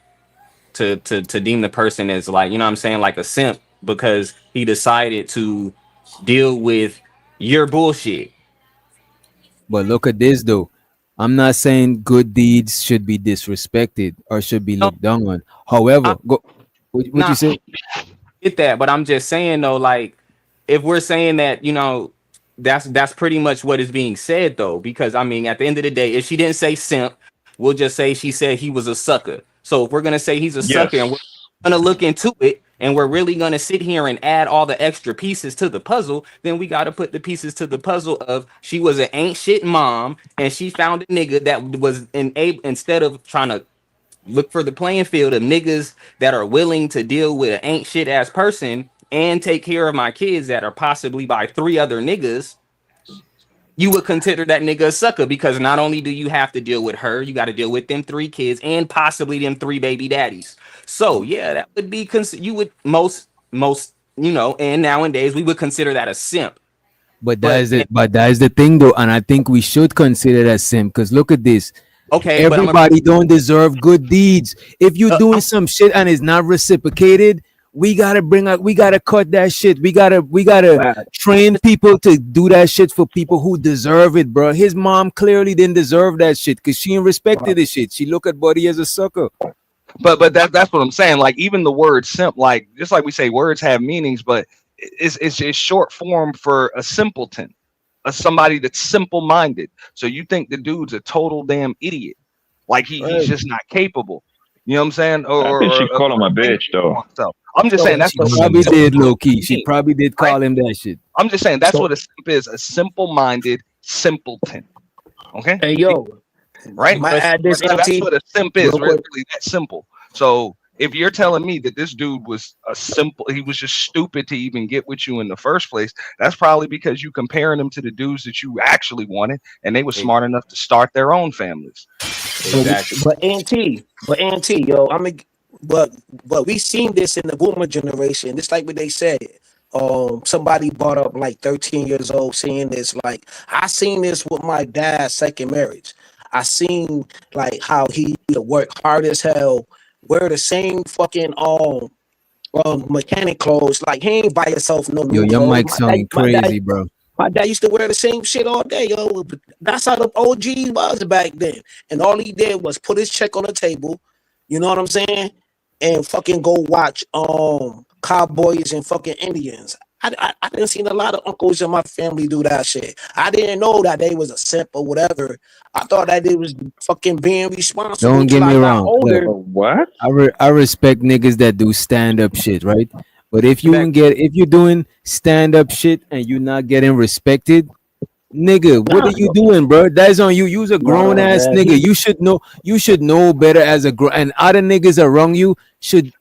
Speaker 13: to deem the person as like, you know what I'm saying, like a simp because he decided to deal with your bullshit.
Speaker 8: But look at this though, I'm not saying good deeds should be disrespected or should be looked down on. However, what you say?
Speaker 13: Get that, but I'm just saying though, like if we're saying that, that's pretty much what is being said though, because I mean, at the end of the day, if she didn't say simp, we'll just say she said he was a sucker. So if we're gonna say he's a sucker and we're gonna look into it and we're really gonna sit here and add all the extra pieces to the puzzle, then we gotta put the pieces to the puzzle of she was an ain't shit mom and she found a nigga that was instead of trying to look for the playing field of niggas that are willing to deal with an ain't shit ass person, and take care of my kids that are possibly by 3 other niggas, you would consider that nigga a sucker, because not only do you have to deal with her, you got to deal with them 3 kids and possibly them 3 baby daddies. So yeah, that would be you would most and nowadays we would consider that a simp.
Speaker 8: But that is the thing though, and I think we should consider that simp, because look at this.
Speaker 13: Okay,
Speaker 8: everybody don't deserve good deeds. If you're doing some shit and it's not reciprocated, we gotta cut that shit. We gotta train people to do that shit for people who deserve it, bro. His mom clearly didn't deserve that shit because she ain't respected this shit. She look at Buddy as a sucker.
Speaker 20: But that's what I'm saying. Like, even the word simp, like, just like we say words have meanings, but it's short form for a simpleton, somebody that's simple-minded. So you think the dude's a total damn idiot, like he's just not capable. You know what I'm saying?
Speaker 17: I think she called him a bitch, though.
Speaker 20: I'm just saying that's
Speaker 8: she probably did, low key. She probably did call him that shit.
Speaker 20: I'm just saying that's what a simp is: a simple-minded simpleton. Okay.
Speaker 7: Hey yo,
Speaker 20: right?
Speaker 7: That's
Speaker 20: what a simp is. Really that simple. So if you're telling me that this dude was he was just stupid to even get with you in the first place, that's probably because you comparing him to the dudes that you actually wanted, and they were smart enough to start their own families.
Speaker 7: Exactly. But auntie, yo, but we seen this in the boomer generation. Just like what they said. Somebody brought up like 13 years old saying this. Like, I seen this with my dad's second marriage. I seen like how he work hard as hell, wear the same fucking mechanic clothes. Like, he ain't buy yourself no new
Speaker 8: your
Speaker 7: clothes.
Speaker 8: mic sounding crazy, bro.
Speaker 7: My dad used to wear the same shit all day, yo. That's how the OG was back then. And all he did was put his check on the table, you know what I'm saying? And fucking go watch cowboys and fucking Indians. I didn't see a lot of uncles in my family do that shit. I didn't know that they was a simp or whatever. I thought that they was fucking being responsible.
Speaker 8: Don't get me wrong.
Speaker 7: Older.
Speaker 17: What?
Speaker 8: I respect niggas that do stand up shit, right? But if you're doing stand up shit and you're not getting respected, nigga, what are you doing, bro? That's on you. You's a grown ass nigga. You should know better as a grown, and other niggas around you should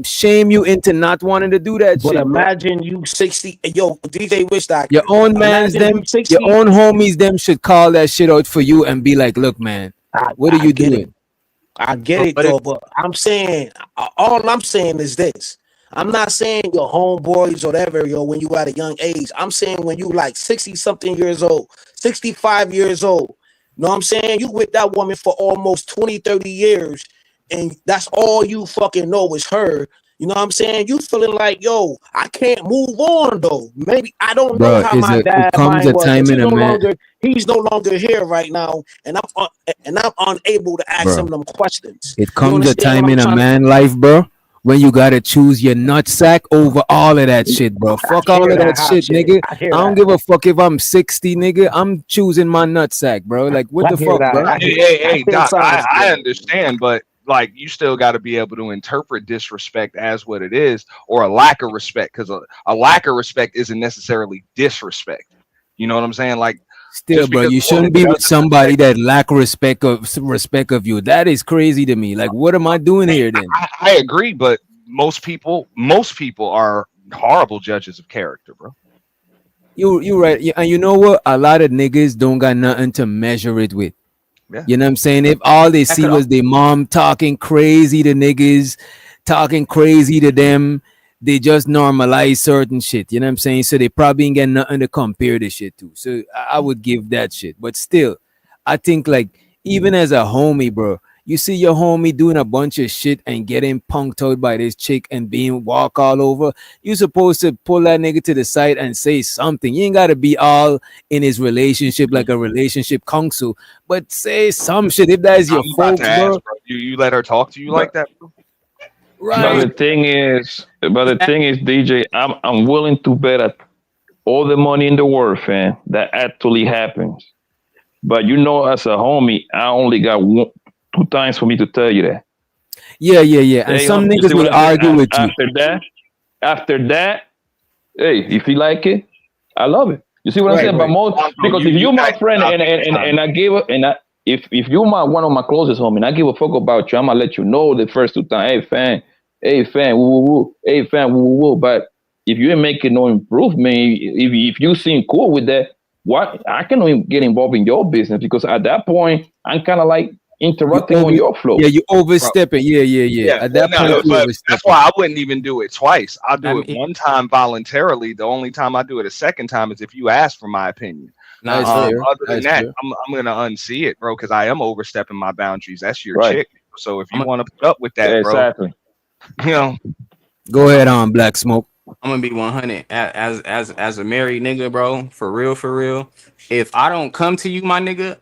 Speaker 8: shame you into not wanting to do that
Speaker 7: but
Speaker 8: shit.
Speaker 7: Imagine you 60. Yo, DJ Wish Doctor.
Speaker 8: Your own mans, them, your own homies, them should call that shit out for you and be like, look, man, what are you doing?
Speaker 7: I get it, though, but I'm saying, all I'm saying is this. I'm not saying your homeboys or whatever, yo, when you at a young age. I'm saying when you like 60-something years old, 65 years old. Know what I'm saying? You with that woman for almost 20, 30 years, and that's all you fucking know is her. You know what I'm saying? You feeling like, yo, I can't move on, though. Maybe I don't know how my dad mind was. He's no longer here right now, and I'm unable to ask him them questions.
Speaker 8: It comes a time in a man life, bro, when you gotta choose your nutsack over all of that shit, bro. Fuck all of that shit, nigga. I don't give a fuck if I'm 60, nigga. I'm choosing my nutsack, bro. Like, what the fuck, bro?
Speaker 20: Hey, Doc, I understand, but like, you still got to be able to interpret disrespect as what it is, or a lack of respect, because a lack of respect isn't necessarily disrespect. You know what I'm saying? Like,
Speaker 8: still, bro, you shouldn't be with somebody that lack respect of you. That is crazy to me. Like, what am I doing here then?
Speaker 20: I agree, but most people are horrible judges of character, bro.
Speaker 8: You right. And you know what? A lot of niggas don't got nothing to measure it with.
Speaker 20: Yeah.
Speaker 8: You know what I'm saying? If all they see was their mom talking crazy to niggas, talking crazy to them, they just normalize certain shit. You know what I'm saying? So they probably ain't got nothing to compare this shit to. So I would give that shit. But still, I think, like, even as a homie, bro, you see your homie doing a bunch of shit and getting punked out by this chick and being walk all over, you supposed to pull that nigga to the side and say something. You ain't got to be all in his relationship like a relationship counsel, but say some shit. If that is your folks, bro.
Speaker 20: You let her talk to you like that, bro?
Speaker 17: Right. But the thing is, DJ, I'm willing to bet at all the money in the world, fam, that actually happens. But you know, as a homie, I only got 2 times for me to tell you that.
Speaker 8: Yeah. And some niggas will argue with you.
Speaker 17: After that, hey, if you like it, I love it. You see what I'm saying? But because if you're my friend and I give it, and if you're one of my closest homies, and I give a fuck about you, I'm gonna let you know the first 2 times. Hey fam, woo woo woo. Hey fam, woo woo woo. But if you ain't making no improvement, if you seem cool with that, what I cannot get involved in your business because at that point I'm kind of like interrupting on your flow.
Speaker 8: Yeah, you overstepping. Yeah. At that point, you
Speaker 20: but
Speaker 8: overstepping.
Speaker 20: that's why I wouldn't even do it twice. I'll do it one time voluntarily. The only time I do it a second time is if you ask for my opinion. Other than that, I'm gonna unsee it, bro, because I am overstepping my boundaries. That's your chick. So if you want to put up with that, bro, you know.
Speaker 8: Go ahead on Black Smoke.
Speaker 13: I'm gonna be 100 as a married nigga, bro. For real. If I don't come to you, my nigga,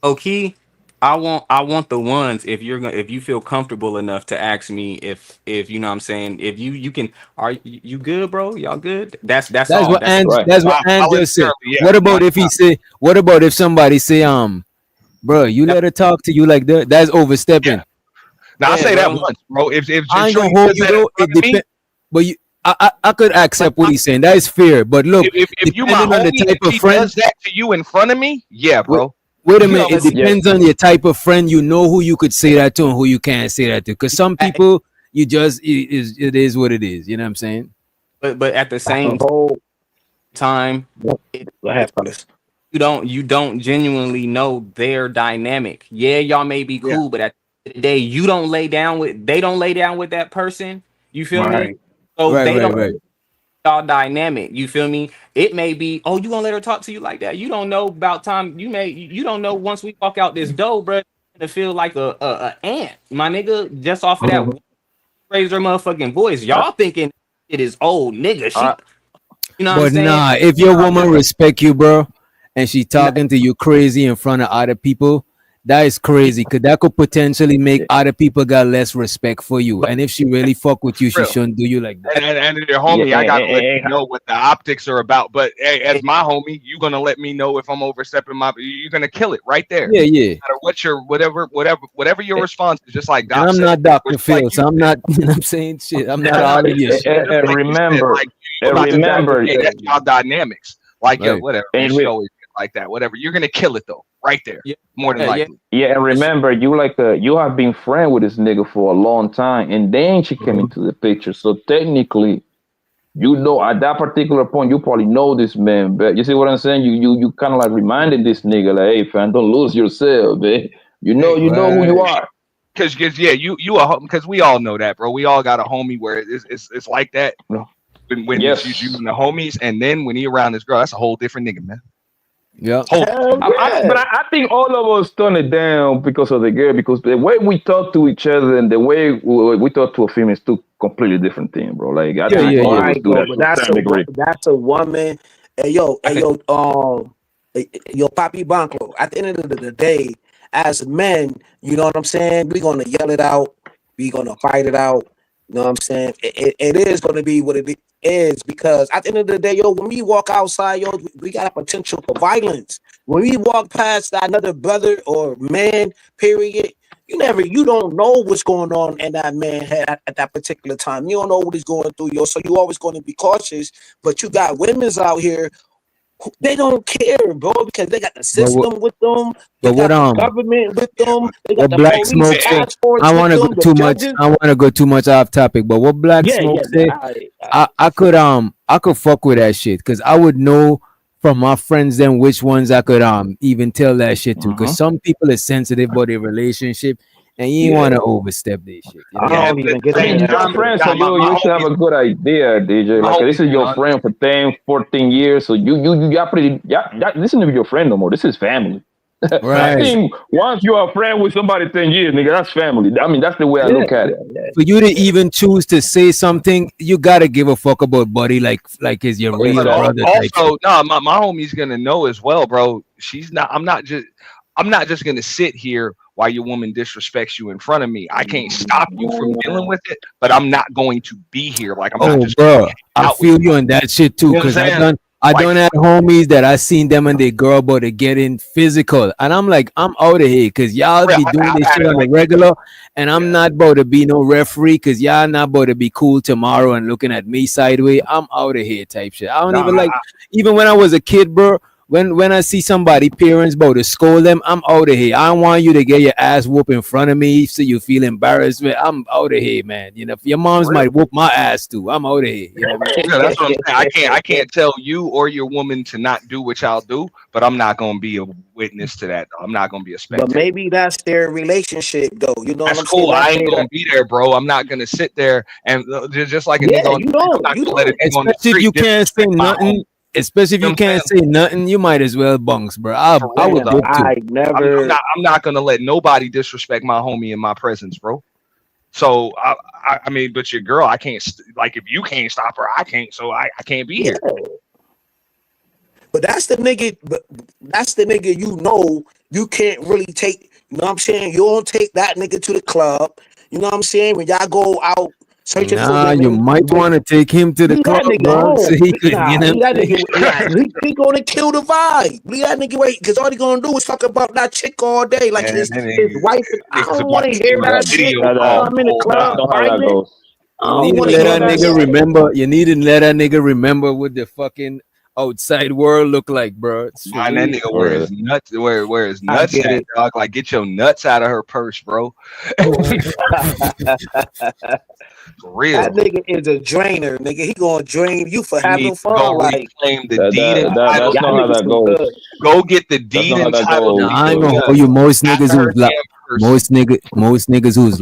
Speaker 13: okay, I want the ones if you feel comfortable enough to ask me if you know what I'm saying, if you can, are you good, bro? Y'all good? That's all.
Speaker 8: What Andrew said.
Speaker 20: Yeah.
Speaker 8: What about if he say? What about if somebody say, bro, you let her talk to you like that? That's overstepping.
Speaker 20: Now I say that once, bro. If
Speaker 8: I ain't gonna hold you though, it depends. But I could accept what he's saying. That is fair. But look,
Speaker 20: if you my homie,
Speaker 8: on the type of friend
Speaker 20: does that to you in front of me, yeah, bro.
Speaker 8: Wait a minute. It depends on your type of friend. You know who you could say that to and who you can't say that to. Because some people, you just it is what it is. You know what I'm saying?
Speaker 13: But at the same time, you don't genuinely know their dynamic. Yeah, y'all may be cool, but at the end of the day, they don't lay down with that person. You feel me? So they don't y'all dynamic. You feel me? It may be, oh, you gonna let her talk to you like that? You don't know about time. You don't know once we walk out this door, bro, to feel like a ant, my nigga, just off of that raise her motherfucking voice. Y'all thinking it is old nigga. You know what I'm saying?
Speaker 8: Nah, if your woman respect you, bro, and she talking to you crazy in front of other people, that is crazy, because that could potentially make other people got less respect for you. And if she really fuck with you, she shouldn't do you like that.
Speaker 20: And your homie, I gotta let you know what the optics are about. But hey, as my homie, you gonna let me know if I'm overstepping you're gonna kill it right there.
Speaker 8: Yeah.
Speaker 20: No matter what your whatever your response is, just like Doc
Speaker 8: I'm
Speaker 20: said,
Speaker 8: not Dr. Phil, so I'm not, you know what I'm saying? Shit, I'm not all of you.
Speaker 17: And remember,
Speaker 20: that's y'all dynamics. Like whatever. And she always like that. Whatever. You're gonna kill it though, right there. More than likely.
Speaker 17: Yeah, and remember, you have been friends with this nigga for a long time, and then she came into the picture. So technically, you know, at that particular point, you probably know this man. But you see what I'm saying? You kind of like reminded this nigga, like, hey, fam, don't lose yourself, man. You know who you are.
Speaker 20: Because because we all know that, bro. We all got a homie where it's like that. When he's using the homies, and then when he around this girl, that's a whole different nigga, man.
Speaker 8: Yeah.
Speaker 17: But I think all of us turn it down because of the girl, because the way we talk to each other and the way we talk to a female is two completely different things, bro. Like I think all of us do that.
Speaker 7: That's a woman. Hey yo, Papi Banco. At the end of the day, as men, you know what I'm saying? We're gonna yell it out. We're gonna fight it out. You know what I'm saying? It is gonna be what it is, because at the end of the day, yo, when we walk outside, yo, we got a potential for violence. When we walk past another brother or man, period, you don't know what's going on in that man head at that particular time. You don't know what he's going through, yo. So you always going to be cautious. But you got women's out here, they don't care, bro, because they got the system with them. They got the government with them. They got the
Speaker 8: Black Smoke said, I want to go too much. I want to go too much off topic. But what Black Smoke said, I could fuck with that shit, because I would know from my friends then which ones I could even tell that shit to. Because some people are sensitive about their relationship, and you want to overstep this shit. You know?
Speaker 17: Your friend, so you should have a good idea, DJ. Like, this is your friend for 10, 14 years, so you got pretty. This isn't your friend no more. This is family.
Speaker 8: Right.
Speaker 17: I think once you are a friend with somebody 10 years, nigga, that's family. I mean, that's the way I look at it.
Speaker 8: For you to even choose to say something, you gotta give a fuck about buddy, like is your real brother.
Speaker 20: Also, my homie's gonna know as well, bro. I'm not just gonna sit here while your woman disrespects you in front of me. I can't stop you from dealing with it, but I'm not going to be here. Like I'm not just.
Speaker 8: Bro, I feel you on that shit too, because I don't have homies that I seen them and they girl about to get in physical, and I'm like, I'm out of here, because y'all be doing this shit on the regular, and I'm not about to be no referee, because y'all not about to be cool tomorrow and looking at me sideways. I'm out of here type shit. I don't even like, even when I was a kid, bro, when I see somebody parents about to scold them, I'm out of here. I don't want you to get your ass whooped in front of me so you feel embarrassed. Man, I'm out of here, man. You know, if your mom's might whoop my ass too, I'm out of here. You know what I mean?
Speaker 20: Yeah, that's what I'm saying. I can't tell you or your woman to not do what y'all do, but I'm not gonna be a witness to that. I'm not gonna be a spectator.
Speaker 7: But maybe that's their relationship, though. You know
Speaker 20: That's
Speaker 7: what I'm
Speaker 20: cool.
Speaker 7: saying?
Speaker 20: I ain't gonna be there, bro. I'm not gonna sit there and just like a nigga on the street, I'm not gonna let a nigga on the
Speaker 8: Especially if
Speaker 20: street
Speaker 8: you can't say
Speaker 20: disrespect my home.
Speaker 8: nothing. Especially if you can't say nothing, you might as well bunks, bro. I would whoop too.
Speaker 20: I'm not gonna let nobody disrespect my homie in my presence, bro. So I mean, but your girl, I can't like if you can't stop her, I can't. So I can't be here.
Speaker 7: But that's the nigga. But that's the nigga. You know, you can't really take. You know what I'm saying? You don't take that nigga to the club. You know what I'm saying? When y'all go out searching for women,
Speaker 8: you might want to take him to the
Speaker 7: leave
Speaker 8: club,
Speaker 7: that nigga
Speaker 8: bro.
Speaker 7: home.
Speaker 8: So he could,
Speaker 7: Nah,
Speaker 8: you know.
Speaker 7: leave that nigga, he gonna kill the vibe. Leave that nigga wait, because all he gonna do is talk about that chick all day, like his wife. I don't want to hear that shit. I'm in the club vibing.
Speaker 8: You need to let that nigga remember. You need to let that nigga remember what the fucking outside world look like, bro.
Speaker 20: Find that nigga where his nuts, where his nuts at, dog. Like get your nuts out of her purse, bro. For real.
Speaker 7: That nigga is a drainer, nigga. He gonna drain you for having fun.
Speaker 20: Go
Speaker 7: Like
Speaker 20: reclaim the deed and title.
Speaker 5: That's not how that goes.
Speaker 20: Go get the deed and title.
Speaker 8: Nah, I ain't gonna hold you. Most niggas who's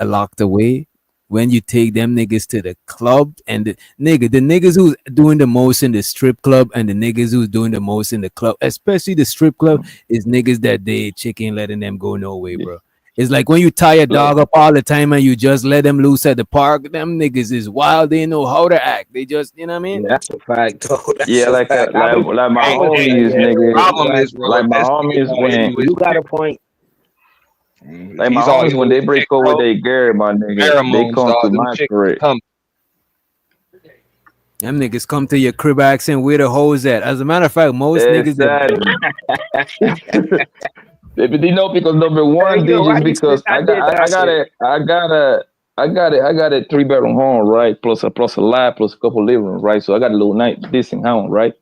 Speaker 8: locked away. When you take them niggas to the club and the niggas who's doing the most in the strip club and the niggas who's doing the most in the club, especially the strip club, is niggas that they chicken letting them go no way, bro. It's like when you tie a dog up all the time and you just let them loose at the park. Them niggas is wild. They know how to act. They just, you know what I mean?
Speaker 7: That's a fact, though.
Speaker 5: Yeah, like my homies, nigga.
Speaker 20: Problem is, bro,
Speaker 5: like my homies when
Speaker 7: you got a point.
Speaker 5: Like my homies when they break over their gear, my nigga, they come to my crib.
Speaker 8: Them niggas come to your crib asking where the hoes at. As a matter of fact, most niggas
Speaker 5: They know because number one, just because I got a 3-bedroom home, right? Plus a lab, plus a couple living rooms, right? So I got a little decent home, right?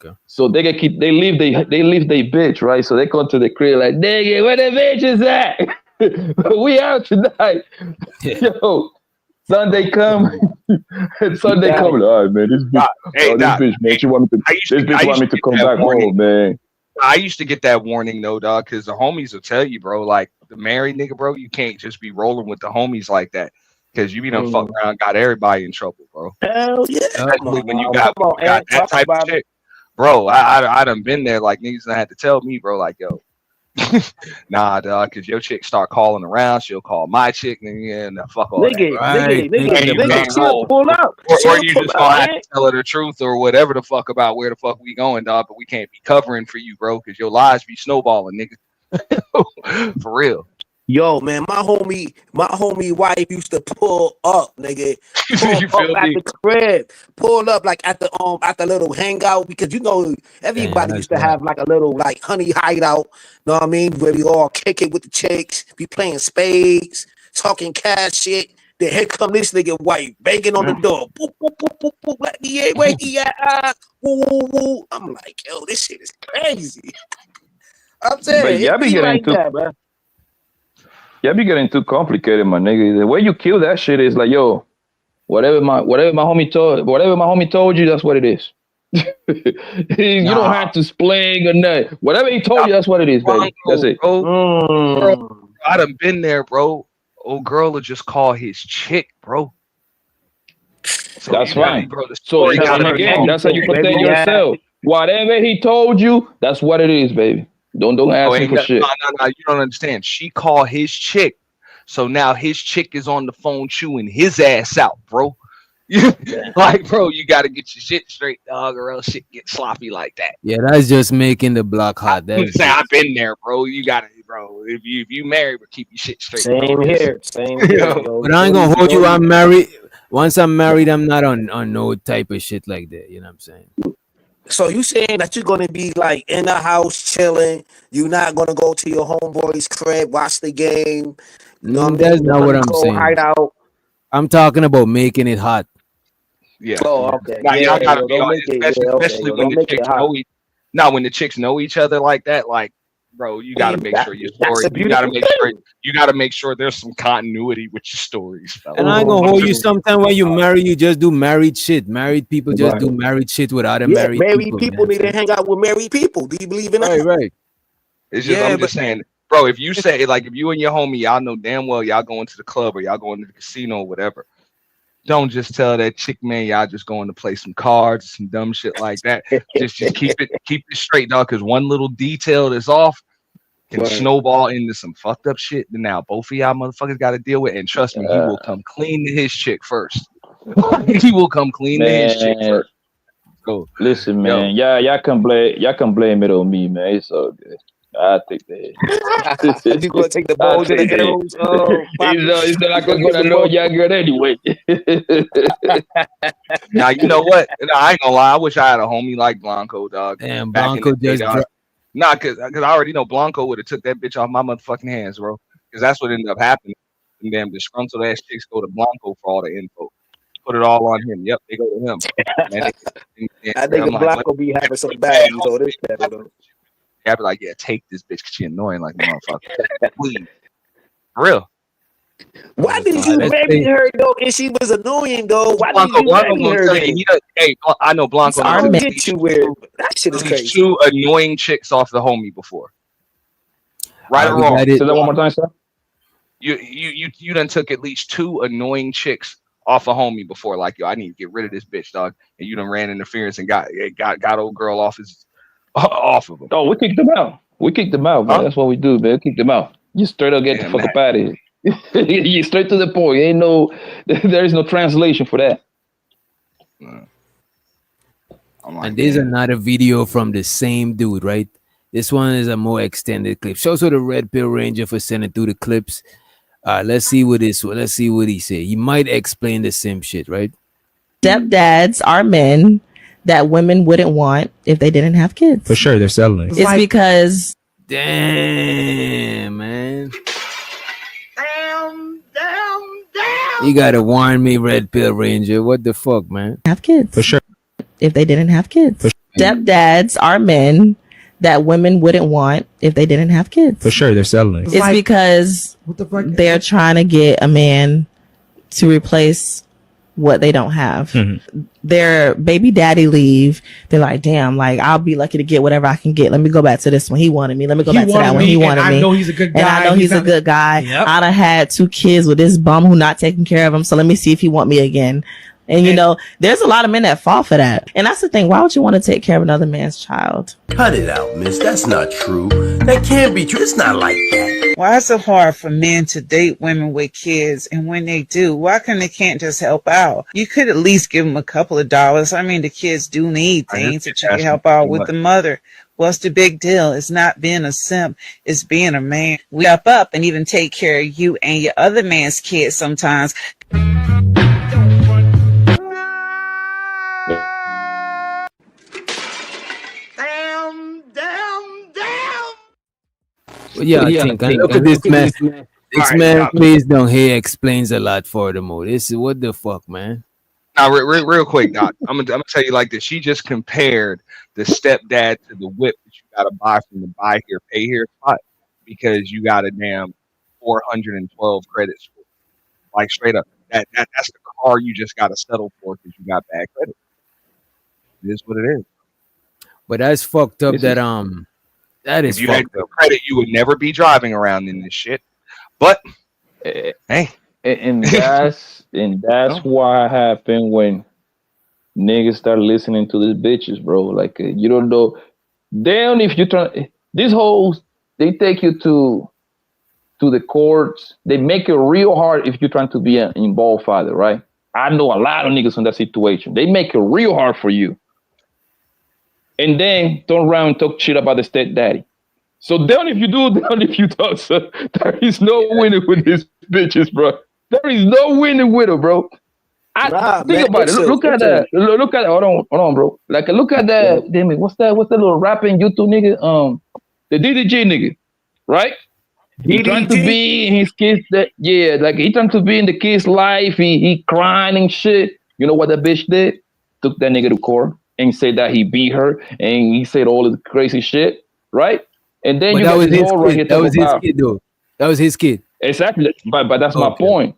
Speaker 8: Okay.
Speaker 5: So they leave they bitch, right? So they come to the crib like, nigga, where the bitch is at? We out tonight. Yo, Sunday come. Sunday come. All right, man. This bitch, this bitch, man. She want me to come back home, man.
Speaker 20: I used to get that warning though, dog, because the homies will tell you, bro, like the married nigga, bro, you can't just be rolling with the homies like that. Because you be done fuck around, got everybody in trouble, bro.
Speaker 7: Hell yeah.
Speaker 20: Especially when you got that type of shit. Bro, I done been there, like niggas done had to tell me, bro, like, yo, nah, dog, because your chick start calling around, she'll call my chick, and fuck all that.
Speaker 7: Nigga, pull up.
Speaker 20: Or you just gonna have to tell her the truth or whatever the fuck about where the fuck we going, dog, but we can't be covering for you, bro, because your lies be snowballing, nigga. For real.
Speaker 7: Yo, man, my homie wife used to pull up, nigga.
Speaker 20: You
Speaker 7: Pull up at the crib, pull up like at the little hangout, because you know everybody used to have like a little like honey hideout. Know what I mean? Where we all kick it with the chicks, be playing spades, talking cash shit. Then here come this nigga white banging on the door. Boop, boop, boop, boop, boop. Let me in, wait, yeah. Woo, woo, woo. I'm like, yo, this shit is crazy. I'm saying,
Speaker 5: yeah, be getting
Speaker 7: that, man.
Speaker 5: Yeah, be getting too complicated, my nigga. The way you kill that shit is like, yo, whatever my homie told you, that's what it is. You don't have to explain or nothing. Whatever he told you, that's what it is, baby. That's it.
Speaker 20: Bro, I done been there, bro. Old girl will just call his chick, bro. So
Speaker 5: that's right,
Speaker 20: bro.
Speaker 5: So again, that's how you protect yourself. Whatever he told you, that's what it is, baby. Don't ask him for shit.
Speaker 20: No, you don't understand. She called his chick, so now his chick is on the phone chewing his ass out, bro. Like, bro, you got to get your shit straight, dog, or else shit get sloppy like that.
Speaker 8: Yeah, that's just making the block hot.
Speaker 20: I've been there, bro. You got it, bro. If you married, but keep your shit straight.
Speaker 7: Same here, bro.
Speaker 8: But I ain't gonna hold you. I'm married. Once I'm married, I'm not on no type of shit like that. You know what I'm saying?
Speaker 7: So you saying that you're gonna be like in the house chilling? You're not gonna go to your homeboy's crib, watch the game?
Speaker 8: That's not what I'm saying.
Speaker 7: Hide out.
Speaker 8: I'm talking about making it hot.
Speaker 20: Yeah.
Speaker 7: Oh, okay.
Speaker 20: Now,
Speaker 7: yeah,
Speaker 20: y'all gotta
Speaker 7: yo,
Speaker 20: be on, especially when the chicks know each. Now, when the chicks know each other like that, like, bro, you got to make sure your story. You got to make sure. You got to make sure there's some continuity with your stories, fella.
Speaker 8: And I ain't gonna hold you. Sometimes when you marry, you just do married shit. Married people just do married shit with other married people.
Speaker 7: Need to hang out with married people. Do you believe in that?
Speaker 8: Right.
Speaker 20: It's just I'm just saying, bro. If you say like if you and your homie, y'all know damn well y'all going to the club or y'all going to the casino or whatever. Don't just tell that chick, man, y'all just going to play some cards, some dumb shit like that. just keep it straight, dog. Because one little detail that's off can snowball into some fucked up shit. And now both of y'all motherfuckers got to deal with. And trust me, he will come clean to his chick first. He will come clean to his chick first. Go.
Speaker 17: Listen, man. Y'all can blame it on me, man. It's all good. I take the head.
Speaker 7: You gonna take the ball to the girls?
Speaker 17: He's not gonna know y'all good anyway.
Speaker 20: Now you know what? I ain't gonna lie. I wish I had a homie like Blanco, dog.
Speaker 8: Damn, Blanco just
Speaker 20: nah, cause I already know Blanco would have took that bitch off my motherfucking hands, bro. Cause that's what ended up happening. And damn disgruntled ass chicks go to Blanco for all the info. Put it all on him. Yep, they go to him. Man,
Speaker 7: I think Blanco be having some bad, so this better though.
Speaker 20: I'd be like, yeah, take this bitch because she annoying like a motherfucker. Please. For real.
Speaker 7: Why did you marry her though? And she was annoying though. Why did you marry her?
Speaker 20: Hey, I know Blanco.
Speaker 7: Get you weird. That shit is crazy.
Speaker 20: 2 annoying chicks off the homie before. Right or wrong?
Speaker 17: Say that one more time, sir.
Speaker 20: You done took at least 2 annoying chicks off a homie before. Like, yo, I need to get rid of this bitch, dog. And you done ran interference and got old girl off of him.
Speaker 17: Oh, we kicked them out. Man. Huh? That's what we do, man. Kick them out. You straight up get the fuck up out of here. You straight to the point. There is no translation for that.
Speaker 8: And there's another video from the same dude, right? This one is a more extended clip. Shows the Red Pill Ranger for sending through the clips. Let's see what he said. He might explain the same shit, right?
Speaker 3: Stepdads are men that women wouldn't want if they didn't have kids.
Speaker 2: For sure, they're selling it.
Speaker 3: It's because
Speaker 8: damn, man. You gotta warn me, Red Pill Ranger. What the fuck, man?
Speaker 3: Have kids.
Speaker 2: For sure.
Speaker 3: If they didn't have kids. Stepdads are men that women wouldn't want if they didn't have kids.
Speaker 2: For sure, they're selling it.
Speaker 3: It's because they're trying to get a man to replace what they don't have.
Speaker 2: Mm-hmm.
Speaker 3: Their baby daddy leave. They're like, damn, like I'll be lucky to get whatever I can get. Let me go back to this one. He wanted me. Let me go back to that one. He wanted me.
Speaker 22: I know he's a good guy.
Speaker 3: And I know he's a good guy.
Speaker 22: Yep.
Speaker 3: I done had 2 kids with this bum who not taking care of him. So let me see if he want me again. And you know, there's a lot of men that fall for that. And that's the thing. Why would you want to take care of another man's child?
Speaker 18: Cut it out, miss. That's not true. That can't be true. It's not like that.
Speaker 21: Why is it hard for men to date women with kids? And when they do, why they can't just help out? You could at least give them a couple of dollars. I mean, the kids do need things that you can help out with the mother. What's the big deal? It's not being a simp. It's being a man. We up and even take care of you and your other man's kids sometimes.
Speaker 8: Well, yeah, I think look at this man. This man, please don't. He explains a lot furthermore. This is what the fuck, man.
Speaker 20: Now, real quick, Doc. I'm gonna tell you like this. She just compared the stepdad to the whip that you gotta buy from the buy here, pay here spot because you got a damn 412 credit score. Like straight up, that's the car you just gotta settle for because you got bad credit. It is what it is.
Speaker 8: But that's fucked up. That is.
Speaker 20: If you had the credit, you would never be driving around in this shit. But hey,
Speaker 17: and that's why happened when niggas start listening to these bitches, bro. Like you don't know. Damn, if you try these hoes, they take you to the courts. They make it real hard if you're trying to be an involved father, right? I know a lot of niggas in that situation. They make it real hard for you. And then turn around and talk shit about the stepdaddy. So down if you do, down if you don't. So there is no winning with these bitches, bro. There is no winning with her, bro. Think about it. Look at that. Look at hold on, bro. Like look at that. Damn it. What's that little rapping YouTube nigga? The Diddy nigga, right? He trying to be in his kid's like he trying to be in the kid's life. He crying and shit. You know what that bitch did? Took that nigga to court. and said that he beat her and he said all the crazy shit, right? And then
Speaker 8: But
Speaker 17: you
Speaker 8: that
Speaker 17: got
Speaker 8: was
Speaker 17: this
Speaker 8: his
Speaker 17: whole right
Speaker 8: kid.
Speaker 17: here
Speaker 8: That
Speaker 17: talk
Speaker 8: was his
Speaker 17: about
Speaker 8: kid, though. That was his kid.
Speaker 17: exactly, but that's my
Speaker 8: Okay.
Speaker 17: point.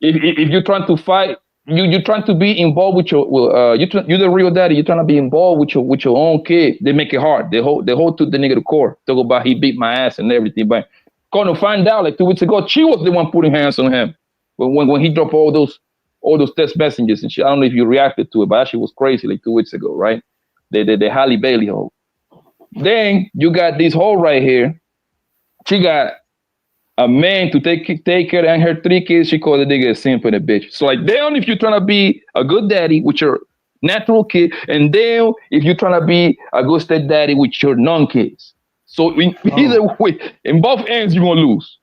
Speaker 17: If you're trying to fight, you're trying to be involved with your you're the real daddy. You're trying to be involved with your own kid. They make it hard. They hold to the nigga to court. Talk about he beat my ass and everything, but gonna find out like 2 weeks ago, she was the one putting hands on him when he dropped all those text messages and shit. I don't know if you reacted to it, but that shit was crazy like 2 weeks ago, right? The Halle Bailey hole. Then you got this hole right here. She got a man to take care and her 3 kids. She called the nigga a simp and a bitch. So like, damn, if you're trying to be a good daddy with your natural kid, and damn, if you're trying to be a good stepdaddy with your non-kids. So either way, in both ends, you're gonna lose.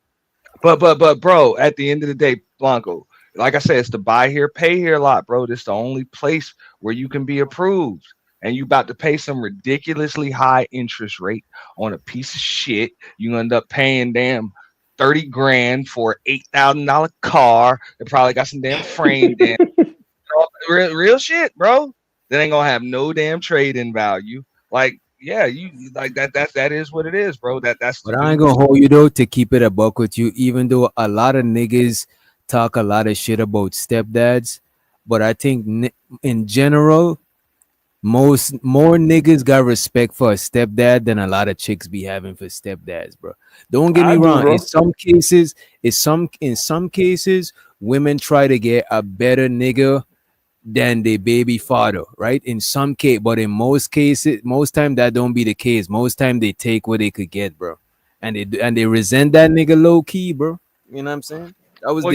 Speaker 20: But bro, at the end of the day, Blanco, like I said, it's the buy here, pay here lot, bro. This is the only place where you can be approved. And you about to pay some ridiculously high interest rate on a piece of shit. You end up paying damn 30 grand for $8,000 car. It probably got some damn frame damn real shit, bro. That ain't gonna have no damn trade-in value. Like, yeah, you like that is what it is, bro. That's
Speaker 8: But I ain't gonna hold you though, to keep it a buck with you, even though a lot of niggas talk a lot of shit about stepdads. But I think in general, more niggas got respect for a stepdad than a lot of chicks be having for stepdads, bro. Don't get me wrong.
Speaker 17: bro.
Speaker 8: In some cases, women try to get a better nigga than their baby father, right? In some case, but in most cases, most time that don't be the case. Most time they take what they could get, bro, and they resent that nigga low key, bro. You know what I'm saying? That was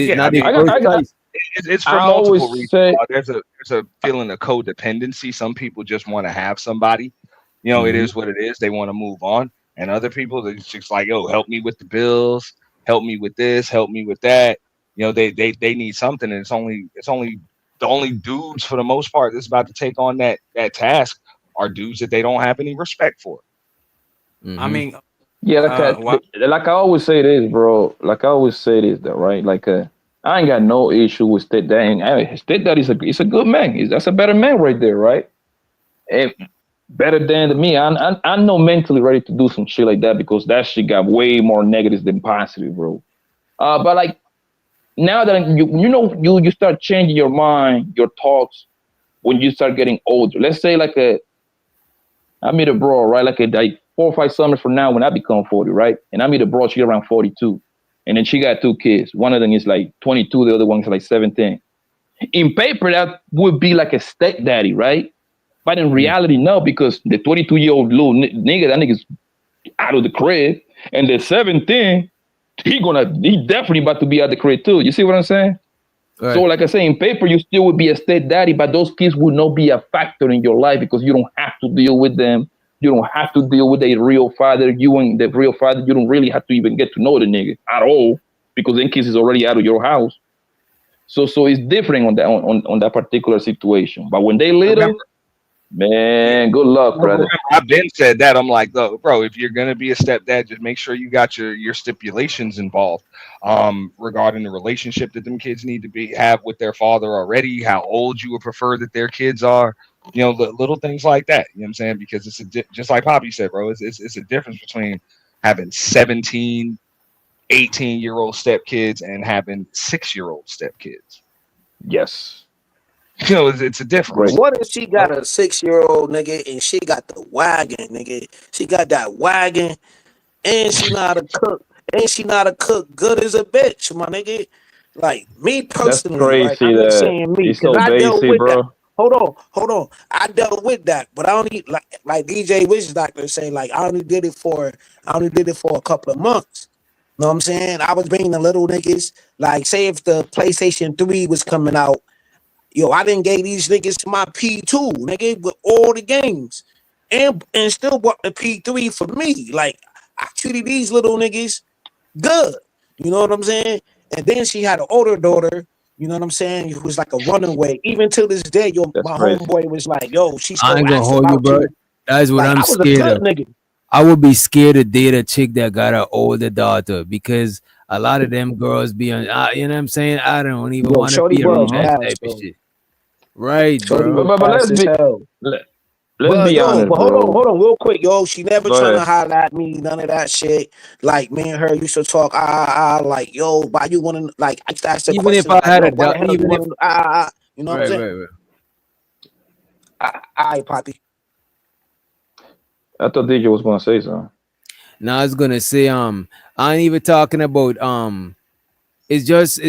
Speaker 20: it's for
Speaker 17: I
Speaker 20: multiple
Speaker 17: always
Speaker 20: reasons.
Speaker 17: say-
Speaker 20: There's a feeling of codependency. Some people just want to have somebody. You know, it is what it is. They want to move on. And other people, they're just like, yo, help me with the bills, help me with this, help me with that. You know, they need something, and it's only the only dudes for the most part that's about to take on that task are dudes that they don't have any respect for.
Speaker 13: I mean,
Speaker 17: Yeah, like I always say this, bro. Like I always say this, though, right? Like I ain't got no issue with stepdad. Stepdad is a good man. That's a better man right there, right? Better than me. I'm not mentally ready to do some shit like that because that shit got way more negatives than positive, bro. But like now that you start changing your mind, your thoughts when you start getting older. Let's say like I meet a bro, right? Like 4 or 5 summers from now when I become 40, right? And I meet a bro, she around 42. And then she got 2 kids. One of them is like 22, the other one is like 17. In paper, that would be like a stepdaddy, right? But in reality, no, because the 22-year-old little nigga, that nigga's out of the crib. And the 17, he definitely about to be out of the crib too. You see what I'm saying? Right. So like I say, in paper, you still would be a stepdaddy, but those kids would not be a factor in your life because you don't have to deal with them. You don't have to deal with a real father. You and the real father, you don't really have to even get to know the nigga at all because then kids is already out of your house. So it's different on that particular situation. But when they little, man, good luck, brother.
Speaker 20: I've been said that. I'm like, bro, if you're gonna be a stepdad, just make sure you got your stipulations involved regarding the relationship that them kids need to have with their father already, how old you would prefer that their kids are. You know, little things like that. You know what I'm saying? Because it's just like Poppy said, bro. It's a difference between having 17, 18-year-old stepkids and having 6-year-old stepkids.
Speaker 17: Yes.
Speaker 20: You know, it's a difference.
Speaker 7: What if she got a 6-year-old nigga and she got the wagon, nigga? She got that wagon and she know how to cook. And she know how to cook good as a bitch, my nigga. Like me personally,
Speaker 17: that's crazy.
Speaker 7: I'm just saying me.
Speaker 17: It's so
Speaker 7: I dealt
Speaker 17: basic,
Speaker 7: with
Speaker 17: bro.
Speaker 7: that. Hold on. I dealt with that, but I only like DJ Witch Doctor say, like I only did it for a couple of months. Know what I'm saying? I was bringing the little niggas. Like, say if the PlayStation 3 was coming out, yo, I didn't give these niggas my P2, nigga, with all the games, and still bought the P3 for me. Like I treated these little niggas good. You know what I'm saying? And then she had an older daughter. You know what I'm saying? Who was like a runaway. Even to this day, my homeboy was like, yo, she's still
Speaker 8: I ain't gonna
Speaker 7: asking
Speaker 8: hold you,
Speaker 7: about
Speaker 8: bro.
Speaker 7: you.
Speaker 8: That's what
Speaker 7: Like,
Speaker 8: I'm
Speaker 7: I was a
Speaker 8: scared
Speaker 7: good
Speaker 8: of.
Speaker 7: nigga.
Speaker 8: I would be scared to date a chick that got an older daughter because a lot of them girls be on, you know what I'm saying? I don't even want to be around that type of shit. Right, bro.
Speaker 17: But let's be let's be honest,
Speaker 7: but
Speaker 17: bro.
Speaker 7: hold on, real quick, yo. She never
Speaker 17: Go
Speaker 7: trying to
Speaker 17: ahead.
Speaker 7: holler at me, none of that shit. Like me and her used to talk, like, yo, why you wanna like? I used to ask the
Speaker 8: Even if
Speaker 7: question,
Speaker 8: I
Speaker 7: like,
Speaker 8: had
Speaker 7: yo,
Speaker 8: a
Speaker 7: why the
Speaker 8: doubt,
Speaker 7: hell you
Speaker 8: even if
Speaker 7: wanna, you know what I'm
Speaker 8: right,
Speaker 7: saying?
Speaker 8: right.
Speaker 7: All right, Poppy.
Speaker 17: I thought DJ was gonna say something.
Speaker 8: Now I was gonna say, I ain't even talking about it's just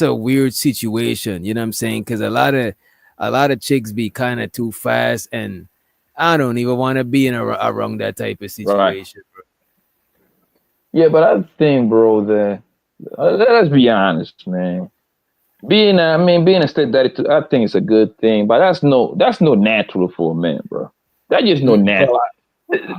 Speaker 8: a weird situation, you know what I'm saying? Because a lot of chicks be kind of too fast, and I don't even want to be in around that type of situation. Bro.
Speaker 17: Yeah, but I think, bro, that let's be honest, man. Being a stepdaddy, I think it's a good thing, but that's no natural for a man, bro. That's just no natural.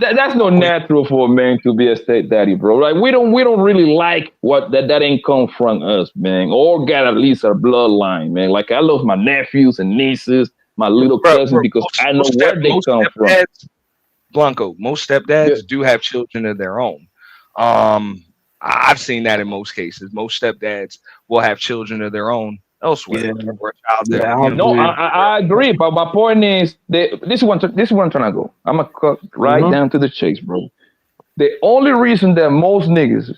Speaker 17: That's no natural for a man to be a stepdaddy, bro. Like we don't really like what that ain't come from us, man, or got at least our bloodline, man. Like I love my nephews and nieces, my little cousins, because I know where they come from.
Speaker 20: Blanco, most stepdads do have children of their own. I've seen that in most cases. Most stepdads will have children of their own elsewhere.
Speaker 17: I agree, but my point is that this is where I'm trying to go. I'm gonna cut right down to the chase, bro. The only reason that most niggas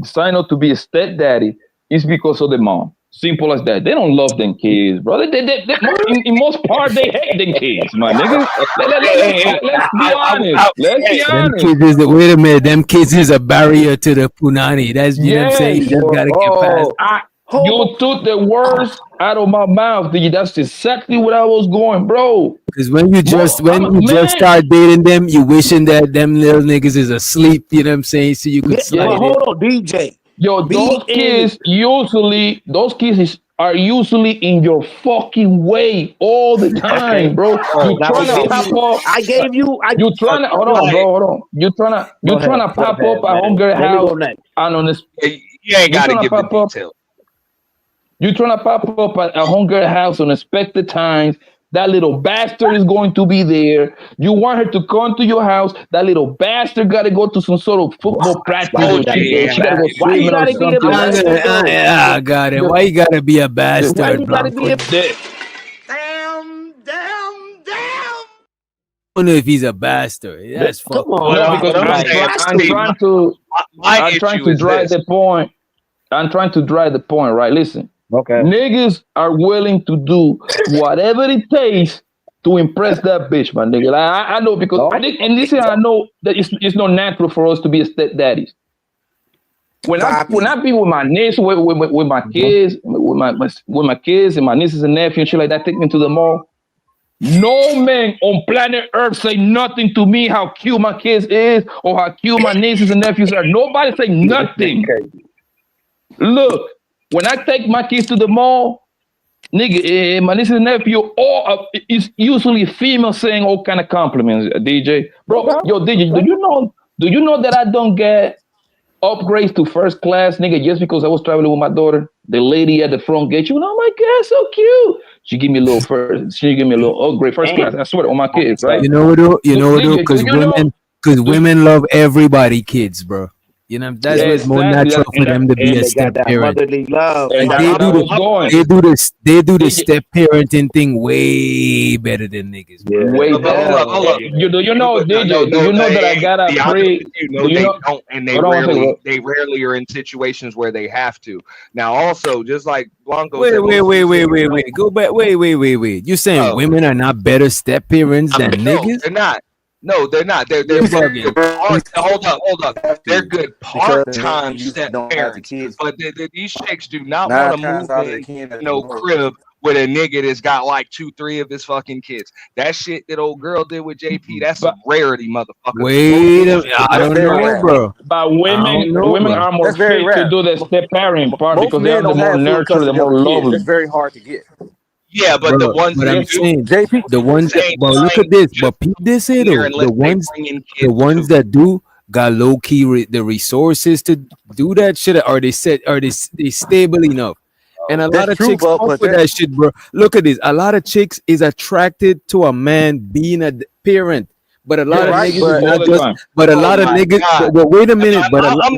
Speaker 17: sign up to be a stepdaddy is because of the mom. Simple as that. They don't love them kids, bro. In most part, they hate them kids, my nigga. Let's be honest. Let's be honest.
Speaker 8: Wait a minute, them kids is a barrier to the punani. That's you know what I'm saying. You just gotta get past.
Speaker 17: You took the words out of my mouth, dude. That's exactly what I was going, bro.
Speaker 8: Because when you just start dating them, you wishing that them little niggas is asleep. You know what I'm saying? So you could slide
Speaker 7: hold on, DJ.
Speaker 17: Yo, those kids are usually in your fucking way all the time, bro. You trying to pop up. You trying to hold on. You trying to pop up at homegirl house and on this.
Speaker 20: You ain't gotta give the details.
Speaker 17: You trying to pop up at a homegirl house on expected times. That little bastard is going to be there. You want her to come to your house. That little bastard got to go to some sort of football practice. She got to go swimming or something.
Speaker 8: I got it. Why you gotta be a bastard?
Speaker 7: Why you gotta be a
Speaker 14: Damn.
Speaker 8: I don't know if he's a bastard. That's fucked.
Speaker 17: No, because I'm trying to drive the point. I'm trying to drive the point, right? Listen.
Speaker 7: Okay.
Speaker 17: Niggas are willing to do whatever it takes to impress that bitch, my nigga. Like, I know because I know that it's not natural for us to be a stepdaddies. When I be with my niece, with my kids, with my kids and my nieces and nephews and shit like that, take me to the mall. No man on planet Earth say nothing to me how cute my kids is or how cute my nieces and nephews are. Nobody say nothing. Look, when I take my kids to the mall, nigga, my niece and nephew, it's usually female saying all kind of compliments, DJ. Bro, yo, DJ, do you know that I don't get upgrades to first class, nigga, just because I was traveling with my daughter? The lady at the front gate, oh my God, so cute. She give me a little upgrade first class. I swear on my kids, right?
Speaker 8: You know what, because women love everybody, kids, bro. You know, that's what's more natural for them to be a step parent.
Speaker 7: Motherly love.
Speaker 8: And they do the step parenting thing way better than niggas. Bro.
Speaker 17: Way better. You know that I got a free.
Speaker 20: They rarely are in situations where they have to. Now, also, just like Blanco.
Speaker 8: Wait. Go back. Wait. You saying women are not better step parents than niggas?
Speaker 20: They're not. No, they're not. They're very good. Hold up. They're good part-time step parents, but these chicks do not want to move in no crib with a nigga that's got like 2-3 of his fucking kids. That shit that old girl did with JP, that's a rarity, motherfucker.
Speaker 8: Wait a minute, I don't know, bro.
Speaker 17: But women are more fit to do the step parenting part because they're the more nurture, the more lovely.
Speaker 4: It's very hard to get.
Speaker 20: Yeah, but the ones
Speaker 8: that I'm saying, the ones that, but look at this, but people this say though, the ones that do got low key the resources to do that shit, are they stable enough? And a lot of chicks fuck with that shit, bro. Look at this, a lot of chicks is attracted to a man being a parent. But a lot of niggas is not just. But a lot of niggas. But wait a minute. But let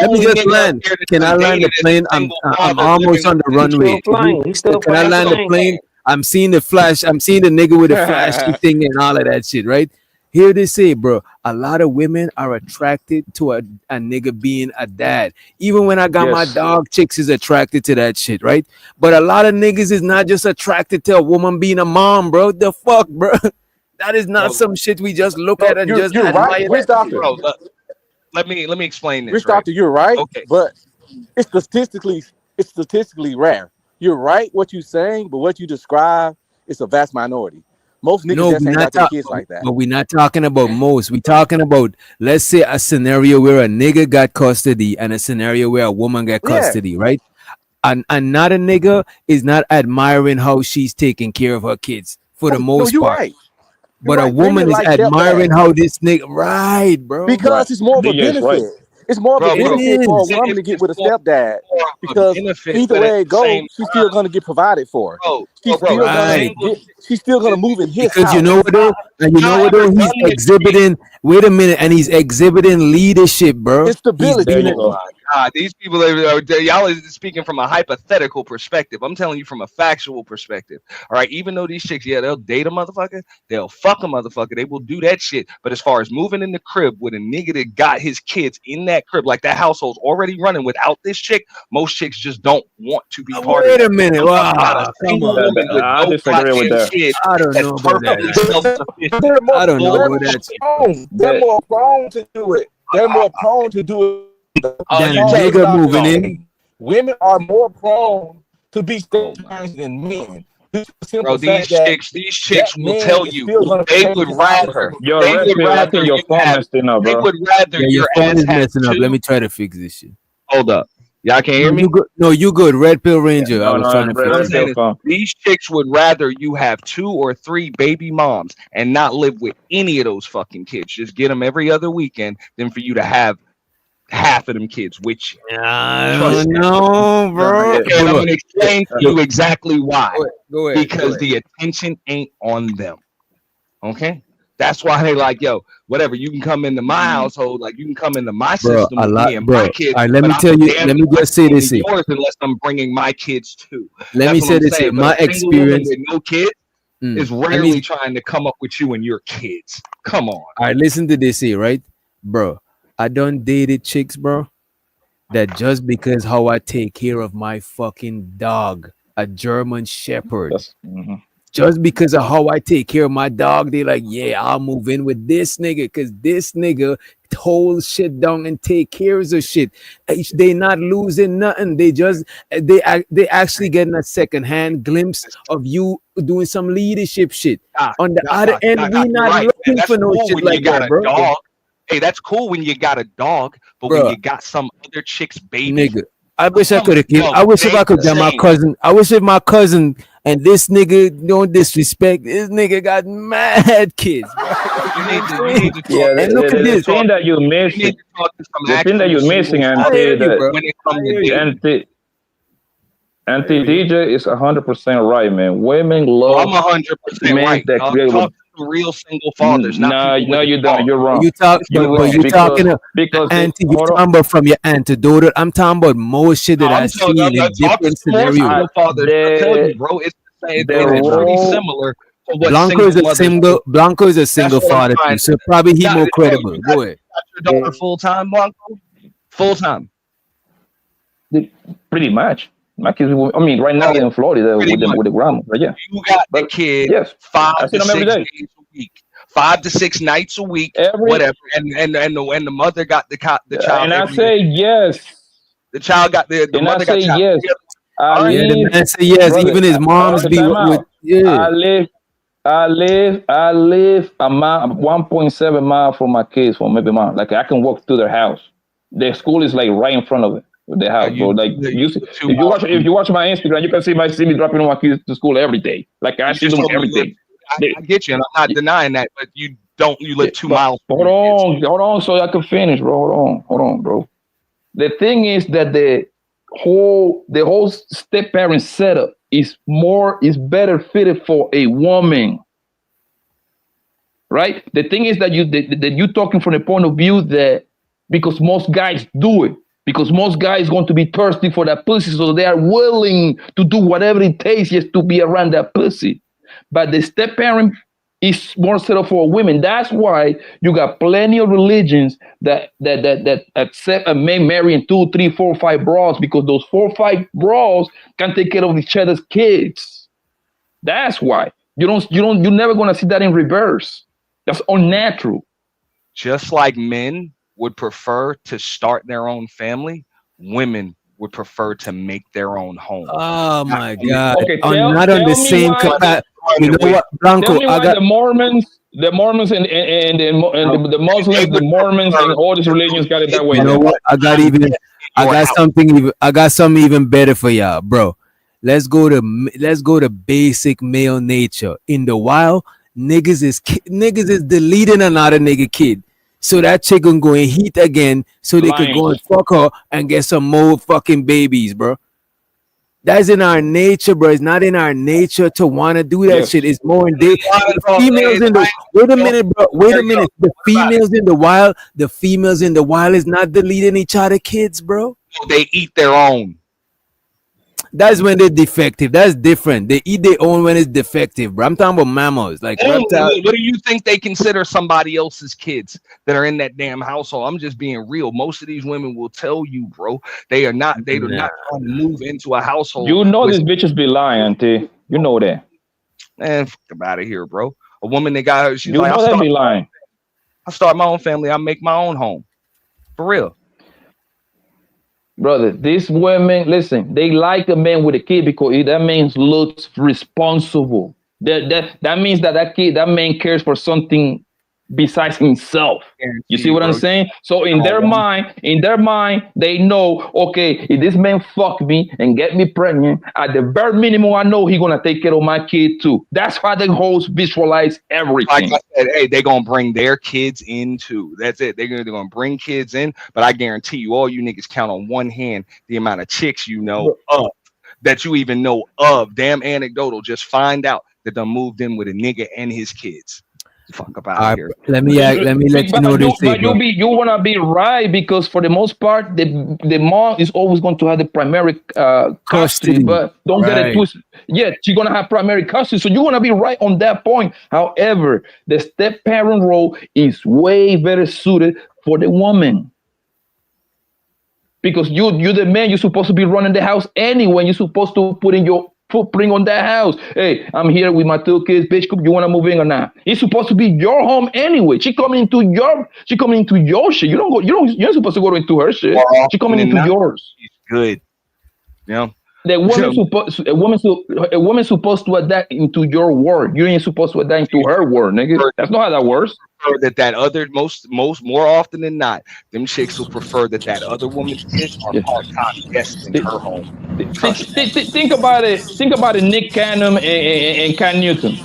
Speaker 8: me just land. Can I land the plane? I'm almost on the runway. Can I land the plane? I'm seeing the flash. I'm seeing the nigga with the flashy thing and all of that shit, right? Here they say, bro, a lot of women are attracted to a nigga being a dad. Even when I got my dog, chicks is attracted to that shit, right? But a lot of niggas is not just attracted to a woman being a mom, bro. The fuck, bro? That is not some shit we just look at and just
Speaker 4: you're
Speaker 8: admire.
Speaker 4: right, Rich Doctor.
Speaker 20: Bro, let me explain this.
Speaker 4: Rich Doctor, you're right,
Speaker 20: Okay.
Speaker 4: but it's statistically rare. You're right what you're saying, but what you describe is a vast minority. Most niggas just ain't got their kids like that.
Speaker 8: But we're not talking about most. We're talking about, let's say, a scenario where a nigga got custody and a scenario where a woman got custody, right? And not a nigga is not admiring how she's taking care of her kids for the most
Speaker 4: you're
Speaker 8: part.
Speaker 4: right.
Speaker 8: But
Speaker 4: You're
Speaker 8: a
Speaker 4: right.
Speaker 8: woman
Speaker 4: Women
Speaker 8: is
Speaker 4: like
Speaker 8: admiring
Speaker 4: stepdads.
Speaker 8: how this nigga, right, bro?
Speaker 4: Because it's more of a benefit. It's more of a benefit for a woman to get with a stepdad because either way it goes, she's still gonna get provided for. She's still gonna move in his
Speaker 8: because
Speaker 4: house.
Speaker 8: you know what though, and you know what though, he's exhibiting. Wait a minute, and he's exhibiting leadership, bro.
Speaker 4: It's stability.
Speaker 20: God, these people y'all are speaking from a hypothetical perspective. I'm telling you from a factual perspective. All right, even though these chicks, they'll date a motherfucker, they'll fuck a motherfucker, they will do that shit. But as far as moving in the crib with a nigga that got his kids in that crib, like that household's already running without this chick, most chicks just don't want to be part of it.
Speaker 8: Wait a minute, wow, come on.
Speaker 5: I disagree with that.
Speaker 8: I don't know about that. I don't know about that.
Speaker 4: They're more prone to do it. They're more prone to do it.
Speaker 8: Than a nigga moving in.
Speaker 4: Women are more prone to be step-parents than men.
Speaker 20: Bro, these chicks will tell you they would rather.
Speaker 5: Yo,
Speaker 20: They would rather
Speaker 5: your
Speaker 20: you
Speaker 5: phone
Speaker 20: have.
Speaker 5: messing up,
Speaker 20: They
Speaker 5: bro.
Speaker 20: would rather
Speaker 8: Your
Speaker 20: your
Speaker 8: phone
Speaker 20: ass
Speaker 8: is
Speaker 20: have
Speaker 8: messing up.
Speaker 20: two.
Speaker 8: Let me try to fix this shit.
Speaker 20: Hold up, y'all can't hear me.
Speaker 8: You good? No, you good. Red Pill Ranger. I was trying to
Speaker 20: What I'm
Speaker 8: fix
Speaker 20: saying
Speaker 8: it.
Speaker 20: is, these chicks would rather you have 2 or 3 baby moms and not live with any of those fucking kids. Just get them every other weekend than for you to have half of them kids with you.
Speaker 8: I don't know, bro.
Speaker 20: Okay, and I'm gonna explain to you exactly why.
Speaker 8: Go ahead.
Speaker 20: Because the attention ain't on them. Okay? That's why they like, yo, whatever, you can come into my household, like you can come into my
Speaker 8: Bro,
Speaker 20: system
Speaker 8: a
Speaker 20: with
Speaker 8: lot,
Speaker 20: me and
Speaker 8: bro.
Speaker 20: my kids.
Speaker 8: All right, let me
Speaker 20: but
Speaker 8: tell
Speaker 20: I'm
Speaker 8: you.
Speaker 20: damn
Speaker 8: Let me
Speaker 20: not
Speaker 8: just say
Speaker 20: coming
Speaker 8: this
Speaker 20: to
Speaker 8: here.
Speaker 20: yours unless I'm bringing my kids too.
Speaker 8: Let me
Speaker 20: That's
Speaker 8: say
Speaker 20: what I'm
Speaker 8: this
Speaker 20: saying.
Speaker 8: here.
Speaker 20: But
Speaker 8: My
Speaker 20: a single woman
Speaker 8: experience.
Speaker 20: with no kids is
Speaker 8: Let
Speaker 20: rarely
Speaker 8: me.
Speaker 20: trying to come up with you and your kids. Come on.
Speaker 8: All right, listen to this here, right, bro? I done dated chicks, bro, that just because how I take care of my fucking dog, a German Shepherd, just because of how I take care of my dog, they like, yeah, I'll move in with this nigga because this nigga hold shit down and take care of shit. They not losing nothing. They actually getting a secondhand glimpse of you doing some leadership shit. On the other end, we not
Speaker 20: Right.
Speaker 8: looking
Speaker 20: That's
Speaker 8: for no
Speaker 20: cool
Speaker 8: shit
Speaker 20: when you
Speaker 8: like
Speaker 20: got
Speaker 8: that,
Speaker 20: a
Speaker 8: bro.
Speaker 20: dog. Hey, that's cool when you got a dog, but when
Speaker 8: Bruh.
Speaker 20: you got some other chick's baby,
Speaker 8: Nigga, I wish I could have killed.
Speaker 20: yo,
Speaker 8: I wish if I
Speaker 20: ain't
Speaker 8: could
Speaker 20: the
Speaker 8: get my
Speaker 20: same.
Speaker 8: cousin. I wish if my cousin and this nigga don't disrespect. This nigga got mad kids. Bro.
Speaker 20: You need to talk.
Speaker 5: Yeah,
Speaker 8: And look at
Speaker 5: the
Speaker 8: this.
Speaker 5: thing that you're
Speaker 20: You need
Speaker 5: missing,
Speaker 20: to talk to some
Speaker 5: the thing that
Speaker 20: actual
Speaker 5: you're missing,
Speaker 20: single
Speaker 5: and
Speaker 8: I hear
Speaker 20: fathers
Speaker 8: you,
Speaker 5: that
Speaker 8: bro.
Speaker 20: when it
Speaker 8: I
Speaker 20: comes
Speaker 8: hear
Speaker 20: to
Speaker 8: you.
Speaker 20: dating.
Speaker 5: DJ is 100% right, man. Women
Speaker 20: Oh,
Speaker 5: love
Speaker 20: I'm 100%
Speaker 5: men
Speaker 20: right.
Speaker 5: that create
Speaker 20: Talk
Speaker 5: with.
Speaker 20: to some real single fathers, not
Speaker 5: No,
Speaker 20: people
Speaker 5: no,
Speaker 20: with a
Speaker 5: you don't.
Speaker 20: dog.
Speaker 5: You're wrong.
Speaker 8: You talk,
Speaker 5: You're
Speaker 8: but
Speaker 5: wrong
Speaker 8: you talking
Speaker 5: because
Speaker 8: auntie. You
Speaker 5: hold on.
Speaker 8: talking about from your antidote. I'm talking about more shit that I
Speaker 20: I'm
Speaker 8: seen
Speaker 20: talking.
Speaker 8: in
Speaker 20: I'm talking
Speaker 8: different
Speaker 20: to more
Speaker 8: scenarios.
Speaker 20: single fathers. I tell you, bro, it's the same.
Speaker 5: The
Speaker 20: It's pretty
Speaker 5: role.
Speaker 20: similar to what
Speaker 8: Blanco is
Speaker 20: single
Speaker 8: a
Speaker 20: mothers
Speaker 8: single.
Speaker 20: do.
Speaker 8: Blanco is a
Speaker 20: That's
Speaker 8: single
Speaker 20: what I'm
Speaker 8: father
Speaker 20: trying.
Speaker 8: too, so probably he
Speaker 20: Got,
Speaker 8: more
Speaker 20: oh,
Speaker 8: credible.
Speaker 20: you
Speaker 8: Go ahead.
Speaker 20: got your daughter full time, Blanco? Full time.
Speaker 5: Pretty much. My kids, I mean, right now they're in Florida
Speaker 20: Pretty
Speaker 5: with
Speaker 20: much.
Speaker 5: the grandma, but yeah.
Speaker 20: You got the
Speaker 5: But
Speaker 20: kid
Speaker 5: yes,
Speaker 20: 5
Speaker 5: I see
Speaker 20: to
Speaker 5: them every
Speaker 20: 6
Speaker 5: day.
Speaker 20: days a week, 5 to 6 nights a week,
Speaker 5: Every
Speaker 20: whatever. And the mother got the child
Speaker 5: and I
Speaker 20: every.
Speaker 5: say yes,
Speaker 20: The child got the
Speaker 5: and I
Speaker 20: mother got
Speaker 5: say
Speaker 20: child.
Speaker 5: yes. I
Speaker 20: All right.
Speaker 8: Yeah, the
Speaker 5: live,
Speaker 8: man say yes.
Speaker 5: brother.
Speaker 8: Even his moms
Speaker 5: Okay,
Speaker 8: be
Speaker 5: time
Speaker 8: with
Speaker 5: out.
Speaker 8: yeah.
Speaker 5: I live a mile, 1.7 miles from my kids, from maybe mom. Like I can walk to their house. Their school is like right in front of it, their house, bro. Like you see, if you watch my Instagram, you can see me dropping my kids to school every day. Like I
Speaker 20: You
Speaker 5: see
Speaker 20: just
Speaker 5: them
Speaker 20: told me
Speaker 5: every
Speaker 20: you live.
Speaker 5: day.
Speaker 20: I get you, and I'm not denying that, but you live 2 miles.
Speaker 5: Hold on, so I can finish, bro. Hold on, bro. The thing is that the whole step parent setup is better fitted for a woman, right? The thing is that you talking from the point of view that because most guys do it
Speaker 17: because most guys going to be thirsty for that pussy, so they are willing to do whatever it takes just to be around that pussy. But the step parent is more set up for women. That's why you got plenty of religions that accept a man marrying 2, 3, 4, 5 bras, because those 4 or 5 bras can take care of each other's kids. That's why you're never gonna see that in reverse. That's unnatural.
Speaker 20: Just like men would prefer to start their own family, women would prefer to make their own home.
Speaker 8: Oh my God!
Speaker 17: Okay,
Speaker 8: not on the same capacity. You know what, Blanco?
Speaker 17: Tell me why the Mormons and the Muslims, the Mormons, and all these religions got it that way.
Speaker 8: You know what? I got something even better for y'all, bro. Let's go to basic male nature. In the wild, niggas is deleting another nigga kid, so that chick can go and heat again, so they could go and fuck her and get some more fucking babies, bro. That's in our nature, bro. It's not in our nature to want to do that shit. It's more in the females in the wait a minute, bro. Wait a minute. The females in the wild is not deleting each other kids, bro.
Speaker 20: They eat their own.
Speaker 8: That's when they're defective. That's different. They eat their own when it's defective, bro. I'm talking about mammals, like reptiles.
Speaker 20: What do you think they consider somebody else's kids that are in that damn household? I'm just being real. Most of these women will tell you, bro, they do not trying to move into a household.
Speaker 17: You know these bitches be lying, auntie. You know that.
Speaker 20: Man, fuck about it here, bro. A woman that got her, she's
Speaker 17: you
Speaker 20: like,
Speaker 17: know they be lying.
Speaker 20: I start my own family. I make my own home. For real.
Speaker 17: Brother, these women, listen, they like a man with a kid because that man looks responsible. That means that man cares for something besides himself. You see what I'm saying? So in their mind, they know, okay, if this man fuck me and get me pregnant, at the bare minimum, I know he's gonna take care of my kid too. That's how the hoes visualize everything.
Speaker 20: Like I said, hey, they're gonna bring their kids in too. That's it. They're gonna bring kids in, but I guarantee you, all you niggas count on one hand the amount of chicks you know of, that you even know of. Damn anecdotal. Just find out that they moved in with a nigga and his kids. Fuck about here.
Speaker 8: Let me let you know this thing.
Speaker 17: But you wanna be right, because for the most part, the mom is always going to have the primary custody. But don't get it twisted. Yeah, she's gonna have primary custody, so you wanna be right on that point. However, the step parent role is way better suited for the woman. Because you the man, you're supposed to be running the house anyway. You're supposed to put in your footprint on that house. Hey, I'm here with my 2 kids, bitch. You wanna move in or not? It's supposed to be your home anyway. She coming into your shit. You're supposed to go into her shit. She coming into yours.
Speaker 20: Good. Yeah.
Speaker 17: A woman's supposed to adapt into your world. You ain't supposed to adapt into her world, nigga. That's not how that works.
Speaker 20: That other more often than not, them chicks will prefer that other woman's kids are part-time guests in her home.
Speaker 17: Think about it. Think about it. Nick Cannon and Cam Newton.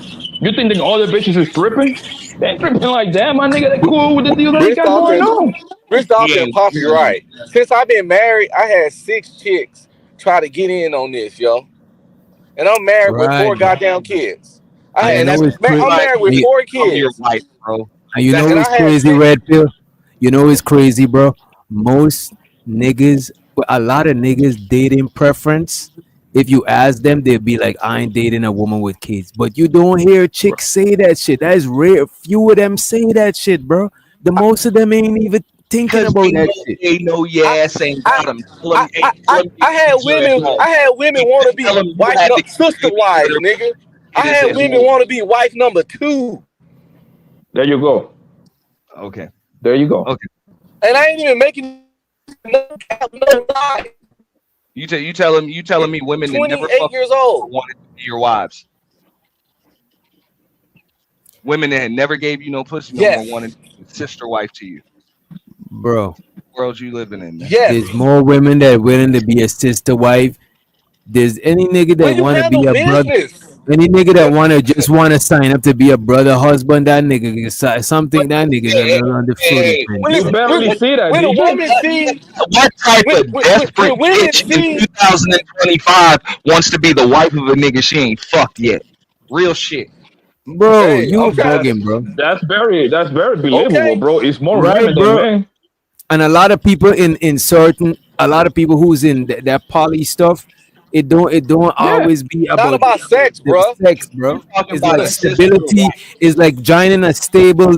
Speaker 17: You think the other bitches is tripping? They ain't tripping like that, my nigga. They cool with the deal that they got going on.
Speaker 4: Rich Dolphin and Poppy right. Since I've been married, I had 6 chicks try to get in on this, yo. And I'm married with 4 goddamn kids. I'm married with 4 kids.
Speaker 20: Your wife, bro.
Speaker 8: And you know what's crazy, Red Pill? You know what's crazy, bro? Most niggas, a lot of niggas dating preference, if you ask them, they'll be like, I ain't dating a woman with kids. But you don't hear chicks say that shit. That is rare. Few of them say that shit, bro. The most of them ain't even thinking about that shit.
Speaker 20: They know your ass ain't got them.
Speaker 4: I had women want to be sister wife, nigga. I had women want to be wife number 2.
Speaker 17: There you go.
Speaker 20: Okay.
Speaker 17: There you go.
Speaker 20: Okay.
Speaker 4: And I ain't even making no lie.
Speaker 20: You telling me women that never
Speaker 4: 28 years old
Speaker 20: wanted to be your wives. Women that had never gave you no pussy no more wanted to be a sister wife to you.
Speaker 8: Bro.
Speaker 20: What world you living in?
Speaker 4: Yes.
Speaker 8: There's more women that are willing to be a sister wife. There's any nigga that want to be a brother. Any nigga that want to sign up to be a brother, husband, that nigga something that nigga on the foot.
Speaker 17: You barely see that.
Speaker 4: When a woman sees
Speaker 20: what type of desperate bitch in 2025 wants to be the wife of a nigga she ain't fucked yet? Real shit.
Speaker 8: Bro, you bugging, bro.
Speaker 17: That's very believable, bro. It's more
Speaker 8: right,
Speaker 17: women
Speaker 8: bro.
Speaker 17: than men.
Speaker 8: And a lot of people in certain a lot of people who's in that poly stuff, it don't always be
Speaker 4: Not
Speaker 8: about
Speaker 4: about sex,
Speaker 8: the
Speaker 4: bro.
Speaker 8: sex, bro.
Speaker 20: Talking
Speaker 8: It's
Speaker 20: about
Speaker 8: like
Speaker 20: a sister
Speaker 8: stability. It's like joining a stable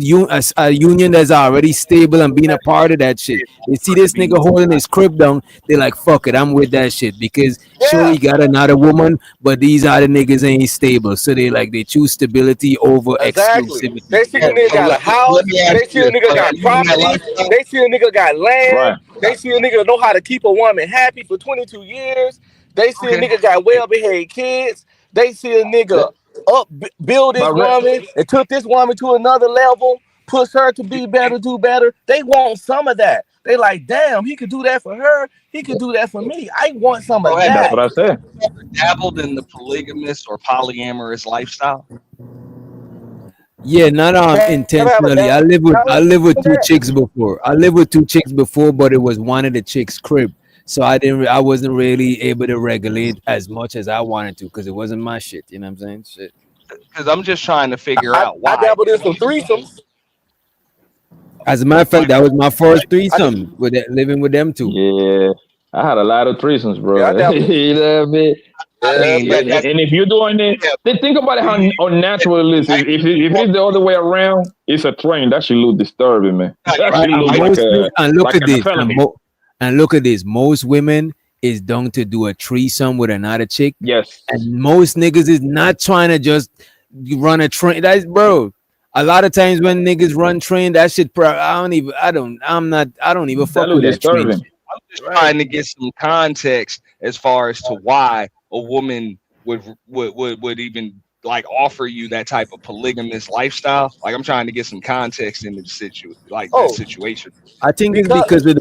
Speaker 8: a union that's already stable and being a part of that shit. They see this nigga holding his crib down, they're like, fuck it, I'm with that shit. Because sure he got another woman, but these other niggas ain't stable. So they choose stability over
Speaker 4: Exactly.
Speaker 8: exclusivity.
Speaker 4: They see a nigga got a house. They see a nigga got property. They see a nigga got land. They see a nigga know how to keep a woman happy for 22 years. They see a nigga got well-behaved kids. They see a nigga build this woman and took this woman to another level, push her to be better, do better. They want some of that. They like, damn, he could do that for her. He could do that for me. I want some of that.
Speaker 5: That's what I said.
Speaker 20: Dabbled in the polygamous or polyamorous lifestyle?
Speaker 8: Yeah, not intentionally. I live with two chicks before. But it was one of the chicks' crib. So I wasn't really able to regulate as much as I wanted to because it wasn't my shit. You know what I'm saying? Shit.
Speaker 20: Because I'm just trying to figure out why.
Speaker 4: I dabbled in some threesomes.
Speaker 8: As a matter of fact, that was my first threesome living with them two.
Speaker 5: Yeah, I had a lot of threesomes, bro.
Speaker 4: Yeah,
Speaker 5: you know what I mean? And if you're doing it, then think about it how unnatural it is. If it's the other way around, it's a train. That should look disturbing, man. That should look
Speaker 8: and look at this. Most women is down to do a threesome with another chick.
Speaker 5: Yes.
Speaker 8: And most niggas is not trying to just run a train. That's bro. A lot of times when niggas run train, that shit I don't even fuck with that train.
Speaker 20: I'm just trying to get some context as far as to why a woman would even like offer you that type of polygamous lifestyle. Like I'm trying to get some context in the that situation.
Speaker 8: I think it's because of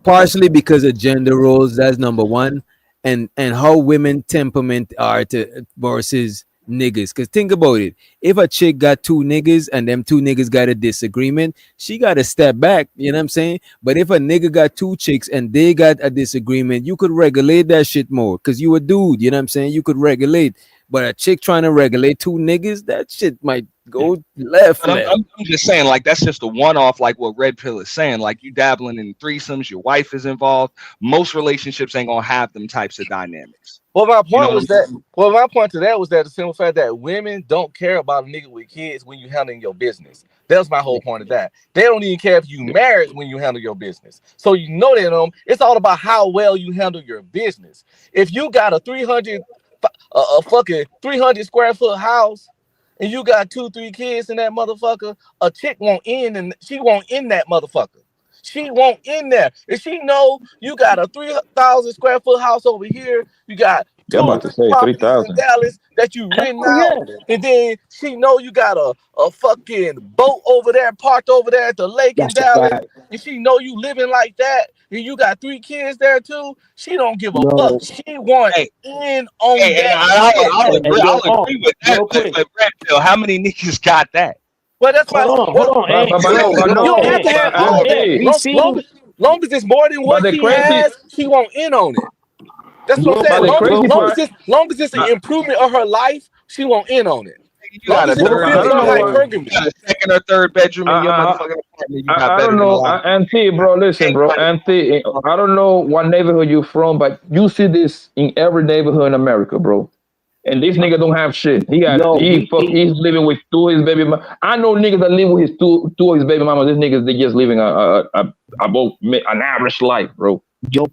Speaker 8: partially because of gender roles. That's number one, and how women temperament are to versus niggas. Because think about it, if a chick got two niggas and them two niggas got a disagreement, she got to step back. You know what I'm saying? But if a nigga got two chicks and they got a disagreement, you could regulate that shit more because you a dude. You know what I'm saying? You could regulate. But a chick trying to regulate two niggas, that shit might go left.
Speaker 20: I'm just saying, like, that's just a one-off, like what Red Pill is saying. Like, you dabbling in threesomes, your wife is involved. Most relationships ain't gonna have them types of dynamics.
Speaker 4: Well, my point was that. Well, my point to that was that the simple fact that women don't care about a nigga with kids when you handling your business. That was my whole point of that. They don't even care if you married when you handle your business. So you know that it's all about how well you handle your business. If you got a fucking 300 square foot house and you got 2-3 kids in that motherfucker, a chick won't she won't in that motherfucker. She won't in there. If she know you got a 3,000 square foot house over here, you got
Speaker 5: I'm about to say 3,000
Speaker 4: in Dallas that you renting out, and then she know you got a fucking boat over there parked over there at the lake in Dallas, and she know you living like that, and you got 3 kids there too. She don't give a fuck. She want in on that.
Speaker 20: I'll agree with that. But Red Pill, how many niggas got that?
Speaker 4: Well, that's why. Hold on. You don't have to have all that. Long as it's more than what she has, she won't in on it. That's what I'm saying. Long as it's an improvement of her life, she won't in on it.
Speaker 20: You got a second or third bedroom in your motherfucking apartment.
Speaker 5: I don't know, Auntie, bro. Listen, bro, Auntie. I don't know what neighborhood you're from, but you see this in every neighborhood in America, bro. And this nigga don't have shit. He's living with 2 of his baby mamas. I know niggas that live with his two of his baby mamas. These niggas, they just living an average life, bro. So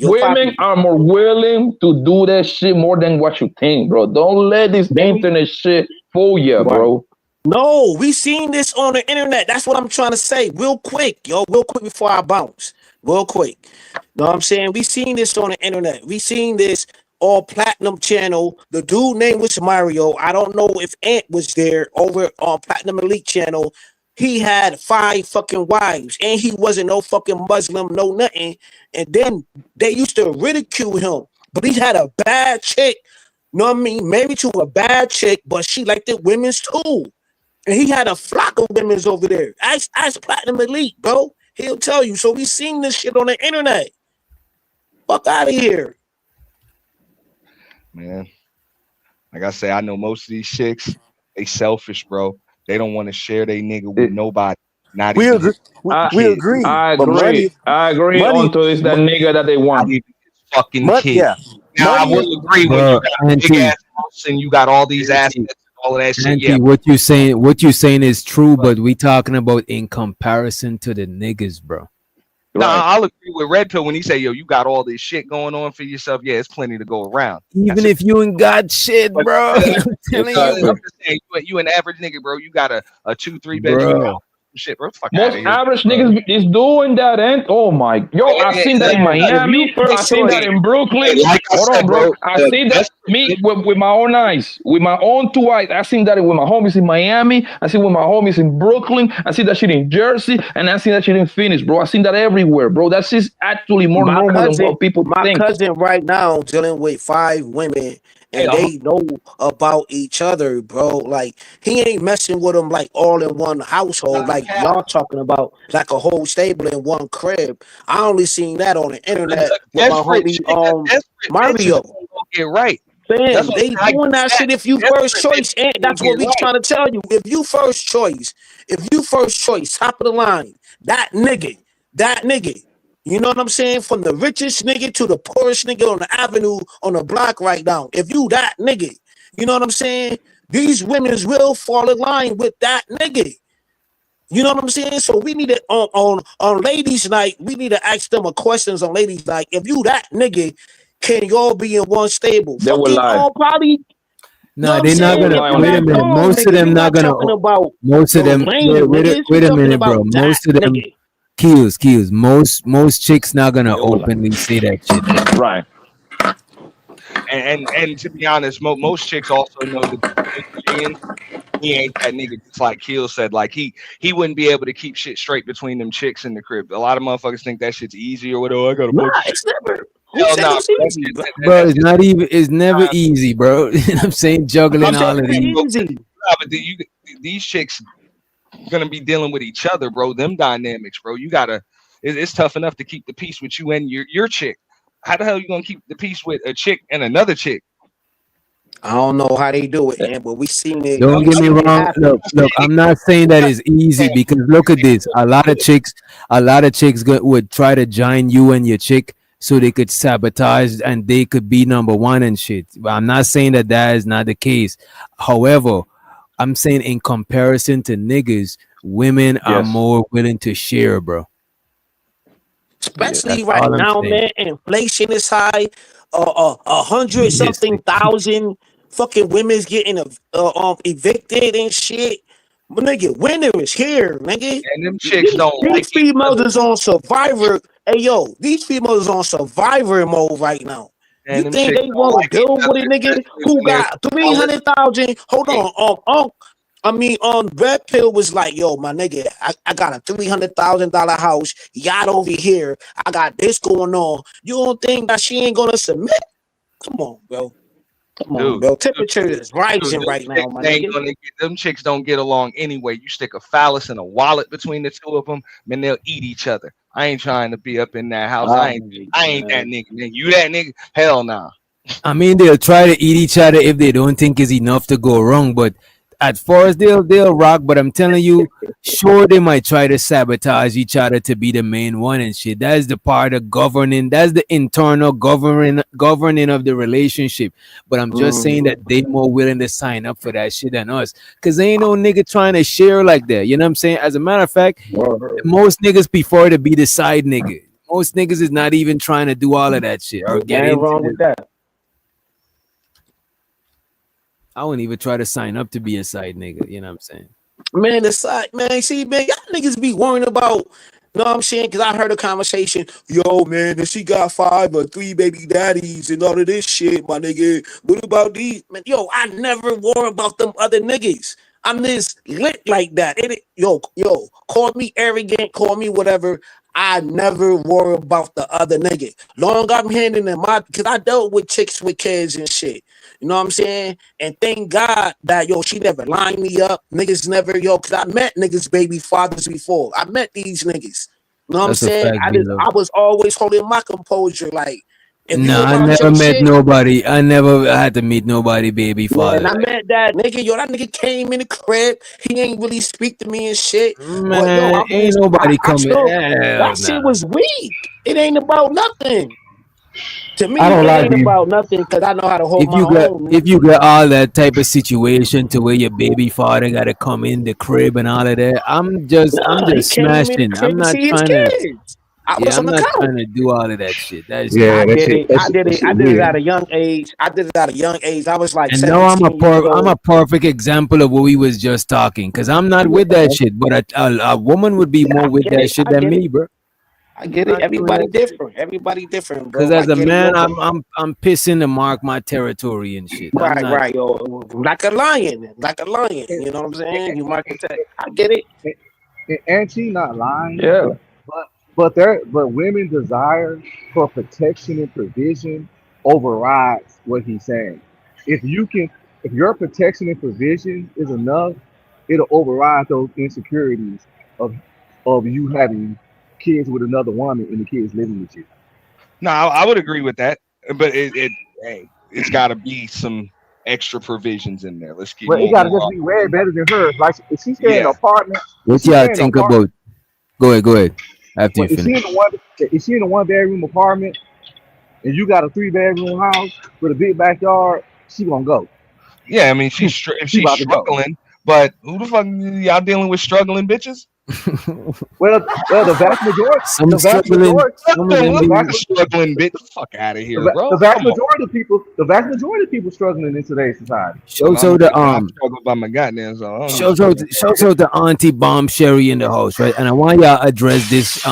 Speaker 5: women are more willing to do that shit more than what you think, bro. Don't let this internet shit fool you, bro.
Speaker 7: No, we seen this on the internet. That's what I'm trying to say. Real quick before I bounce. Real quick. Know what I'm saying? We seen this on the internet. We seen this all platinum channel. The dude name was Mario. I don't know if Ant was there over on Platinum Elite channel. He had 5 fucking wives, and he wasn't no fucking Muslim, no nothing. And then they used to ridicule him, but he had a bad chick. Know what I mean? Married to a bad chick, but she liked the women's too. And he had a flock of women's over there. Ask Platinum Elite, bro. He'll tell you. So we seen this shit on the internet. Fuck out of here.
Speaker 20: Man, like I say, I know most of these chicks, they selfish, bro. They don't want to share their nigga with nobody. Not
Speaker 7: We
Speaker 20: even
Speaker 7: agree.
Speaker 20: his
Speaker 7: We
Speaker 20: kids.
Speaker 7: agree.
Speaker 5: I
Speaker 7: But
Speaker 5: agree. I agree until it's that nigga that they
Speaker 20: Not
Speaker 5: want.
Speaker 20: even his fucking kids.
Speaker 7: yeah.
Speaker 20: Now I
Speaker 7: Money
Speaker 20: will
Speaker 7: is
Speaker 20: agree when you got a big ass house and you got all these assets and all of that shit.
Speaker 8: Auntie,
Speaker 20: Yeah,
Speaker 8: what you saying is true, but we talking about in comparison to the niggas, bro.
Speaker 20: no, I'll agree with Red Pill when he say, "Yo, you got all this shit going on for yourself." Yeah, it's plenty to go around.
Speaker 8: Even if you ain't got shit,
Speaker 20: But
Speaker 8: bro. I'm telling you,
Speaker 20: I'm just saying, you an average nigga, bro. You got a 2-3 bedroom
Speaker 8: bro.
Speaker 20: house. Shit, bro. Fuck out
Speaker 5: Most
Speaker 20: of here.
Speaker 5: average niggas is doing that, and oh my, yo, I've seen that in Miami. I've seen that in Brooklyn.
Speaker 20: Like I
Speaker 5: Hold
Speaker 20: said,
Speaker 5: on, bro. I've
Speaker 20: the
Speaker 5: seen that
Speaker 20: best-
Speaker 5: with my own eyes, with my own 2 eyes. I've seen that with my homies in Miami. I see with my homies in Brooklyn. I see that shit in Jersey, and I see that shit in Phoenix, bro. I seen that everywhere, bro. That's just actually more normal than what people
Speaker 7: my
Speaker 5: think.
Speaker 7: cousin right now dealing with 5 women, and they know about each other, bro. Like he ain't messing with them like all in one household, like y'all talking about, like a whole stable in one crib. I only seen that on the internet with my homie Mario.
Speaker 20: Get right.
Speaker 7: Fam, they doing that shit if you first choice, and that's what we trying to tell you. If you first choice, top of the line, that nigga. You know what I'm saying? From the richest nigga to the poorest nigga on the avenue, on the block right now. If you that nigga, you know what I'm saying? These women will fall in line with that nigga. You know what I'm saying? So we need to on ladies' night, we need to ask them a questions on ladies' night. If you that nigga, can y'all be in one stable?
Speaker 5: They will lie.
Speaker 7: Probably.
Speaker 8: No, they're not gonna. Wait a minute. Most of them not gonna. Most of them. Wait a minute, bro. Most of them. Kills. Most chicks not gonna openly say that shit.
Speaker 5: Right.
Speaker 20: And to be honest, most chicks also know that he ain't that nigga. Just like Keel said, like he wouldn't be able to keep shit straight between them chicks in the crib. A lot of motherfuckers think that shit's easy or whatever. I got a bunch of
Speaker 7: it's never.
Speaker 8: Bro, it's not even. It's never easy, bro. You know what I'm saying, juggling all of these.
Speaker 20: But these chicks gonna be dealing with each other, bro. Them dynamics, bro. You gotta. It's tough enough to keep the peace with you and your chick. How the hell you gonna keep the peace with a chick and another chick?
Speaker 7: I don't know how they do it, man, but we seen it.
Speaker 8: Don't get me wrong. Look, I'm not saying that it's easy because look at this. A lot of chicks would try to join you and your chick so they could sabotage and they could be number one and shit. But I'm not saying that is not the case. However, I'm saying in comparison to niggas, women are more willing to share, bro.
Speaker 7: Especially right now, man. Inflation is high. 100 something thousand fucking women's getting evicted and shit. But nigga, winter is here, nigga.
Speaker 20: And them chicks
Speaker 7: these females is on Survivor. Hey yo, these females is on Survivor mode right now.
Speaker 20: And
Speaker 7: you think they want to deal with a nigga who got 300,000? Hold on, Red Pill was like, yo, my nigga, I got a $300,000 house, yacht over here. I got this going on. You don't think that she ain't gonna submit? Come on, bro. Temperature is rising right now, my nigga.
Speaker 20: Them chicks don't get along anyway. You stick a phallus and a wallet between the two of them, man, they'll eat each other. I ain't trying to be up in that house. I ain't that nigga. Man. You that nigga? Hell nah.
Speaker 8: I mean, they'll try to eat each other if they don't think it's enough to go wrong, but at first they'll rock, but I'm telling you, sure, they might try to sabotage each other to be the main one and shit. That's the part of governing. That's the internal governing of the relationship. But I'm just saying that they more willing to sign up for that shit than us, because they ain't no nigga trying to share like that. You know what I'm saying? As a matter of fact, most niggas prefer to be the side nigga. Most niggas is not even trying to do all of that shit or get into
Speaker 7: wrong with that.
Speaker 8: I wouldn't even try to sign up to be a side nigga. You know what I'm saying?
Speaker 7: Man, the side, man, see, man, y'all niggas be worrying about, you know what I'm saying? Because I heard a conversation, yo, man, if she got 5 or 3 baby daddies and all of this shit, my nigga, what about these? Man, yo, I never worry about them other niggas. I'm just lit like that. Yo, call me arrogant, call me whatever. I never worry about the other nigga. Long I'm handing them because I dealt with chicks with kids and shit. You know what I'm saying? And thank God that, yo, she never lined me up. Niggas never, because I met niggas' baby fathers before. I met these niggas. You know what I'm saying? I was always holding my composure. Like,
Speaker 8: No, I never met nobody. I never had to meet nobody baby father.
Speaker 7: And I met that nigga. Yo, that nigga came in the crib. He ain't really speak to me and shit.
Speaker 8: Man,
Speaker 7: but yo,
Speaker 8: ain't nobody coming.
Speaker 7: That shit was weak. It ain't about nothing. To me,
Speaker 8: I don't
Speaker 7: it
Speaker 8: like
Speaker 7: ain't
Speaker 8: you.
Speaker 7: about nothing because I know how to hold my own.
Speaker 8: If you got all that type of situation to where your baby father gotta come in the crib and all of that, I'm just smashing. I'm not trying to. I'm not trying to do all of that shit. That's
Speaker 7: I did it at a young age. I was like,
Speaker 8: and now I'm a perfect example of what we was just talking. Cause I'm not with that shit, but a woman would be more with that shit than me, bro.
Speaker 7: I get it. Everybody different, bro.
Speaker 8: Because as a man, I'm pissing to mark my territory and shit.
Speaker 7: Right, yo, like a lion. You know what I'm saying? You mark the tag. I get it.
Speaker 6: And she not lying.
Speaker 5: Yeah.
Speaker 6: But women desire for protection and provision overrides what he's saying. If your protection and provision is enough, it'll override those insecurities of you having kids with another woman and the kids living with you.
Speaker 20: No, I would agree with that, but it's got to be some extra provisions in there. Let's keep.
Speaker 6: Well, it got to just be way better than hers. Like if she's staying in an apartment,
Speaker 8: what y'all think about? Go ahead. After you finish.
Speaker 6: If she in a 1-bedroom apartment and you got a 3-bedroom house with a big backyard, she gonna go.
Speaker 20: Yeah, I mean, if she's struggling, but who the fuck y'all dealing with struggling bitches?
Speaker 6: Well, the vast majority.
Speaker 20: Some struggling bitch. Fuck out of here, bro.
Speaker 6: The vast majority of people struggling in today's society.
Speaker 8: Shows
Speaker 20: struggle by my goddamn song.
Speaker 8: Shows out the auntie bomb Sherry in the house, right? And I want y'all address this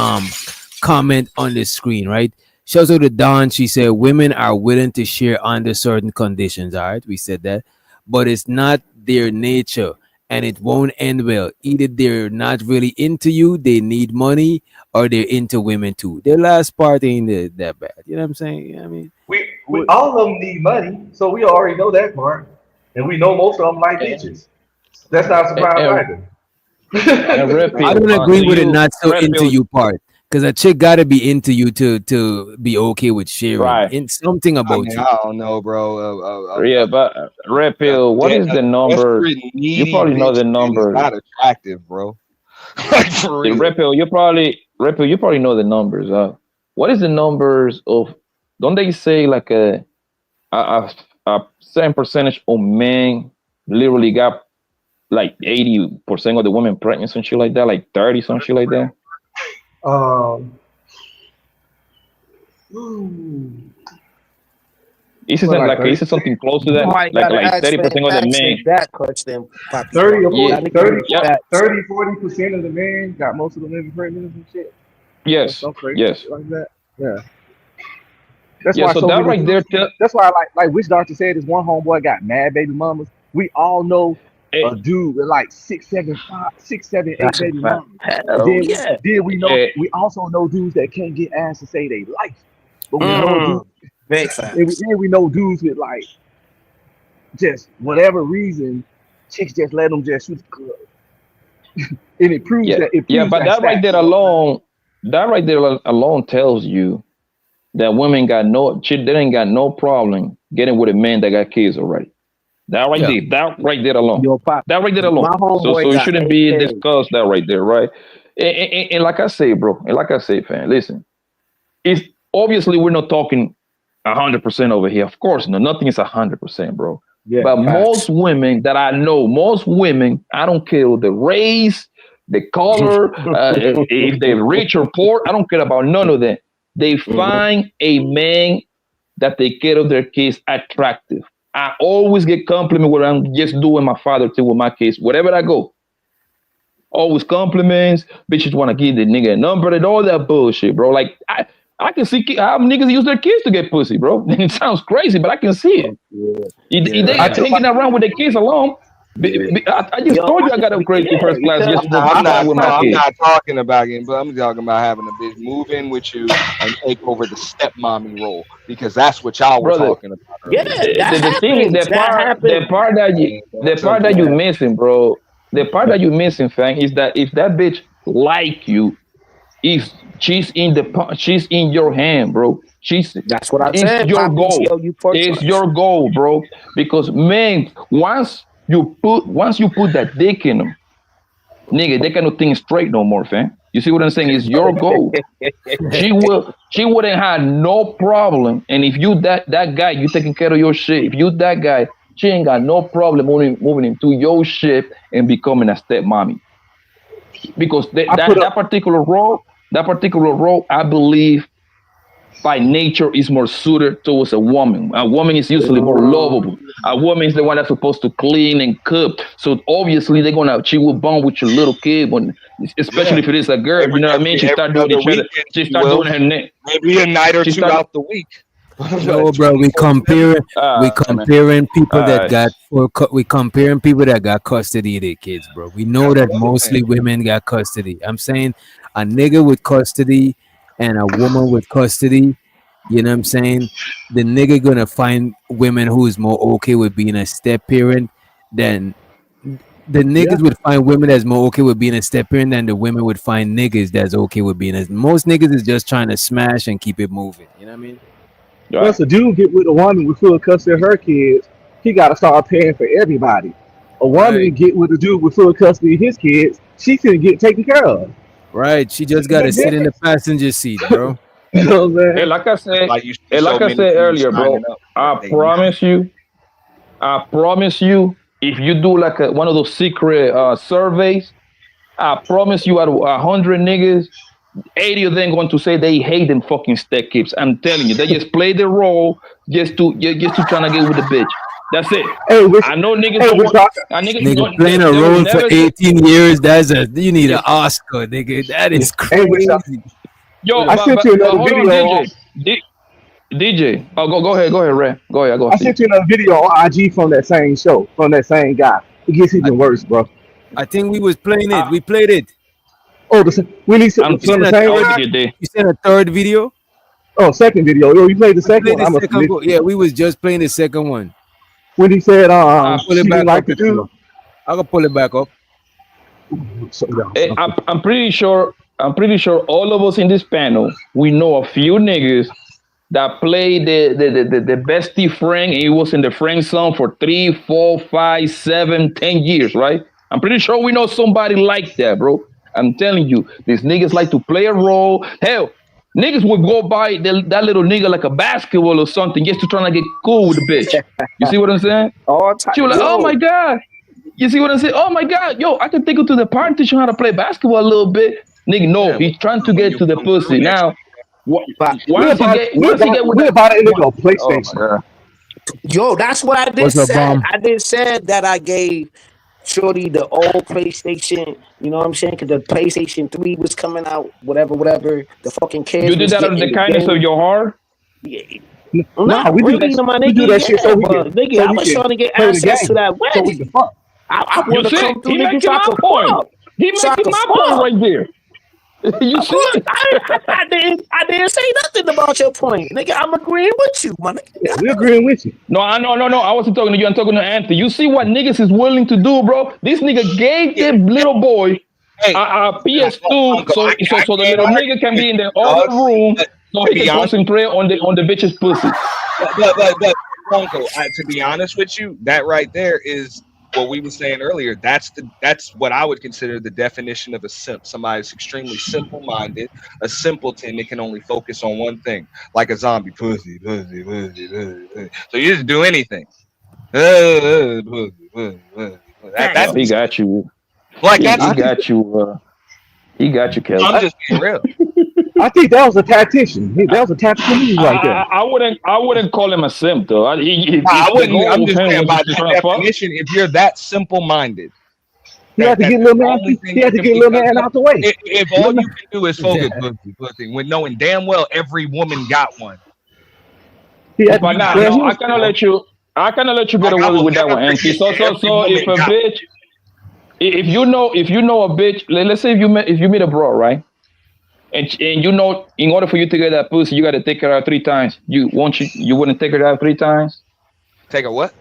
Speaker 8: comment on the screen, right? Shows out the Dawn. She said women are willing to share under certain conditions. All right, we said that, but it's not their nature. And it won't end well. Either they're not really into you, they need money, or they're into women too. Their last part ain't that bad. You know what I'm saying? You know what I mean?
Speaker 6: We all of them need money, so we already know that part. And we know most of them like bitches. That's not surprising either.
Speaker 8: I don't agree with it not so into you part. Because a chick gotta be into you to be okay with sharing.
Speaker 5: Right.
Speaker 8: In something about you.
Speaker 20: I don't know, bro.
Speaker 5: Yeah, but Red Pill, what is the number? You probably know the number.
Speaker 20: Not attractive, bro. Like for real.
Speaker 5: Red Pill, you probably know the numbers. What is the numbers of? Don't they say like a certain percentage of men literally got like 80% of the women pregnant, some shit like that, like 30, some shit like that? Is it something close to that? Like 30% of the men.
Speaker 7: That question,
Speaker 6: 40% of the men got most of the women pregnant and shit.
Speaker 5: Yes. Yes.
Speaker 6: Like that. Yeah. That's
Speaker 5: why.
Speaker 6: So
Speaker 5: that right there.
Speaker 6: That's why, like Witch Doctor said, this one homeboy got mad baby mamas. We all know a dude with like 6, 7, 8 baby mamas. Then we know we also know dudes that can't get ass to say they like it. But we know dudes. And we know dudes with like just whatever reason, chicks just let them just shoot the club. And it proves that.
Speaker 5: But that right there alone tells you that women they ain't got no problem getting with a man that got kids already. That right there alone. That right there alone. So it shouldn't be discussed. That right there, right? And like I say, bro, fam, listen. It's obviously we're not talking 100% over here. Of course, no, nothing is 100%, bro. Yeah, but most women that I know, I don't care the race, the color, if they're rich or poor, I don't care about none of that. They find a man that take care of their kids attractive. I always get compliment when I'm just doing my father thing with my kids. Wherever I go, always compliments. Bitches want to give the nigga a number and all that bullshit, bro. Like I can see how niggas use their kids to get pussy, bro. It sounds crazy, but I can see it. They hanging around with their kids alone. I just told you I got upgraded to first class.
Speaker 20: I'm not talking about it, but I'm talking about having a bitch move in with you and take over the stepmommy role, because that's what y'all were talking about earlier.
Speaker 5: The thing is the part that you missing, bro. The part that you missing, fam, is that if that bitch like you, if she's in your hand, bro,
Speaker 7: That's what I
Speaker 5: it's
Speaker 7: said.
Speaker 5: your
Speaker 7: Poppy,
Speaker 5: goal. It's your goal, bro. Because man, once you put that dick in them, nigga, they cannot think straight no more, fam. You see what I'm saying? It's your goal. She wouldn't have no problem. And if you that guy, you taking care of your shit. If you that guy, she ain't got no problem moving into your shit and becoming a stepmommy. Because that particular role, I believe, by nature is more suited towards a woman. A woman is usually more lovable. A woman is the one that's supposed to clean and cook. So obviously she will bond with your little kid especially if it is a girl. You know what I mean? She start doing each other. She start doing her neck.
Speaker 20: Maybe a night or two out the week.
Speaker 8: No, bro, we comparing people that got custody of their kids, bro. We know that mostly women got custody. I'm saying a nigga with custody and a woman with custody, you know what I'm saying? The nigga gonna find women who is more okay with being a step parent than the niggas would find women that's more okay with being a step parent than the women would find niggas that's okay with being most niggas is just trying to smash and keep it moving. You know what I mean?
Speaker 6: Once a dude get with a woman with full custody of her kids, he got to start paying for everybody. A woman get with a dude with full custody of his kids, she can get taken care of.
Speaker 8: Right, she just got to sit in the passenger seat, bro.
Speaker 6: You know what I'm saying?
Speaker 5: Hey, like I said earlier, bro, I promise you, if you do like one of those secret surveys, I promise you out of 100 niggas, 80 of them going to say they hate them fucking step kids. I'm telling you, they just play the role just to trying to get with the bitch. That's it. I know niggas
Speaker 8: nigga playing a role for 18 years. You need an Oscar, nigga. That is crazy.
Speaker 5: Yo,
Speaker 6: I sent you another video.
Speaker 5: DJ. Oh, go ahead, Ray. Go ahead.
Speaker 6: I sent you another video on IG from that same show, from that same guy. It gets even worse, bro.
Speaker 8: I think we was playing it. We played it.
Speaker 6: Oh, we need to
Speaker 8: you sent a third video?
Speaker 6: Oh, second video. Yo, you played the second one.
Speaker 8: Yeah, we was just playing the second one.
Speaker 6: When he said,
Speaker 8: pull it back up. I can pull it back up.
Speaker 5: Hey, I'm pretty sure all of us in this panel, we know a few niggas that play the bestie friend, and he was in the friend zone for 3, 4, 5, 7, 10 years, right? I'm pretty sure we know somebody like that, bro. I'm telling you, these niggas like to play a role. Hell, niggas would go by that little nigga like a basketball or something just to try to get cool with the bitch. You see what I'm saying? She was like, oh my God. You see what I'm saying? Oh my God, yo, I can take you to the park, teach you how to play basketball a little bit. Nigga, no, he's trying to get to the pussy. Now, once he get with
Speaker 6: the PlayStation.
Speaker 7: Yo, that's what I did say. I did say that I gave Shorty the old PlayStation, you know what I'm saying? Because the PlayStation 3 was coming out, whatever. The fucking kids.
Speaker 5: You did that out of the kindness of your heart?
Speaker 7: Yeah.
Speaker 6: No, we do that shit so we can.
Speaker 7: Nigga, I was trying to get access to that wedding. So we can fuck. I want to come through, nigga, so I can fuck.
Speaker 5: He making my point right there. You see?
Speaker 7: I didn't say nothing about your point, nigga. I'm agreeing with you, man.
Speaker 6: Yeah, we're agreeing with you.
Speaker 5: No. I wasn't talking to you. I'm talking to Anthony. You see what niggas is willing to do, bro? This nigga gave the little boy a PS2, so the little nigga can be in the other room, so he can concentrate on the bitch's pussy.
Speaker 20: But Uncle, to be honest with you, that right there is what we were saying earlier. That's what I would consider the definition of a simp. Somebody that's extremely simple-minded, a simpleton that can only focus on one thing, like a zombie. Pussy. So you just do anything.
Speaker 5: He got you.
Speaker 20: Like
Speaker 5: he got you. He got you, Kelly.
Speaker 20: I'm just being real.
Speaker 6: I think that was a tactician. That was a tactical move right there.
Speaker 5: I wouldn't call him a simp though.
Speaker 20: I wouldn't. I'm just saying by the definition. If you're that simple-minded,
Speaker 6: he had to get little man. He had to get little man out the way.
Speaker 20: If all you can do is focus pussy, when knowing damn well every woman got one.
Speaker 5: But now, I cannot let you get away with that one, Auntie. So if a bitch, if you know a bitch, let's say if you meet a bro, right? And you know, in order for you to get that pussy, you got to take her out 3 times. You wouldn't take her out 3 times?
Speaker 20: Take her what?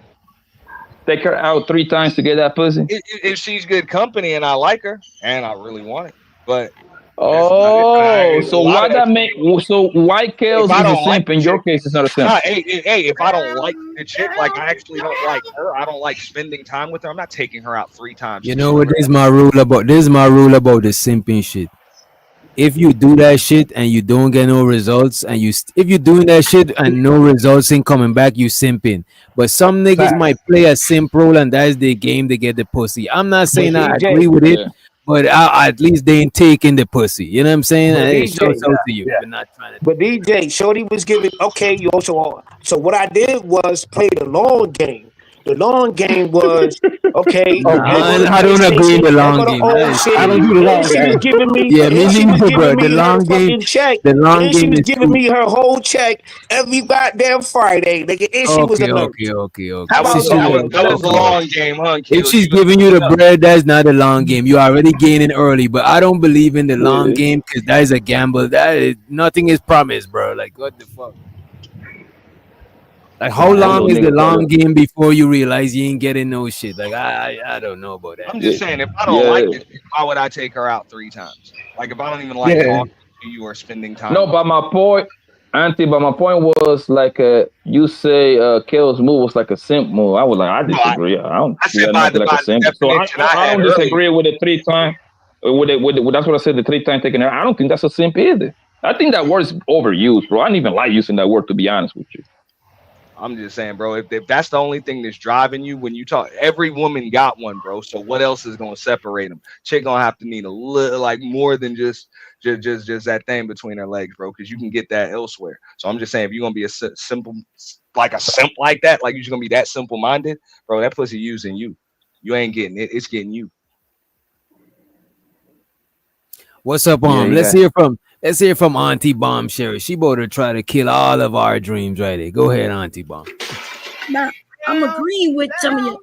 Speaker 5: Take her out 3 times to get that pussy?
Speaker 20: If she's good company and I like her and I really want it. But
Speaker 5: Oh, so why that make? So why Kales is a simp? In your case, it's not a simp.
Speaker 20: Hey, if I don't like the chick, like I actually don't like her, I don't like spending time with her. I'm not taking her out 3 times.
Speaker 8: You know what? This is my rule about the simping shit. If you do that shit and you don't get no results, and if you're doing that shit and no results ain't coming back, you simping. But some niggas might play a simp role, and that's their game to get the pussy. I'm not saying I agree with it, but at least they ain't taking the pussy. You know what I'm saying?
Speaker 7: But
Speaker 8: It
Speaker 7: DJ,
Speaker 8: shows out to you. You're not trying to.
Speaker 7: But DJ, Shorty was giving you also are. So what I did was play the long game. The long game was okay.
Speaker 8: I don't agree with the long game.
Speaker 7: I don't do the long game. She was giving me,
Speaker 8: me neither, bro. The long game,
Speaker 7: check.
Speaker 8: the long
Speaker 7: She
Speaker 8: game
Speaker 7: was
Speaker 8: is
Speaker 7: giving me her whole check every goddamn Friday. Nigga, and she was a nerd.
Speaker 8: Okay.
Speaker 20: That was the long game, huh?
Speaker 8: If she's giving you the bread, that's not a long game. You're already gaining early, but I don't believe in the long game because that is a gamble. Nothing is promised, bro. Like, what the fuck? Like, how long is the long game before you realize you ain't getting no shit? Like, I don't know about that.
Speaker 20: I'm just saying, if I don't like it, why would I take her out 3 times? Like, if I don't even like talking to you or spending time.
Speaker 5: No, but my point, Auntie, was like, you say Kale's move was like a simp move. I was like, I disagree. I don't see nothing like a simp. So I don't disagree with the 3 times. That's what I said, the 3 times taking her. I don't think that's a simp either. I think that word's overused, bro. I don't even like using that word, to be honest with you.
Speaker 20: I'm just saying, bro, if that's the only thing that's driving you when you talk, every woman got one, bro. So what else is going to separate them? Chick going to have to need a little, like, more than just that thing between her legs, bro, because you can get that elsewhere. So I'm just saying, if you're going to be a simp like that, like you're just going to be that simple-minded, bro, that pussy using you. You ain't getting it. It's getting you.
Speaker 8: What's up, Let's hear from Auntie Bomb Sherry. She about to try to kill all of our dreams right there. Go ahead, Auntie Bomb.
Speaker 9: Now, I'm agreeing with some of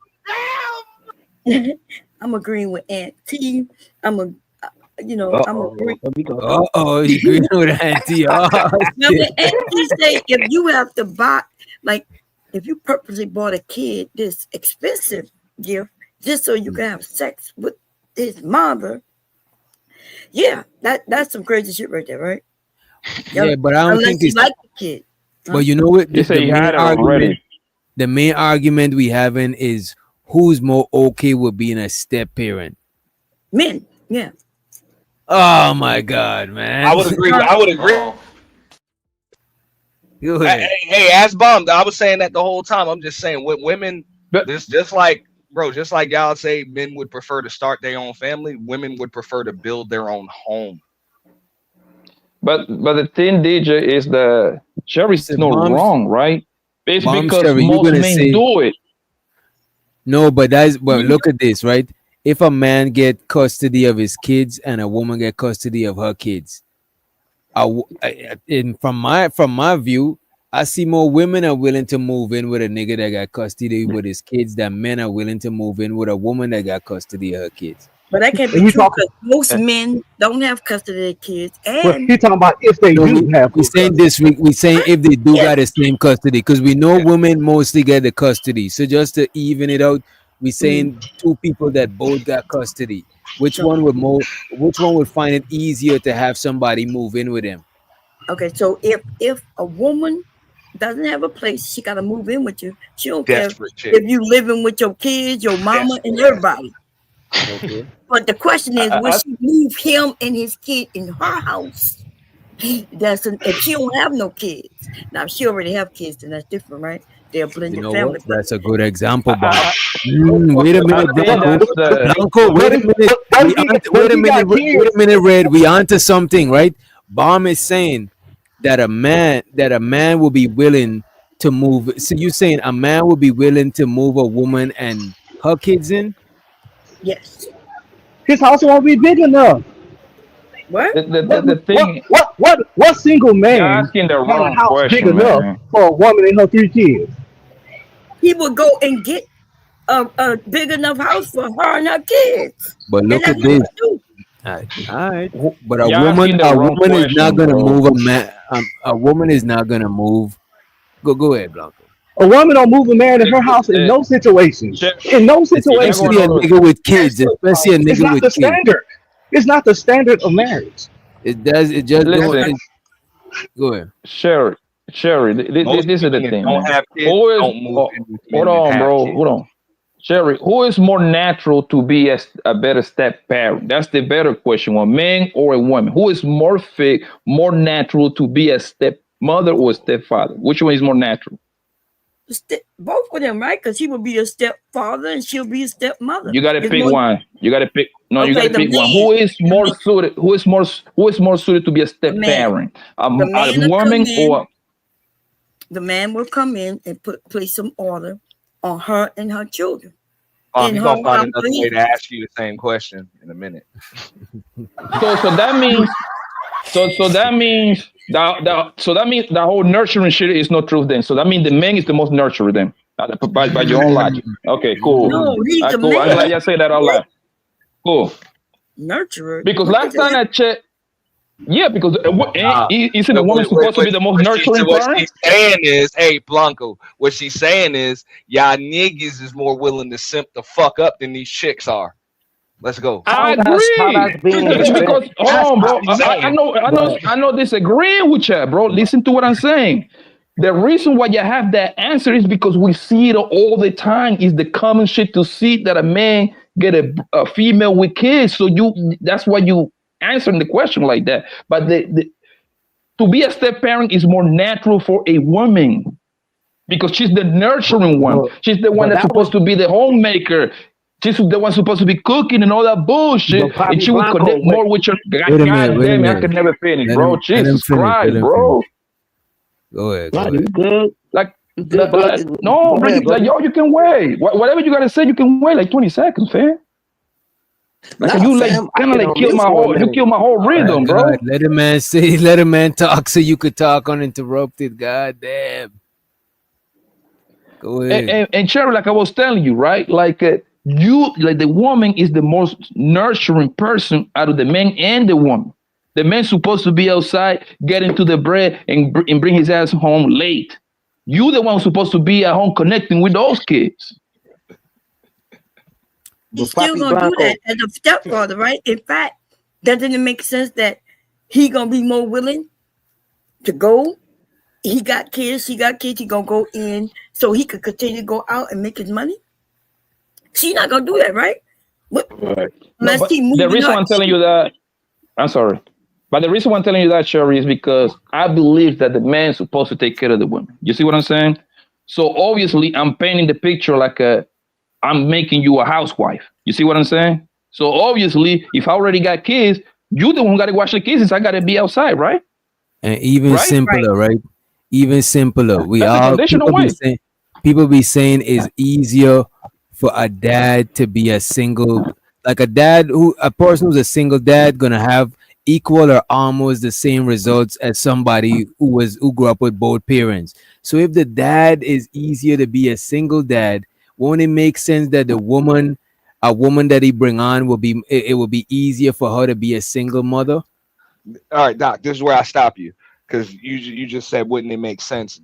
Speaker 9: you. I'm agreeing with Auntie. I'm agreeing.
Speaker 8: You agreeing with Auntie.
Speaker 9: Now, when Auntie say if you have to buy, like, if you purposely bought a kid this expensive gift just so you can have sex with his mother, yeah, that's some crazy shit right there, right?
Speaker 8: Yeah, but I don't think it's
Speaker 9: like the kid.
Speaker 8: But you know what? The main argument we having is who's more okay with being a step parent.
Speaker 9: Men, yeah.
Speaker 8: Oh my God, man!
Speaker 20: I would agree.
Speaker 8: Go ahead.
Speaker 20: Hey, ass bummed. I was saying that the whole time. I'm just saying with women, just like y'all say, men would prefer to start their own family. Women would prefer to build their own home.
Speaker 5: But the thing, DJ, is that Sherry's not wrong, right? It's because
Speaker 8: Sherry,
Speaker 5: most men do it.
Speaker 8: No, but look at this, right? If a man get custody of his kids and a woman get custody of her kids, from my view, I see more women are willing to move in with a nigga that got custody with his kids than men are willing to move in with a woman that got custody of her kids.
Speaker 9: But that can't be true because most men don't have custody of their kids. And
Speaker 6: he's talking about if they do have.
Speaker 8: We're saying this week. We're saying if they do got the same custody, because we know women mostly get the custody. So just to even it out, we're saying 2 people that both got custody. Which one would find it easier to have somebody move in with them?
Speaker 9: Okay, so if a woman doesn't have a place, she got to move in with you. She don't care if you living with your kids, your mama, and everybody. Okay. But the question is, will she move him and his kid in her house? If she don't have no kids. Now, if she already have kids, then that's different, right? They're blended family.
Speaker 8: What? That's a good example, Bob. Wait a minute, Blanco. Wait a minute, Red. We onto something, right? Bomb is saying that a man will be willing to move. So you're saying a man will be willing to move a woman and her kids in?
Speaker 9: Yes.
Speaker 6: His house won't be big enough.
Speaker 9: What?
Speaker 5: The thing.
Speaker 6: What single man
Speaker 5: asking the wrong
Speaker 6: a house
Speaker 5: question,
Speaker 6: big enough for a woman and her 3 kids?
Speaker 9: He would go and get a big enough house for her and her kids.
Speaker 8: But look at this. All right. But a woman is not gonna move a man. A woman is not gonna move. Go ahead, Blanco.
Speaker 6: A woman don't move a man in her house in no situations. In no situation.
Speaker 8: Especially a nigga with kids. Especially a nigga with kids.
Speaker 6: Standard. It's not the standard of marriage.
Speaker 8: It does. It just don't. Go ahead,
Speaker 5: Sherry. This is the thing.
Speaker 20: Don't have kids. Don't move
Speaker 5: hold on, bro. Hold on. Sherry, who is more natural to be a better step parent? That's the better question. A man or a woman? Who is more fit, more natural to be a stepmother or a stepfather? Which one is more natural?
Speaker 9: Both of them, right? Because he will be a stepfather and she'll be a stepmother.
Speaker 5: You got to pick one. You got to pick. No, you got to pick one. Who is more suited? Who is more suited to be a step parent? A woman or?
Speaker 9: The man will come in and place some order on her and her children.
Speaker 20: You're gonna find another way to ask you the same question in a minute.
Speaker 5: So that means. So that means the whole nurturing shit is not true then. So that means the man is the most nurturing then. By your own logic. Okay, cool.
Speaker 9: No, he's the
Speaker 5: cool.
Speaker 9: man.
Speaker 5: I'm glad you say that out loud. Cool.
Speaker 9: Nurturer.
Speaker 5: Because last time I checked, because isn't a woman supposed to be the most nurturing
Speaker 20: What
Speaker 5: parent?
Speaker 20: she's saying is, hey, Blanco, what she's saying is, y'all niggas is more willing to simp the fuck up than these chicks are. Let's go.
Speaker 5: I agree. Because hold on, bro. I know disagreeing with you, bro. Listen to what I'm saying. The reason why you have that answer is because we see it all the time. Is the common shit to see that a man get a female with kids. So that's why you answering the question like that. But to be a step parent is more natural for a woman because she's the nurturing one. She's the one that's supposed to be the homemaker. She's the one supposed to be cooking and all that bullshit, and she will connect more with your. God damn, I can never finish, bro. Jesus Christ, bro.
Speaker 8: Go ahead.
Speaker 5: You good? No, yo, you can wait. Whatever you gotta say, you can wait like 20 seconds, fam. Kill my whole rhythm, bro.
Speaker 8: God, let a man say, let a man talk, so you could talk uninterrupted. God damn. Go ahead.
Speaker 5: And Cherry, like I was telling you, right? The woman is the most nurturing person out of the man and the woman. The man's supposed to be outside, getting to the bread and bring his ass home late. You the one who's supposed to be at home connecting with those kids.
Speaker 9: He's still gonna do that as a stepfather, right? In fact, doesn't it make sense that he gonna be more willing to go? He got kids, he gonna go in so he could continue to go out and make his money. She's not gonna do that, right?
Speaker 5: Right. The reason I'm telling you that, I'm sorry, but the reason why I'm telling you that, Sherry, is because I believe that the man's supposed to take care of the woman. You see what I'm saying? So obviously, I'm painting the picture like I'm making you a housewife. You see what I'm saying? So obviously, if I already got kids, you the one who got to watch the kids, since I got to be outside, right?
Speaker 8: And even simpler, right? Even simpler. People be saying it's easier for a dad to be a person who's a single dad gonna have equal or almost the same results as somebody who grew up with both parents. So if the dad is easier to be a single dad, won't it make sense that a woman that he bring on will be easier for her to be a single mother?
Speaker 20: All right, Doc, this is where I stop you. Because you just said, wouldn't it make sense?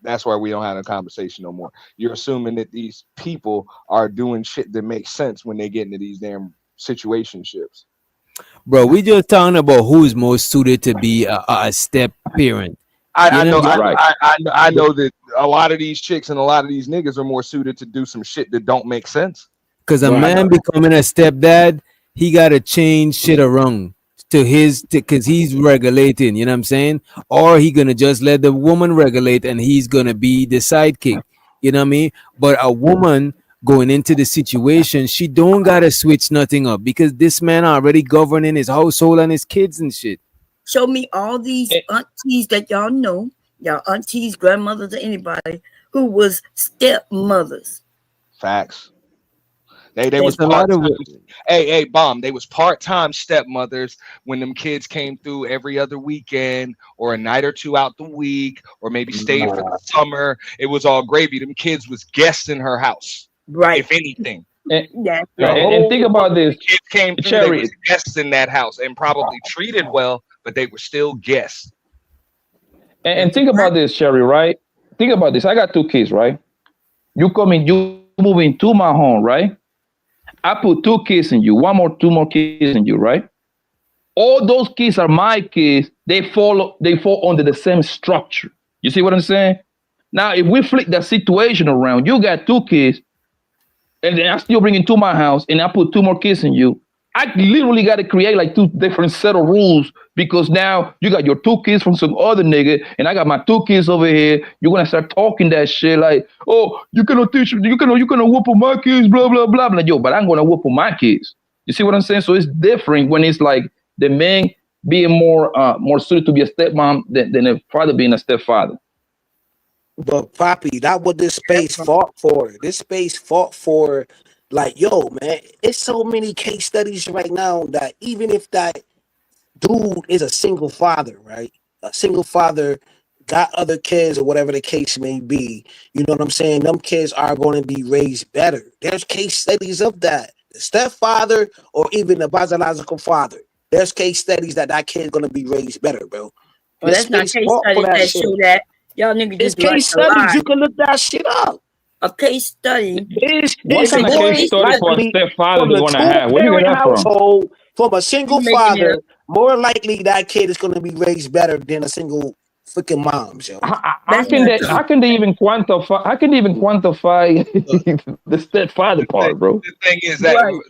Speaker 20: That's why we don't have a conversation no more. You're assuming that these people are doing shit that makes sense when they get into these damn situationships.
Speaker 8: Bro, we just talking about who's most suited to be a step parent.
Speaker 20: I know that a lot of these chicks and a lot of these niggas are more suited to do some shit that don't make sense.
Speaker 8: Because a man becoming a stepdad, he got to change shit around because he's regulating, you know what I'm saying? Or he gonna just let the woman regulate and he's gonna be the sidekick, you know what I mean? But a woman going into the situation, she don't gotta switch nothing up because this man already governing his household and his kids and shit.
Speaker 9: Show me all these aunties that y'all know, y'all aunties, grandmothers, or anybody who was stepmothers.
Speaker 20: Facts. They was part-time. Hey, Bomb. They was part-time stepmothers when them kids came through every other weekend or a night or two out the week, or maybe stayed for the summer. It was all gravy. Them kids was guests in her house,
Speaker 9: right?
Speaker 20: If anything.
Speaker 5: And think about this.
Speaker 20: Kids came through. They was guests in that house and probably treated well, but they were still guests.
Speaker 5: And think about this, Sherry. Right? Think about this. I got 2 kids. Right? You move into my home. Right? I put 2 kids in you, 2 more kids in you, right?
Speaker 17: all those kids are my kids. They fall under the same structure. You see what I'm saying? Now, if we flip that situation around, you got 2 kids, and then I still bring into my house, and I put 2 more kids in you. I literally got to create like 2 different set of rules, because now you got your 2 kids from some other nigga, and I got my 2 kids over here. You're gonna start talking that shit like, oh, you cannot teach, you cannot whoop on my kids, blah blah blah. Like, yo, but I'm gonna whoop on my kids. You see what I'm saying? So it's different when it's like the man being more suited to be a stepmom than a father being a stepfather.
Speaker 7: But Poppy, that's what this space fought for. This space fought for, like, yo, man, it's so many case studies right now that even if that dude is a single father, right? A single father got other kids or whatever the case may be, you know what I'm saying? Them kids are going to be raised better. There's case studies of that. The stepfather or even the biological father. There's case studies that kid's going to be raised better, bro.
Speaker 9: Well, that's not case studies that show that. Y'all niggas just
Speaker 7: case studies. You can look that shit up.
Speaker 9: A case study.
Speaker 17: What kind of case study for a stepfather they're going to have? Where do you get that from?
Speaker 7: From a single father, more likely that kid is going to be raised better than a single freaking mom. So
Speaker 17: I can even quantify the stepfather part, bro.
Speaker 20: The thing is that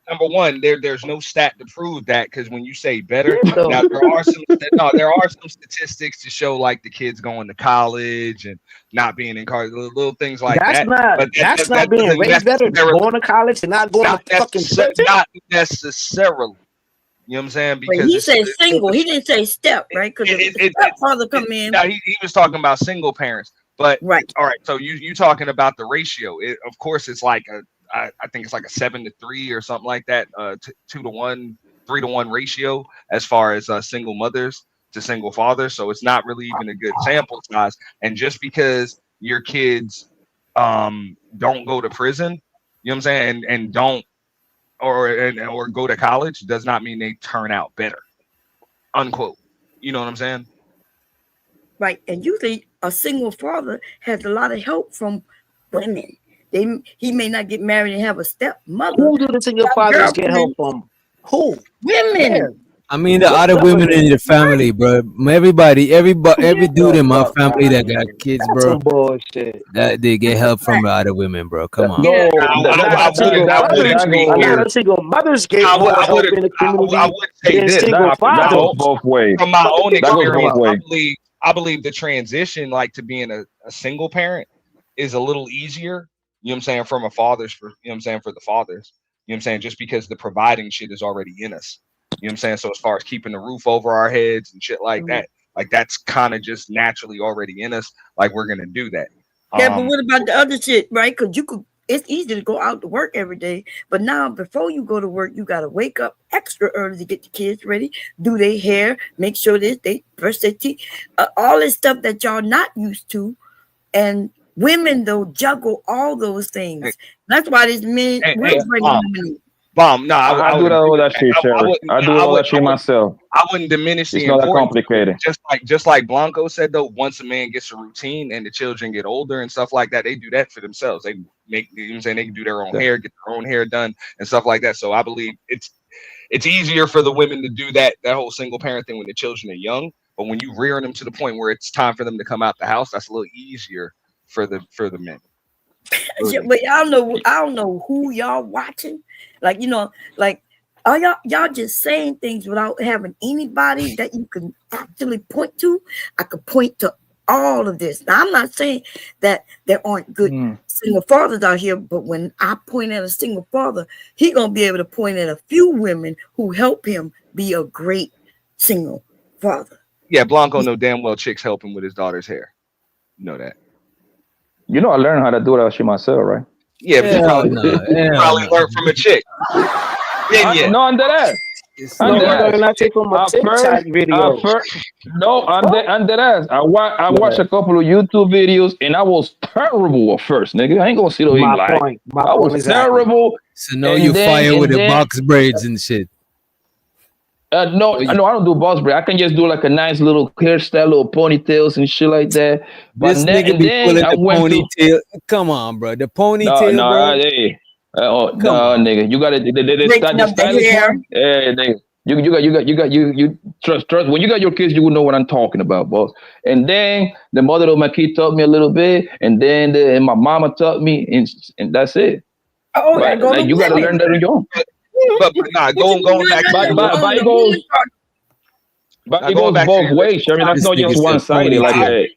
Speaker 20: number one, there's no stat to prove that, because when you say better, now there are some statistics to show like the kids going to college and not being in college, little things like that.
Speaker 7: That's not being raised better. Going to college and not going to fucking prison.
Speaker 20: Not necessarily. You know what I'm saying? Because
Speaker 9: he said single. He didn't say step, right? Because the stepfather come in.
Speaker 20: Now he was talking about single parents, but all right. So you talking about the ratio? Of course, it's like I think it's like a 7-3 or something like that, 2-1, 3-1 ratio as far as single mothers to single fathers. So it's not really even a good sample size. And just because your kids don't go to prison, you know what I'm saying, and don't or go to college, does not mean they turn out better. Unquote. You know what I'm saying?
Speaker 9: Right. And usually a single father has a lot of help from women. He may not get married and have a stepmother.
Speaker 7: Who do the single fathers get help from? Who?
Speaker 9: Women.
Speaker 7: Yeah.
Speaker 8: I mean, the other women in your family, bro. Every dude in my family that got kids, bro, that they get help from the other women, bro. Come on.
Speaker 7: No, not a single mothers get help in the community.
Speaker 20: I would say this.
Speaker 17: That goes both ways.
Speaker 20: From my own experience, I believe the transition, like, to being a single parent is a little easier. You know what I'm saying? From a father's, you know what I'm saying, for the fathers. You know what I'm saying? Just because the providing shit is already in us. You know what I'm saying? So as far as keeping the roof over our heads and shit like that, like that's kind of just naturally already in us. Like we're gonna do that.
Speaker 9: Yeah, but what about the other shit, right? Because it's easy to go out to work every day, but now before you go to work, you gotta wake up extra early to get the kids ready, do their hair, make sure that they brush their teeth, all this stuff that y'all not used to, and women though juggle all those things. That's why these men.
Speaker 20: Bomb. No,
Speaker 17: I do all that shit, Sherry. I do all that shit myself.
Speaker 20: I wouldn't diminish the
Speaker 17: importance. It's not that complicated.
Speaker 20: Just like Blanco said, though, once a man gets a routine and the children get older and stuff like that, they do that for themselves. They make, you know what I'm saying, they can do their own hair, get their own hair done and stuff like that. So I believe it's easier for the women to do that whole single parent thing when the children are young. But when you rear them to the point where it's time for them to come out the house, that's a little easier for the men.
Speaker 9: But I don't know who y'all watching. Like, you know, like, are y'all just saying things without having anybody that you can actually point to? I could point to all of this. Now, I'm not saying that there aren't good single fathers out here, but when I point at a single father, he gonna be able to point at a few women who help him be a great single father.
Speaker 20: Yeah, Blanco know damn well chicks help him with his daughter's hair. You know that.
Speaker 17: You know, I learned how to do that shit myself, right?
Speaker 20: Yeah, but you probably learned from a chick.
Speaker 17: No, under that. I watched a couple of YouTube videos and I was terrible at first, nigga. I ain't gonna sit over here like I was terrible.
Speaker 8: So now you fire with the box braids and shit.
Speaker 17: No, I don't do box braid. I can just do like a nice little hairstyle, little ponytails and shit like that. But
Speaker 8: this nigga be pulling the ponytail. Come on, bro. The ponytail, bro.
Speaker 17: Hey. No, nigga. You gotta they start the stylish one. Yeah, You trust. When you got your kids, you will know what I'm talking about, boss. And then the mother of my kid taught me a little bit, and then and my mama taught me, and that's it.
Speaker 9: Oh,
Speaker 17: but like you got to learn that on your own.
Speaker 20: But nah, going back to
Speaker 17: but it goes. But it goes both ways. I mean, that's not just one sided. Like that.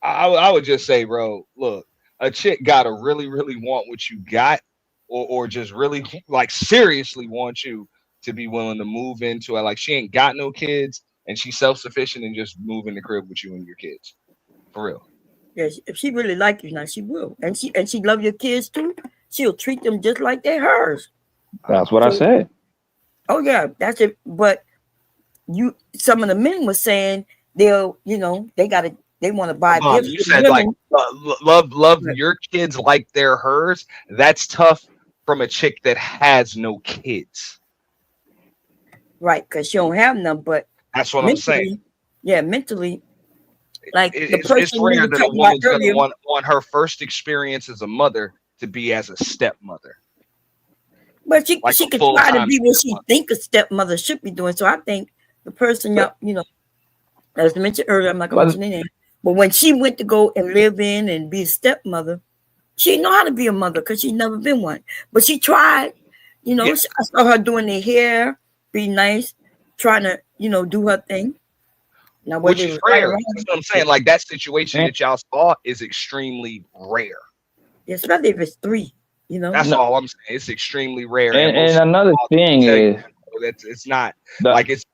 Speaker 20: I would just say, bro, look, a chick gotta really, really want what you got, or just really like seriously want you to be willing to move into it. Like she ain't got no kids and she's self-sufficient and just move in the crib with you and your kids. For real.
Speaker 9: Yeah, if she really like you now, she will. And she love your kids too. She'll treat them just like they're hers.
Speaker 17: That's what I said.
Speaker 9: Oh yeah, that's it. But some of the men were saying they want to buy gifts.
Speaker 20: You said like love your kids like they're hers. That's tough from a chick that has no kids.
Speaker 9: Right, because she don't have none, but
Speaker 20: that's what I'm saying.
Speaker 9: Yeah, mentally, like
Speaker 20: it's rare that a woman's gonna want her first experience as a mother to be as a stepmother.
Speaker 9: But she could try to be what she think a stepmother should be doing. So I think the person, as I mentioned earlier, I'm not gonna mention their name, but when she went to go and live in and be a stepmother, she didn't know how to be a mother because she'd never been one. But she tried. I saw her doing their hair. Be nice, trying to, do her thing. Now,
Speaker 20: which is rare. That's what I'm saying. Like that situation that y'all saw is extremely rare.
Speaker 9: Yeah, especially if it's 3.
Speaker 20: That's all I'm saying. It's extremely rare.
Speaker 17: And another thing is
Speaker 20: that it's not like it's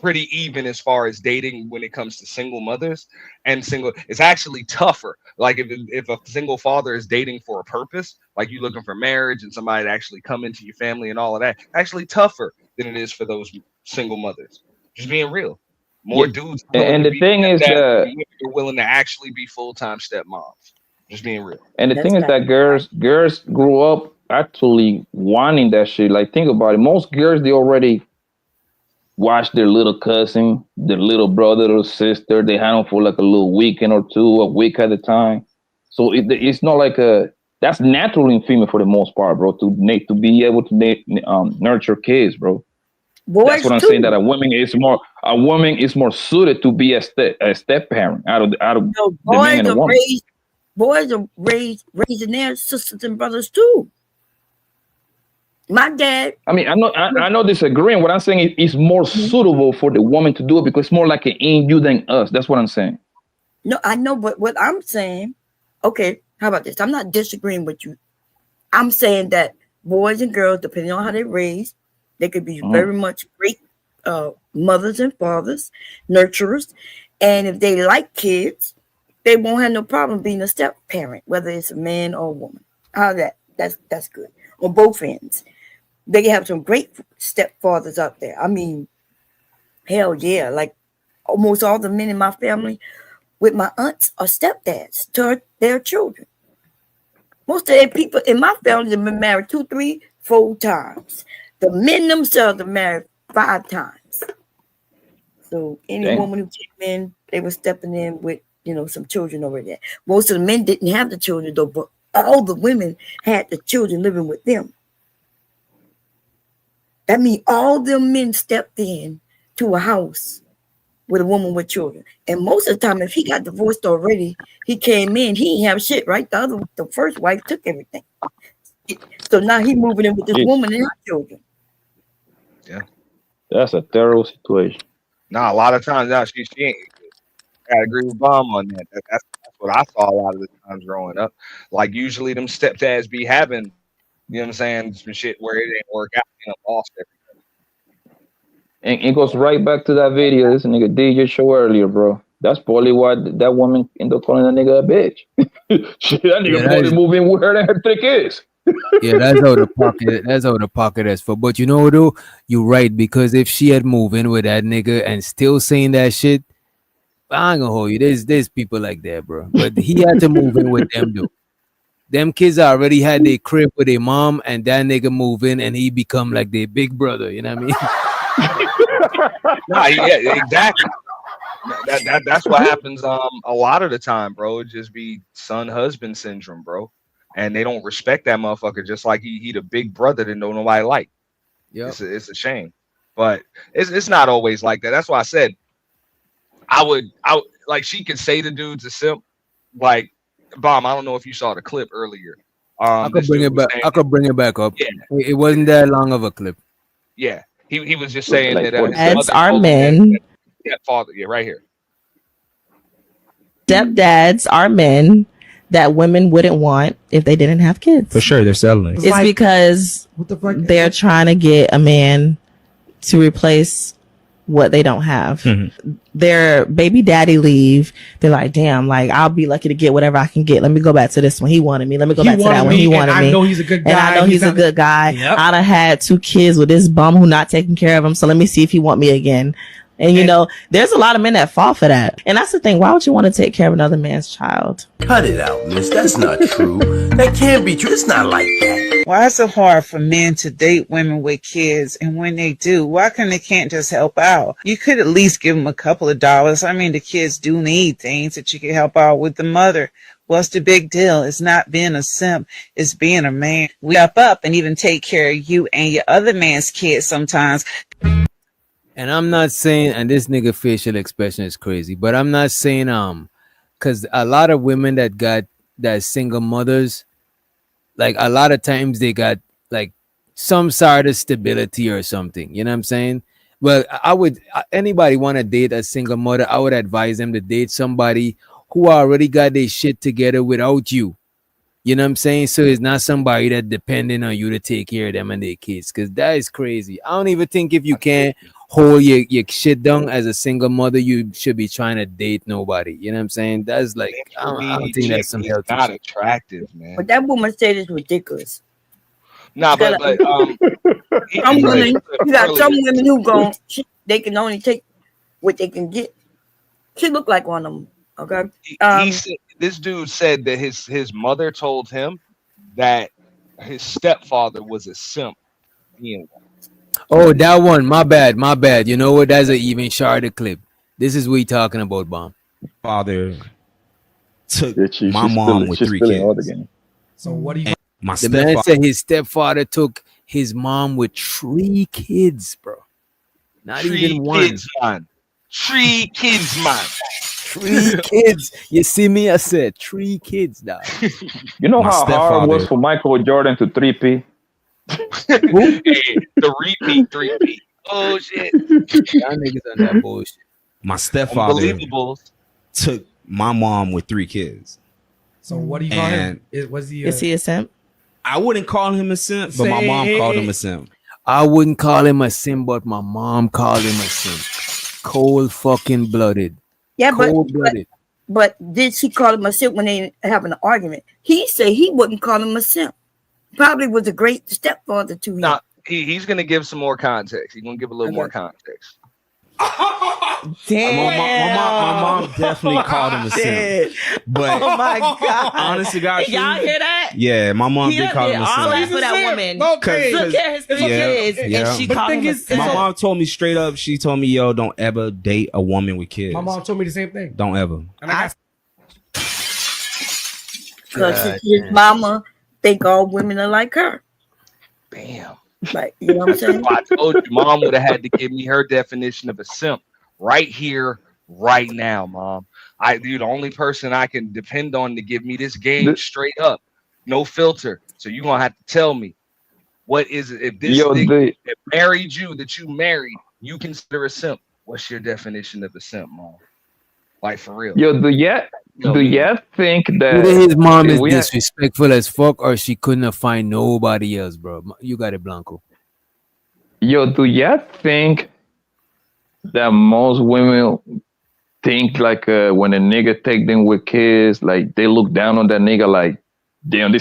Speaker 20: pretty even as far as dating when it comes to single mothers and single. It's actually tougher. Like if a single father is dating for a purpose, like you looking for marriage and somebody to actually come into your family and all of that, actually tougher than it is for those single mothers. Just being real. More dudes.
Speaker 17: And the thing is
Speaker 20: that you're willing to actually be full-time stepmoms. Just being real.
Speaker 17: And the thing is that girls grew up actually wanting that shit. Like think about it. Most girls, they already watch their little cousin, their little brother or sister. They had them for like a little weekend or two, a week at a time. So it's not like that's natural in female for the most part, bro. To be able to nurture kids, bro. That's what I'm saying. That a woman is more suited to be a step parent out of the man and the woman.
Speaker 9: Boys are raising their sisters and brothers too. My dad.
Speaker 17: I mean, I'm not disagreeing. What I'm saying is it's more suitable for the woman to do it because it's more like an in you than us. That's what I'm saying.
Speaker 9: No, I know, but what I'm saying, okay, how about this? I'm not disagreeing with you. I'm saying that boys and girls, depending on how they're raised, they could be very much great mothers and fathers, nurturers. And if they like kids, they won't have no problem being a step parent, whether it's a man or a woman. That's good on both ends. They have some great stepfathers out there. I mean, hell yeah. Like almost all the men in my family with my aunts are stepdads to their children. Most of the people in my family have been married 2, 3, 4 times. The men themselves are married 5 times. So any woman who came in, they were stepping in with, some children over there. Most of the men didn't have the children though, but all the women had the children living with them. That means all them men stepped in to a house with a woman with children. And most of the time, if he got divorced already, he came in, he didn't have shit, right? The first wife took everything. So now he moving in with this woman and her children.
Speaker 20: Yeah.
Speaker 17: That's a terrible situation.
Speaker 20: Nah, a lot of times now she ain't. I agree with Bomb on that. That's what I saw a lot of the times growing up. Like usually them stepdads be having, you know what I'm saying, some shit where it didn't work out, lost everything.
Speaker 17: And it goes right back to that video this nigga did your show earlier, bro. That's probably why that woman ended up calling that nigga a bitch. Shit, that nigga probably moving with her and her 3 kids.
Speaker 8: Yeah, that's how the pocket is for. But you know though, you're right, because if she had moved in with that nigga and still saying that shit, I ain't gonna hold you. There's people like that, bro. But he had to move in with them though. Them kids already had their crib with their mom, and that nigga move in and he become like their big brother. You know what I mean?
Speaker 20: Nah, yeah, exactly. That's what happens a lot of the time, bro. It just be son-husband syndrome, bro. And they don't respect that motherfucker, just like he the big brother that nobody like. Yeah, it's a shame. But it's not always like that. That's why I said I would like she could say the dude's a simp. Like Bomb, I don't know if you saw the clip earlier.
Speaker 8: I could bring it back. I could bring it back up.
Speaker 20: Yeah.
Speaker 8: It wasn't that long of a clip.
Speaker 20: Yeah, he was just saying
Speaker 3: like
Speaker 20: that
Speaker 3: dads are men.
Speaker 20: Stepfather, yeah, right here.
Speaker 3: Stepdads are men that women wouldn't want if they didn't have kids.
Speaker 2: For sure, they're selling it.
Speaker 3: It's because they're trying to get a man to replace what they don't have. Their baby daddy leave. They're like, damn, like I'll be lucky to get whatever I can get. Let me go back to this one. He wanted me. Let me go back to that one. He wanted me.
Speaker 22: I know he's a good guy.
Speaker 3: And I know he's a good guy.
Speaker 22: Yep.
Speaker 3: I done had 2 kids with this bum who not taking care of him. So let me see if he want me again. And you know, there's a lot of men that fall for that. And that's the thing. Why would you want to take care of another man's child?
Speaker 18: Cut it out, miss. That's not true. That can't be true. It's not like that.
Speaker 21: Why is it hard for men to date women with kids? And when they do, why come they can't just help out? You could at least give them a couple of dollars. I mean, the kids do need things that you can help out with the mother. What's the big deal? It's not being a simp. It's being a man. We up and even take care of you and your other man's kids sometimes.
Speaker 8: And I'm not saying, and this nigga facial expression is crazy, but I'm not saying because a lot of women that single mothers, like a lot of times they got like some sort of stability or something. You know what I'm saying? Well, anybody want to date a single mother, I would advise them to date somebody who already got their shit together without you. You know what I'm saying? So it's not somebody that depending on you to take care of them and their kids, because that is crazy. I don't even think if you can't hold your shit down as a single mother, you should be trying to date nobody. You know what I'm saying? That's like, I don't think that's some healthy
Speaker 20: not
Speaker 8: shit.
Speaker 20: attractive, man.
Speaker 9: But that woman said it's ridiculous.
Speaker 20: Nah, but
Speaker 9: some women, you got some women who they can only take what they can get. She looked like one of them. Okay.
Speaker 20: He said, this dude said that his mother told him that his stepfather was a simp.
Speaker 8: Oh, that one. My bad. You know what? That's an even shorter clip. This is what we talking about, Bomb.
Speaker 2: Father took my mom with 3 kids.
Speaker 22: So what do you?
Speaker 8: The man said his stepfather took his mom with 3 kids, bro. Not even one.
Speaker 20: 3 kids, man.
Speaker 8: 3 kids. You see me? I said 3 kids, dog.
Speaker 5: You know how hard it was for Michael Jordan to 3P?
Speaker 20: The repeat 3P. Oh shit.
Speaker 8: Y'all niggas on that bullshit.
Speaker 2: My stepfather took my mom with 3 kids.
Speaker 22: So what do you call him?
Speaker 3: Is he a simp?
Speaker 2: I wouldn't call him a simp, but my mom called him a simp.
Speaker 8: I wouldn't call him a simp, but my mom called him a simp. Cold fucking blooded.
Speaker 9: Yeah,
Speaker 8: Cold-blooded.
Speaker 9: but did she call him a simp when they having an argument? He said he wouldn't call him a simp. Probably was a great stepfather to him.
Speaker 20: Nah, he's gonna give some more context. He's gonna give a little more context.
Speaker 3: Damn.
Speaker 2: My mom definitely called him a simp. But
Speaker 3: oh my god!
Speaker 2: Honestly, God,
Speaker 3: y'all hear that?
Speaker 2: Yeah, my mom did call him a simp.
Speaker 3: All that for that woman. Look at his 3 kids, and she called him a simp.
Speaker 2: My mom told me straight up. She told me, "Yo, don't ever date a woman with kids."
Speaker 22: My mom told me the same thing.
Speaker 2: Don't ever.
Speaker 9: Because his mama think all women are like her.
Speaker 20: Bam.
Speaker 9: Like, you know what I'm saying?
Speaker 20: I told you, mom would have had to give me her definition of a simp right here, right now, mom. The only person I can depend on to give me this game straight up, no filter. So you're gonna have to tell me what is it if this thing that married you, that you married, you consider a simp. What's your definition of a simp, mom? Like for real.
Speaker 5: Yo, do you think that
Speaker 8: either his mom is disrespectful as fuck or she couldn't find nobody else, bro? You got it, Blanco.
Speaker 5: Yo, do you think that most women think like when a nigga take them with kids, like they look down on that nigga like, damn,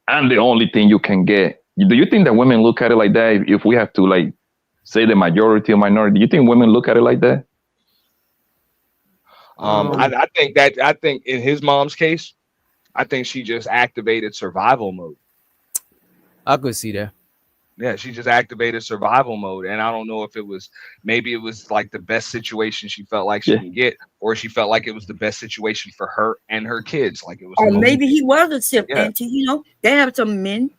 Speaker 5: I'm the only thing you can get. Do you think that women look at it like that? If we have to like say the majority or minority, do you think women look at it like that?
Speaker 20: I think in his mom's case, I think she just activated survival mode.
Speaker 8: I could see that.
Speaker 20: Yeah, she just activated survival mode, and I don't know if maybe it was like the best situation she felt like she can get, or she felt like it was the best situation for her and her kids. Like it was.
Speaker 9: Or maybe he was a simp, and you know, they have some men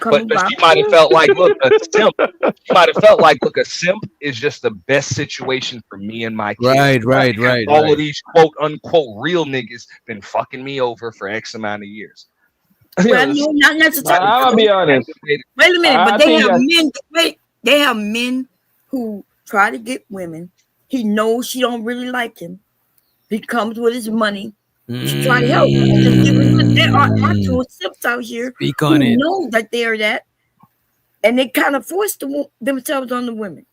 Speaker 9: But
Speaker 20: she might have felt like, look, a simp. She might have felt like, look, a simp is just the best situation for me and my kids.
Speaker 8: Right.
Speaker 20: All of these quote unquote real niggas been fucking me over for X amount of years.
Speaker 9: Well, no, not necessarily.
Speaker 5: I'm gonna be honest.
Speaker 9: Wait a minute, but they have men. Wait, they have men who try to get women. He knows she don't really like him. He comes with his money to try to help. There are actual simps out here who know that they're that, and they kind of force themselves on the women.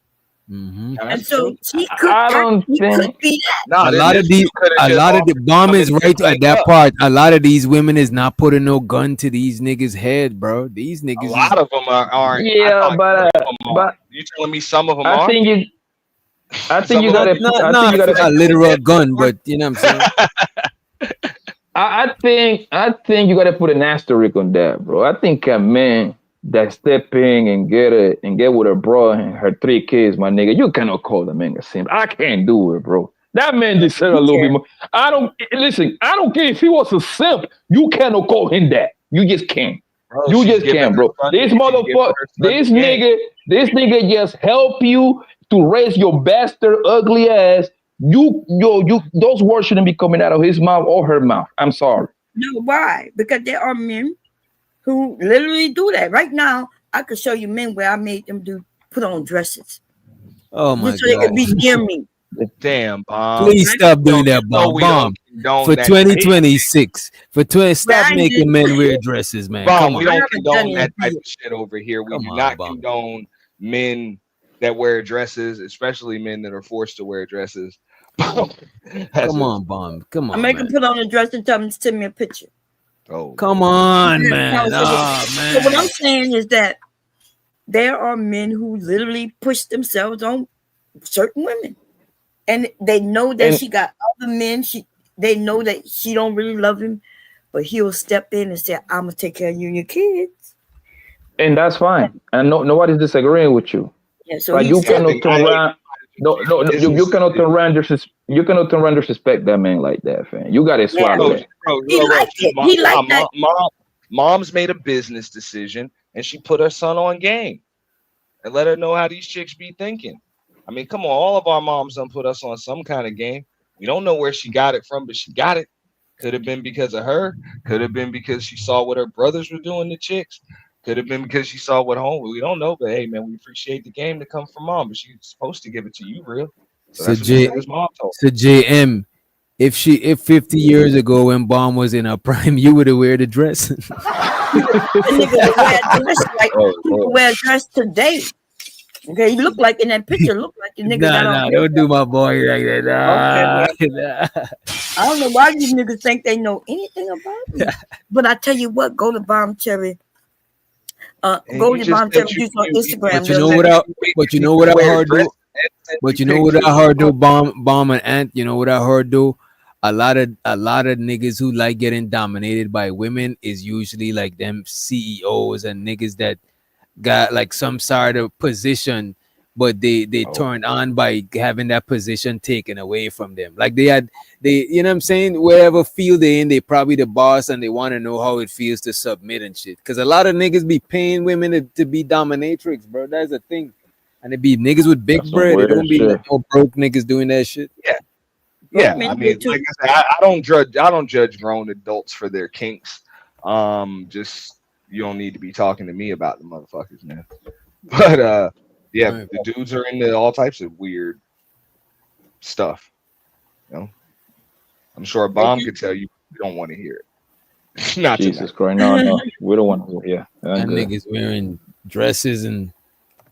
Speaker 9: And so she could, be that.
Speaker 8: A lot of the bomb is right at that part. A lot of these women is not putting no gun to these niggas' head, bro. These niggas.
Speaker 20: A lot of them aren't.
Speaker 5: Yeah, but
Speaker 20: you telling me some of them
Speaker 5: I
Speaker 20: are?
Speaker 5: think you gotta
Speaker 8: not a literal gun, but you know what I'm saying.
Speaker 5: I think you gotta put an asterisk on that, bro. I think a man that step in and get with her bro and her 3 kids, my nigga, you cannot call the man a simp. I can't do it, bro. That man deserves a little bit more. I don't care if he was a simp. You cannot call him that. You just can't. Bro, you just can't, bro. This motherfucker, this nigga just help you to raise your bastard ugly ass. You those words shouldn't be coming out of his mouth or her mouth. I'm sorry.
Speaker 9: No, why? Because there are men who literally do that. Right now, I could show you men where I made them put on dresses.
Speaker 8: Oh my God.
Speaker 9: So they could be near me.
Speaker 20: Damn, Bomb.
Speaker 8: Please stop doing that, Bomb. For 2026, stop making men wear dresses, man.
Speaker 20: Bomb, we don't condone that type of shit over here. We do not condone men that wear dresses, especially men that are forced to wear dresses.
Speaker 8: Come on, Bomb. Come on.
Speaker 9: I make them put on a dress and tell them to send me a picture.
Speaker 20: Oh,
Speaker 8: come on, man. Oh, man.
Speaker 9: So what I'm saying is that there are men who literally push themselves on certain women, and they know that she got other men. They know that she don't really love him, but he'll step in and say, "I'm gonna take care of you and your kids,"
Speaker 5: and that's fine. And nobody's disagreeing with you.
Speaker 9: Yeah, so
Speaker 5: but you cannot turn around. You cannot turn around. You cannot turn around disrespect that man like that, man. You gotta swallow that.
Speaker 9: He liked it. He liked that.
Speaker 20: Mom's made a business decision, and she put her son on game, and let her know how these chicks be thinking. I mean, come on, all of our moms done put us on some kind of game. We don't know where she got it from, but she got it. Could have been because of her. Could have been because she saw what her brothers were doing to chicks. Could have been because she saw what home. We don't know, but hey, man, we appreciate the game that come from mom, but she's supposed to give it to you, real.
Speaker 8: So JM, if 50 years ago when Bomb was in her prime, you would have wear the dress.
Speaker 9: The nigga wear a dress today. Okay, you look like in that picture. Look like the nigga.
Speaker 8: Nah, don't do my boy like that. Nah.
Speaker 9: I don't know why you niggas think they know anything about me, but I tell you what, go to Bomb Cherry. Go to Bomb Cherry juice on Instagram.
Speaker 8: But you know what I heard do. But you know what I heard do, Bomb and Ant. You know what I heard do. A lot of niggas who like getting dominated by women is usually like them CEOs and niggas that got like some sort of position, but they turned on by having that position taken away from them. Like they you know what I'm saying, wherever field they in, they probably the boss and they want to know how it feels to submit and shit. Because a lot of niggas be paying women to be dominatrix, bro. That's the thing. And it be niggas with big bread. It don't be no broke niggas doing that shit.
Speaker 20: Yeah. I mean, like I said, I don't judge grown adults for their kinks. Just you don't need to be talking to me about the motherfuckers, man. But the dudes are into all types of weird stuff. You know, I'm sure a Bomb could tell you don't want to hear it. Not
Speaker 5: Jesus Christ, no, we don't want to hear.
Speaker 8: And niggas wearing dresses and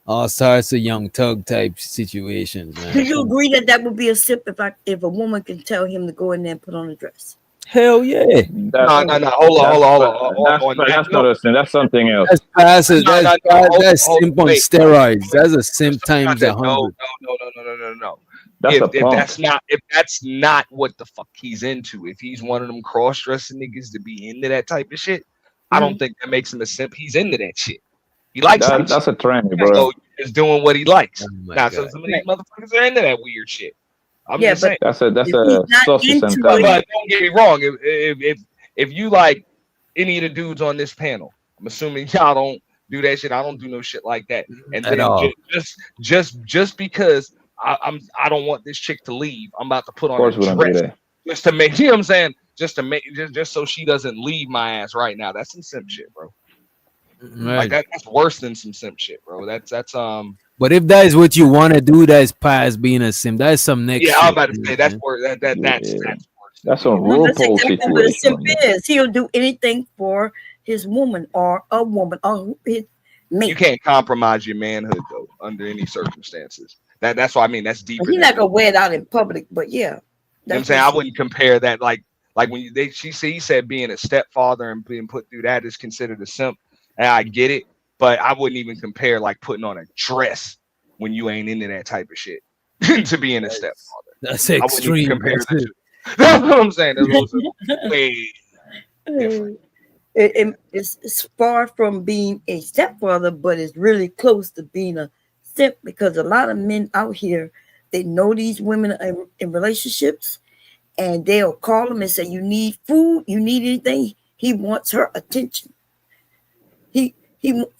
Speaker 8: all sorts of young thug type situations, man.
Speaker 9: Do you agree that would be a sip if a woman can tell him to go in there and put on a dress?
Speaker 8: Hell yeah.
Speaker 20: No. Hold on.
Speaker 5: That's not a sin. That's something else.
Speaker 8: That's passive. That's simp on steroids. That's a simp times 100.
Speaker 20: No. If that's not what the fuck he's into, if he's one of them cross-dressing niggas to be into that type of shit, I don't think that makes him a simp. He's into that shit. He likes
Speaker 5: that. That's a trend, bro.
Speaker 20: So he's doing what he likes. Now, so some of these motherfuckers are into that weird shit. I'm just saying.
Speaker 5: That's a social sense.
Speaker 20: But don't get me wrong. If you like any of the dudes on this panel, I'm assuming y'all don't do that shit. I don't do no shit like that. And
Speaker 8: At
Speaker 20: then
Speaker 8: all.
Speaker 20: just because I don't want this chick to leave, I'm about to put on a
Speaker 5: we don't do
Speaker 20: dress
Speaker 5: that.
Speaker 20: just to make, you know what I'm saying? Just to make, just so she doesn't leave my ass right now. That's some simp shit, bro. Like that's worse than some simp shit, bro. That's
Speaker 8: But if that is what you want to do, that's past being a simp. That's some next.
Speaker 20: yeah,
Speaker 8: shit,
Speaker 20: I'm about to say that's worse. That's
Speaker 5: That's a
Speaker 9: Well, that's
Speaker 5: RuPaul
Speaker 9: exactly what a
Speaker 5: situation.
Speaker 9: simp is. He'll do anything for his woman or a woman or his mate.
Speaker 20: you can't compromise your manhood though under any circumstances. That's what I mean. That's deeper.
Speaker 9: He's not gonna wear it out in public, but yeah.
Speaker 20: You know what I'm saying? I wouldn't compare that like when he said being a stepfather and being put through that is considered a simp. And I get it, but I wouldn't even compare like putting on a dress when you ain't into that type of shit to being a stepfather.
Speaker 8: That's extreme.
Speaker 20: That's what I'm saying. Those are way different.
Speaker 9: It's far from being a stepfather, but it's really close to being a simp because a lot of men out here, they know these women are in relationships and they'll call them and say, you need food, you need anything. He wants her attention.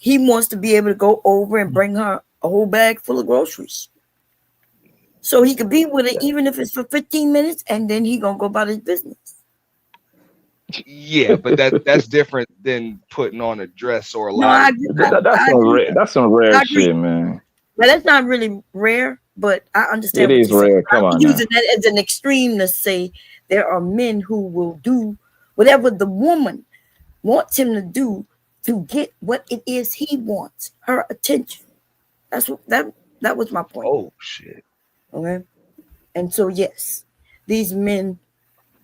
Speaker 9: He wants to be able to go over and bring her a whole bag full of groceries. So he could be with her even if it's for 15 minutes and then he gonna go about his business.
Speaker 20: Yeah, but that's different than putting on a dress or a
Speaker 9: No,
Speaker 20: lot.
Speaker 5: That's some rare shit, man.
Speaker 9: But that's not really rare, but I understand.
Speaker 5: It is rare. Come on,
Speaker 9: using that as an extreme to say there are men who will do whatever the woman wants him to do to get what it is he wants, her attention. That's what that was my point.
Speaker 20: Oh shit.
Speaker 9: Okay. And so yes, these men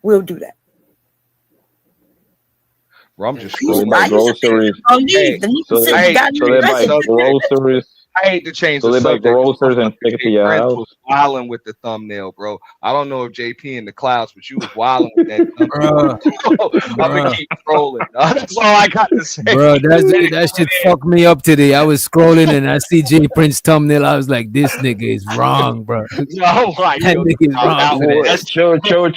Speaker 9: will do that.
Speaker 20: Bro, I'm just
Speaker 5: So they buy groceries. Groceries.
Speaker 20: I hate to change
Speaker 5: so
Speaker 20: the
Speaker 5: they buy
Speaker 20: subject.
Speaker 5: groceries and take it to your house.
Speaker 20: Was wilding with the thumbnail, bro. I don't know if JP in the clouds, but you was wilding with that thumbnail. I'm gonna keep trolling. That's all I got to say.
Speaker 8: Bro, that shit fucked me up today. I was scrolling and I see J Prince thumbnail. I was like, this nigga is wrong, bro.
Speaker 20: No, like,
Speaker 8: that nigga is wrong.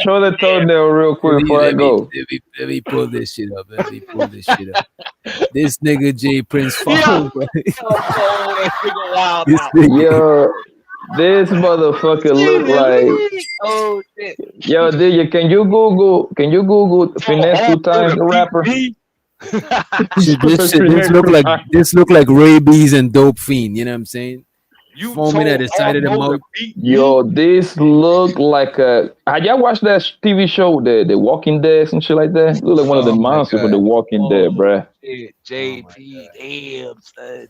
Speaker 5: Show the thumbnail real quick before I go.
Speaker 8: Let me pull this shit up. This nigga J Prince phone, bro.
Speaker 5: Yo, this motherfucker look like.
Speaker 20: Oh shit.
Speaker 5: Yo, dude, can you Google finesse 2 times the rapper?
Speaker 8: this look like rabies and dope fiend. You know what I'm saying? You foaming at the side of the mouth.
Speaker 5: Yo, this look like a. Have y'all watched that TV show, the Walking Dead and shit like that? Look like one of the monsters of the Walking Dead, bruh.
Speaker 20: JP, damn, son.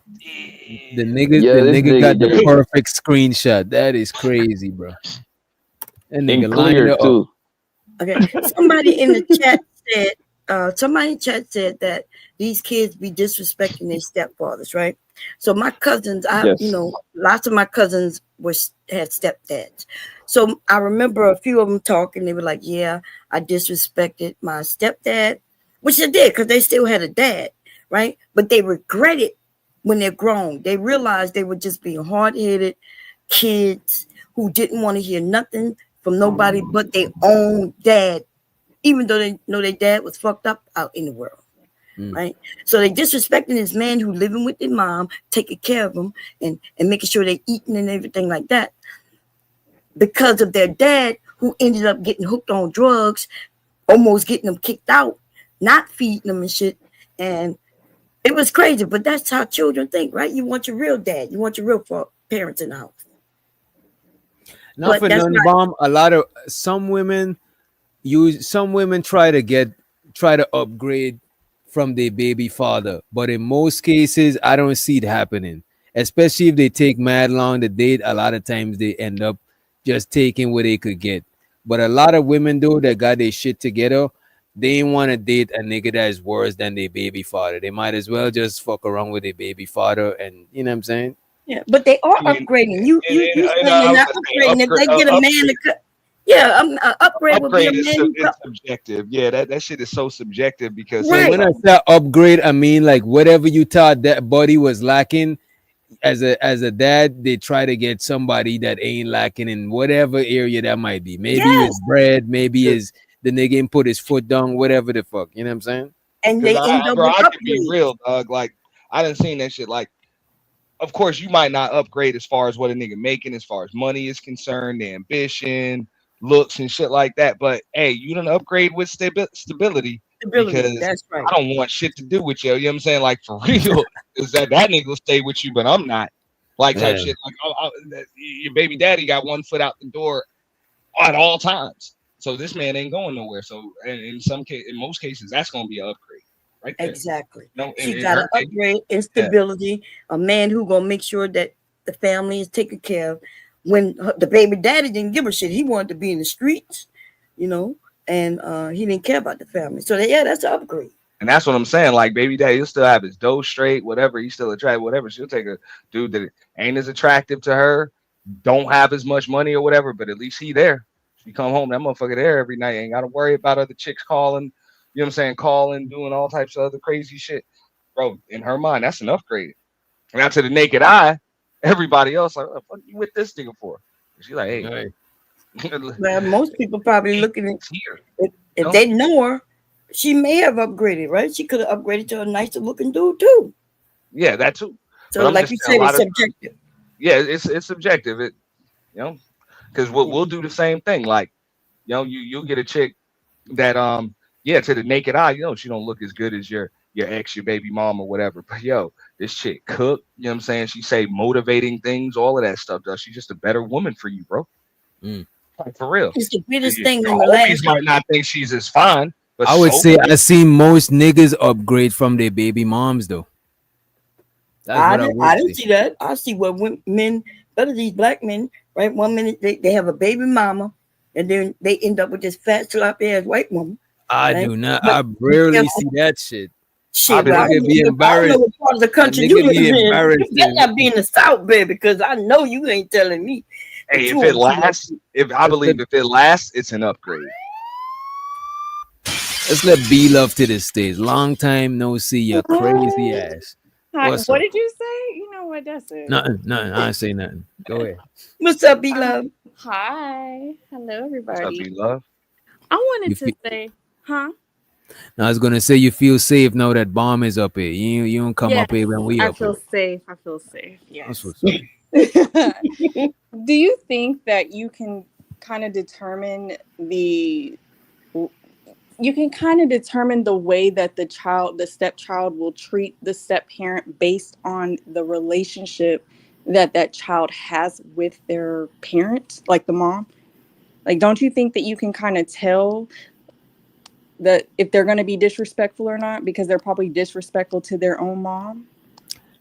Speaker 8: The nigga got the perfect screenshot. That is crazy, bro. That nigga
Speaker 5: clear too.
Speaker 9: Okay, somebody in the chat said that these kids be disrespecting their stepfathers, right? So my cousins, lots of my cousins had stepdads. So I remember a few of them talking. They were like, "Yeah, I disrespected my stepdad," which they did because they still had a dad, right? But they regret it when they're grown. They realized they were just being hard-headed kids who didn't want to hear nothing from nobody but their own dad, even though they know their dad was fucked up out in the world. Right, so they disrespecting this man who living with their mom, taking care of them, and making sure they eating and everything like that, because of their dad who ended up getting hooked on drugs, almost getting them kicked out, not feeding them and shit, and it was crazy. But that's how children think, right? You want your real dad, you want your real parents in the house.
Speaker 8: Not for none, bomb. A lot of some women try to upgrade from their baby father, but in most cases I don't see it happening, especially if they take mad long to date. A lot of times they end up just taking what they could get. But a lot of women though that got their shit together, they ain't want to date a nigga that is worse than their baby father. They might as well just fuck around with their baby father, and you know what I'm saying?
Speaker 9: Yeah, but they are upgrading. You saying they're not upgrading. If they get a man to cut. Yeah, upgrade would be a man.
Speaker 20: It's subjective. Yeah, that shit is so subjective because
Speaker 8: when I say upgrade, I mean like whatever you thought that buddy was lacking as a dad, they try to get somebody that ain't lacking in whatever area that might be. Maybe it's bread, maybe is the nigga ain't put his foot down, whatever the fuck. You know what I'm saying?
Speaker 9: And they end up
Speaker 20: I can be real, dog. Like I done seen that shit. Like, of course, you might not upgrade as far as what a nigga making, as far as money is concerned, the ambition, looks, and shit like that. But hey, you done upgrade with stability because
Speaker 9: that's right.
Speaker 20: I don't want shit to do with you. You know what I'm saying? Like, for real, is that nigga will stay with you, but I'm not. Like, type shit. Like, your baby daddy got one foot out the door at all times. So this man ain't going nowhere. So in most cases, that's gonna be an upgrade. Right there.
Speaker 9: Exactly.
Speaker 20: No,
Speaker 9: she got an upgrade in stability. Yeah. A man who gonna make sure that the family is taken care of. When the baby daddy didn't give a shit, he wanted to be in the streets, you know, and he didn't care about the family. So that's an upgrade.
Speaker 20: And that's what I'm saying. Like, baby daddy, he'll still have his dough straight, whatever. He's still attractive, whatever. She'll take a dude that ain't as attractive to her, don't have as much money or whatever, but at least he there. She come home, that motherfucker there every night. Ain't got to worry about other chicks calling. You know what I'm saying? Calling, doing all types of other crazy shit. Bro, in her mind, that's an upgrade. Now to the naked eye, everybody else like, what the fuck you with this nigga for? She's like, hey.
Speaker 9: Well, most people probably looking at here. If they know her, she may have upgraded, right? She could have upgraded to a nicer looking dude too.
Speaker 20: Yeah, that too.
Speaker 9: So like you said, it's subjective.
Speaker 20: Yeah, it's subjective. It, you know, because we'll do the same thing. Like, you know, you'll get a chick that to the naked eye, you know, she don't look as good as your ex, your baby mom or whatever. But yo, this chick cook, you know what I'm saying? She say motivating things, all of that stuff. Does she's just a better woman for you, bro? Like, for real.
Speaker 9: It's the weirdest thing
Speaker 20: in the land. Might not think she's as fine, but
Speaker 8: I would say I see most niggas upgrade from their baby moms though.
Speaker 9: I didn't see that. I see what men, better these black men, right? 1 minute they have a baby mama, and then they end up with this fat sloppy ass white woman.
Speaker 8: I do not. I rarely see that shit.
Speaker 9: Shit, well, I be embarrassed. I don't know what part of the country you live in. You better not be in the South, baby, because I know you ain't telling me.
Speaker 20: Hey, if it lasts, if it lasts, it's an upgrade.
Speaker 8: Let's let B Love to the stage. Long time no see, you crazy ass.
Speaker 10: Hi, what did you say? You know what? That's it.
Speaker 8: Nothing. I ain't say nothing. Go ahead.
Speaker 9: What's up, B Love?
Speaker 10: Hi. Hello, everybody.
Speaker 20: What's up, B Love?
Speaker 10: I wanted to say, huh?
Speaker 8: No, I was gonna say you feel safe now that bomb is up here. You don't come up here when we up here.
Speaker 10: I feel safe. Yes. Do you think that you can kind of determine the way that the stepchild will treat the step-parent based on the relationship that child has with their parent, like the mom? Like, don't you think that you can kind of tell that if they're going to be disrespectful or not, because they're probably disrespectful to their own mom?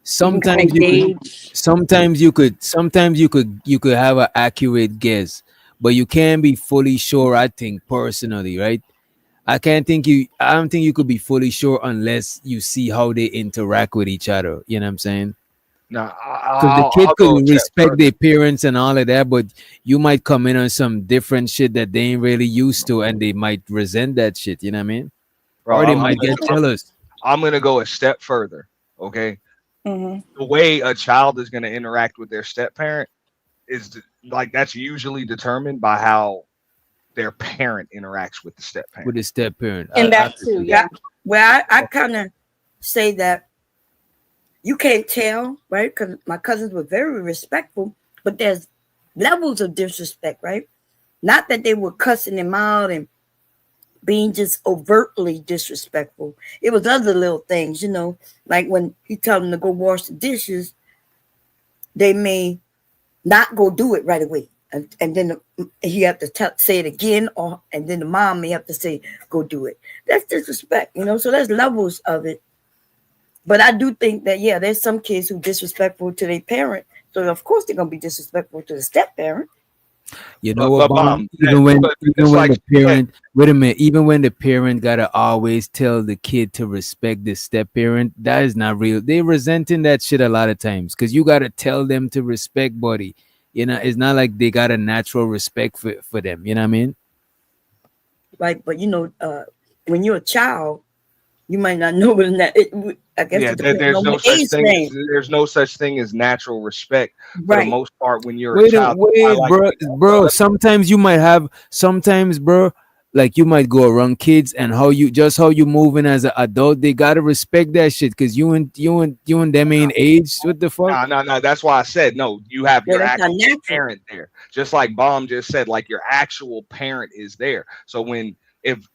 Speaker 8: Sometimes you could have an accurate guess, but you can't be fully sure. I think personally, right? I don't think you could be fully sure unless you see how they interact with each other. You know what I'm saying?
Speaker 20: No,
Speaker 8: because the kid could respect their parents and all of that, but you might come in on some different shit that they ain't really used to, and they might resent that shit. You know what I mean? Bro, or they might get jealous.
Speaker 20: I'm gonna go a step further. Okay, the way a child is gonna interact with their step parent is that's usually determined by how their parent interacts with the step parent.
Speaker 8: With the step parent,
Speaker 9: and that too. Yeah. Well, I kind of say that. You can't tell, right? Because my cousins were very respectful, but there's levels of disrespect, right? Not that they were cussing him out and being just overtly disrespectful. It was other little things, you know, like when he told them to go wash the dishes, they may not go do it right away. And then he have to say it again, and then the mom may have to say, go do it. That's disrespect, you know? So there's levels of it. But I do think that, yeah, there's some kids who disrespectful to their parent. So, of course, they're going to be disrespectful to the step-parent.
Speaker 8: You know what, Mom? Even when the parent, wait a minute, even when the parent got to always tell the kid to respect the step-parent, that is not real. They resenting that shit a lot of times because you got to tell them to respect, buddy. You know, it's not like they got a natural respect for them. You know what I mean?
Speaker 9: Right. But, you know, when you're a child, you might not know that. I guess
Speaker 20: there's no such thing as natural respect for the most part when you're a child.
Speaker 8: Wait, bro. Sometimes you might have. Sometimes, bro, like you might go around kids and how you moving as an adult. They gotta respect that shit because you and them ain't age. What the fuck?
Speaker 20: No. That's why I said no. You have your actual parent there, just like Bomb just said. Like your actual parent is there. So when if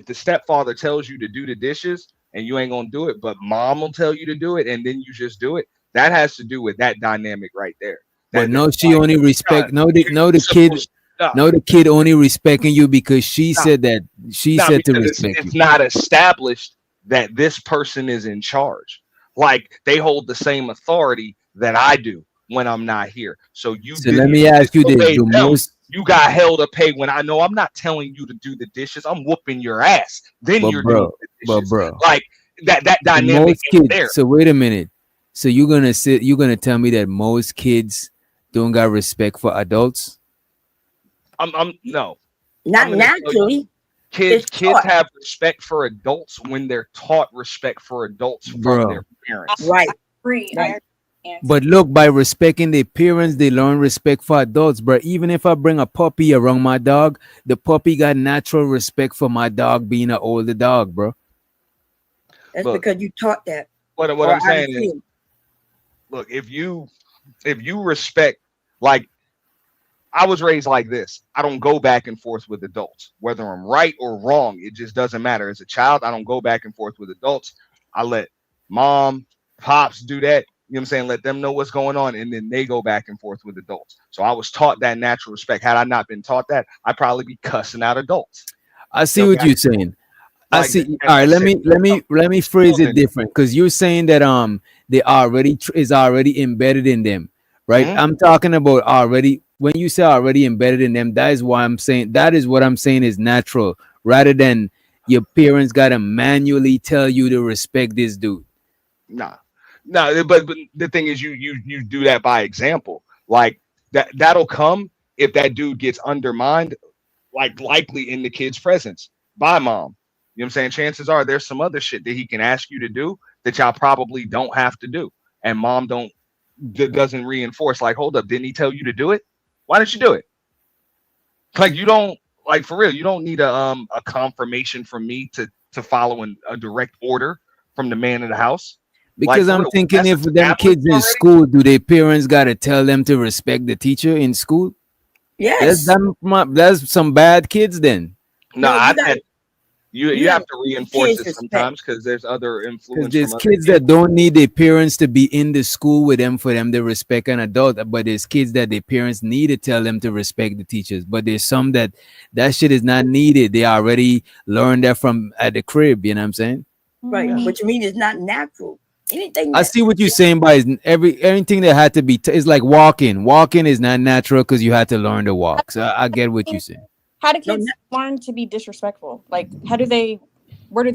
Speaker 20: the stepfather tells you to do the dishes and you ain't gonna do it, but mom will tell you to do it, and then you just do it. That has to do with that dynamic right there.
Speaker 8: But no, she only respect. No, the kid only respecting you because she said that. She said to respect you.
Speaker 20: It's not established that this person is in charge. Like they hold the same authority that I do when I'm not here. So
Speaker 8: let me ask you this:
Speaker 20: you got hell to pay when I know I'm not telling you to do the dishes. I'm whooping your ass. Then you're doing the dishes. Like that dynamic
Speaker 8: most kids.
Speaker 20: there.
Speaker 8: So wait a minute. So you're gonna tell me that most kids don't got respect for adults?
Speaker 20: No.
Speaker 9: Not naturally.
Speaker 20: Kids have respect for adults when they're taught respect for adults from their parents.
Speaker 9: Right.
Speaker 8: But look, by respecting their parents, they learn respect for adults. But even if I bring a puppy around my dog, the puppy got natural respect for my dog being an older dog, bro.
Speaker 9: That's because you taught that.
Speaker 20: What I'm saying is, look, if you respect, like I was raised like this. I don't go back and forth with adults, whether I'm right or wrong. It just doesn't matter. As a child, I don't go back and forth with adults. I let mom, pops do that. You know what I'm saying? Let them know what's going on, and then they go back and forth with adults. So I was taught that natural respect. Had I not been taught that, I'd probably be cussing out adults.
Speaker 8: I see what you're saying. I see. All right, let me phrase it different, because you're saying that they already is already embedded in them, right?
Speaker 20: Mm-hmm.
Speaker 8: I'm talking about already. When you say already embedded in them, that is why I'm saying that is what I'm saying is natural, rather than your parents gotta manually tell you to respect this dude.
Speaker 20: No, but the thing is, you do that by example. Like that'll come if that dude gets undermined, like likely in the kid's presence by mom. You know what I'm saying? Chances are there's some other shit that he can ask you to do that y'all probably don't have to do, and mom doesn't reinforce. Like, hold up, didn't he tell you to do it? Why didn't you do it? Like, you don't, like, for real, you don't need a confirmation from me to follow a direct order from the man of the house.
Speaker 8: Because
Speaker 20: like,
Speaker 8: I'm thinking, if them kids in school, do their parents gotta tell them to respect the teacher in school?
Speaker 9: Yes.
Speaker 8: That's some bad kids then.
Speaker 20: No, you have to reinforce it sometimes because there's other influence.
Speaker 8: There's kids that don't need their parents to be in the school with them for them to respect an adult, but there's kids that their parents need to tell them to respect the teachers. But there's some that shit is not needed. They already learned that from at the crib. You know what I'm saying?
Speaker 9: Right. Which means it's not natural. Anything.
Speaker 8: I see what you're saying by everything that had to be. It's like walking. Walking is not natural because you had to learn to walk. So I get what you're saying.
Speaker 10: How do kids learn to be disrespectful? Like, where do they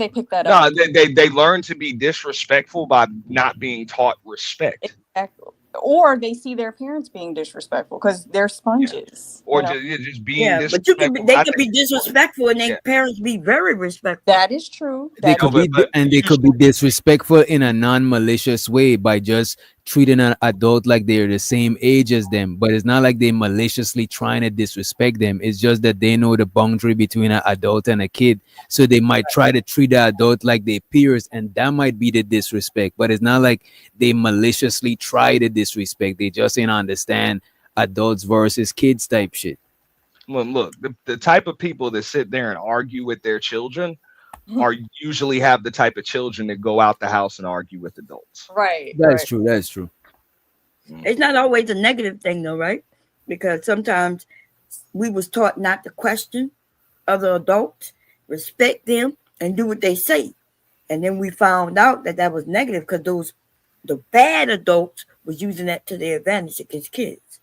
Speaker 10: pick that up?
Speaker 20: No, they learn to be disrespectful by not being taught respect.
Speaker 10: Exactly. Or they see their parents being disrespectful because they're sponges.
Speaker 20: Yeah. Or just being
Speaker 9: disrespectful. But they could be disrespectful and their parents be very respectful.
Speaker 10: That is true.
Speaker 8: They could be disrespectful in a non-malicious way by just treating an adult like they're the same age as them. But it's not like they maliciously trying to disrespect them. It's just that they know the boundary between an adult and a kid. So they might try to treat the adult like their peers, and that might be the disrespect. But it's not like they maliciously try to disrespect. They just ain't understand adults versus kids type shit.
Speaker 20: Well, look, the type of people that sit there and argue with their children are usually have the type of children that go out the house and argue with adults.
Speaker 10: Right.
Speaker 8: That's true. That's true.
Speaker 9: It's not always a negative thing though, right? Because sometimes we was taught not to question other adults, respect them, and do what they say. And then we found out that was negative because the bad adults was using that to their advantage against kids.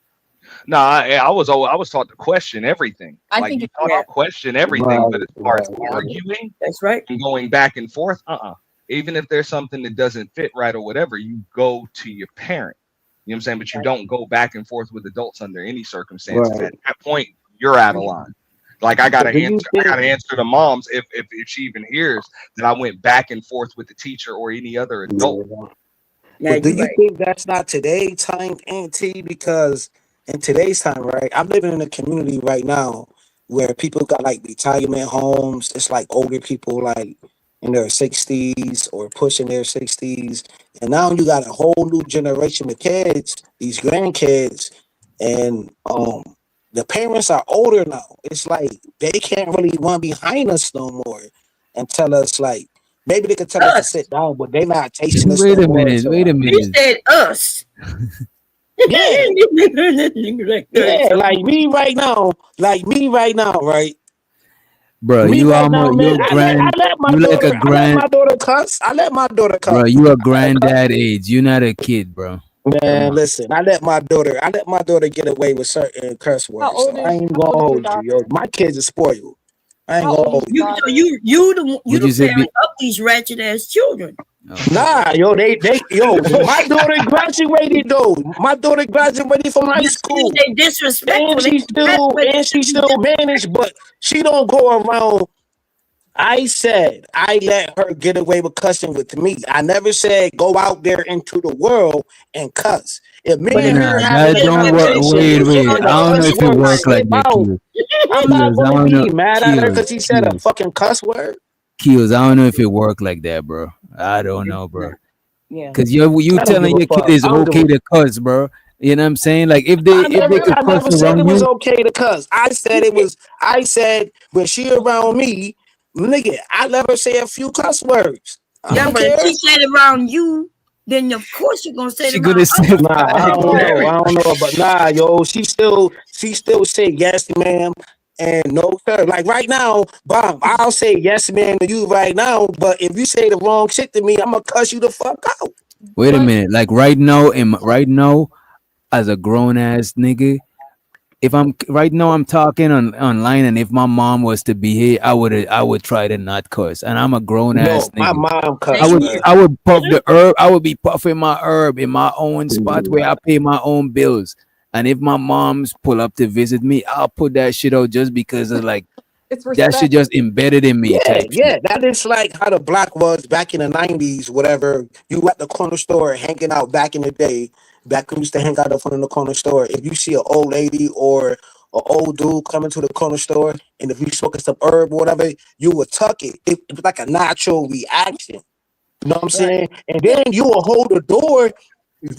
Speaker 20: No, I was taught to question everything.
Speaker 9: I
Speaker 20: like
Speaker 9: think
Speaker 20: you taught to question everything, but as far as arguing,
Speaker 9: that's right,
Speaker 20: and going back and forth, even if there's something that doesn't fit right or whatever, you go to your parent. You know what I'm saying? But you don't go back and forth with adults under any circumstances. Right. At that point, you're out of line. Like I gotta answer the moms if she even hears that I went back and forth with the teacher or any other adult.
Speaker 7: But do you think that's not today's time, Auntie? Because in today's time, right? I'm living in a community right now where people got like retirement homes. It's like older people like in their 60s or pushing their 60s. And now you got a whole new generation of kids, these grandkids, and the parents are older now. It's like they can't really run behind us no more and tell us like maybe they could tell us to sit down, but they're not tasting us.
Speaker 8: Wait a minute.
Speaker 9: You said us.
Speaker 7: Yeah. Yeah, like me right now, right?
Speaker 8: Bro,
Speaker 7: Me
Speaker 8: you
Speaker 7: right
Speaker 8: almost
Speaker 7: now,
Speaker 8: you're
Speaker 7: man.
Speaker 8: grand.
Speaker 7: I let my
Speaker 8: You like
Speaker 7: daughter.
Speaker 8: a
Speaker 7: I let my
Speaker 8: grand.
Speaker 7: daughter cuss. I let my daughter cuss.
Speaker 8: Bro, you a granddad age. You're not a kid, bro.
Speaker 7: Man, listen. I let my daughter get away with certain curse words. So I ain't gonna hold you, yo. My kids are spoiled. I ain't gonna hold you.
Speaker 9: You the
Speaker 8: Would you say
Speaker 9: parent of these ratchet ass children.
Speaker 7: Nah, yo, my daughter graduated though. My daughter graduated from high school.
Speaker 9: They disrespectful.
Speaker 7: And she still managed, but she don't go around. I said I let her get away with cussing with me. I never said go out there into the world and cuss. If me and her have
Speaker 8: That don't work. Wait. I don't know if it work like that, Kills.
Speaker 7: I'm not
Speaker 8: Kills, I
Speaker 7: gonna
Speaker 8: don't know.
Speaker 7: be mad at her
Speaker 8: Kills,
Speaker 7: because she said a fucking cuss word.
Speaker 8: Kills. I don't know if it work like that, bro. I don't know, bro.
Speaker 9: Yeah.
Speaker 8: Cause you
Speaker 7: I don't
Speaker 8: telling
Speaker 7: give a
Speaker 8: your
Speaker 7: fuck.
Speaker 8: kid it's
Speaker 7: I don't
Speaker 8: okay
Speaker 7: give
Speaker 8: to cuss, bro. You know what I'm saying? Like if they could
Speaker 7: I
Speaker 8: cuss
Speaker 7: never said
Speaker 8: around
Speaker 7: it was
Speaker 8: you,
Speaker 7: okay to cuss. I said when she around me, nigga, I let her say a few cuss words. I
Speaker 9: Yeah,
Speaker 7: don't
Speaker 9: but
Speaker 7: care.
Speaker 9: if she said it around you, then of course you're gonna say it
Speaker 8: she
Speaker 9: around
Speaker 8: gonna say,
Speaker 9: others.
Speaker 7: Nah, I don't know, but nah, yo, she still say yes, ma'am, and no, sir. Like right now, Bob, I'll say yes, ma'am, to you right now, but if you say the wrong shit to me, I'm gonna cuss you the fuck out.
Speaker 8: wait a minute. Like right now, as a grown ass nigga, if I'm right now I'm talking online, and if my mom was to be here, I would try to not curse. And I'm a grown ass
Speaker 7: No, my
Speaker 8: nigga.
Speaker 7: mom cussed, man.
Speaker 8: I would puff the herb. I would be puffing my herb in my own spot where I pay my own bills. And if my mom's pull up to visit me, I'll put that shit out just because of like
Speaker 10: It's
Speaker 8: that shit just embedded in me.
Speaker 7: Yeah,
Speaker 8: Type
Speaker 7: yeah, that is like how the block was back in the 90s, whatever. You at the corner store hanging out back in the day, back when we used to hang out in front of the corner store. If you see an old lady or an old dude coming to the corner store, and if you smoking some herb or whatever, you would tuck it. It was like a natural reaction. You know what I'm saying? And then you will hold the door.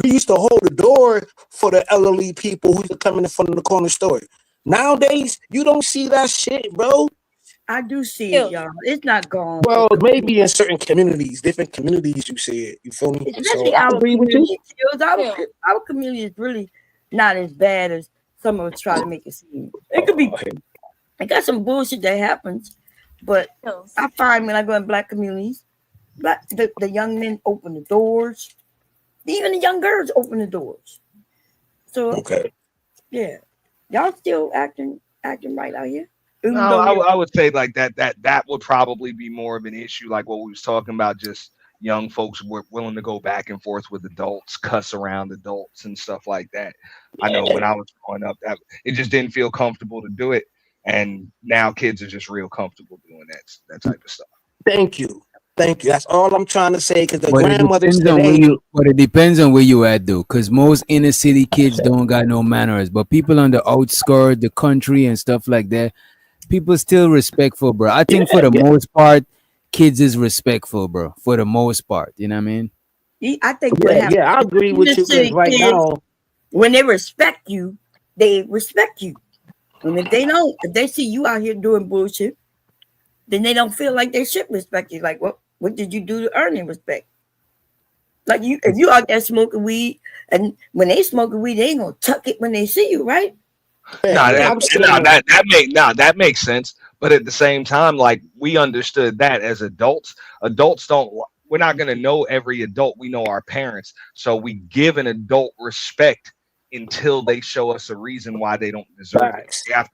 Speaker 7: We used to hold the door for the elderly people who used to come in front of the corner store. Nowadays, you don't see that shit, bro.
Speaker 9: I do see it, y'all. It's not gone.
Speaker 7: Well, maybe in certain communities, different communities, you see it. You feel me?
Speaker 9: Especially
Speaker 7: So I
Speaker 9: our
Speaker 7: agree with you.
Speaker 9: community. Our community is really not as bad as some of us try to make it seem. It could be. I got some bullshit that happens, but I find when I go in black communities, the young men open the doors. Even the young girls open the doors. So yeah, y'all still acting right out here.
Speaker 20: No, I would say like that would probably be more of an issue, like what we was talking about. Just young folks were willing to go back and forth with adults, cuss around adults and stuff like that. I know when I was growing up, that it just didn't feel comfortable to do it, and now kids are just real comfortable doing that type of stuff.
Speaker 7: Thank you. That's all I'm trying to say. Because the
Speaker 8: But
Speaker 7: grandmothers
Speaker 8: it depends on where you at though, because most inner city kids don't got no manners. But people on the outskirts, the country and stuff like that, people still respectful, bro. I think for the most part, kids is respectful, bro. For the most part, you know what I mean?
Speaker 9: I think
Speaker 7: I agree with you. Because right now,
Speaker 9: when they respect you, they respect you. And if they see you out here doing bullshit, then they don't feel like they should respect you. Like, what did you do to earn their respect? Like if you out there smoking weed, and when they smoking weed, they ain't gonna tuck it when they see you, right?
Speaker 20: That makes sense. But at the same time, like we understood that as adults don't. We're not gonna know every adult. We know our parents, so we give an adult respect until they show us a reason why they don't deserve it.
Speaker 9: I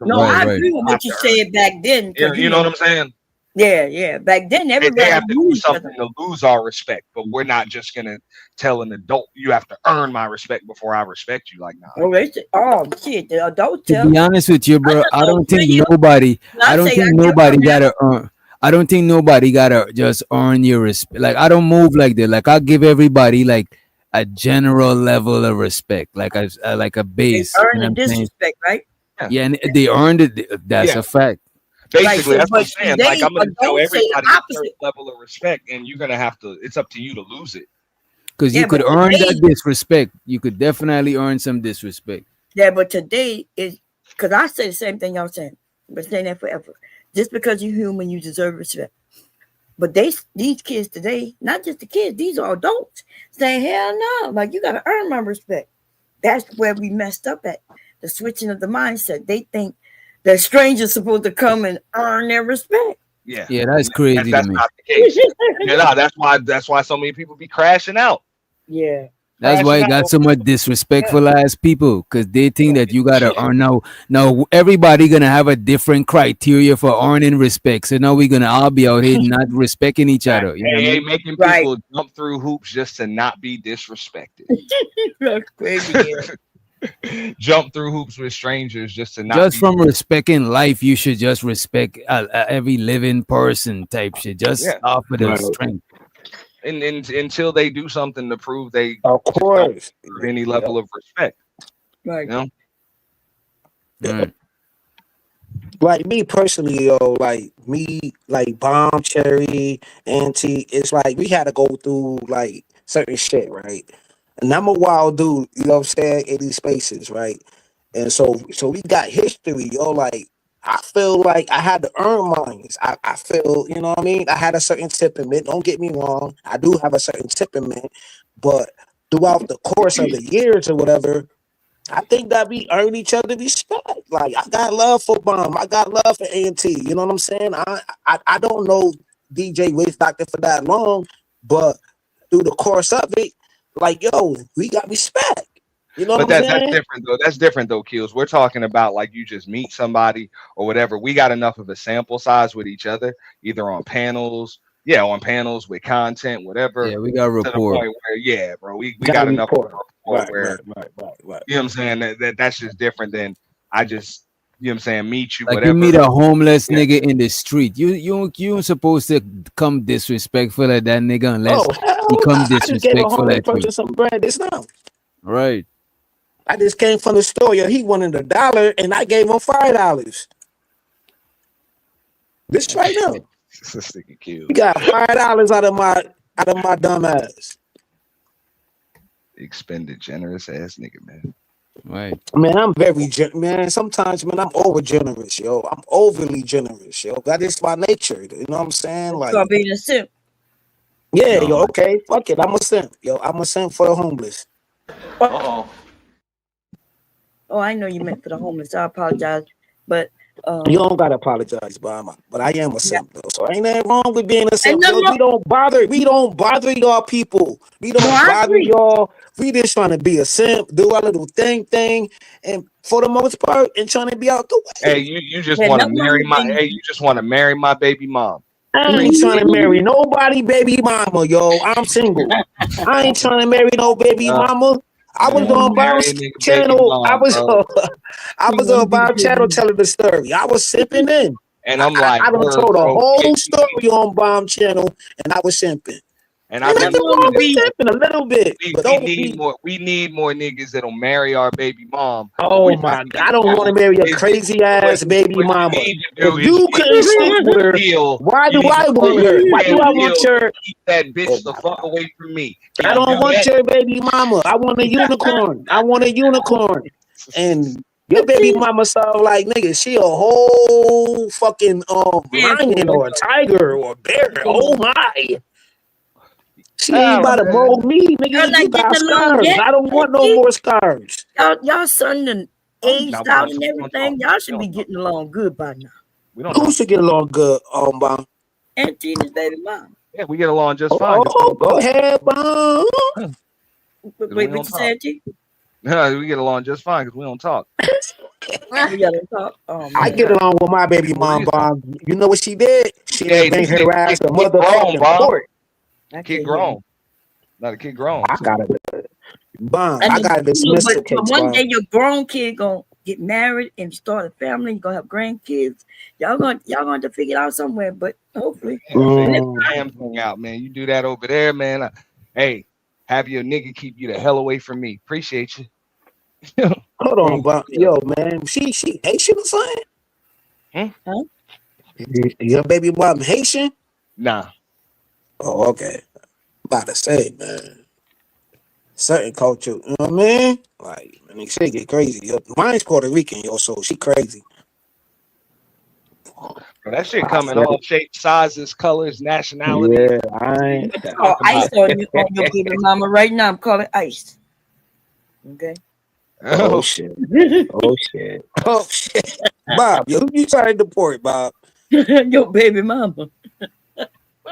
Speaker 9: agree with what you said back then.
Speaker 20: You know what I'm saying?
Speaker 9: Yeah. Back then, everybody
Speaker 20: they have to do something to lose our respect, but we're not just gonna tell an adult you have to earn my respect before I respect you. Like, nah.
Speaker 9: Oh shit, the adults.
Speaker 8: To be honest with you, bro, I don't think nobody gotta earn. I don't think nobody gotta just earn your respect. Like, I don't move like that. Like, I give everybody like a general level of respect, like a base.
Speaker 9: Earn the disrespect, right?
Speaker 8: Yeah, and they earned it. That's a fact.
Speaker 20: Basically, that's what I'm saying. Like, I'm going to tell
Speaker 9: adults say the
Speaker 20: everybody a
Speaker 9: opposite.
Speaker 20: certain level of respect, and you're going to have to, it's up to you to lose it.
Speaker 8: Because you could earn that disrespect. You could definitely earn some disrespect.
Speaker 9: Yeah, but today is, because I say the same thing y'all saying. Been saying that forever. Just because you're human, you deserve respect. But these kids today, not just the kids, these are adults saying, hell no, like, you got to earn my respect. That's where we messed up at. The switching of the mindset. They think that strangers supposed to come and earn their respect.
Speaker 20: Yeah,
Speaker 8: that's crazy.
Speaker 20: That's not the case. That's why so many people be crashing out.
Speaker 9: Yeah.
Speaker 8: That's why you got so much disrespectful ass people, because they think that you gotta earn. Now everybody gonna have a different criteria for earning respect. So now we're gonna all be out here not respecting each other. You know what I mean?
Speaker 20: Making people jump through hoops just to not be disrespected.
Speaker 9: That's crazy.
Speaker 20: Jump through hoops with strangers just to not.
Speaker 8: Just from respecting life, you should just respect every living person type shit. Just off of the strength.
Speaker 20: And until they do something to prove they,
Speaker 7: of course,
Speaker 20: any level of respect,
Speaker 9: right?
Speaker 20: You know?
Speaker 7: Like me personally, like Bomb, Cherry, Auntie, it's like we had to go through like certain shit, right? And I'm a wild dude, you know what I'm saying, in these spaces, right? And so we got history, like. I feel like I had to earn mine. I feel, you know what I mean? I had a certain temperament. Don't get me wrong. I do have a certain temperament. But throughout the course of the years or whatever, I think that we earn each other respect. Like, I got love for Bomb. I got love for A&T. You know what I'm saying? I don't know DJ Wiz Doctor for that long, but through the course of it, like, yo, we got respect. You know
Speaker 20: but
Speaker 7: what I'm
Speaker 20: that's
Speaker 7: saying?
Speaker 20: different though. That's different though, Kills. We're talking about like you just meet somebody or whatever. We got enough of a sample size with each other, either on panels, with content, whatever.
Speaker 8: Yeah, we got rapport.
Speaker 20: To the point where, bro, we got enough rapport where
Speaker 7: right.
Speaker 20: You know what I'm saying? That's just different than I just, you know what I'm saying, meet you,
Speaker 8: like
Speaker 20: whatever.
Speaker 8: you meet a homeless nigga in the street. You ain't supposed to come disrespectful at that nigga unless he come disrespectful at you.
Speaker 7: Some bread. It's not.
Speaker 8: Right.
Speaker 7: I just came from the store. Yo, he wanted $1 and I gave him $5. This right now. He got $5 out of my dumb ass.
Speaker 20: Expended generous ass nigga, man.
Speaker 8: Right.
Speaker 7: Man, I'm very man. Sometimes, man, I'm over generous, yo. I'm overly generous, yo. That is my nature. You know what I'm saying? Like,
Speaker 9: so being a simp.
Speaker 7: Yeah, yo. Okay, fuck it. I'm a simp, yo. I'm a simp for the homeless.
Speaker 9: Oh, I know you meant for the homeless. I apologize, but
Speaker 7: you don't gotta apologize, but I am a simp though. So ain't nothing wrong with being a simp. We don't bother y'all people. We don't bother y'all. We just trying to be a simp, do our little thing, and for the most part, and trying to be out the way.
Speaker 20: Hey, you just want to marry my baby mom.
Speaker 7: I ain't trying to marry nobody baby mama, yo. I'm single. I ain't trying to marry no baby mama. I was on Bob's channel. I was on Bob's channel telling the story. I was simping in.
Speaker 20: And I'm like,
Speaker 7: I done told a whole story on Bob's channel, and I was simping.
Speaker 20: And I think
Speaker 7: simping a little bit.
Speaker 20: We need more niggas that'll marry our baby mom.
Speaker 7: Oh my God! I don't want to marry a crazy ass baby mama. If you couldn't sleep with her, why do I want her? Why do I want her?
Speaker 20: Keep that bitch the fuck away from me.
Speaker 7: I don't want your baby mama. I want a unicorn. I want a unicorn. And your baby mama sound like, nigga, she a whole fucking lion or a tiger or a bear. Oh my. She ain't about to mold me, nigga. You got scars. I don't want no more scars.
Speaker 9: Y'all son done aged out and everything. Y'all should be getting along good by now.
Speaker 7: Who should get along good, Bomb?
Speaker 9: Auntie and his baby mom.
Speaker 20: Yeah, we get along just fine.
Speaker 7: Oh, go ahead, Bomb.
Speaker 9: Wait, what you say, Auntie?
Speaker 20: No, we get along just fine because we don't talk.
Speaker 9: We gotta talk.
Speaker 7: I get along with my baby mom, Bomb. You know what she did? She banged her ass to motherfucking court.
Speaker 20: Kid grown. Not a kid grown.
Speaker 7: I got it. Bomb. I got to dismiss it.
Speaker 9: But one day your grown kid gonna get married and start a family. You're gonna have grandkids. Y'all gonna have to figure it out somewhere, but hopefully.
Speaker 20: Damn thing out, man. You do that over there, man. Hey, have your nigga keep you the hell away from me. Appreciate you.
Speaker 7: Hold on, but yo, man, she Haitian or something?
Speaker 9: Huh?
Speaker 7: Your baby mom Haitian?
Speaker 20: Nah.
Speaker 7: Oh, okay. About to say, man. Certain culture, you know what I mean? Like, I mean, shit get crazy. Yo, mine's Puerto Rican, yo, so she crazy.
Speaker 20: Bro, that shit come in all shapes, sizes, colors, nationalities.
Speaker 7: Yeah, I ain't.
Speaker 9: Oh, ice on your baby mama right now. I'm calling ice. Okay.
Speaker 7: Oh shit. Oh shit. Oh shit. Bob, yo, who you trying to deport, Bob?
Speaker 9: Your baby mama.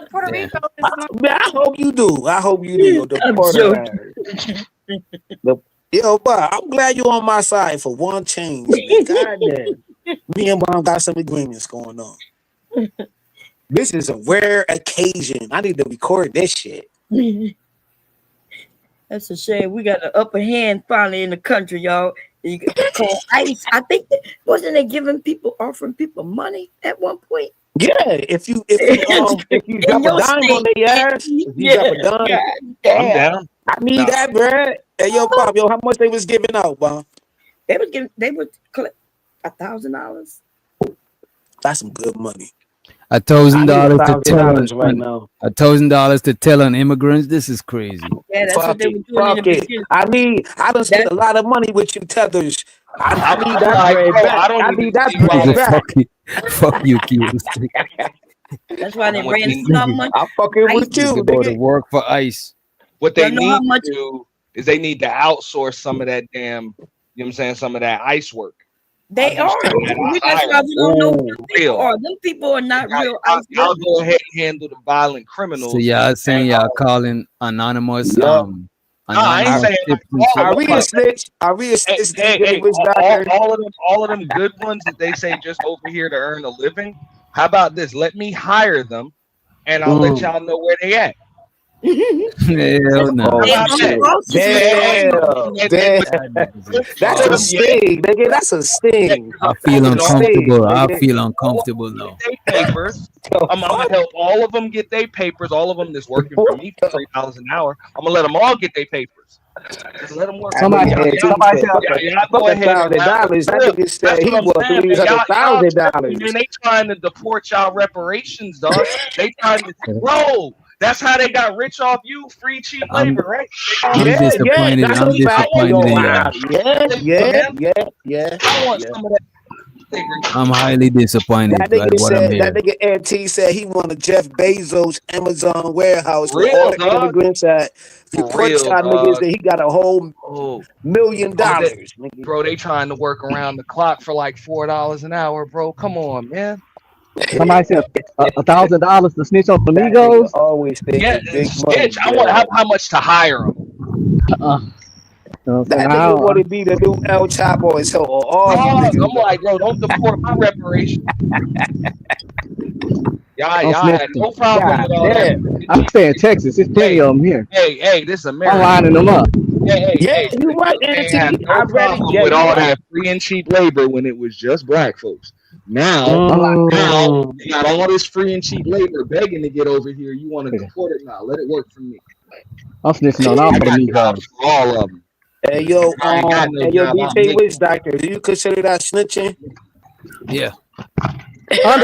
Speaker 10: Puerto Rico.
Speaker 7: I hope you do. I hope you do. Yo, deport her. Yo, Bob, I'm glad you're on my side for one change. God damn. Me and Mom got some agreements going on. This is a rare occasion. I need to record this shit.
Speaker 9: That's a shame. We got an upper hand finally in the country, y'all. You call ICE. I think wasn't they offering people money at one point?
Speaker 7: Yeah, if you drop a dime on their ass, if you drop a dime,
Speaker 20: I'm down.
Speaker 7: I need that, bruh. Hey, yo, Bob, yo, how much they was giving out, Bob?
Speaker 9: They would collect $1,000.
Speaker 7: That's some good money.
Speaker 8: $1,000 to tell on
Speaker 7: right now.
Speaker 8: $1,000 to tell on immigrants. This is crazy.
Speaker 9: Yeah, that's what they were doing.
Speaker 7: Fuck it. I done spent a lot of money with you tethers. I need that bread back. I need that bread back.
Speaker 8: Fuck you, kids.
Speaker 9: That's why they ran so much.
Speaker 7: I'm fucking with you.
Speaker 8: Go to work for ICE.
Speaker 20: What they need to do is they need to outsource some of that damn, you know what I'm saying, some of that ICE work.
Speaker 9: They are. That's why we don't know who them people are. Them people are not real.
Speaker 20: I'll go ahead and handle the violent criminals.
Speaker 8: So y'all saying y'all calling anonymous
Speaker 20: I ain't saying
Speaker 7: are we a snitch? Are we a snitch?
Speaker 20: All of them good ones that they say just over here to earn a living. How about this? Let me hire them, and I'll let y'all know where they at.
Speaker 8: Hell no.
Speaker 7: Damn. That's a sting, nigga. That's a sting.
Speaker 8: I feel uncomfortable. I feel uncomfortable now.
Speaker 20: Papers. I'm gonna help all of them get their papers. All of them that's working for me for $3 an hour. I'm gonna let them all get their papers. Just let them work.
Speaker 7: Somebody said $1,000. That nigga said he was $300,000.
Speaker 20: Man, they trying to deport y'all reparations, dog. They trying to That's how they got rich off you, free cheap labor, right?
Speaker 8: I'm disappointed. I'm disappointed in y'all.
Speaker 7: Yeah.
Speaker 20: I want some of that.
Speaker 8: I'm highly disappointed.
Speaker 7: That nigga NT said he wanted Jeff Bezos' Amazon warehouse with all the immigrants at. If you put y'all niggas that he got a whole $1 million.
Speaker 20: Bro, they trying to work around the clock for like $4 an hour, bro. Come on, man.
Speaker 6: Somebody said $1,000 to snitch on Amigos.
Speaker 7: Always
Speaker 20: snitch. I want how much to hire them.
Speaker 7: That nigga want to be the new El Chapo and so
Speaker 20: I'm like, bro, don't deport my reparation. Y'all had no problem with all that.
Speaker 6: I'm saying Texas. It's plenty of them here.
Speaker 20: Hey, this is America.
Speaker 6: I'm lining them up.
Speaker 20: Hey,
Speaker 7: you right,
Speaker 20: Anthony. No problem with all that free and cheap labor when it was just black folks. Now you got all this free and cheap labor begging to get over here. You want to deport it now? Let it work for me.
Speaker 6: I'm snitching on all the Amigos.
Speaker 20: All of them.
Speaker 7: Hey yo, DJ Witch Doctor, do you consider that snitching?
Speaker 8: Yeah.
Speaker 6: Arriba.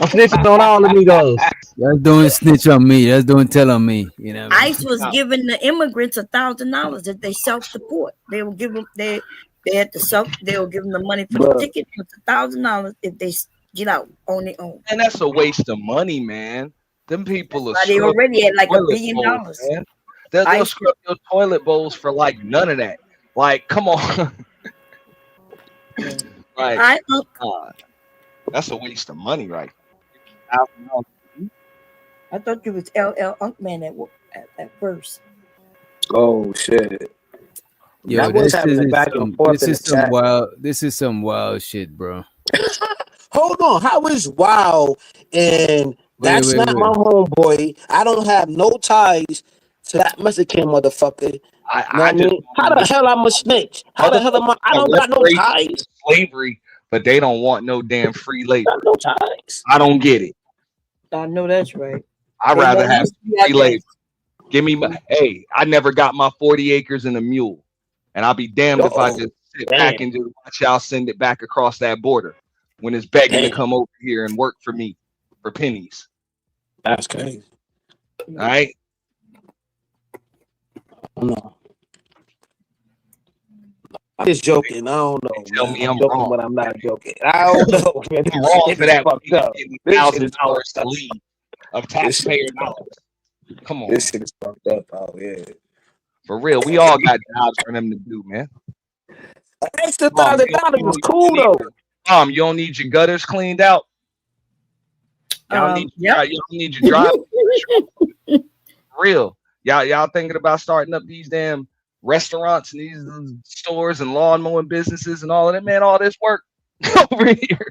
Speaker 6: I'm snitching on all the Amigos.
Speaker 8: That's doing snitch on me. That's doing tell on me. You know.
Speaker 9: ICE was giving the immigrants $1,000 if they self-deport. They will give them they had to they will give them the money for the ticket. It's $1,000 if they get out on their own.
Speaker 20: And that's a waste of money, man. Them people are.
Speaker 9: They already had like $1 billion.
Speaker 20: Man. They'll scrub your toilet bowls for like none of that. Like, come on. Like, that's a waste of money, right?
Speaker 9: I thought you was LL Unkman at first.
Speaker 7: Oh shit!
Speaker 8: Yo, this is some wild shit, bro.
Speaker 7: Hold on, how is wild? And that's not my homeboy. I don't have no ties to that Mexican motherfucker. How the hell I'm a snitch? How the hell am I? I don't got no ties.
Speaker 20: Slavery, but they don't want no damn free labor.
Speaker 7: Got no ties.
Speaker 20: I don't get it.
Speaker 9: I know that's right.
Speaker 20: I'd rather have free labor. Give me my. Hey, I never got my 40 acres and a mule, and I'll be damned if I just sit back and just watch y'all send it back across that border when it's begging to come over here and work for me for pennies.
Speaker 7: That's crazy.
Speaker 20: All right.
Speaker 7: No. I'm just joking. I don't know.
Speaker 20: Tell me I'm
Speaker 7: joking,
Speaker 20: wrong,
Speaker 7: but I'm not joking. I don't know. Man.
Speaker 20: I'm wrong for that. $1,000
Speaker 7: $1,000
Speaker 20: to leave of taxpayer dollars. Come on.
Speaker 7: This shit is fucked up. Oh yeah.
Speaker 20: For real, we all got jobs for them to do, man.
Speaker 7: Extra $1,000 is cool though.
Speaker 20: You don't need your gutters cleaned out. Y'all need you don't need your drive. For real. Y'all thinking about starting up these damn restaurants and these stores and lawn mowing businesses and all of that, man. All this work over here.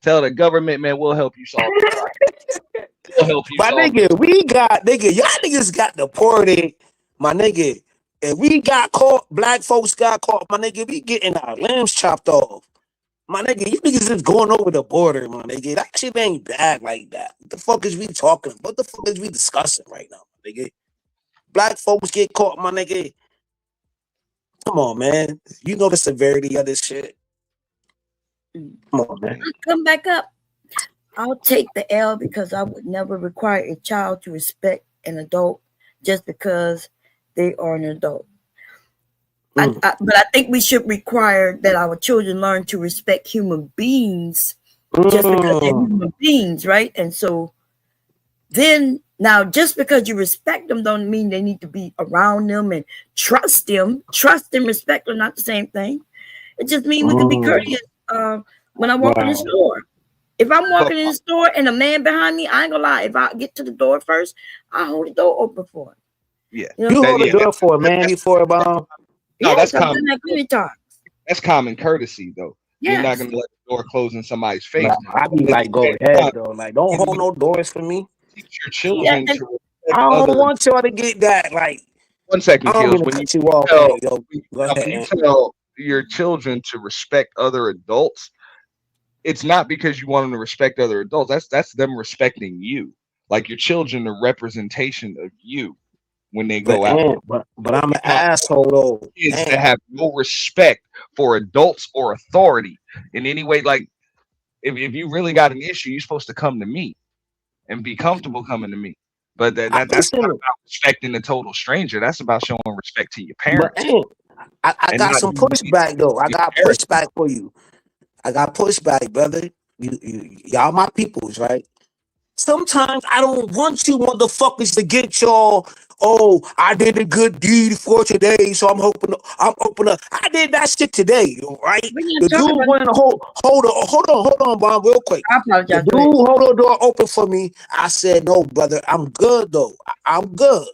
Speaker 20: Tell the government, man, we'll help you solve it. We'll help you.
Speaker 7: My nigga, y'all niggas got deported. My nigga, if we got caught, black folks got caught, my nigga, we getting our limbs chopped off. My nigga, you niggas is going over the border, my nigga. That shit ain't bad like that. What the fuck is we talking? What the fuck is we discussing right now, my nigga? Black folks get caught, my nigga. Come on, man. You know the severity of this shit. Come on, man.
Speaker 9: Come back up. I'll take the L because I would never require a child to respect an adult just because they are an adult. But I think we should require that our children learn to respect human beings just because they're human beings, right? And so then now just because you respect them don't mean they need to be around them and trust them. Trust and respect are not the same thing. It just means we can be courteous when I walk in the store. If I'm walking in the store and a man behind me, I ain't gonna lie. If I get to the door first, I hold the door open for him.
Speaker 20: Yeah,
Speaker 7: you hold the door for a man before a bomb.
Speaker 20: No,
Speaker 9: yes,
Speaker 20: that's common.
Speaker 9: That's
Speaker 20: common courtesy, though.
Speaker 9: Yes.
Speaker 20: You're not gonna let the door close in somebody's face.
Speaker 7: Nah, I be like, go ahead, though. Like, don't hold no doors for me.
Speaker 20: Teach your children to respect
Speaker 7: I don't want y'all to get that. Like,
Speaker 20: 1 second, Kills. When
Speaker 7: you
Speaker 20: tell your children to respect other adults, it's not because you want them to respect other adults. That's them respecting you. Like your children are representation of you when they go out.
Speaker 7: But I'm an asshole though.
Speaker 20: Kids that have no respect for adults or authority in any way. Like if you really got an issue, you're supposed to come to me and be comfortable coming to me. But that's not about respecting the total stranger. That's about showing respect to your parents.
Speaker 7: But, I got some pushback though. I got pushback for you. I got pushback, brother. Y'all my peoples, right? Sometimes I don't want you motherfuckers to get y'all. Oh, I did a good deed for today, so I'm open up. I did that shit today, right? The dude went to hold on, Bob, real quick.
Speaker 9: I apologize.
Speaker 7: The dude hold the door open for me. I said, no, brother, I'm good though. I'm good.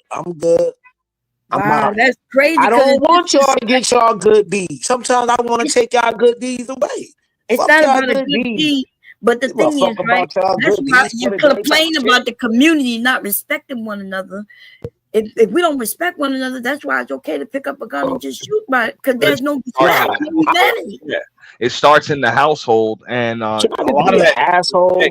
Speaker 9: Wow, that's crazy.
Speaker 7: I don't want y'all to get y'all good deeds. Sometimes I want to take y'all good deeds away.
Speaker 9: It's not about a good deed, but the thing is, right? That's why you complain about the community not respecting one another. If we don't respect one another, that's why it's okay to pick up a gun and just shoot by it because there's no humanity.
Speaker 20: Yeah, it starts in the household, and a lot of that
Speaker 7: asshole.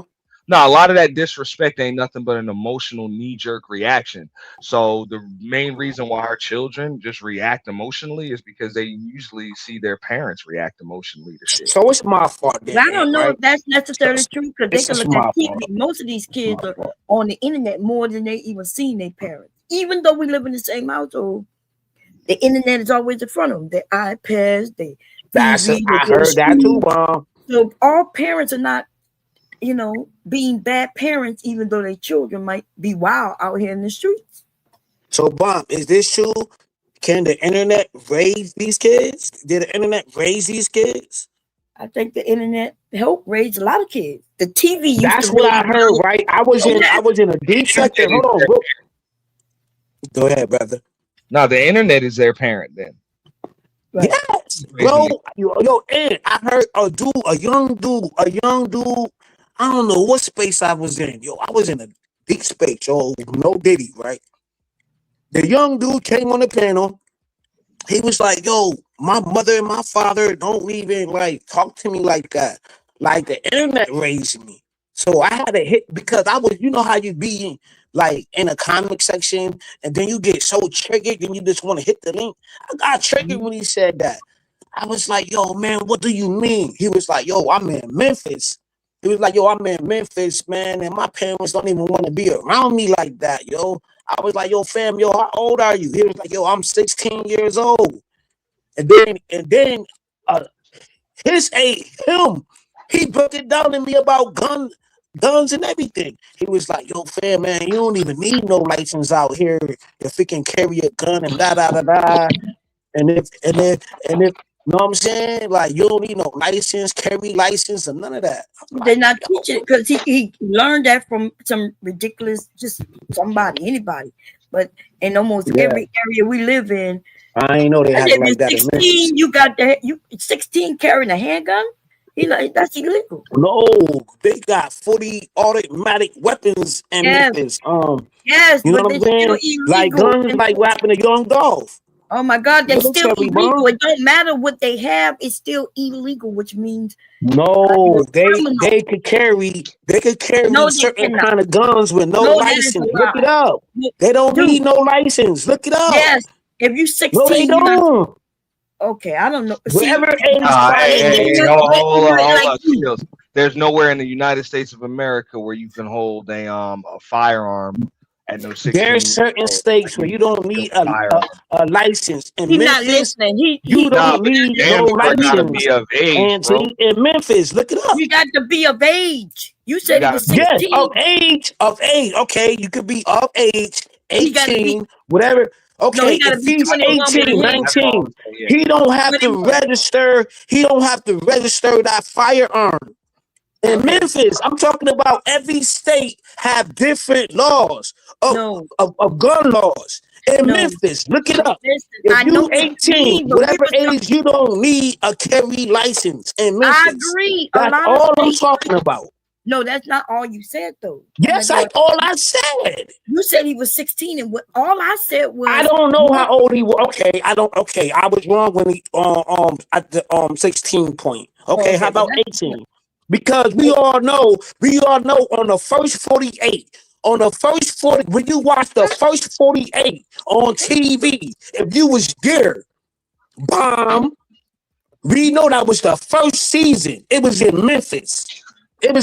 Speaker 20: No, a lot of that disrespect ain't nothing but an emotional knee-jerk reaction. So the main reason why our children just react emotionally is because they usually see their parents react emotionally to shit.
Speaker 7: So it's my fault.
Speaker 9: Then, I don't know if that's necessarily true because they can look at TV. Most of these kids are on the internet more than they even seen their parents. Even though we live in the same household, the internet is always in front of them. Their iPads, they TV.
Speaker 7: I heard that too, Mom.
Speaker 9: So all parents are not, being bad parents, even though their children might be wild out here in the streets.
Speaker 7: So, Bomb, is this true? Can the internet raise these kids? Did the internet raise these kids?
Speaker 9: I think the internet helped raise a lot of kids. The TV.
Speaker 7: That's what I heard, right? I was in a deep sector. Hold on, bro. Go ahead, brother.
Speaker 20: No, the internet is their parent then.
Speaker 9: Right.
Speaker 7: Yes, bro. Yo, and I heard a young dude. I don't know what space I was in. Yo, I was in a deep space. Yo, no Diddy, right? The young dude came on the panel. He was like, yo, my mother and my father don't even talk to me like that. Like the internet raised me. So I had to hit because I was, how you be like in a comic section, and then you get so triggered, then you just want to hit the link. I got triggered when he said that. I was like, yo, man, what do you mean? He was like, yo, I'm in Memphis. He was like, yo, I'm in Memphis, man, and my parents don't even want to be around me like that, yo. I was like, yo, fam, yo, how old are you? He was like, yo, I'm 16 years old. And then he broke it down to me about guns and everything. He was like, yo, fam, man, you don't even need no license out here if it can carry a gun and da da da da. And if you know what I'm saying? Like, you don't need no license, carry license, or none of that.
Speaker 9: They're not teaching it because he learned that from some ridiculous, just somebody, anybody. But in almost every area we live in,
Speaker 7: I ain't know they had it like that.
Speaker 9: 16, you got 16 carrying a handgun? That's illegal.
Speaker 7: No, they got 40 automatic weapons in Memphis.
Speaker 9: Yes,
Speaker 7: you know what I'm saying? Like guns, like rapping a young golf.
Speaker 9: Oh my God, they're still illegal. It don't matter what they have; it's still illegal, which means
Speaker 7: no, they could carry certain kind of guns with no license. Look it up. They don't need no license. Look it up.
Speaker 9: Yes, if you 16,
Speaker 7: no, they don't.
Speaker 9: Okay, I don't know.
Speaker 7: Whatever hold on.
Speaker 20: There's nowhere in the United States of America where you can hold a firearm at no 16.
Speaker 7: There's certain states where you don't need a license. In
Speaker 9: He's
Speaker 7: Memphis,
Speaker 9: not listening.
Speaker 7: You don't need no license.
Speaker 20: Be of age,
Speaker 7: in Memphis, look it up.
Speaker 9: You got to be of age. You said it was 16.
Speaker 7: Yes, of age. Okay, you could be of age, 18, whatever. Okay,
Speaker 9: no,
Speaker 7: if he's 18, 19, he don't have to register. He don't have to register that firearm. In Memphis, I'm talking about every state have different laws of gun laws. In Memphis, look it up. If you 18, whatever age, you don't need a carry license. In Memphis,
Speaker 9: I agree.
Speaker 7: That's all I'm talking about.
Speaker 9: No, that's not all you said, though.
Speaker 7: Yes, all I said.
Speaker 9: You said he was 16, and all I said was
Speaker 7: I don't know how old he was. Okay, I was wrong when he at the 16 point. Okay, how about 18? Because we all know on the first 48, when you watch the first 48 on TV, if you was there, we know that was the first season. It was in Memphis. And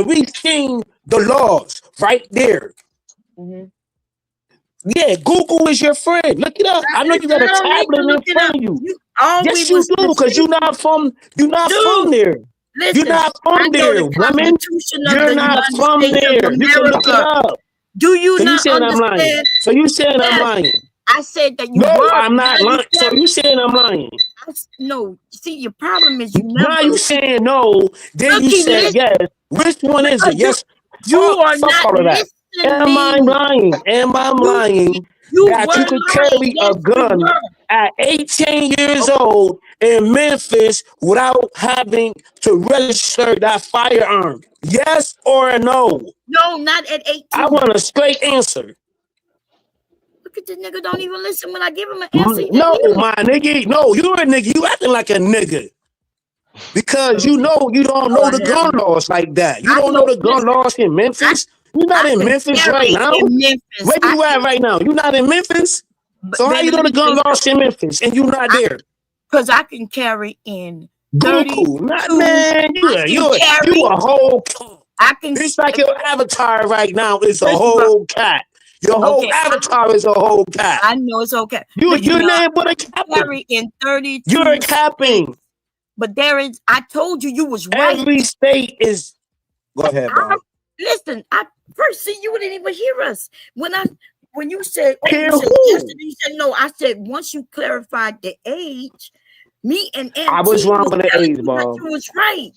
Speaker 7: we seen the laws right there.
Speaker 9: Mm-hmm.
Speaker 7: Yeah, Google is your friend. Look it up. I know you got a tablet in front of you. Yes, you do, because you're not from there.
Speaker 9: Listen,
Speaker 7: you're not from there, women. You're not from there. You can look it up.
Speaker 9: Do you not understand?
Speaker 7: So you saying I'm lying?
Speaker 9: I said that you
Speaker 7: were. I'm not lying. So you saying I'm lying?
Speaker 9: No. See, your problem is you never.
Speaker 7: Now you saying no, then you said yes. Which one is it? Yes.
Speaker 9: You are not listening.
Speaker 7: Am I lying? That you could carry a gun at 18 years old in Memphis without having to register that firearm? Yes or no?
Speaker 9: No, not at 18.
Speaker 7: I want a straight answer.
Speaker 9: Look at this nigga, don't even listen when I give him an answer.
Speaker 7: No, my nigga. No, you're a nigga. You acting like a nigga. Because you don't know the gun laws like that. You don't know the gun laws in Memphis. You're not in Memphis right now. Where you at right now? You're not in Memphis. So how you know the gun laws in Memphis and you're not there?
Speaker 9: Because I can carry in
Speaker 7: 30. Man, you a whole. It's like your avatar right now is a whole cat. Your whole avatar is a whole cat.
Speaker 9: I know it's okay.
Speaker 7: You're name but a captain.
Speaker 9: Carry in 32.
Speaker 7: You're a captain.
Speaker 9: But there is. I told you was right.
Speaker 7: Every state is. Go ahead, bro.
Speaker 9: Listen, first see you didn't even hear us when you said
Speaker 7: yesterday.
Speaker 9: You said no. I said once you clarified the age, me and
Speaker 7: I was wrong with the age, bro.
Speaker 9: You was right.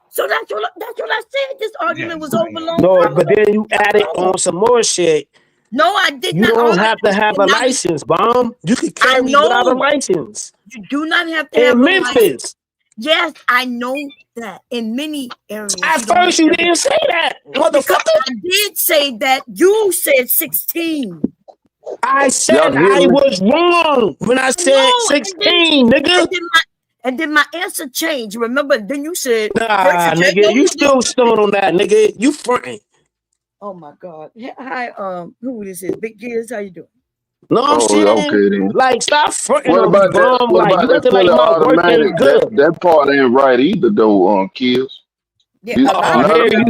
Speaker 9: So that's what I said. This argument was over long.
Speaker 7: No, but then you added on some more shit.
Speaker 9: No, I did not.
Speaker 7: You don't have to have a license, bomb. You can carry without a license.
Speaker 9: You do not have to have
Speaker 7: in Memphis.
Speaker 9: Yes, I know that in many areas.
Speaker 7: At first, you didn't say that, motherfucker.
Speaker 9: I did say that. You said 16.
Speaker 7: I said I was wrong when I said 16, nigga.
Speaker 9: And then my answer changed. Remember, then you said,
Speaker 7: nah, nigga, you still stoned on that, nigga. You fronting.
Speaker 9: Oh my God. Hi, who this is? Big Gears, how you doing?
Speaker 7: No, I'm saying,
Speaker 11: okay then.
Speaker 7: like, stop fronting
Speaker 11: What
Speaker 7: on me,
Speaker 11: about that?
Speaker 7: bum.
Speaker 11: What
Speaker 7: Like,
Speaker 11: about
Speaker 7: you
Speaker 11: that
Speaker 7: acting like
Speaker 11: fully
Speaker 7: my work
Speaker 11: automatic?
Speaker 7: ain't good.
Speaker 11: That part ain't right either, though, Kills.
Speaker 9: Yeah, a lot of
Speaker 7: Here you
Speaker 11: only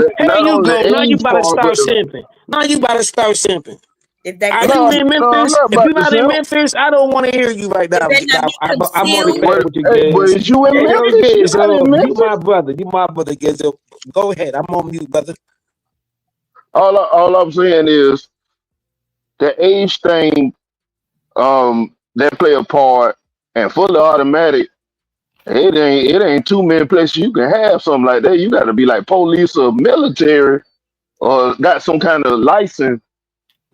Speaker 7: go. Now you
Speaker 11: age
Speaker 7: about to
Speaker 11: part,
Speaker 7: start
Speaker 11: but the
Speaker 7: simping. Now you about to start simping.
Speaker 9: if that
Speaker 7: Are you in Memphis?
Speaker 11: I'm not
Speaker 7: If
Speaker 11: about
Speaker 7: you're
Speaker 11: to
Speaker 7: not in
Speaker 11: simp.
Speaker 7: Memphis, I don't want to hear you right now.
Speaker 9: If that
Speaker 7: I'm
Speaker 9: not
Speaker 7: on the
Speaker 9: concealed,
Speaker 7: credit with you,
Speaker 11: Hey, but
Speaker 7: Giz.
Speaker 11: is you in
Speaker 7: Hey, yo,
Speaker 11: Memphis? You
Speaker 7: Giz,
Speaker 11: not in
Speaker 7: you
Speaker 11: Memphis?
Speaker 7: my brother. You my brother, Giz. Go ahead. I'm on mute, brother.
Speaker 11: All I'm saying is the age thing, that play a part, and fully automatic. It ain't too many places you can have something like that. You got to be like police or military, or got some kind of license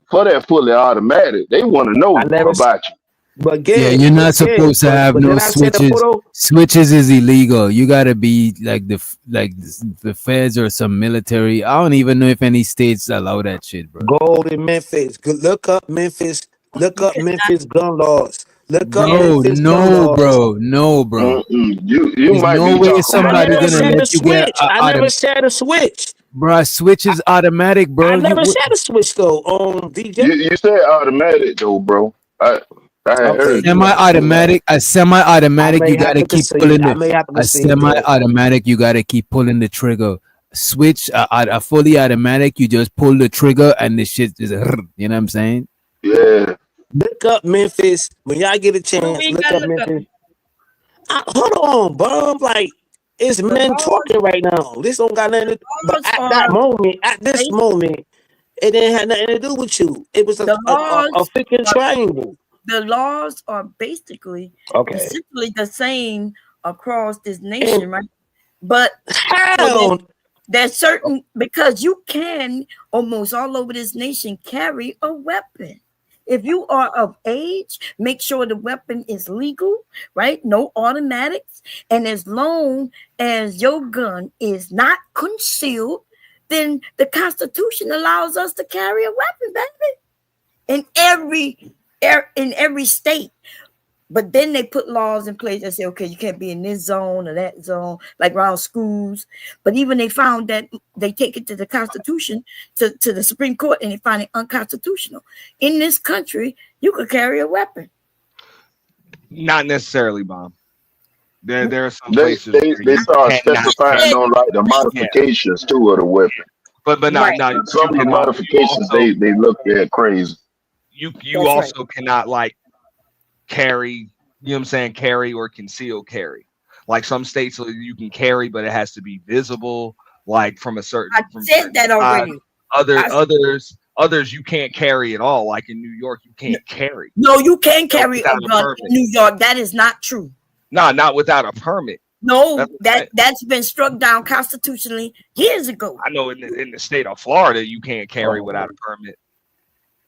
Speaker 11: for that fully automatic. They want to know
Speaker 7: I never,
Speaker 11: about you.
Speaker 7: but
Speaker 8: Yeah,
Speaker 7: Giz,
Speaker 8: you're not supposed to have
Speaker 7: but
Speaker 8: no
Speaker 7: then I said the
Speaker 8: switches.
Speaker 7: photo.
Speaker 8: Switches is illegal. You gotta be like the feds or some military. I don't even know if any states allow that shit, bro.
Speaker 7: Go to Memphis. Look up Memphis. Look up Memphis gun laws. Look up
Speaker 8: Bro,
Speaker 7: Memphis gun
Speaker 8: no,
Speaker 7: laws.
Speaker 8: bro, no, bro.
Speaker 11: You
Speaker 8: There's
Speaker 11: might
Speaker 8: no
Speaker 11: be
Speaker 8: way
Speaker 11: talking
Speaker 8: somebody
Speaker 7: I never
Speaker 8: gonna
Speaker 7: said a
Speaker 8: let you get
Speaker 7: switch. I never said a switch.
Speaker 8: bro. Switch is automatic,
Speaker 7: I
Speaker 8: bro.
Speaker 7: never said a switch though. DJ.
Speaker 11: You said automatic though, bro. I had heard you.
Speaker 8: Semi-automatic. A semi-automatic, you gotta keep pulling
Speaker 7: I
Speaker 8: the.
Speaker 7: may have to
Speaker 8: A
Speaker 7: concede there.
Speaker 8: semi-automatic, you gotta keep pulling the trigger. Switch, a fully automatic, you just pull the trigger and the shit is. You know what I'm saying?
Speaker 11: Yeah.
Speaker 7: Look up Memphis when y'all get a chance. Look up Memphis. Hold on, bum. Like it's men talking right now. This don't got nothing. But at this moment, it didn't have nothing to do with you. It was a freaking triangle.
Speaker 9: The laws are basically essentially the same across this nation, right? But there's certain, because you can almost all over this nation carry a weapon. If you are of age, make sure the weapon is legal, right? No automatics. And as long as your gun is not concealed, then the Constitution allows us to carry a weapon, baby. In every state. But then they put laws in place that say, okay, you can't be in this zone or that zone, like around schools. But even they found that they take it to the Constitution, to the Supreme Court, and they find it unconstitutional. In this country, you could carry a weapon.
Speaker 20: Not necessarily, Mom. There are some
Speaker 11: They
Speaker 20: places
Speaker 11: they start specifying on like the modifications too of the weapon.
Speaker 20: But
Speaker 11: some of the modifications they look at crazy.
Speaker 20: You also cannot like carry, you know what I'm saying, carry or conceal carry. Like some states you can carry, but it has to be visible, like from a certain.
Speaker 9: I said that already.
Speaker 20: Others you can't carry at all. Like in New York, you can't carry.
Speaker 9: No, you can carry a gun in New York. That is not true.
Speaker 20: No, not without a permit.
Speaker 9: No, that's been struck down constitutionally years ago.
Speaker 20: I know in the state of Florida, you can't carry without a permit.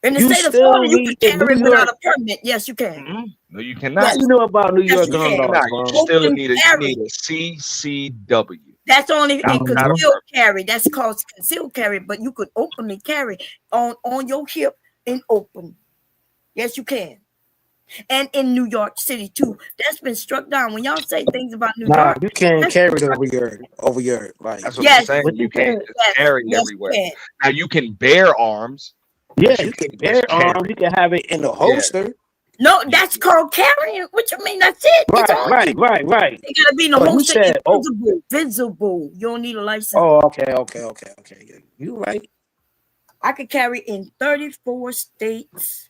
Speaker 9: In the state of Florida, you can carry without a permit. Yes, you can.
Speaker 20: Mm-hmm. No, you cannot.
Speaker 7: Yeah, you know about New York gun laws.
Speaker 20: You still need a CCW.
Speaker 9: That's only in concealed carry. That's called concealed carry, but you could openly carry on your hip and open. Yes, you can. And in New York City too, that's been struck down. When y'all say things about New York,
Speaker 7: you can't carry it over your like.
Speaker 20: That's what I'm saying. You can't carry everywhere. Now you can bear arms.
Speaker 7: Yeah, you can bear arms. You can have it in the holster.
Speaker 9: No, that's called carrying. What you mean? That's it.
Speaker 7: Right.
Speaker 9: It gotta be in the holster. It's visible. You don't need a license.
Speaker 7: Oh, okay. You right.
Speaker 9: I could carry in 34 states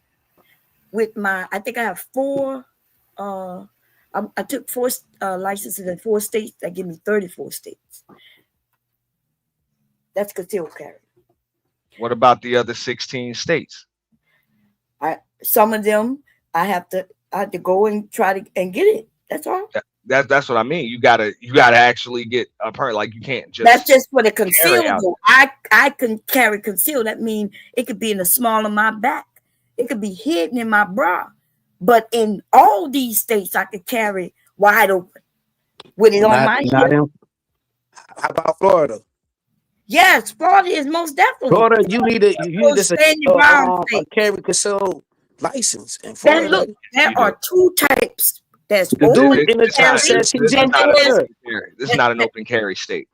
Speaker 9: with I think I have 4. I took 4 licenses in 4 states. That give me 34 states. That's concealed carry.
Speaker 20: What about the other 16 states?
Speaker 9: Some of them I have to go and try to and get it. That's all.
Speaker 20: That's what I mean. You gotta actually get a permit. Like you can't just.
Speaker 9: That's just for the concealed. I can carry concealed. That means it could be in the small of my back. It could be hidden in my bra. But in all these states, I could carry wide open with it on my hip.
Speaker 7: How about Florida?
Speaker 9: Yes, Florida is most definitely.
Speaker 7: Florida, you need a carry concealed license in Florida.
Speaker 9: Then look, there are 2 types. There's
Speaker 20: the dude in the town says he's in
Speaker 9: Florida.
Speaker 20: This is not an open carry state.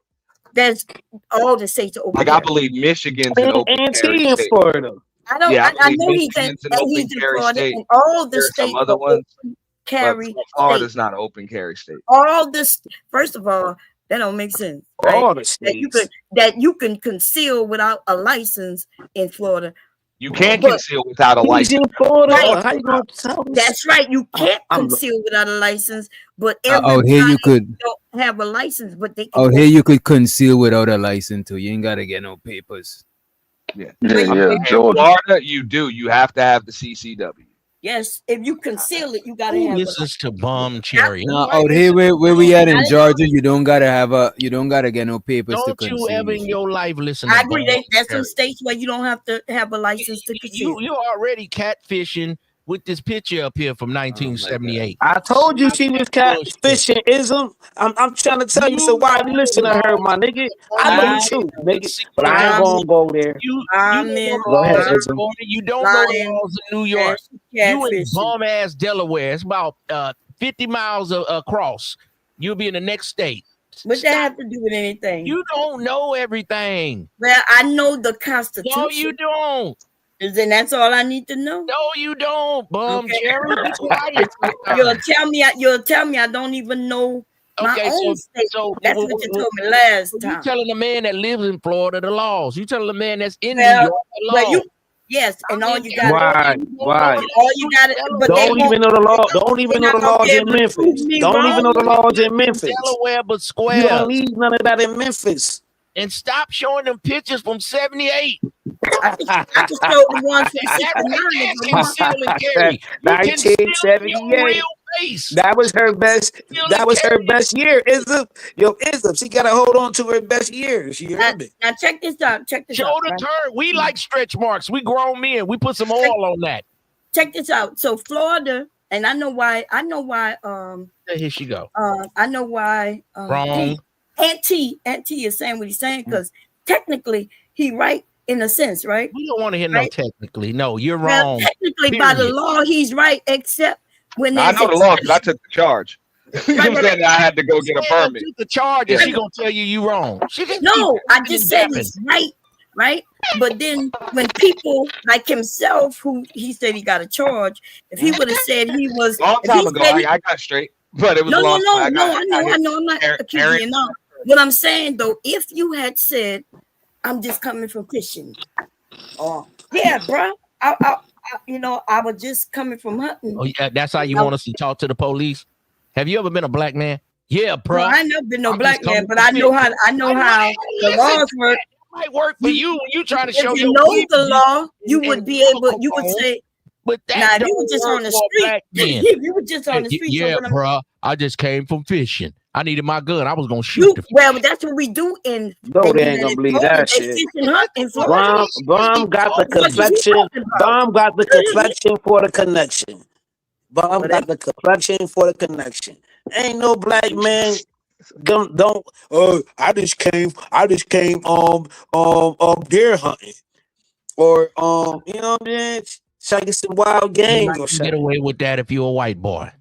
Speaker 9: There's all the states are open.
Speaker 20: Like I believe Michigan's an open carry
Speaker 7: in
Speaker 20: state.
Speaker 7: Florida.
Speaker 9: I know he's in Florida, and all the states
Speaker 20: some other
Speaker 9: are
Speaker 20: ones,
Speaker 9: open carry.
Speaker 20: but Florida's not an open carry state.
Speaker 9: All this, first of all, that don't make sense. Right?
Speaker 7: All the states
Speaker 9: that you can conceal without a license in Florida.
Speaker 20: You can't conceal without a license.
Speaker 7: In Florida.
Speaker 9: Right.
Speaker 7: How you gonna tell us?
Speaker 9: That's right. You can't conceal without a license, but
Speaker 8: out
Speaker 9: everybody
Speaker 8: here you could.
Speaker 9: don't have a license, but they can.
Speaker 8: Out here you could conceal without a license too. You ain't gotta get no papers.
Speaker 20: Yeah.
Speaker 11: Yeah.
Speaker 20: Florida, you do. You have to have the CCW.
Speaker 9: Yes, if you conceal it, you gotta
Speaker 12: Who
Speaker 9: have.
Speaker 12: listens to Bomb Cherry?
Speaker 8: No, out here where we at in Georgia, you don't gotta get no papers to
Speaker 12: Don't
Speaker 8: conceal.
Speaker 12: you ever in your life listen to
Speaker 9: I agree.
Speaker 12: Bomb
Speaker 9: There's some
Speaker 12: Cherry?
Speaker 9: states where you don't have to have a license to conceal.
Speaker 12: You already catfishing with this picture up here from 1978.
Speaker 7: I told you she was catfishing ism. I'm trying to tell you, so why you listen to her, my nigga? I know the truth, nigga, but I ain't gonna go there.
Speaker 12: You don't know the laws of New York. You in bum ass Delaware. It's about 50 miles across. You'll be in the next state.
Speaker 9: What that have to do with anything?
Speaker 12: You don't know everything.
Speaker 9: Well, I know the Constitution.
Speaker 12: No, you don't.
Speaker 9: Then that's all I need to know.
Speaker 12: No, you don't, Bum Cherry. Be quiet.
Speaker 9: You'll tell me I don't even know my own state. That's what you told me last time.
Speaker 12: You telling a man that lives in Florida the laws. You telling a man that's in New York the laws.
Speaker 9: Yes, and all you got.
Speaker 7: Why?
Speaker 9: All you got.
Speaker 7: Don't even know the law. Don't even know the laws in Memphis. Don't even know the laws in Memphis.
Speaker 12: Delaware, but square.
Speaker 7: You don't need none of that in Memphis.
Speaker 12: And stop showing them pictures from 78.
Speaker 9: I just showed the ones from
Speaker 7: 1978. That was her best. That was her best year. Ism, she gotta hold on to her best years. You heard me?
Speaker 9: Now check this out. Check this out.
Speaker 12: Show the turn. We like stretch marks. We grown men. We put some oil on that.
Speaker 9: Check this out. So Florida, and I know why.
Speaker 12: Here she go.
Speaker 9: I know why.
Speaker 12: Wrong.
Speaker 9: Auntie is saying what he's saying because technically he right in a sense, right?
Speaker 12: We don't want to hear no technically. No, you're
Speaker 9: well,
Speaker 12: wrong.
Speaker 9: Technically, by the law, he's right, except when
Speaker 20: I know the law because I took the charge. You know what I'm saying? I had to go get a permit.
Speaker 12: The charge, and she gonna tell you wrong.
Speaker 9: No, I just said he's right. But then when people like himself, who he said he got a charge, if he would have said he was
Speaker 20: long time ago, I got straight, but it was
Speaker 9: no,
Speaker 20: I know.
Speaker 9: I'm not accusing you now. What I'm saying though, if you had said, "I'm just coming from fishing," yeah, bro, I was just coming from hunting.
Speaker 12: Oh, yeah, that's how you want us to talk to the police. Have you ever been a black man? Yeah, bro.
Speaker 9: No, I never been no black man, but I know how the laws work.
Speaker 12: It might work for you when you trying to show
Speaker 9: you know the law. You would be able. You would say.
Speaker 12: But
Speaker 9: if you were just on the street, you were just on the street.
Speaker 12: Yeah, bro. I just came from fishing. I needed my gun. I was gonna shoot.
Speaker 9: Well, that's what we do in.
Speaker 7: No, they ain't gonna believe that shit. Bomb got the complexion. Bomb got the complexion for the connection. Bomb got the complexion for the connection. Ain't no black man. Don't. I just came deer hunting, or you know what I'm saying? Shaking some wild game.
Speaker 12: You get away with that if you're a white boy.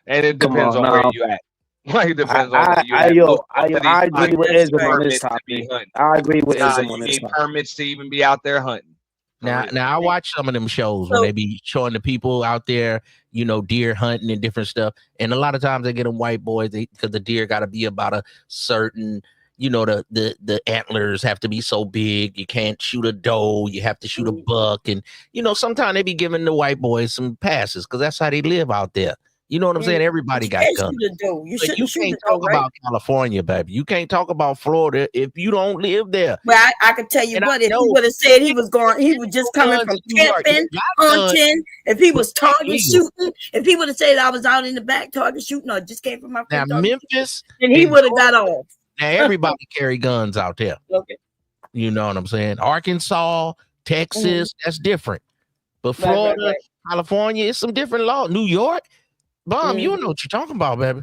Speaker 20: And it depends on where you at. Like it depends on where you at.
Speaker 7: I agree with Ism on this topic. I agree with Ism on this
Speaker 20: topic. Permits to even be out there hunting.
Speaker 12: Now I watch some of them shows when they be showing the people out there, deer hunting and different stuff. And a lot of times they get them white boys because the deer got to be about a certain, the antlers have to be so big. You can't shoot a doe. You have to shoot a buck. And, sometimes they be giving the white boys some passes because that's how they live out there. You know what I'm saying? Everybody got guns. But you can't talk about California, baby. You can't talk about Florida if you don't live there.
Speaker 9: Well, I can tell you what, if he would have said he was just coming from camping, hunting, if he was target shooting, if he would have said I was out in the back target shooting or just came from my
Speaker 12: now Memphis,
Speaker 9: then he would have got off.
Speaker 12: Now everybody carry guns out there.
Speaker 9: Okay.
Speaker 12: You know what I'm saying? Arkansas, Texas, that's different. But Florida, California, it's some different law. New York. Bomb, you know what you're talking about, baby.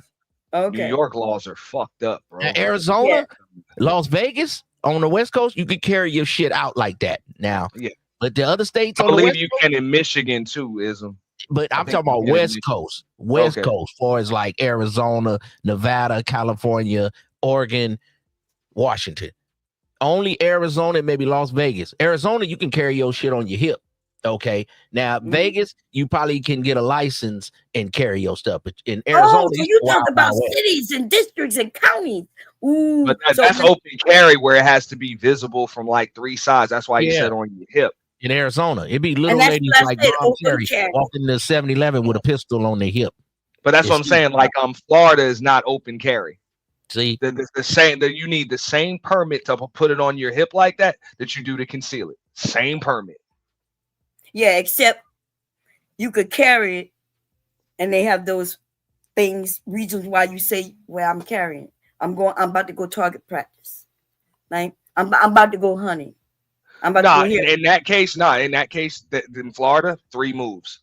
Speaker 9: Okay.
Speaker 20: New York laws are fucked up, bro.
Speaker 12: Now, Arizona, Las Vegas, on the West Coast, you could carry your shit out like that now.
Speaker 20: Yeah.
Speaker 12: But the other states,
Speaker 20: I believe you can in Michigan too, Ism.
Speaker 12: But I'm talking about West Coast. West Coast, far as like Arizona, Nevada, California, Oregon. Washington. Only Arizona and maybe Las Vegas. Arizona, you can carry your shit on your hip. Okay. Now, Vegas, you probably can get a license and carry your stuff. But in Arizona,
Speaker 9: so you talk about cities and districts and counties. Ooh,
Speaker 20: but that's open carry where it has to be visible from like 3 sides. That's why you said on your hip.
Speaker 12: In Arizona, it'd be little ladies like Mom Terry walking to 7-Eleven with a pistol on their hip.
Speaker 20: But that's what I'm saying. Like Florida is not open carry.
Speaker 12: See,
Speaker 20: the same that you need the same permit to put it on your hip like that you do to conceal it. Same permit.
Speaker 9: Yeah, except you could carry it, and they have those reasons why you say, "Well, I'm carrying it. I'm about to go target practice. Like I'm about to go hunting. I'm about to go here."
Speaker 20: In that case, in Florida, 3 moves.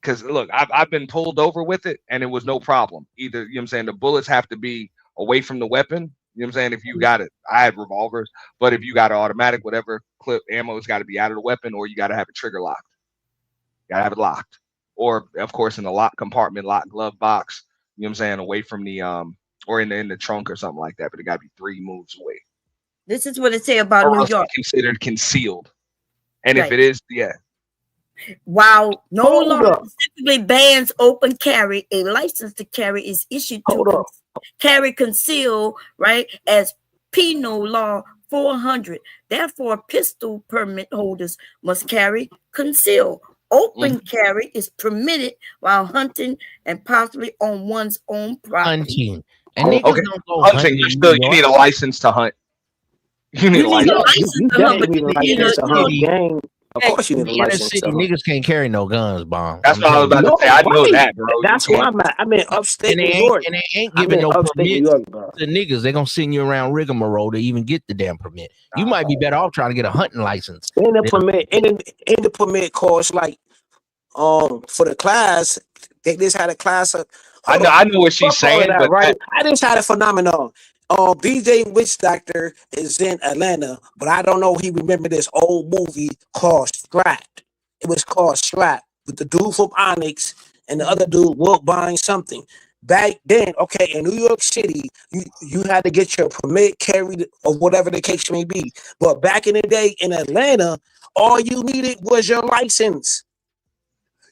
Speaker 20: Because look, I've been pulled over with it, and it was no problem. Either, you know what I'm saying, the bullets have to be away from the weapon. You know what I'm saying? If you got it, I had revolvers, but if you got an automatic, whatever clip ammo, has got to be out of the weapon, or you got to have it trigger locked. You got to have it locked, or of course in the lock compartment, lock glove box. You know what I'm saying? Away from the or in the trunk or something like that. But it got to be 3 moves away.
Speaker 9: This is what it say about New York.
Speaker 20: Considered concealed, and if it is,
Speaker 9: While no law specifically bans open carry, a license to carry is issued to carry conceal, right, as penal law 400. Therefore, pistol permit holders must carry conceal. Open carry is permitted while hunting and possibly on one's own property.
Speaker 12: Hunting. And niggas don't go
Speaker 20: hunting. You need a license to hunt. You need a license.
Speaker 7: You definitely need a license to hunt game. Of course, you need a license.
Speaker 12: City, niggas can't carry no guns, bomb.
Speaker 20: That's what I was about to say. I know that, bro.
Speaker 7: That's where I'm at. I'm in upstate New York.
Speaker 12: And they ain't giving no permit to niggas. They're gonna send you around rigmarole to even get the damn permit. You might be better off trying to get a hunting license.
Speaker 7: And the permit costs like for the class. They just had a class of.
Speaker 20: I know what she's saying, but
Speaker 7: right. I just had a phenomenon. BJ Witch Doctor is in Atlanta, but I don't know if he remember this old movie called Strapped. It was called Strapped with the dude from Onyx and the other dude Will buying something. Back then, okay, in New York City, you had to get your permit carried or whatever the case may be. But back in the day in Atlanta, all you needed was your license.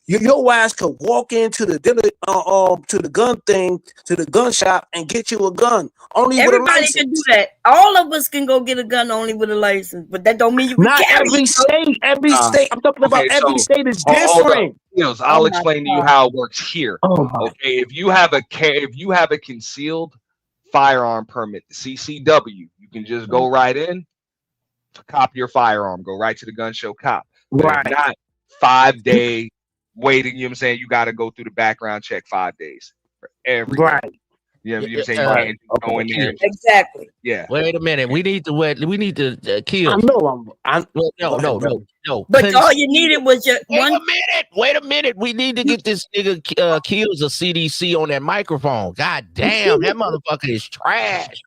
Speaker 7: Your ass could walk into the dealer, to the gun thing, to the gun shop, and get you a gun. Only with a license.
Speaker 9: Everybody can do that. All of us can go get a gun only with a license, but that don't mean you can
Speaker 7: not
Speaker 9: carry
Speaker 7: every
Speaker 9: it.
Speaker 7: state. Every state. I'm talking about every state is different.
Speaker 20: I'll explain to you how it works here. Okay, if you have a concealed firearm permit, the CCW, you can just go right in, cop your firearm, go right to the gun show, cop. But if not, 5-day waiting, you know what I'm saying? You got to go through the background check 5 days for every.
Speaker 7: Right.
Speaker 20: You know what I'm saying? You can't go in there.
Speaker 9: Exactly.
Speaker 20: Yeah.
Speaker 12: Wait a minute. We need to kill.
Speaker 7: I know.
Speaker 12: No.
Speaker 9: But all you needed was your
Speaker 12: Wait a minute. We need to get this nigga Kills a CDC on that microphone. God damn, that motherfucker is trash.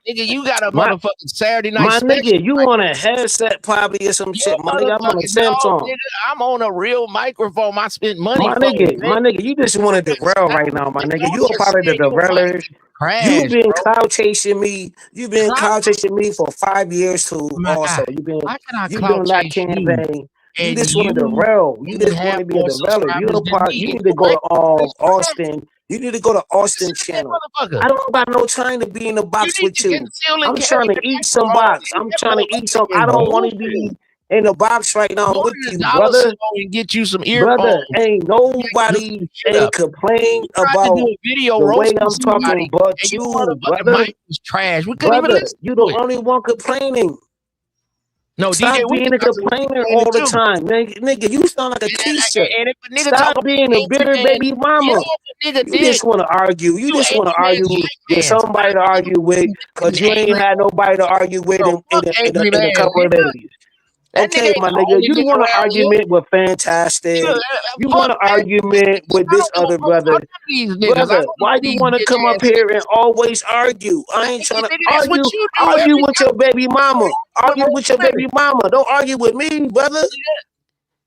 Speaker 12: Nigga, you got a motherfucking Saturday night.
Speaker 7: My nigga, you on a headset probably or some shit. My nigga, I'm on a Samsung.
Speaker 12: I'm on a real microphone. I spent money.
Speaker 7: My nigga, you just want to derail right now, my nigga. You a part of the derailers. You've been cloud chasing me. You've been cloud chasing me for 5 years too. Also, you've been that campaign. You just want to derail. You just want to be a derailer. You need to go to Austin. You need to go to Austin channel. I don't got no time to be in the box with you. I'm trying to eat some box. I'm trying to eat some. I don't want to be in the box right now with you, brother.
Speaker 12: And get you some earphones.
Speaker 7: Brother, ain't nobody complain about the way I'm talking, but you, brother.
Speaker 12: Trash.
Speaker 7: Brother, you the only one complaining.
Speaker 12: No,
Speaker 7: stop
Speaker 12: DJ,
Speaker 7: being a complainer all the time, nigga. You sound like a Keisha. Stop being a bitter baby mama. You just want to argue. You just want to argue with somebody to argue with, because you ain't had nobody to argue with in a couple of days. Okay, my nigga, you want an argument with Fantastic. You want an argument with this other brother. Brother, why do you want to come up here and always argue? I ain't trying to argue. Argue with your baby mama. Argue with your baby mama. Don't argue with me, brother.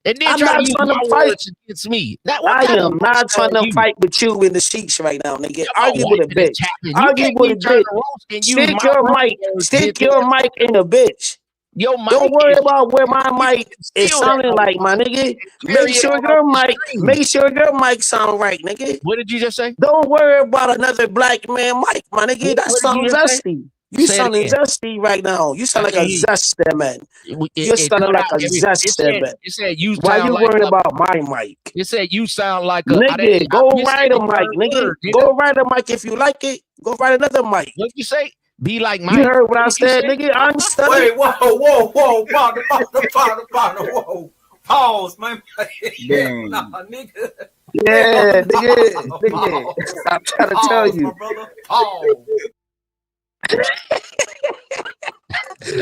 Speaker 12: And then
Speaker 7: I'm
Speaker 12: try
Speaker 7: not
Speaker 12: to use
Speaker 7: trying
Speaker 12: my
Speaker 7: to fight.
Speaker 12: words against me. Now,
Speaker 7: I
Speaker 12: what kind of
Speaker 7: am not
Speaker 12: monster
Speaker 7: trying
Speaker 12: are
Speaker 7: to
Speaker 12: you?
Speaker 7: fight with you in the sheets right now, nigga.
Speaker 12: Come on,
Speaker 7: Argue with a
Speaker 12: wiping and
Speaker 7: bitch.
Speaker 12: tapping. You
Speaker 7: Argue
Speaker 12: can't
Speaker 7: with a
Speaker 12: be trying
Speaker 7: bitch.
Speaker 12: to roast and use
Speaker 7: Stick
Speaker 12: my
Speaker 7: your
Speaker 12: roast
Speaker 7: mic.
Speaker 12: words
Speaker 7: Stick
Speaker 12: against
Speaker 7: your
Speaker 12: me.
Speaker 7: mic in a bitch.
Speaker 12: Your mic
Speaker 7: Don't worry
Speaker 12: is
Speaker 7: about where my mic is
Speaker 12: steal that
Speaker 7: sounding like, my nigga.
Speaker 12: carry
Speaker 7: Make
Speaker 12: it
Speaker 7: sure
Speaker 12: all
Speaker 7: your
Speaker 12: over the
Speaker 7: mic,
Speaker 12: screen.
Speaker 7: make sure your mic sound right, nigga.
Speaker 12: What did you just say?
Speaker 7: Don't worry about another black man mic, my nigga. That
Speaker 12: What did you
Speaker 7: sounds
Speaker 12: just say?
Speaker 7: zesty. You
Speaker 12: Say it
Speaker 7: sounding
Speaker 12: again.
Speaker 7: zesty right now. You sound
Speaker 12: I
Speaker 7: like
Speaker 12: can't
Speaker 7: a
Speaker 12: hear you.
Speaker 7: zester man. You're
Speaker 12: It
Speaker 7: sounding
Speaker 12: cut
Speaker 7: like
Speaker 12: out
Speaker 7: a zester man.
Speaker 12: it said you
Speaker 7: Why
Speaker 12: sound
Speaker 7: you
Speaker 12: like
Speaker 7: worried
Speaker 12: a,
Speaker 7: about my mic?
Speaker 12: it said you sound like a
Speaker 7: Nigga, go
Speaker 12: you said
Speaker 7: write a
Speaker 12: the
Speaker 7: mic,
Speaker 12: third
Speaker 7: nigga.
Speaker 12: word, nigga.
Speaker 7: Go write a mic if you like it. Go write another mic.
Speaker 12: What'd you say? Be like Mike.
Speaker 7: You heard what I
Speaker 12: did you
Speaker 7: said,
Speaker 12: say?
Speaker 7: nigga. I'm studying.
Speaker 2: Wait, whoa, partner, whoa. Pause, man. Nah, nigga.
Speaker 7: Yeah, nigga. I'm trying to tell
Speaker 2: Pause,
Speaker 7: you.
Speaker 2: my brother. Pause.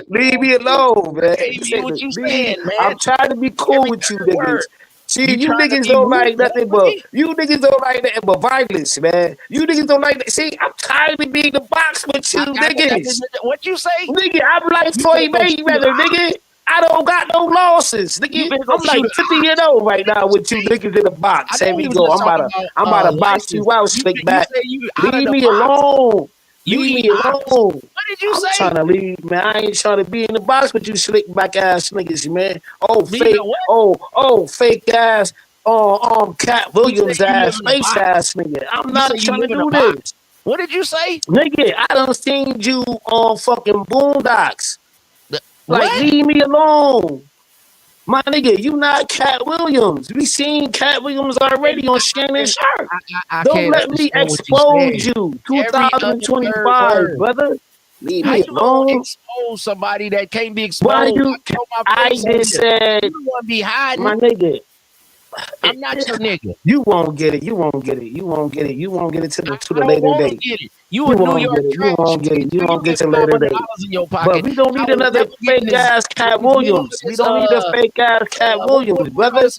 Speaker 7: Leave me alone, man.
Speaker 12: Can't even hear what you saying, man.
Speaker 7: I'm trying to be cool with you niggas. See, you
Speaker 12: trying to
Speaker 7: niggas
Speaker 12: be
Speaker 7: don't
Speaker 12: rude,
Speaker 7: like nothing but violence, man. You niggas don't like that. See, I'm tired of being in the box with you niggas.
Speaker 12: What you say?
Speaker 7: Nigga, I'm like Floyd Mayweather, nigga. I don't got no losses, nigga. I'm like 50 years old right now with you niggas in the box. Here we go. I'm about to box you out, slick back. Leave me alone. Leave me alone.
Speaker 12: What did you say?
Speaker 7: I'm trying to leave, man. I ain't trying to be in the box with you slick back ass niggas, man. Oh, fake. Oh, fake ass. Cat Williams ass, face ass nigga. I'm not trying to do this.
Speaker 12: What did you say?
Speaker 7: Nigga, I done seen you on fucking Boondocks. Like,
Speaker 12: What?
Speaker 7: leave me alone. My nigga, you not Cat Williams. We seen Cat Williams already on Shannon Sharp. Don't let me expose you. 2025, brother. Leave
Speaker 12: How
Speaker 7: me
Speaker 12: you gonna
Speaker 7: alone.
Speaker 12: expose somebody that can't be exposed?
Speaker 7: Why you? I just said,
Speaker 12: you want to be hiding.
Speaker 7: my nigga.
Speaker 12: I'm not your nigga.
Speaker 7: You won't get it. You won't get it. You won't get it. You won't get it to the
Speaker 12: I
Speaker 7: later
Speaker 12: don't want to
Speaker 7: date.
Speaker 12: get it. You a New
Speaker 7: won't
Speaker 12: York
Speaker 7: get it. You
Speaker 12: trash.
Speaker 7: won't get it. You won't get to
Speaker 12: $500
Speaker 7: later date.
Speaker 12: in your
Speaker 7: But
Speaker 12: pocket.
Speaker 7: we don't need
Speaker 12: I was
Speaker 7: another
Speaker 12: never getting
Speaker 7: fake
Speaker 12: this-
Speaker 7: ass Cat Williams. We don't need a fake ass Cat Williams, brother.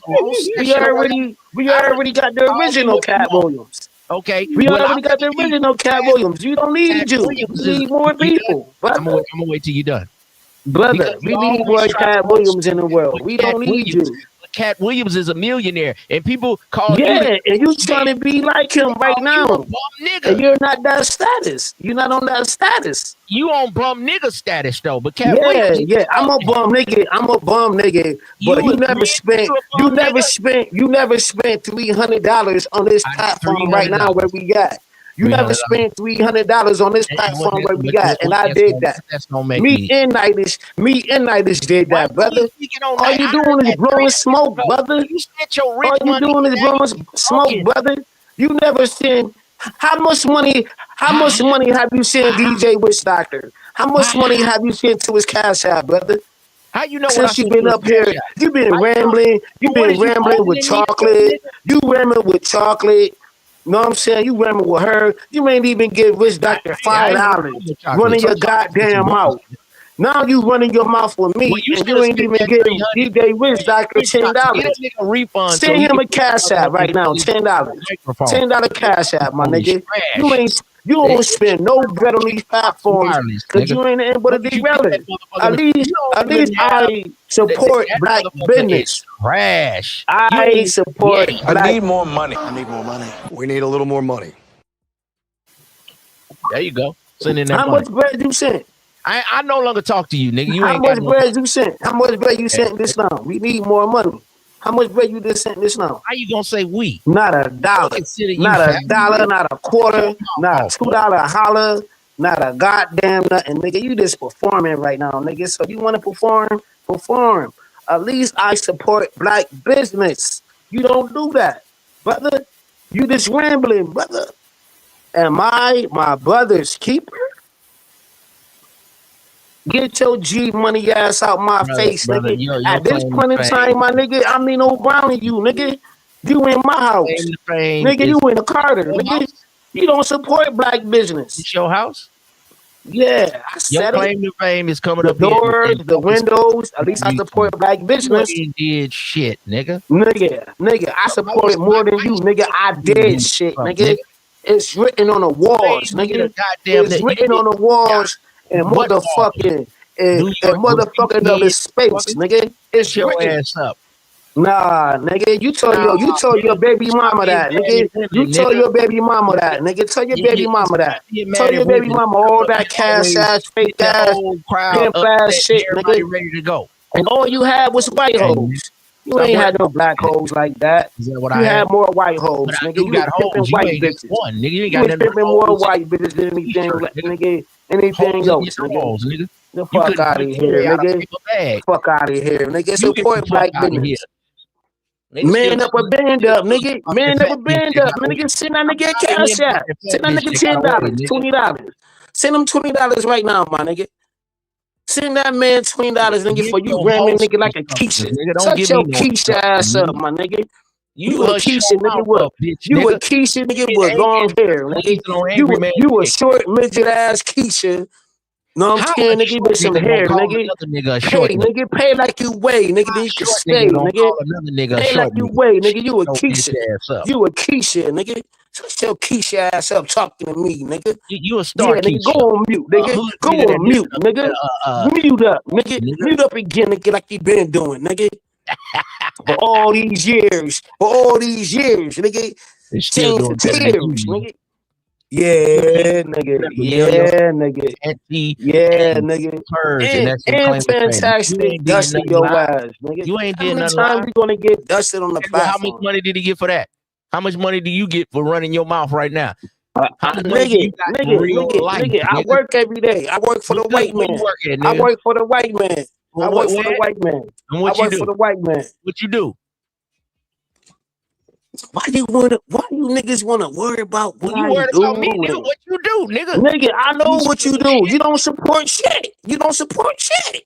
Speaker 7: We already got the original Cat Williams.
Speaker 12: Okay.
Speaker 7: We
Speaker 12: well,
Speaker 7: already got the original Cat Williams. You don't need you. We need more people.
Speaker 12: I'm gonna wait till you're done.
Speaker 7: Brother, we need more Cat Williams in the world. We don't need you.
Speaker 12: Cat Williams is a millionaire, and people call
Speaker 7: Yeah, and you trying to be like him right now.
Speaker 12: You a bum nigga.
Speaker 7: And you're not that status. You're not on that status.
Speaker 12: You on bum nigga status though, but Cat Williams.
Speaker 7: Yeah. I'm a bum nigga. But you never spent $300 on this platform right now where we got. You never spent $300 on this platform where we got, and I did that. Me and Nightish did that, brother. All you doing is blowing smoke, brother. All you doing is blowing smoke, brother. You never seen how much money have you seen DJ Witch Doctor? How much money have you sent to his cash app, brother?
Speaker 12: How you know
Speaker 7: since you've been up here? You've been rambling. You've been rambling with chocolate. You rambling with chocolate. You know what I'm saying? You rambling with her. You ain't even give Witch Doctor $5 running your goddamn mouth. Now you running your mouth with me, and you ain't even getting DJ Witch Doctor $10. Send him a cash app right now, $10. $10 cash app, my nigga. You don't spend no bread on these platforms because you ain't in but a derailment. At least I support black business.
Speaker 12: Trash.
Speaker 7: I support black.
Speaker 14: I need more money. We need a little more money.
Speaker 12: There you go. Send in that
Speaker 7: How
Speaker 12: money.
Speaker 7: much bread you sent?
Speaker 12: I no longer talk to you, nigga. You
Speaker 7: How
Speaker 12: ain't
Speaker 7: much
Speaker 12: got
Speaker 7: bread you sent? How much bread you sent this now? We need more money. How much bread you just sent this now?
Speaker 12: How you gonna say we?
Speaker 7: Not $1. Not $1, not a quarter, not $2 holler, not a goddamn nothing, nigga. You just performing right now, nigga. So you want to perform? Perform. At least I support black business. You don't do that, brother. You just rambling, brother. Am I my brother's keeper? Get your G money ass out my face, nigga. At this point in time, my nigga, I'm no brown in you, nigga. You in my house. Nigga, you in a Carter, nigga. You don't support black business.
Speaker 12: It's your house?
Speaker 7: Yeah, I said
Speaker 12: your claim to fame is coming
Speaker 7: the
Speaker 12: up
Speaker 7: doors, the windows. At least I support black business.
Speaker 12: You did shit, nigga.
Speaker 7: Nigga, I support more than you, nigga. I did shit, nigga. It's written on the walls, nigga. It's written on the walls. And motherfucking, and motherfucking of his space, nigga. It's
Speaker 12: your
Speaker 7: written.
Speaker 12: ass up.
Speaker 7: Nah, nigga, you told your baby mama that, nigga. You told your baby mama that, nigga. Tell your baby mama that. Tell your baby mama all that cash ass, fake ass, pimp ass shit, nigga.
Speaker 12: Ready to go.
Speaker 7: And all you had was white hoes. You ain't had no black hoes like that. You had more white hoes, nigga. You was pimping white bitches. You was pimping more white bitches than anything, nigga. Anything else, nigga. The fuck out of here, nigga. Fuck out of here, nigga. Support black business. Man up or band up, nigga. Man up or band up, nigga. Send that nigga a cash out. Send that nigga $10, $20. Send him $20 right now, my nigga. Send that man $20, nigga, for you ramming nigga like a Keisha. Shut your Keisha ass up, my nigga. You a Keisha, nigga. You a Keisha, nigga, with long hair, nigga. You a short midget ass Keisha. No, I'm saying, nigga, with some hair, nigga. Hey, nigga, pay like you weigh, nigga. Then you can stay, nigga. Pay like you weigh, nigga. You a Keisha. You a Keisha, nigga. Shut your Keisha ass up talking to me, nigga.
Speaker 12: You a star,
Speaker 7: yeah, nigga. Go on mute, nigga. Go on mute, nigga. Mute up, nigga. Mute up again, nigga, like you been doing, nigga. For all these years, nigga. Change the tears, nigga. Yeah, nigga. Yeah, nigga. Yeah, nigga. And fantastic dusting your ass, nigga.
Speaker 12: You ain't did nothing.
Speaker 7: How many times you gonna get dusted on the platform?
Speaker 12: How much money did he get for that? How much money do you get for running your mouth right now?
Speaker 7: Nigga, I work every day. I work for the white man. I work for the white man. I work for the white man.
Speaker 12: And what
Speaker 7: I
Speaker 12: you
Speaker 7: work
Speaker 12: do?
Speaker 7: for the white man.
Speaker 12: What you do?
Speaker 7: Why you niggas wanna worry about what
Speaker 12: You
Speaker 7: I
Speaker 12: worried
Speaker 7: do?
Speaker 12: about me, nigga? What you do, nigga?
Speaker 7: Nigga, I know what you do. You don't support shit. You don't support shit.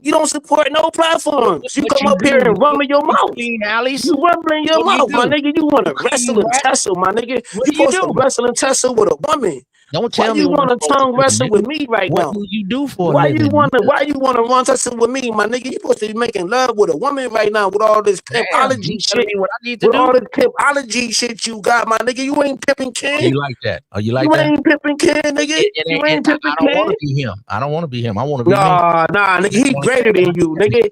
Speaker 7: You don't support no platforms. You come up here and rumble your mouth. You rumbling your mouth, my nigga. You want to wrestle and tussle, my nigga. You supposed to wrestle and tussle with a woman.
Speaker 12: Don't tell me
Speaker 7: you want to tongue wrestle with me right now?
Speaker 12: What do you do for
Speaker 7: Why
Speaker 12: a living?
Speaker 7: Why you want to run tussle with me, my nigga? You supposed to be making love with a woman right now with all this pimpology shit.
Speaker 12: What I need to
Speaker 7: with
Speaker 12: do?
Speaker 7: all this pimpology shit you got, my nigga. You ain't pimping Ken.
Speaker 12: You like that? Oh, you like
Speaker 7: you
Speaker 12: that?
Speaker 7: ain't pimping Ken, nigga. You ain't pimping
Speaker 12: I don't want
Speaker 7: Ken.
Speaker 12: to be him. I don't want to be him. I want to be me.
Speaker 7: Nah, nigga. He greater than you, nigga.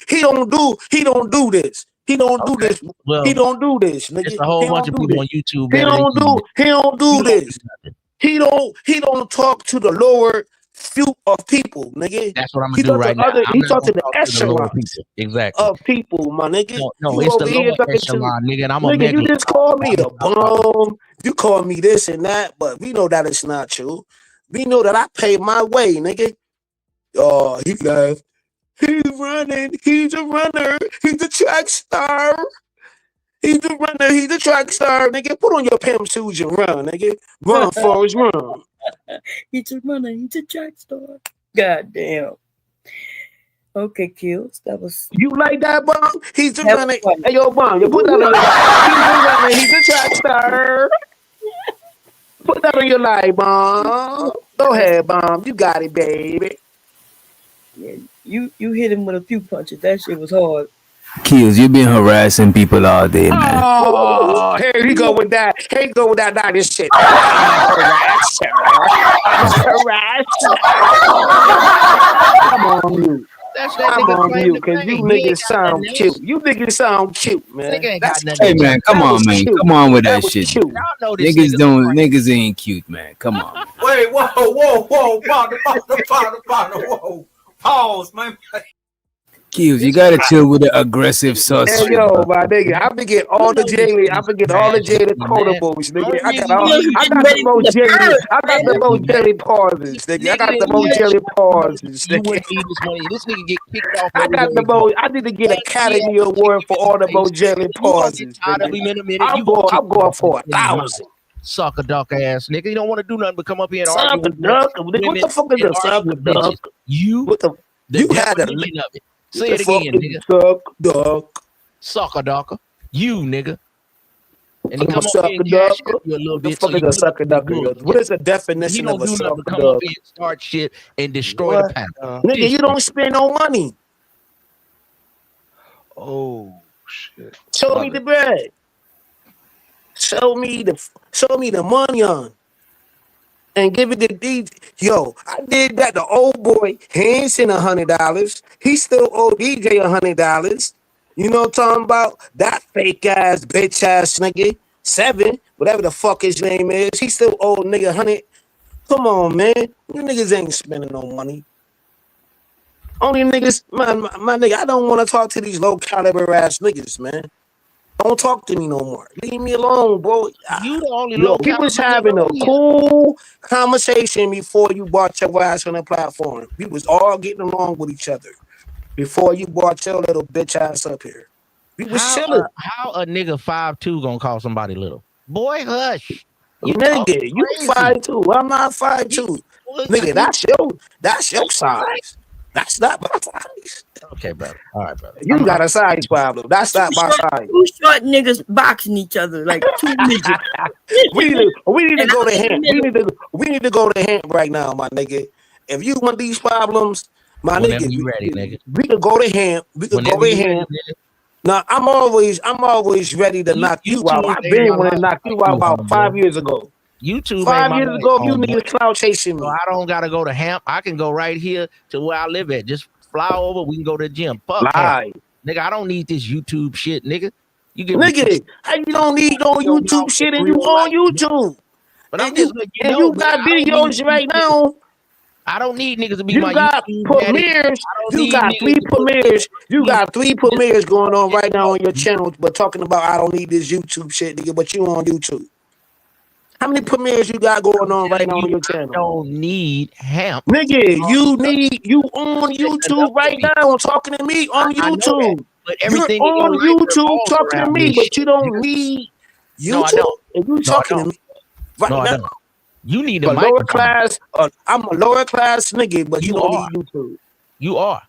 Speaker 7: He don't do this. He don't do this.
Speaker 12: Well,
Speaker 7: he don't do this, nigga.
Speaker 12: It's a whole bunch of people on YouTube.
Speaker 7: He don't do this. He don't talk to the lower few of people, nigga.
Speaker 12: That's what I'm gonna do right now.
Speaker 7: He talk to the echelon
Speaker 12: exactly
Speaker 7: of people, my nigga.
Speaker 12: No, it's the lower echelon, nigga. And I'm a
Speaker 7: nigga. You just call me a bum. You call me this and that, but we know that it's not true. We know that I pay my way, nigga. Oh, he laughed. He's running. He's a runner. He's a track star. He's a runner. He's a track star, nigga. Put on your pimp shoes and run, nigga. Run, Forrest, run.
Speaker 9: He's a runner. He's a track star. God damn. Okay, Kills. That was.
Speaker 7: You like that, bum? He's a runner. Hey, yo, bum. You put that on. He's a runner. He's a track star. Put that on your life, bum. Go ahead, bum. You got it, baby.
Speaker 9: Yeah, you hit him with a few punches. That shit was hard.
Speaker 15: Kills, you've been harassing people all day, man.
Speaker 7: Oh, here you go with that. Here you go with that. This shit. Harasser. Come on, you. Come on, you, because you niggas sound cute. You niggas sound cute, man.
Speaker 15: Hey, man, come on, man. Come on with that shit. Niggas ain't cute, man. Come on.
Speaker 19: Wait, whoa. Whoa. Pause, man.
Speaker 15: Kills, you gotta chill with the aggressive suspect.
Speaker 7: Hey, yo, my nigga, I forget all the Jalen quotables, nigga. I got the most jelly pauses, nigga. I got the most jelly pauses, nigga.
Speaker 12: This nigga get kicked off.
Speaker 7: I need to get Academy Award for all the most jelly pauses. I'm going for 1,000.
Speaker 12: Sucker duck ass nigga. You don't want to do nothing but come up here and argue with
Speaker 7: duck. What the fuck is a sucker duck?
Speaker 12: You
Speaker 7: had a
Speaker 12: meaning of it. Say it again, nigga. Sucker ducker. You, nigga. And he come up here and gas you a little bit.
Speaker 7: What is a sucker ducker? What is the definition of a sucker duck?
Speaker 12: Come up here and start shit and destroy the panel.
Speaker 7: Nigga, you don't spend no money.
Speaker 20: Oh shit.
Speaker 7: Show me the bread. Show me the money on. And give it to DJ. Yo, I did that. The old boy, he ain't sent $100. He still owe DJ $100. You know what I'm talking about? That fake ass, bitch ass nigga. 7, whatever the fuck his name is. He still old nigga 100. Come on, man. You niggas ain't spending no money. Only niggas, my nigga, I don't want to talk to these low caliber ass niggas, man. Don't talk to me no more. Leave me alone, bro.
Speaker 12: You the only
Speaker 7: Yo,
Speaker 12: low
Speaker 7: we was
Speaker 12: caliber
Speaker 7: having a
Speaker 12: nigga.
Speaker 7: cool conversation before you brought your ass on the platform. We was all getting along with each other before you brought your little bitch ass up here. We was chilling.
Speaker 12: How a nigga 5'2" gonna call somebody little? Boy, hush.
Speaker 7: Nigga, you 5'2". I'm not 5'2". Nigga, that's your size. That's not my size.
Speaker 12: Okay, brother. All right, brother.
Speaker 7: You got a size problem. That's not my size.
Speaker 9: Two short niggas boxing each other like two midgets.
Speaker 7: we need to go to hemp. We need to go to hemp right now, my nigga. If you want these problems, my
Speaker 12: Whenever
Speaker 7: nigga,
Speaker 12: you ready, nigga.
Speaker 7: We could go to hemp. We could go to hemp. Now I'm always ready to knock you out. I've been wanting to knock you out about 5 years ago.
Speaker 12: YouTube
Speaker 7: 5 years ago, you
Speaker 12: niggas
Speaker 7: niggas clout chasing me.
Speaker 12: So I don't gotta go to Hamp. I can go right here to where I live at. Just fly over. We can go to the gym. Fuck Hamp. Nigga, I don't need this YouTube shit, nigga. You get
Speaker 7: nigga, how you don't need no YouTube shit and you on YouTube?
Speaker 12: But I'm just like,
Speaker 7: you got videos right now.
Speaker 12: I don't need niggas to be
Speaker 7: You
Speaker 12: my
Speaker 7: got
Speaker 12: YouTube
Speaker 7: premieres.
Speaker 12: daddy.
Speaker 7: You got 3 premieres. You got 3 premieres going on right now on your channel, but talking about I don't need this YouTube shit, nigga. But you on YouTube. How many premieres you got going on right now on your channel?
Speaker 12: I don't need Hamp.
Speaker 7: Nigga, you on YouTube right now talking to me on YouTube.
Speaker 12: But everything
Speaker 7: you're on YouTube talking to me, but you don't need YouTube.
Speaker 12: No, I don't.
Speaker 7: If you talking to me right
Speaker 12: no,
Speaker 7: now.
Speaker 12: I don't. You need a
Speaker 7: lower class. I'm a lower class nigga, but you don't need YouTube.
Speaker 12: You are.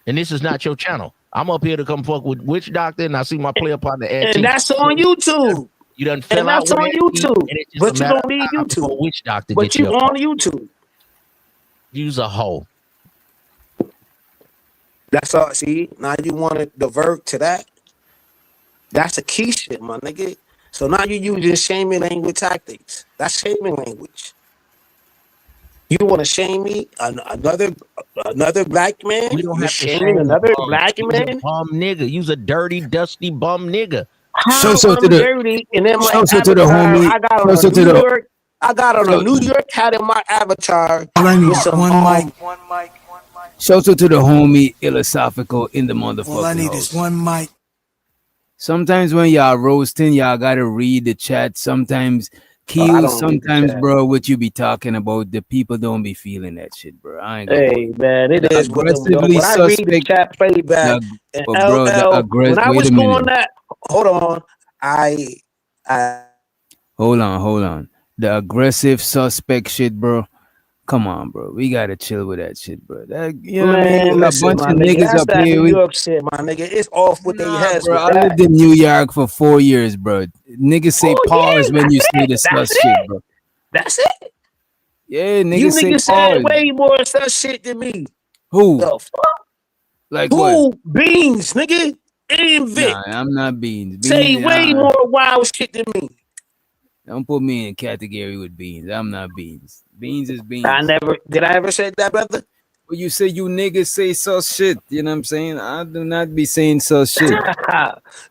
Speaker 12: And this is not your channel. I'm up here to come fuck with Witch Doctor, and I see my player partner.
Speaker 7: And that's on YouTube.
Speaker 12: You done fell out
Speaker 7: that's on YouTube. But you don't need
Speaker 12: YouTube.
Speaker 7: YouTube.
Speaker 12: Witch Doctor,
Speaker 7: but you on YouTube.
Speaker 12: Use a hoe.
Speaker 7: That's all. See, now you want to divert to that. That's a key shit, my nigga. So now you're using shaming language tactics. That's shaming language. You want to shame me, another black man?
Speaker 12: We don't have to
Speaker 7: shame another black man.
Speaker 12: Bum nigga, use a dirty, dusty bum nigga.
Speaker 7: Show to the and then my
Speaker 15: to the homie.
Speaker 7: I got on a New York hat in my avatar.
Speaker 15: All I need is one mic. Shout out to the homie philosophical in the motherfucker.
Speaker 1: All I need is one mic.
Speaker 15: Sometimes when y'all roasting, y'all gotta read the chat. Sometimes sometimes, bro, what you be talking about, the people don't be feeling that shit, bro. I ain't
Speaker 7: hey, man, it is
Speaker 15: aggressively
Speaker 7: when I read the chat playback.
Speaker 15: When I was
Speaker 7: going that, hold on,
Speaker 15: hold on. The aggressive suspect shit, bro. Come on, bro. We gotta chill with that shit, bro. You know what I mean?
Speaker 7: Listen,
Speaker 15: a bunch of niggas up here.
Speaker 7: New York shit, my nigga. It's off with their heads.
Speaker 15: Bro, I lived in New York for 4 years, bro. Niggas say pause when you say the sus shit, bro.
Speaker 7: That's it.
Speaker 15: Yeah, niggas
Speaker 7: you
Speaker 15: say
Speaker 7: niggas say way more sus shit than me.
Speaker 15: Who?
Speaker 7: The fuck?
Speaker 15: Like
Speaker 7: who?
Speaker 15: What?
Speaker 7: Beans, nigga. And Vic.
Speaker 15: Nah, I'm not Beans.
Speaker 7: Say way more wild shit than me.
Speaker 15: Don't put me in category with Beans. I'm not Beans. Beans is Beans.
Speaker 7: Did I ever say that, brother?
Speaker 15: Well, you say you niggas say sus shit. You know what I'm saying? I do not be saying sus shit.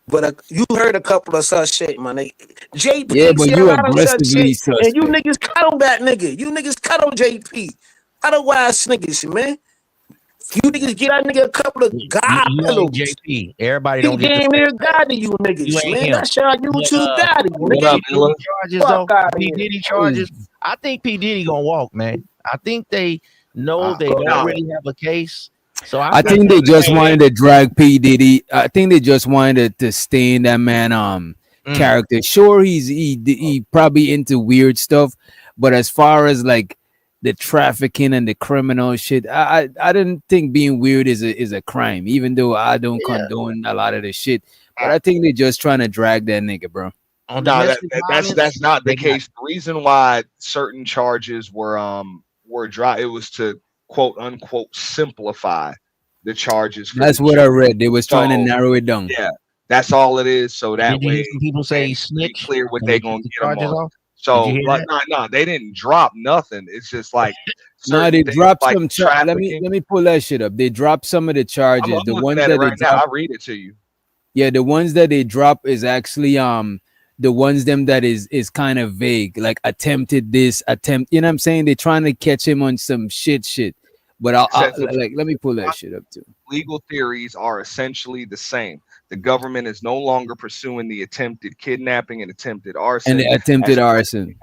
Speaker 7: But you heard a couple of sus shit, my nigga. JP,
Speaker 15: yeah, but you aggressively sus
Speaker 7: and you niggas cuddle that nigga. You niggas cuddle JP. Otherwise, niggas, man. You niggas get that nigga a couple of God pillows.
Speaker 12: JP. Everybody don't
Speaker 7: get
Speaker 12: the
Speaker 7: damn near God to you niggas, man. That's y'all YouTube daddy.
Speaker 12: What up, charges though? P Diddy charges. I think P Diddy gonna walk, man. I think they know they don't really have a case. So I
Speaker 15: think they just wanted to drag P Diddy. I think they just wanted to stay in that man character. Sure, he probably into weird stuff, but as far as like the trafficking and the criminal shit, I didn't think being weird is a crime, even though I don't condone a lot of the shit. But I think they're just trying to drag that nigga, bro.
Speaker 20: No, that's not the case. The reason why certain charges were dropped, it was to quote unquote simplify the charges.
Speaker 15: That's what I read. They was trying to narrow it down.
Speaker 20: Yeah, that's all it is. So that way,
Speaker 12: people say snitch.
Speaker 20: Clear what they gonna get them on. So like, no, they didn't drop nothing. It's just like
Speaker 15: no, they dropped
Speaker 20: like
Speaker 15: some. Let me pull that shit up. They dropped some of the charges.
Speaker 20: I'm
Speaker 15: the
Speaker 20: looking
Speaker 15: ones
Speaker 20: at
Speaker 15: that
Speaker 20: it right
Speaker 15: they
Speaker 20: now.
Speaker 15: dropped,
Speaker 20: I'll read it to you.
Speaker 15: Yeah, the ones that they drop is actually the ones them that is kind of vague, like attempted this, you know what I'm saying? They're trying to catch him on some shit. But let me pull that shit up too.
Speaker 20: Legal theories are essentially the same. The government is no longer pursuing the attempted kidnapping and attempted arson.
Speaker 15: And the attempted arson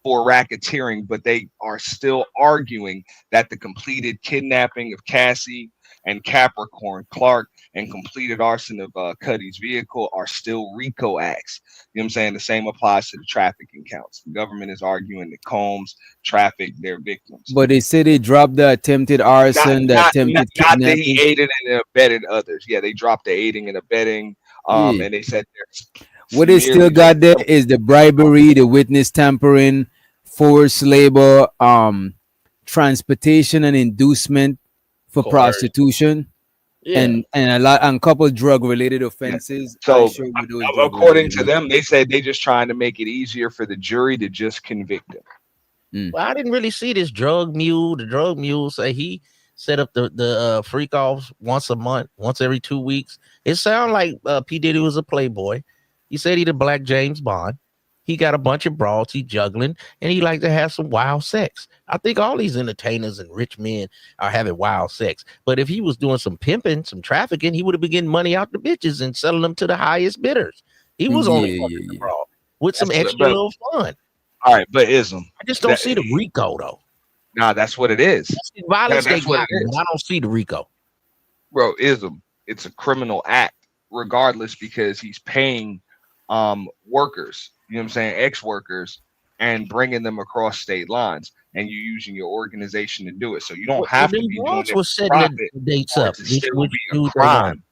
Speaker 20: for racketeering, but they are still arguing that the completed kidnapping of Cassie and Capricorn Clark and completed arson of Cuddy's vehicle are still RICO acts. You know what I'm saying? The same applies to the trafficking counts. The government is arguing that Combs trafficked their victims.
Speaker 15: But they say they dropped the attempted arson,
Speaker 20: not that he aided and abetted others. Yeah, they dropped the aiding and abetting. And they said
Speaker 15: what they still got there is the bribery, the witness tampering, forced labor, transportation and inducement for prostitution, and a couple drug related offenses.
Speaker 20: So according to them, they said they just trying to make it easier for the jury to just convict him.
Speaker 12: Well, I didn't really see this drug mule. The drug mule say he set up the freak offs once a month, once every 2 weeks. It sounded like P. Diddy was a playboy. He said he the Black James Bond. He got a bunch of broads, he juggling, and he like to have some wild sex. I think all these entertainers and rich men are having wild sex. But if he was doing some pimping, some trafficking, he would have been getting money out the bitches and selling them to the highest bidders. He was only fucking broad with some extra little fun.
Speaker 20: All right, but ism.
Speaker 12: I just don't see the RICO though.
Speaker 20: Nah, that's what it is.
Speaker 12: Violence that's what it is. I don't see the RICO.
Speaker 20: Bro, ism. It's a criminal act, regardless, because he's paying workers. You know what I'm saying? Ex-workers, and bringing them across state lines, and you using your organization to do it. So you don't have to be doing it.
Speaker 12: Was setting the dates up. Which dude crime.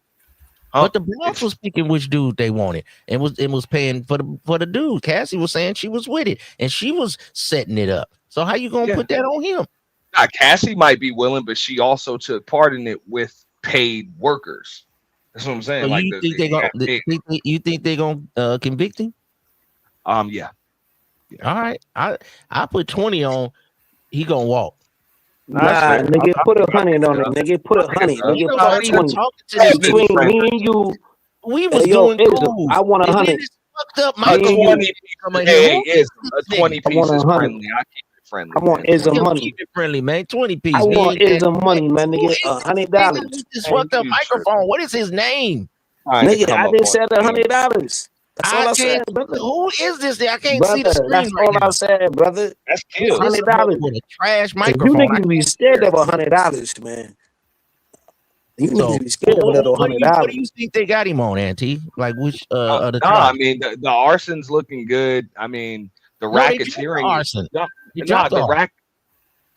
Speaker 12: But the Bronx was picking which dude they wanted, and was paying for the dude. Cassie was saying she was with it, and she was setting it up. So how you gonna put that on him?
Speaker 20: Nah, Cassie might be willing, but she also took part in it with paid workers. That's what I'm saying.
Speaker 12: So
Speaker 20: like
Speaker 12: you think they're gonna convict him?
Speaker 20: Yeah.
Speaker 12: All right. I put 20 on. He gonna walk.
Speaker 7: Nah, nigga, put 100 on it. Nigga, put 100. Nigga, put 20. Between me and you,
Speaker 12: we was doing cool.
Speaker 7: I want 100.
Speaker 12: Fucked up.
Speaker 20: A 20 piece is friendly. I keep it friendly.
Speaker 7: I want is a money.
Speaker 12: Keep it friendly, man. 20 piece.
Speaker 7: I want is a money, man. Nigga, $100.
Speaker 12: This fucked up microphone. What is his name?
Speaker 7: Nigga, I just said $100. That's all I said, brother.
Speaker 12: Who is this? I can't see the screen.
Speaker 7: That's all I said, brother.
Speaker 20: That's killed.
Speaker 7: $100
Speaker 12: with a trash microphone.
Speaker 7: You niggas be scared of $100, man. You niggas be scared of little $100.
Speaker 12: What do you think they got him on, Auntie? Like which other?
Speaker 20: No, I mean the arson's looking good. I mean the racketeering.
Speaker 12: Arson.
Speaker 20: The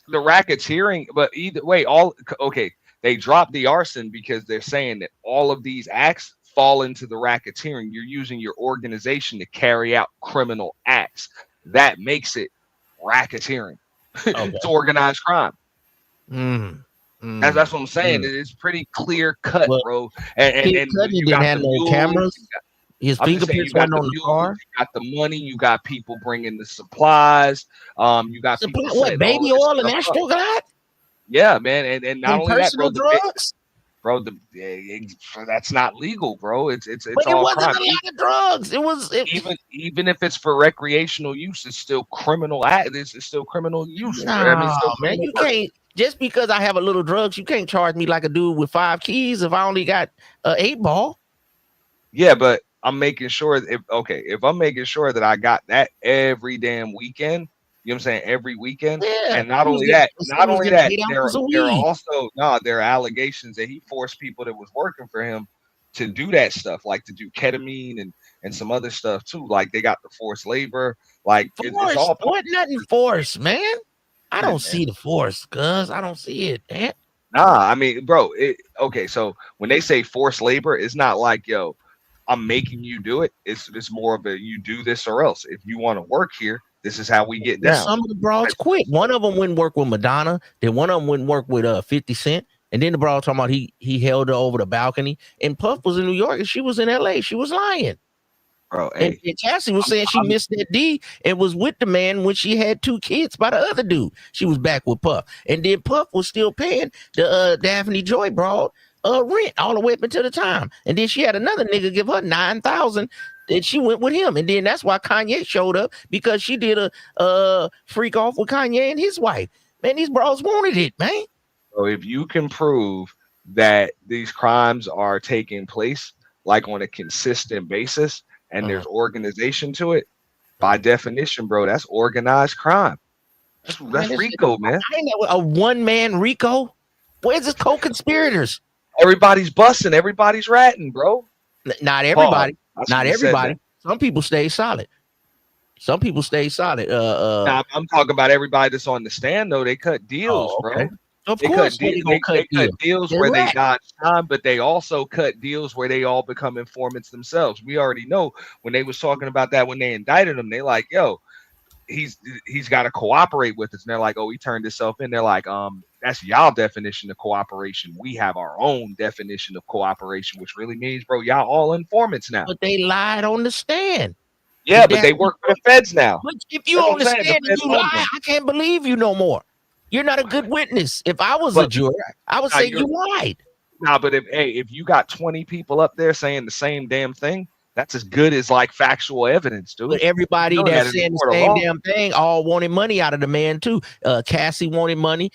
Speaker 20: racketeering. But either way, they dropped the arson because they're saying that all of these acts fall into the racketeering. You're using your organization to carry out criminal acts. That makes it racketeering. It's organized crime. That's what I'm saying. It's pretty clear cut, bro. And
Speaker 12: you didn't have no cameras. His fingerprints weren't on the car.
Speaker 20: You got the money. You got people bringing the supplies. You got people
Speaker 12: baby oil and Astroglide.
Speaker 20: Yeah, man, and not only that, bro.
Speaker 12: Drugs.
Speaker 20: Bro, that's not legal, bro. It's
Speaker 12: but
Speaker 20: all
Speaker 12: it wasn't
Speaker 20: crime.
Speaker 12: a lot of drugs. It was
Speaker 20: even if it's for recreational use, it's still criminal. It's still criminal use.
Speaker 12: Nah, man, you can't. Just because I have a little drugs, you can't charge me like a dude with 5 keys if I only got 8 ball.
Speaker 20: Yeah, but I'm making sure if I'm making sure that I got that every damn weekend. You know what I'm saying? Every weekend.
Speaker 12: Yeah,
Speaker 20: and not only that, there are allegations that he forced people that was working for him to do that stuff, like to do ketamine and some other stuff too. Like they got the forced labor. Like it's all
Speaker 12: nothing forced, man. I don't see the force, cuz I don't see it. Man.
Speaker 20: Nah, I mean, bro, so when they say forced labor, it's not like, yo, I'm making you do it. It's more of a you do this or else. If you want to work here, this is how we get down.
Speaker 12: Some of the broads quit. One of them wouldn't work with Madonna. Then one of them wouldn't work with 50 Cent. And then the broad talking about he held her over the balcony. And Puff was in New York and she was in LA. She was lying.
Speaker 20: Bro,
Speaker 12: and Cassie was saying she missed that D and was with the man when she had 2 kids by the other dude. She was back with Puff, and then Puff was still paying the Daphne Joy broad rent all the way up until the time, and then she had another nigga give her $9,000. And she went with him, and then that's why Kanye showed up, because she did a freak off with Kanye and his wife. Man, these bros wanted it, man.
Speaker 20: So if you can prove that these crimes are taking place like on a consistent basis, and there's organization to it, by definition, bro, that's organized crime. That's RICO, man.
Speaker 12: I ain't know a one-man RICO. Where's the co-conspirators?
Speaker 20: Everybody's busting, everybody's ratting, bro.
Speaker 12: Not everybody. Not everybody. Some people stay solid. Some people stay solid.
Speaker 20: Nah, I'm talking about everybody that's on the stand, though. They cut deals, bro.
Speaker 12: Of course,
Speaker 20: they cut deals where they dodge time, but they also cut deals where they all become informants themselves. We already know when they was talking about that when they indicted him, they like, yo, he's got to cooperate with us. And they're like, oh, he turned himself in. They're like, that's y'all definition of cooperation. We have our own definition of cooperation, which really means, bro, y'all all informants now.
Speaker 12: But they lied on the stand.
Speaker 20: Yeah, but they work for the feds now.
Speaker 12: But if you on the stand and you lie, I can't believe you no more. You're not a good witness. If I was a juror, I would say you lied.
Speaker 20: Nah, but if you got 20 people up there saying the same damn thing, that's as good as like factual evidence, dude.
Speaker 12: But everybody that's saying the same damn thing all wanted money out of the man too. Cassie wanted money.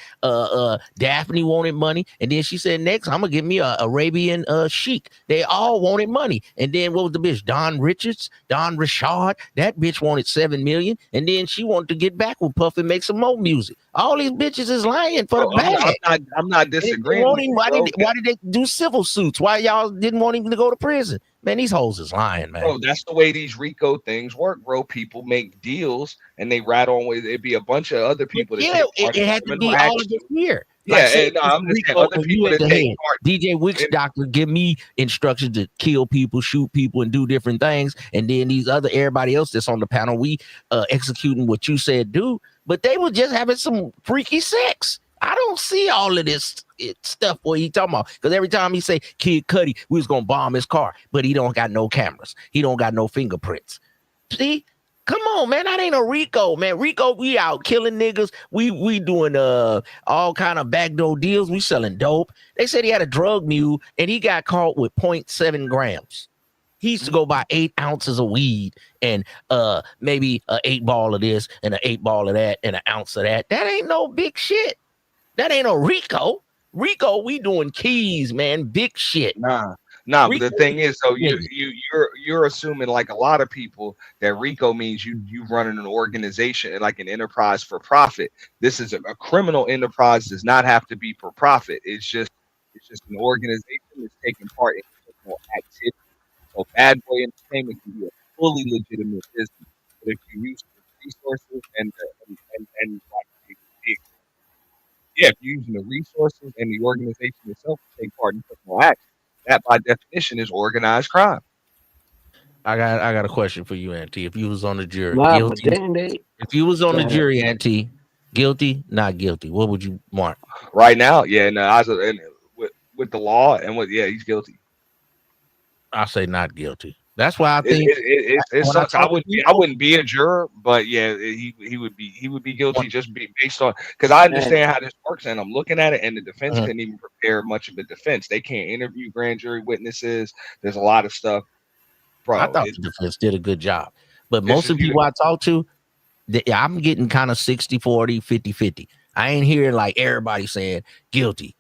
Speaker 12: Daphne wanted money, and then she said, "Next, I'm gonna give me a Arabian sheik." They all wanted money, and then what was the bitch? Don Richard. That bitch wanted $7 million, and then she wanted to get back with Puff and make some more music. All these bitches is lying for the bag.
Speaker 20: I'm not disagreeing.
Speaker 12: Why did they do civil suits? Why y'all didn't want him to go to prison? Man, these hoes is lying, man.
Speaker 20: Bro, that's the way these RICO things work, bro. People make deals and they rat on with it'd be a bunch of other people.
Speaker 12: It had to be all of this here.
Speaker 20: Yeah, I'm just saying other people that take part.
Speaker 12: DJ Witch Doctor give me instructions to kill people, shoot people, and do different things. And then these other everybody else that's on the panel, we executing what you said do, but they were just having some freaky sex. I don't see all of this stuff what he talking about, because every time he say Kid Cudi, we was gonna bomb his car, but he don't got no cameras, he don't got no fingerprints. See, come on, man, that ain't a RICO, man. RICO, we out killing niggas, we doing all kind of backdoor deals, we selling dope. They said he had a drug mule and he got caught with 0.7 grams. He used to go buy 8 ounces of weed and maybe an 8 ball of this and an 8 ball of that and an ounce of that. That ain't no big shit. That ain't no RICO. RICO, we doing keys, man, big shit.
Speaker 20: Nah, but the thing is, so you're assuming, like a lot of people, that RICO means you running an organization and like an enterprise for profit. This is a criminal enterprise, does not have to be for profit. It's just an organization that's taking part in criminal activity. So Bad Boy Entertainment can be a fully legitimate business, but if you use the resources and if you're using the resources and the organization itself to take part in criminal acts, that by definition is organized crime.
Speaker 12: I got a question for you, Auntie. If you was on the jury,
Speaker 7: guilty.
Speaker 12: If you was on the jury, Auntie, guilty, not guilty, what would you mark?
Speaker 20: Right now, with the law and he's guilty.
Speaker 12: I say not guilty. That's why I think
Speaker 20: it sucks. I wouldn't be a juror, but yeah, he would be guilty just based on, because I understand how this works, and I'm looking at it, and the defense couldn't even prepare much of a defense. They can't interview grand jury witnesses. There's a lot of stuff. Bro,
Speaker 12: I thought the defense did a good job, but most of the people I talk to, I'm getting kind of 60-40, 50-50. I ain't hearing like everybody saying guilty,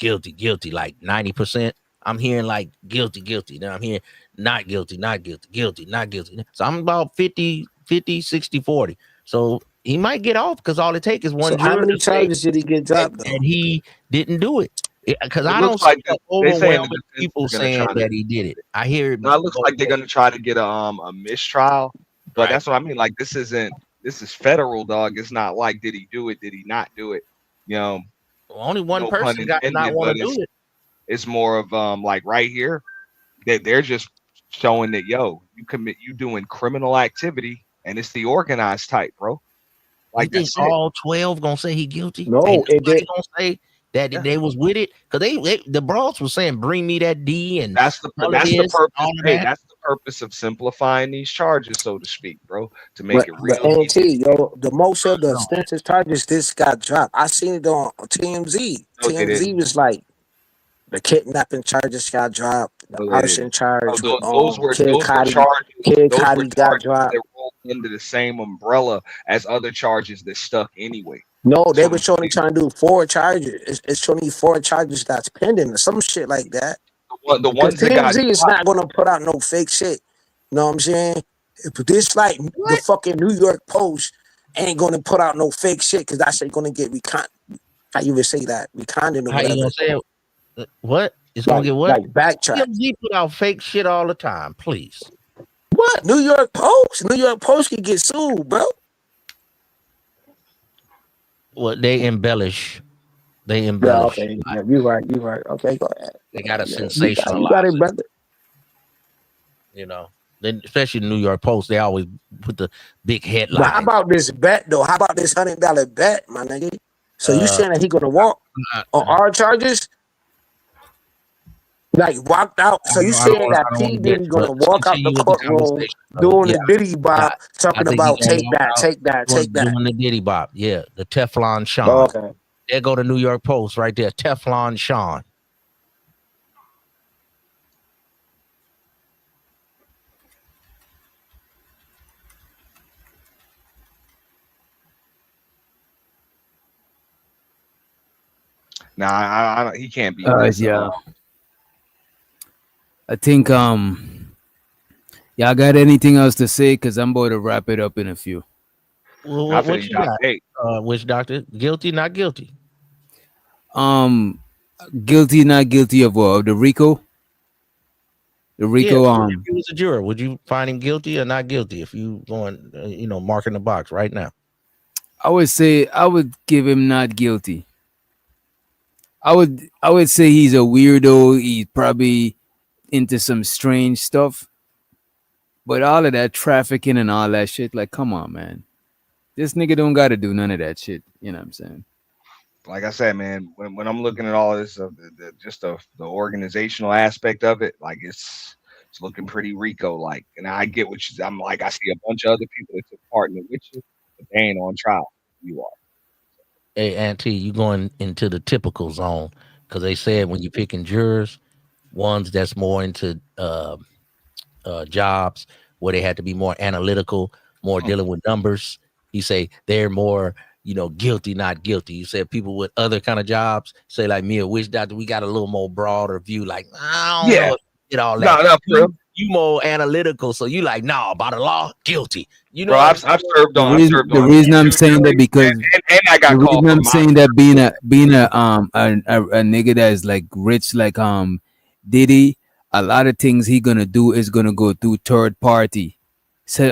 Speaker 12: like 90%. I'm hearing like guilty. Then I'm hearing not guilty. So I'm about 50, 60-40. So he might get off because all it takes is one.
Speaker 7: So how many charges did he get dropped?
Speaker 12: And he didn't do it. Because I don't see overwhelming people saying that he did it. I hear it.
Speaker 20: No, it looks like they're gonna try to get a mistrial, but that's what I mean. Like this is federal, dog. It's not like did he do it? Did he not do it? You know,
Speaker 12: only one person got not want to do it.
Speaker 20: It's more of like right here that they're just showing that you doing criminal activity, and it's the organized type, bro.
Speaker 12: Like you think all 12 gonna say he guilty?
Speaker 7: No,
Speaker 12: they gonna say that they was with it, because the broads were saying bring me that D, and
Speaker 20: that's the purpose. That's the purpose of simplifying these charges, so to speak, bro, to make it
Speaker 7: But
Speaker 20: real easy.
Speaker 7: yo, the most of the extensive charges this got dropped. I seen it on TMZ.
Speaker 20: No, they
Speaker 7: TMZ
Speaker 20: didn't.
Speaker 7: was like the kidnapping charges got dropped. The
Speaker 20: No, they
Speaker 7: arson
Speaker 20: didn't.
Speaker 7: charge with
Speaker 20: Those were
Speaker 7: Kid
Speaker 20: charges.
Speaker 7: Kid
Speaker 20: Those were
Speaker 7: Cudi got
Speaker 20: charges
Speaker 7: dropped.
Speaker 20: that rolled under the same umbrella as other charges that stuck anyway.
Speaker 7: No, they
Speaker 20: So
Speaker 7: were only trying to do 4 charges. It's only 4 charges that's pending or some shit like that.
Speaker 20: the
Speaker 7: Because
Speaker 20: ones that got
Speaker 7: TMZ is not gonna put out no fake shit. You know what I'm saying? But this like the fucking New York Post ain't gonna put out no fake shit because that shit gonna get how you would say that? Reconded or
Speaker 12: How you
Speaker 7: whatever.
Speaker 12: gonna say it? What? It's gonna get what?
Speaker 7: Like backtrack.
Speaker 12: TMZ put out fake shit all the time. Please.
Speaker 7: What? New York Post? New York Post can get sued, bro.
Speaker 12: Well, they embellish. They
Speaker 7: Yeah,
Speaker 12: embellish.
Speaker 7: okay. Yeah, you're right. You're right. Okay, go ahead.
Speaker 12: They got to
Speaker 7: Yeah,
Speaker 12: sensationalize
Speaker 7: you got it,
Speaker 12: it.
Speaker 7: brother.
Speaker 12: You know, then especially the New York Post, they always put the big headline.
Speaker 7: But how about this bet though? How about this $100 bet, my nigga? So you saying that he gonna walk on our charges? Like walked out. So you saying that P Diddy gonna walk out the courtroom doing the Diddy Bob, talking about take that, take that, take that.
Speaker 12: Doing the Diddy Bop, yeah, the Teflon Sean.
Speaker 7: Oh, okay.
Speaker 12: There go the New York Post right there, Teflon Sean.
Speaker 20: Nah, he can't be.
Speaker 15: Yeah. I think y'all got anything else to say? Because I'm going to wrap it up in a few.
Speaker 12: Well, what you got? Which doctor? Guilty, not guilty?
Speaker 15: Guilty, not guilty of what? Of the RICO? The RICO.
Speaker 12: Yeah, if he was a juror, would you find him guilty or not guilty? If you going, marking the box right now.
Speaker 15: I would say I would give him not guilty. I would say he's a weirdo. He's probably into some strange stuff. But all of that trafficking and all that shit, like, come on, man. This nigga don't got to do none of that shit. You know what I'm saying?
Speaker 20: Like I said, man, when I'm looking at all of this, the organizational aspect of it, like it's looking pretty RICO like. And I get what I'm like. I see a bunch of other people that took part in it with you, but they ain't on trial. You are.
Speaker 12: Hey, Auntie, you going into the typical zone because they said when you're picking jurors, ones that's more into jobs where they had to be more analytical, more dealing with numbers. You say they're more, guilty, not guilty. You said people with other kind of jobs, say like me, a witch doctor, we got a little more broader view. Like, I don't know if you did all that. You more analytical, so you like, nah, by the law, guilty.
Speaker 20: Bro, I've served on.
Speaker 15: The reason I'm saying that because
Speaker 20: and I got called.
Speaker 15: I'm saying that being a nigga that is like rich like Diddy, a lot of things he gonna do is gonna go through third party. So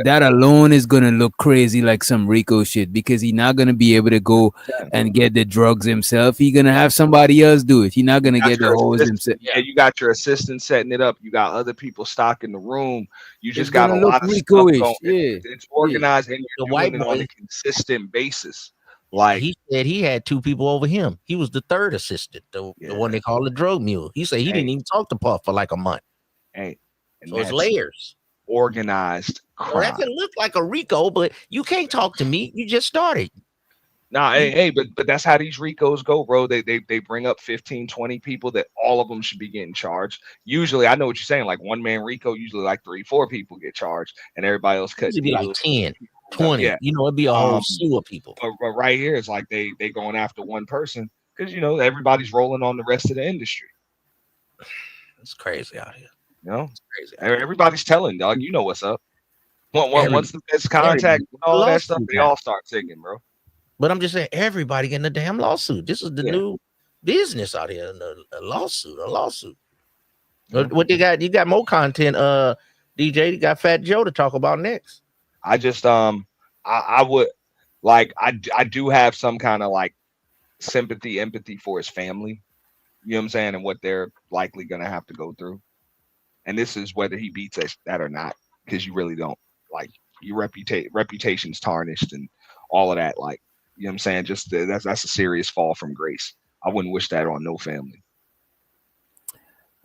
Speaker 15: that alone is gonna look crazy like some RICO shit because he's not gonna be able to go and get the drugs himself. He's gonna have somebody else do it. He's not gonna get the hoes himself.
Speaker 20: Yeah, you got your assistant setting it up. You got other people stocking the room. You just got a lot of stuff going. It's organized and you're doing it on a consistent basis. Like
Speaker 12: he said, he had 2 people over him. He was the third assistant, the one they call the drug mule. He said he didn't even talk to Puff for like a month.
Speaker 20: And
Speaker 12: so it's layers.
Speaker 20: Organized crime.
Speaker 12: Well, that can look like a RICO, but you can't talk to me. You just started.
Speaker 20: Nah, but that's how these RICOs go, bro. They bring up 15, 20 people that all of them should be getting charged. Usually, I know what you're saying. Like one man RICO, usually like 3, 4 people get charged, and everybody else cuts.
Speaker 12: It'd be like 10, 20. Yeah. It'd be a whole slew of people.
Speaker 20: But right here, it's like they going after one person because everybody's rolling on the rest of the industry.
Speaker 12: It's crazy out here.
Speaker 20: It's crazy. Everybody's telling, dog. You know what's up. Once the best contact, all that stuff, they all start singing, bro.
Speaker 12: But I'm just saying, everybody getting a damn lawsuit. This is the new business out here. A lawsuit. What they got? You got more content, DJ. You got Fat Joe to talk about next.
Speaker 20: I just I would like I do have some kind of like sympathy, empathy for his family. You know what I'm saying, and what they're likely gonna have to go through. And this is whether he beats that or not, because you really don't like your reputation's tarnished and all of that. Like, you know what I'm saying? Just that's a serious fall from grace. I wouldn't wish that on no family.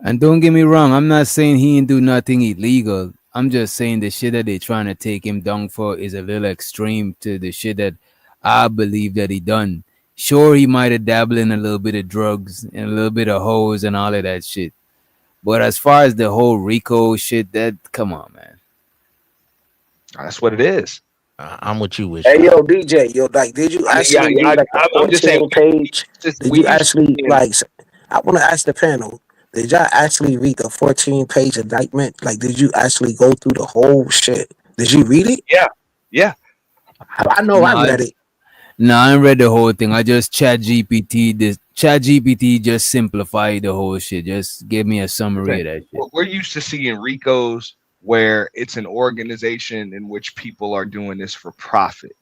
Speaker 15: And don't get me wrong, I'm not saying he didn't do nothing illegal. I'm just saying the shit that they're trying to take him down for is a little extreme to the shit that I believe that he done. Sure, he might have dabbled in a little bit of drugs and a little bit of hoes and all of that shit. But as far as the whole RICO shit, that come on, man.
Speaker 20: That's what it is.
Speaker 12: I'm with you, with
Speaker 7: Hey, yo, DJ, yo, like, did you actually read like the 14 page? Did you actually like? I want to ask the panel. Did y'all actually read the 14-page indictment? Like, did you actually go through the whole shit? Did you read it?
Speaker 20: Yeah.
Speaker 7: I know I read it.
Speaker 15: No, I ain't read the whole thing. I just ChatGPT just simplified the whole shit. Just give me a summary of that shit.
Speaker 20: We're used to seeing RICOs where it's an organization in which people are doing this for profit.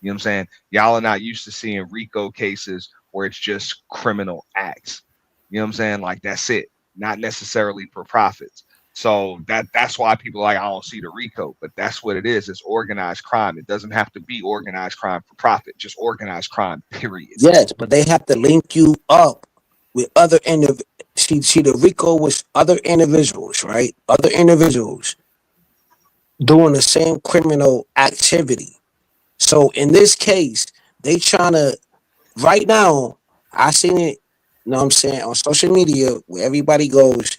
Speaker 20: You know what I'm saying? Y'all are not used to seeing RICO cases where it's just criminal acts. You know what I'm saying? Like, that's it. Not necessarily for profits. So that's why people are like, I don't see the RICO, but that's what it is. It's organized crime. It doesn't have to be organized crime for profit, just organized crime, period.
Speaker 7: Yes, but they have to link you up with other individuals. See, the RICO was other individuals, right? Other individuals doing the same criminal activity. So in this case, they trying to, right now, I seen it, you know what I'm saying, on social media where everybody goes,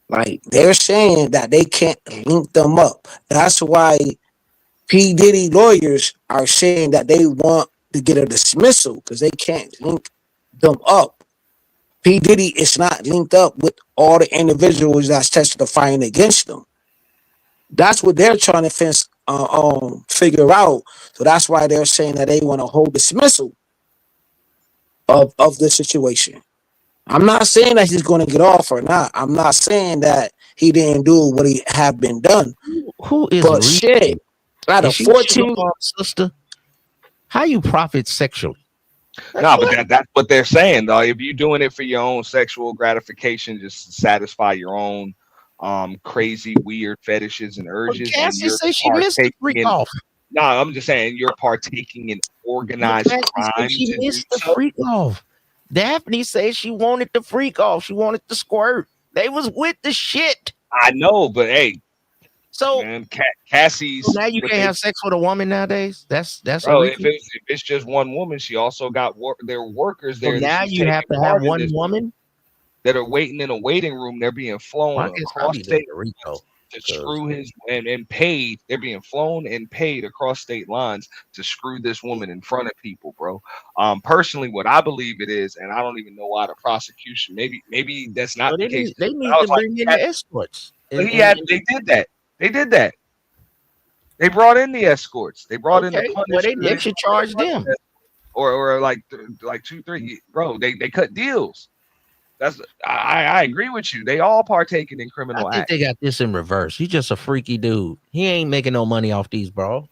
Speaker 7: like, they're saying that they can't link them up. That's why P. Diddy lawyers are saying that they want to get a dismissal because they can't link them up. P. Diddy is not linked up with all the individuals that's testifying against them. That's what they're trying to figure out. So that's why they're saying that they want a whole dismissal of the situation. I'm not saying that he's going to get off or not. I'm not saying that he didn't do what he have been done.
Speaker 12: Who is
Speaker 7: but shit? Out of 14,
Speaker 12: sister, how you profit sexually?
Speaker 20: No, but that's what they're saying, though. If you're doing it for your own sexual gratification, just to satisfy your own crazy, weird fetishes and urges.
Speaker 12: Well, Cassie said she missed the freak off.
Speaker 20: No, I'm just saying you're partaking in organized crime.
Speaker 12: She missed the freak off. Daphne said she wanted the freak off. She wanted the squirt. They was with the shit.
Speaker 20: I know, but hey,
Speaker 12: so
Speaker 20: man, Cassie's.
Speaker 12: So now you can't have sex with a woman nowadays. That's
Speaker 20: bro. If it's just one woman, she also got their workers there.
Speaker 12: So now you have to have one woman
Speaker 20: that are waiting in a waiting room. They're being flown across state to screw his and paid. They're being flown and paid across state lines to screw this woman in front of people, bro. Personally, what I believe it is, and I don't even know why the prosecution. Maybe that's not the case.
Speaker 12: They need to bring in the escorts.
Speaker 20: They did that. They did that. They brought in the escorts. They brought in the punishment.
Speaker 12: Well, they should charge them.
Speaker 20: Or like 2, 3, bro. They cut deals. I agree with you. They all partaking in criminal acts.
Speaker 12: I think they got this in reverse. He's just a freaky dude. He ain't making no money off these bros.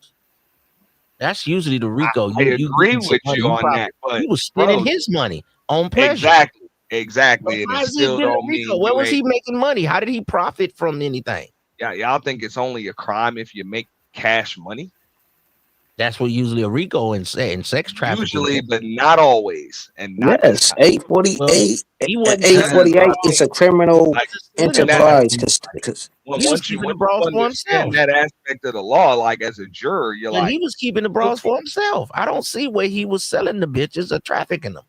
Speaker 12: That's usually the RICO.
Speaker 20: I agree with you on that. But
Speaker 12: he was spending his money on pleasure.
Speaker 20: Exactly. And it still don't mean
Speaker 12: where was he making money? How did he profit from anything?
Speaker 20: Yeah, y'all think it's only a crime if you make cash money?
Speaker 12: That's what usually a RICO and sex trafficking.
Speaker 20: Usually, but not always. And not
Speaker 7: yes, 848. 848 is a criminal enterprise. Because
Speaker 20: once you understand that aspect of the law, like as a juror, you're like,
Speaker 12: he was keeping the bras for himself. I don't see where he was selling the bitches or trafficking them.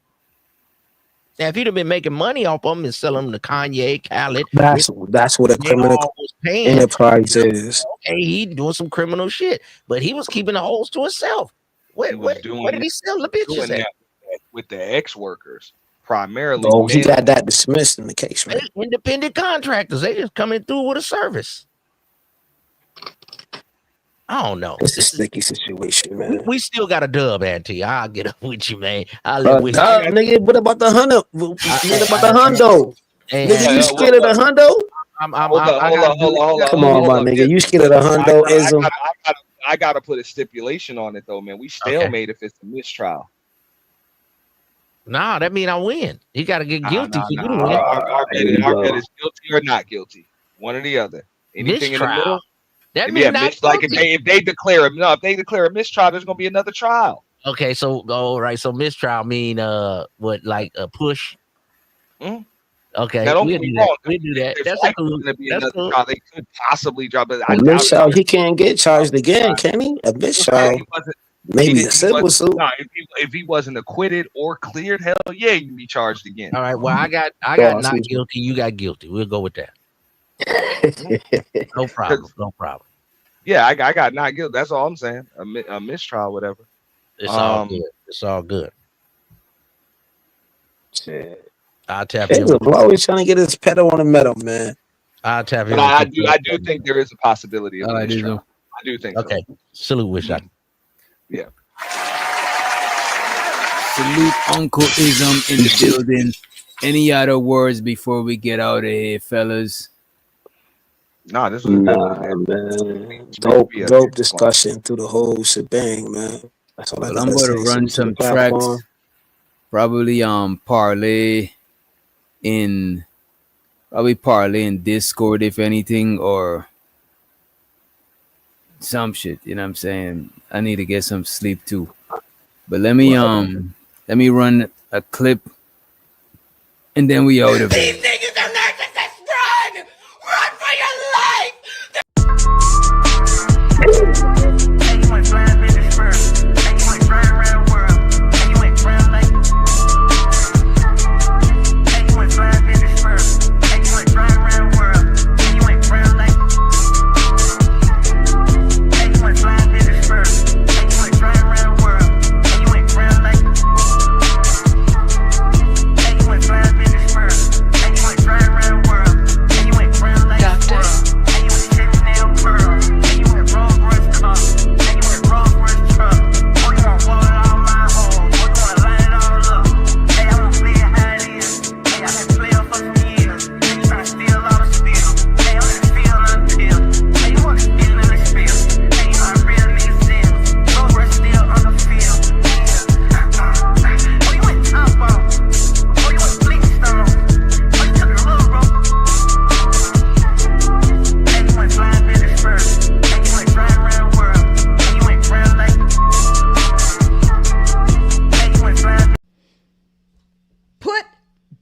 Speaker 12: Now, if he'd have been making money off them and selling them to Kanye, Khaled,
Speaker 7: that's what a criminal enterprise is.
Speaker 12: Okay, he doing some criminal shit, but he was keeping the holes to himself. Where did he sell the bitches at?
Speaker 20: With the ex-workers, primarily.
Speaker 7: Oh, he got that dismissed in the case, man.
Speaker 12: Independent contractors, they just coming through with a service. I don't know.
Speaker 7: It's a sticky situation, man.
Speaker 12: We still got a dub, Auntie. I'll get up with you, man. I'll live with you.
Speaker 7: Nigga, what about the hundo? What about the hundo? Nigga, you scared of the hundo?
Speaker 20: Hold on.
Speaker 7: Come on, my nigga. You scared of the hundo?
Speaker 20: I gotta put a stipulation on it, though, man. We stalemate if it's a mistrial.
Speaker 12: Nah, that mean I win. You got to get guilty for you to win.
Speaker 20: Our bet is guilty or not guilty. One or the other. Anything
Speaker 12: mistrial.
Speaker 20: In the middle.
Speaker 12: That means
Speaker 20: like if they declare a mistrial, there's gonna be another trial.
Speaker 12: Okay, so all right, so mistrial mean what, like a push? Okay,
Speaker 20: Now don't
Speaker 12: we'll
Speaker 20: get me
Speaker 12: do
Speaker 20: wrong.
Speaker 12: that. We'll do that.
Speaker 20: If
Speaker 12: That's
Speaker 20: life
Speaker 12: cool.
Speaker 20: was going to be
Speaker 12: That's
Speaker 20: another
Speaker 12: cool.
Speaker 20: trial, they could possibly drop it. I
Speaker 7: A
Speaker 20: doubt
Speaker 7: mischild,
Speaker 20: it.
Speaker 7: he can't get charged again, can he? A mischild, maybe a civil suit.
Speaker 20: No, if he wasn't acquitted or cleared, hell yeah, you can be charged again.
Speaker 12: All right. Well, I got not guilty. You got guilty. We'll go with that. No problem. No problem.
Speaker 20: Yeah, I got not guilty. That's all I'm saying. A mistrial, whatever.
Speaker 12: It's all good. It's all good.
Speaker 7: Shit.
Speaker 12: I'll tap
Speaker 7: He's
Speaker 12: in.
Speaker 7: always trying to get his pedal on the metal, man.
Speaker 12: I'll tap in.
Speaker 20: But I do think there is a possibility of a mistrial. I do think
Speaker 12: okay.
Speaker 20: So.
Speaker 12: Salute, wish I.
Speaker 20: Yeah.
Speaker 15: Salute Uncle Ism in the building. Any other words before we get out of here, fellas?
Speaker 20: Nah, this was
Speaker 7: man. Dope discussion through the whole shebang, man. That's all I
Speaker 15: Well,
Speaker 7: gotta
Speaker 15: I'm going
Speaker 7: say.
Speaker 15: to run some tracks. Probably parlay in Discord, if anything, or some shit. You know what I'm saying? I need to get some sleep too. But let me run a clip, and then we out of it.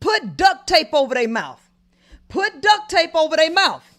Speaker 1: Put duct tape over their mouth. Put duct tape over their mouth.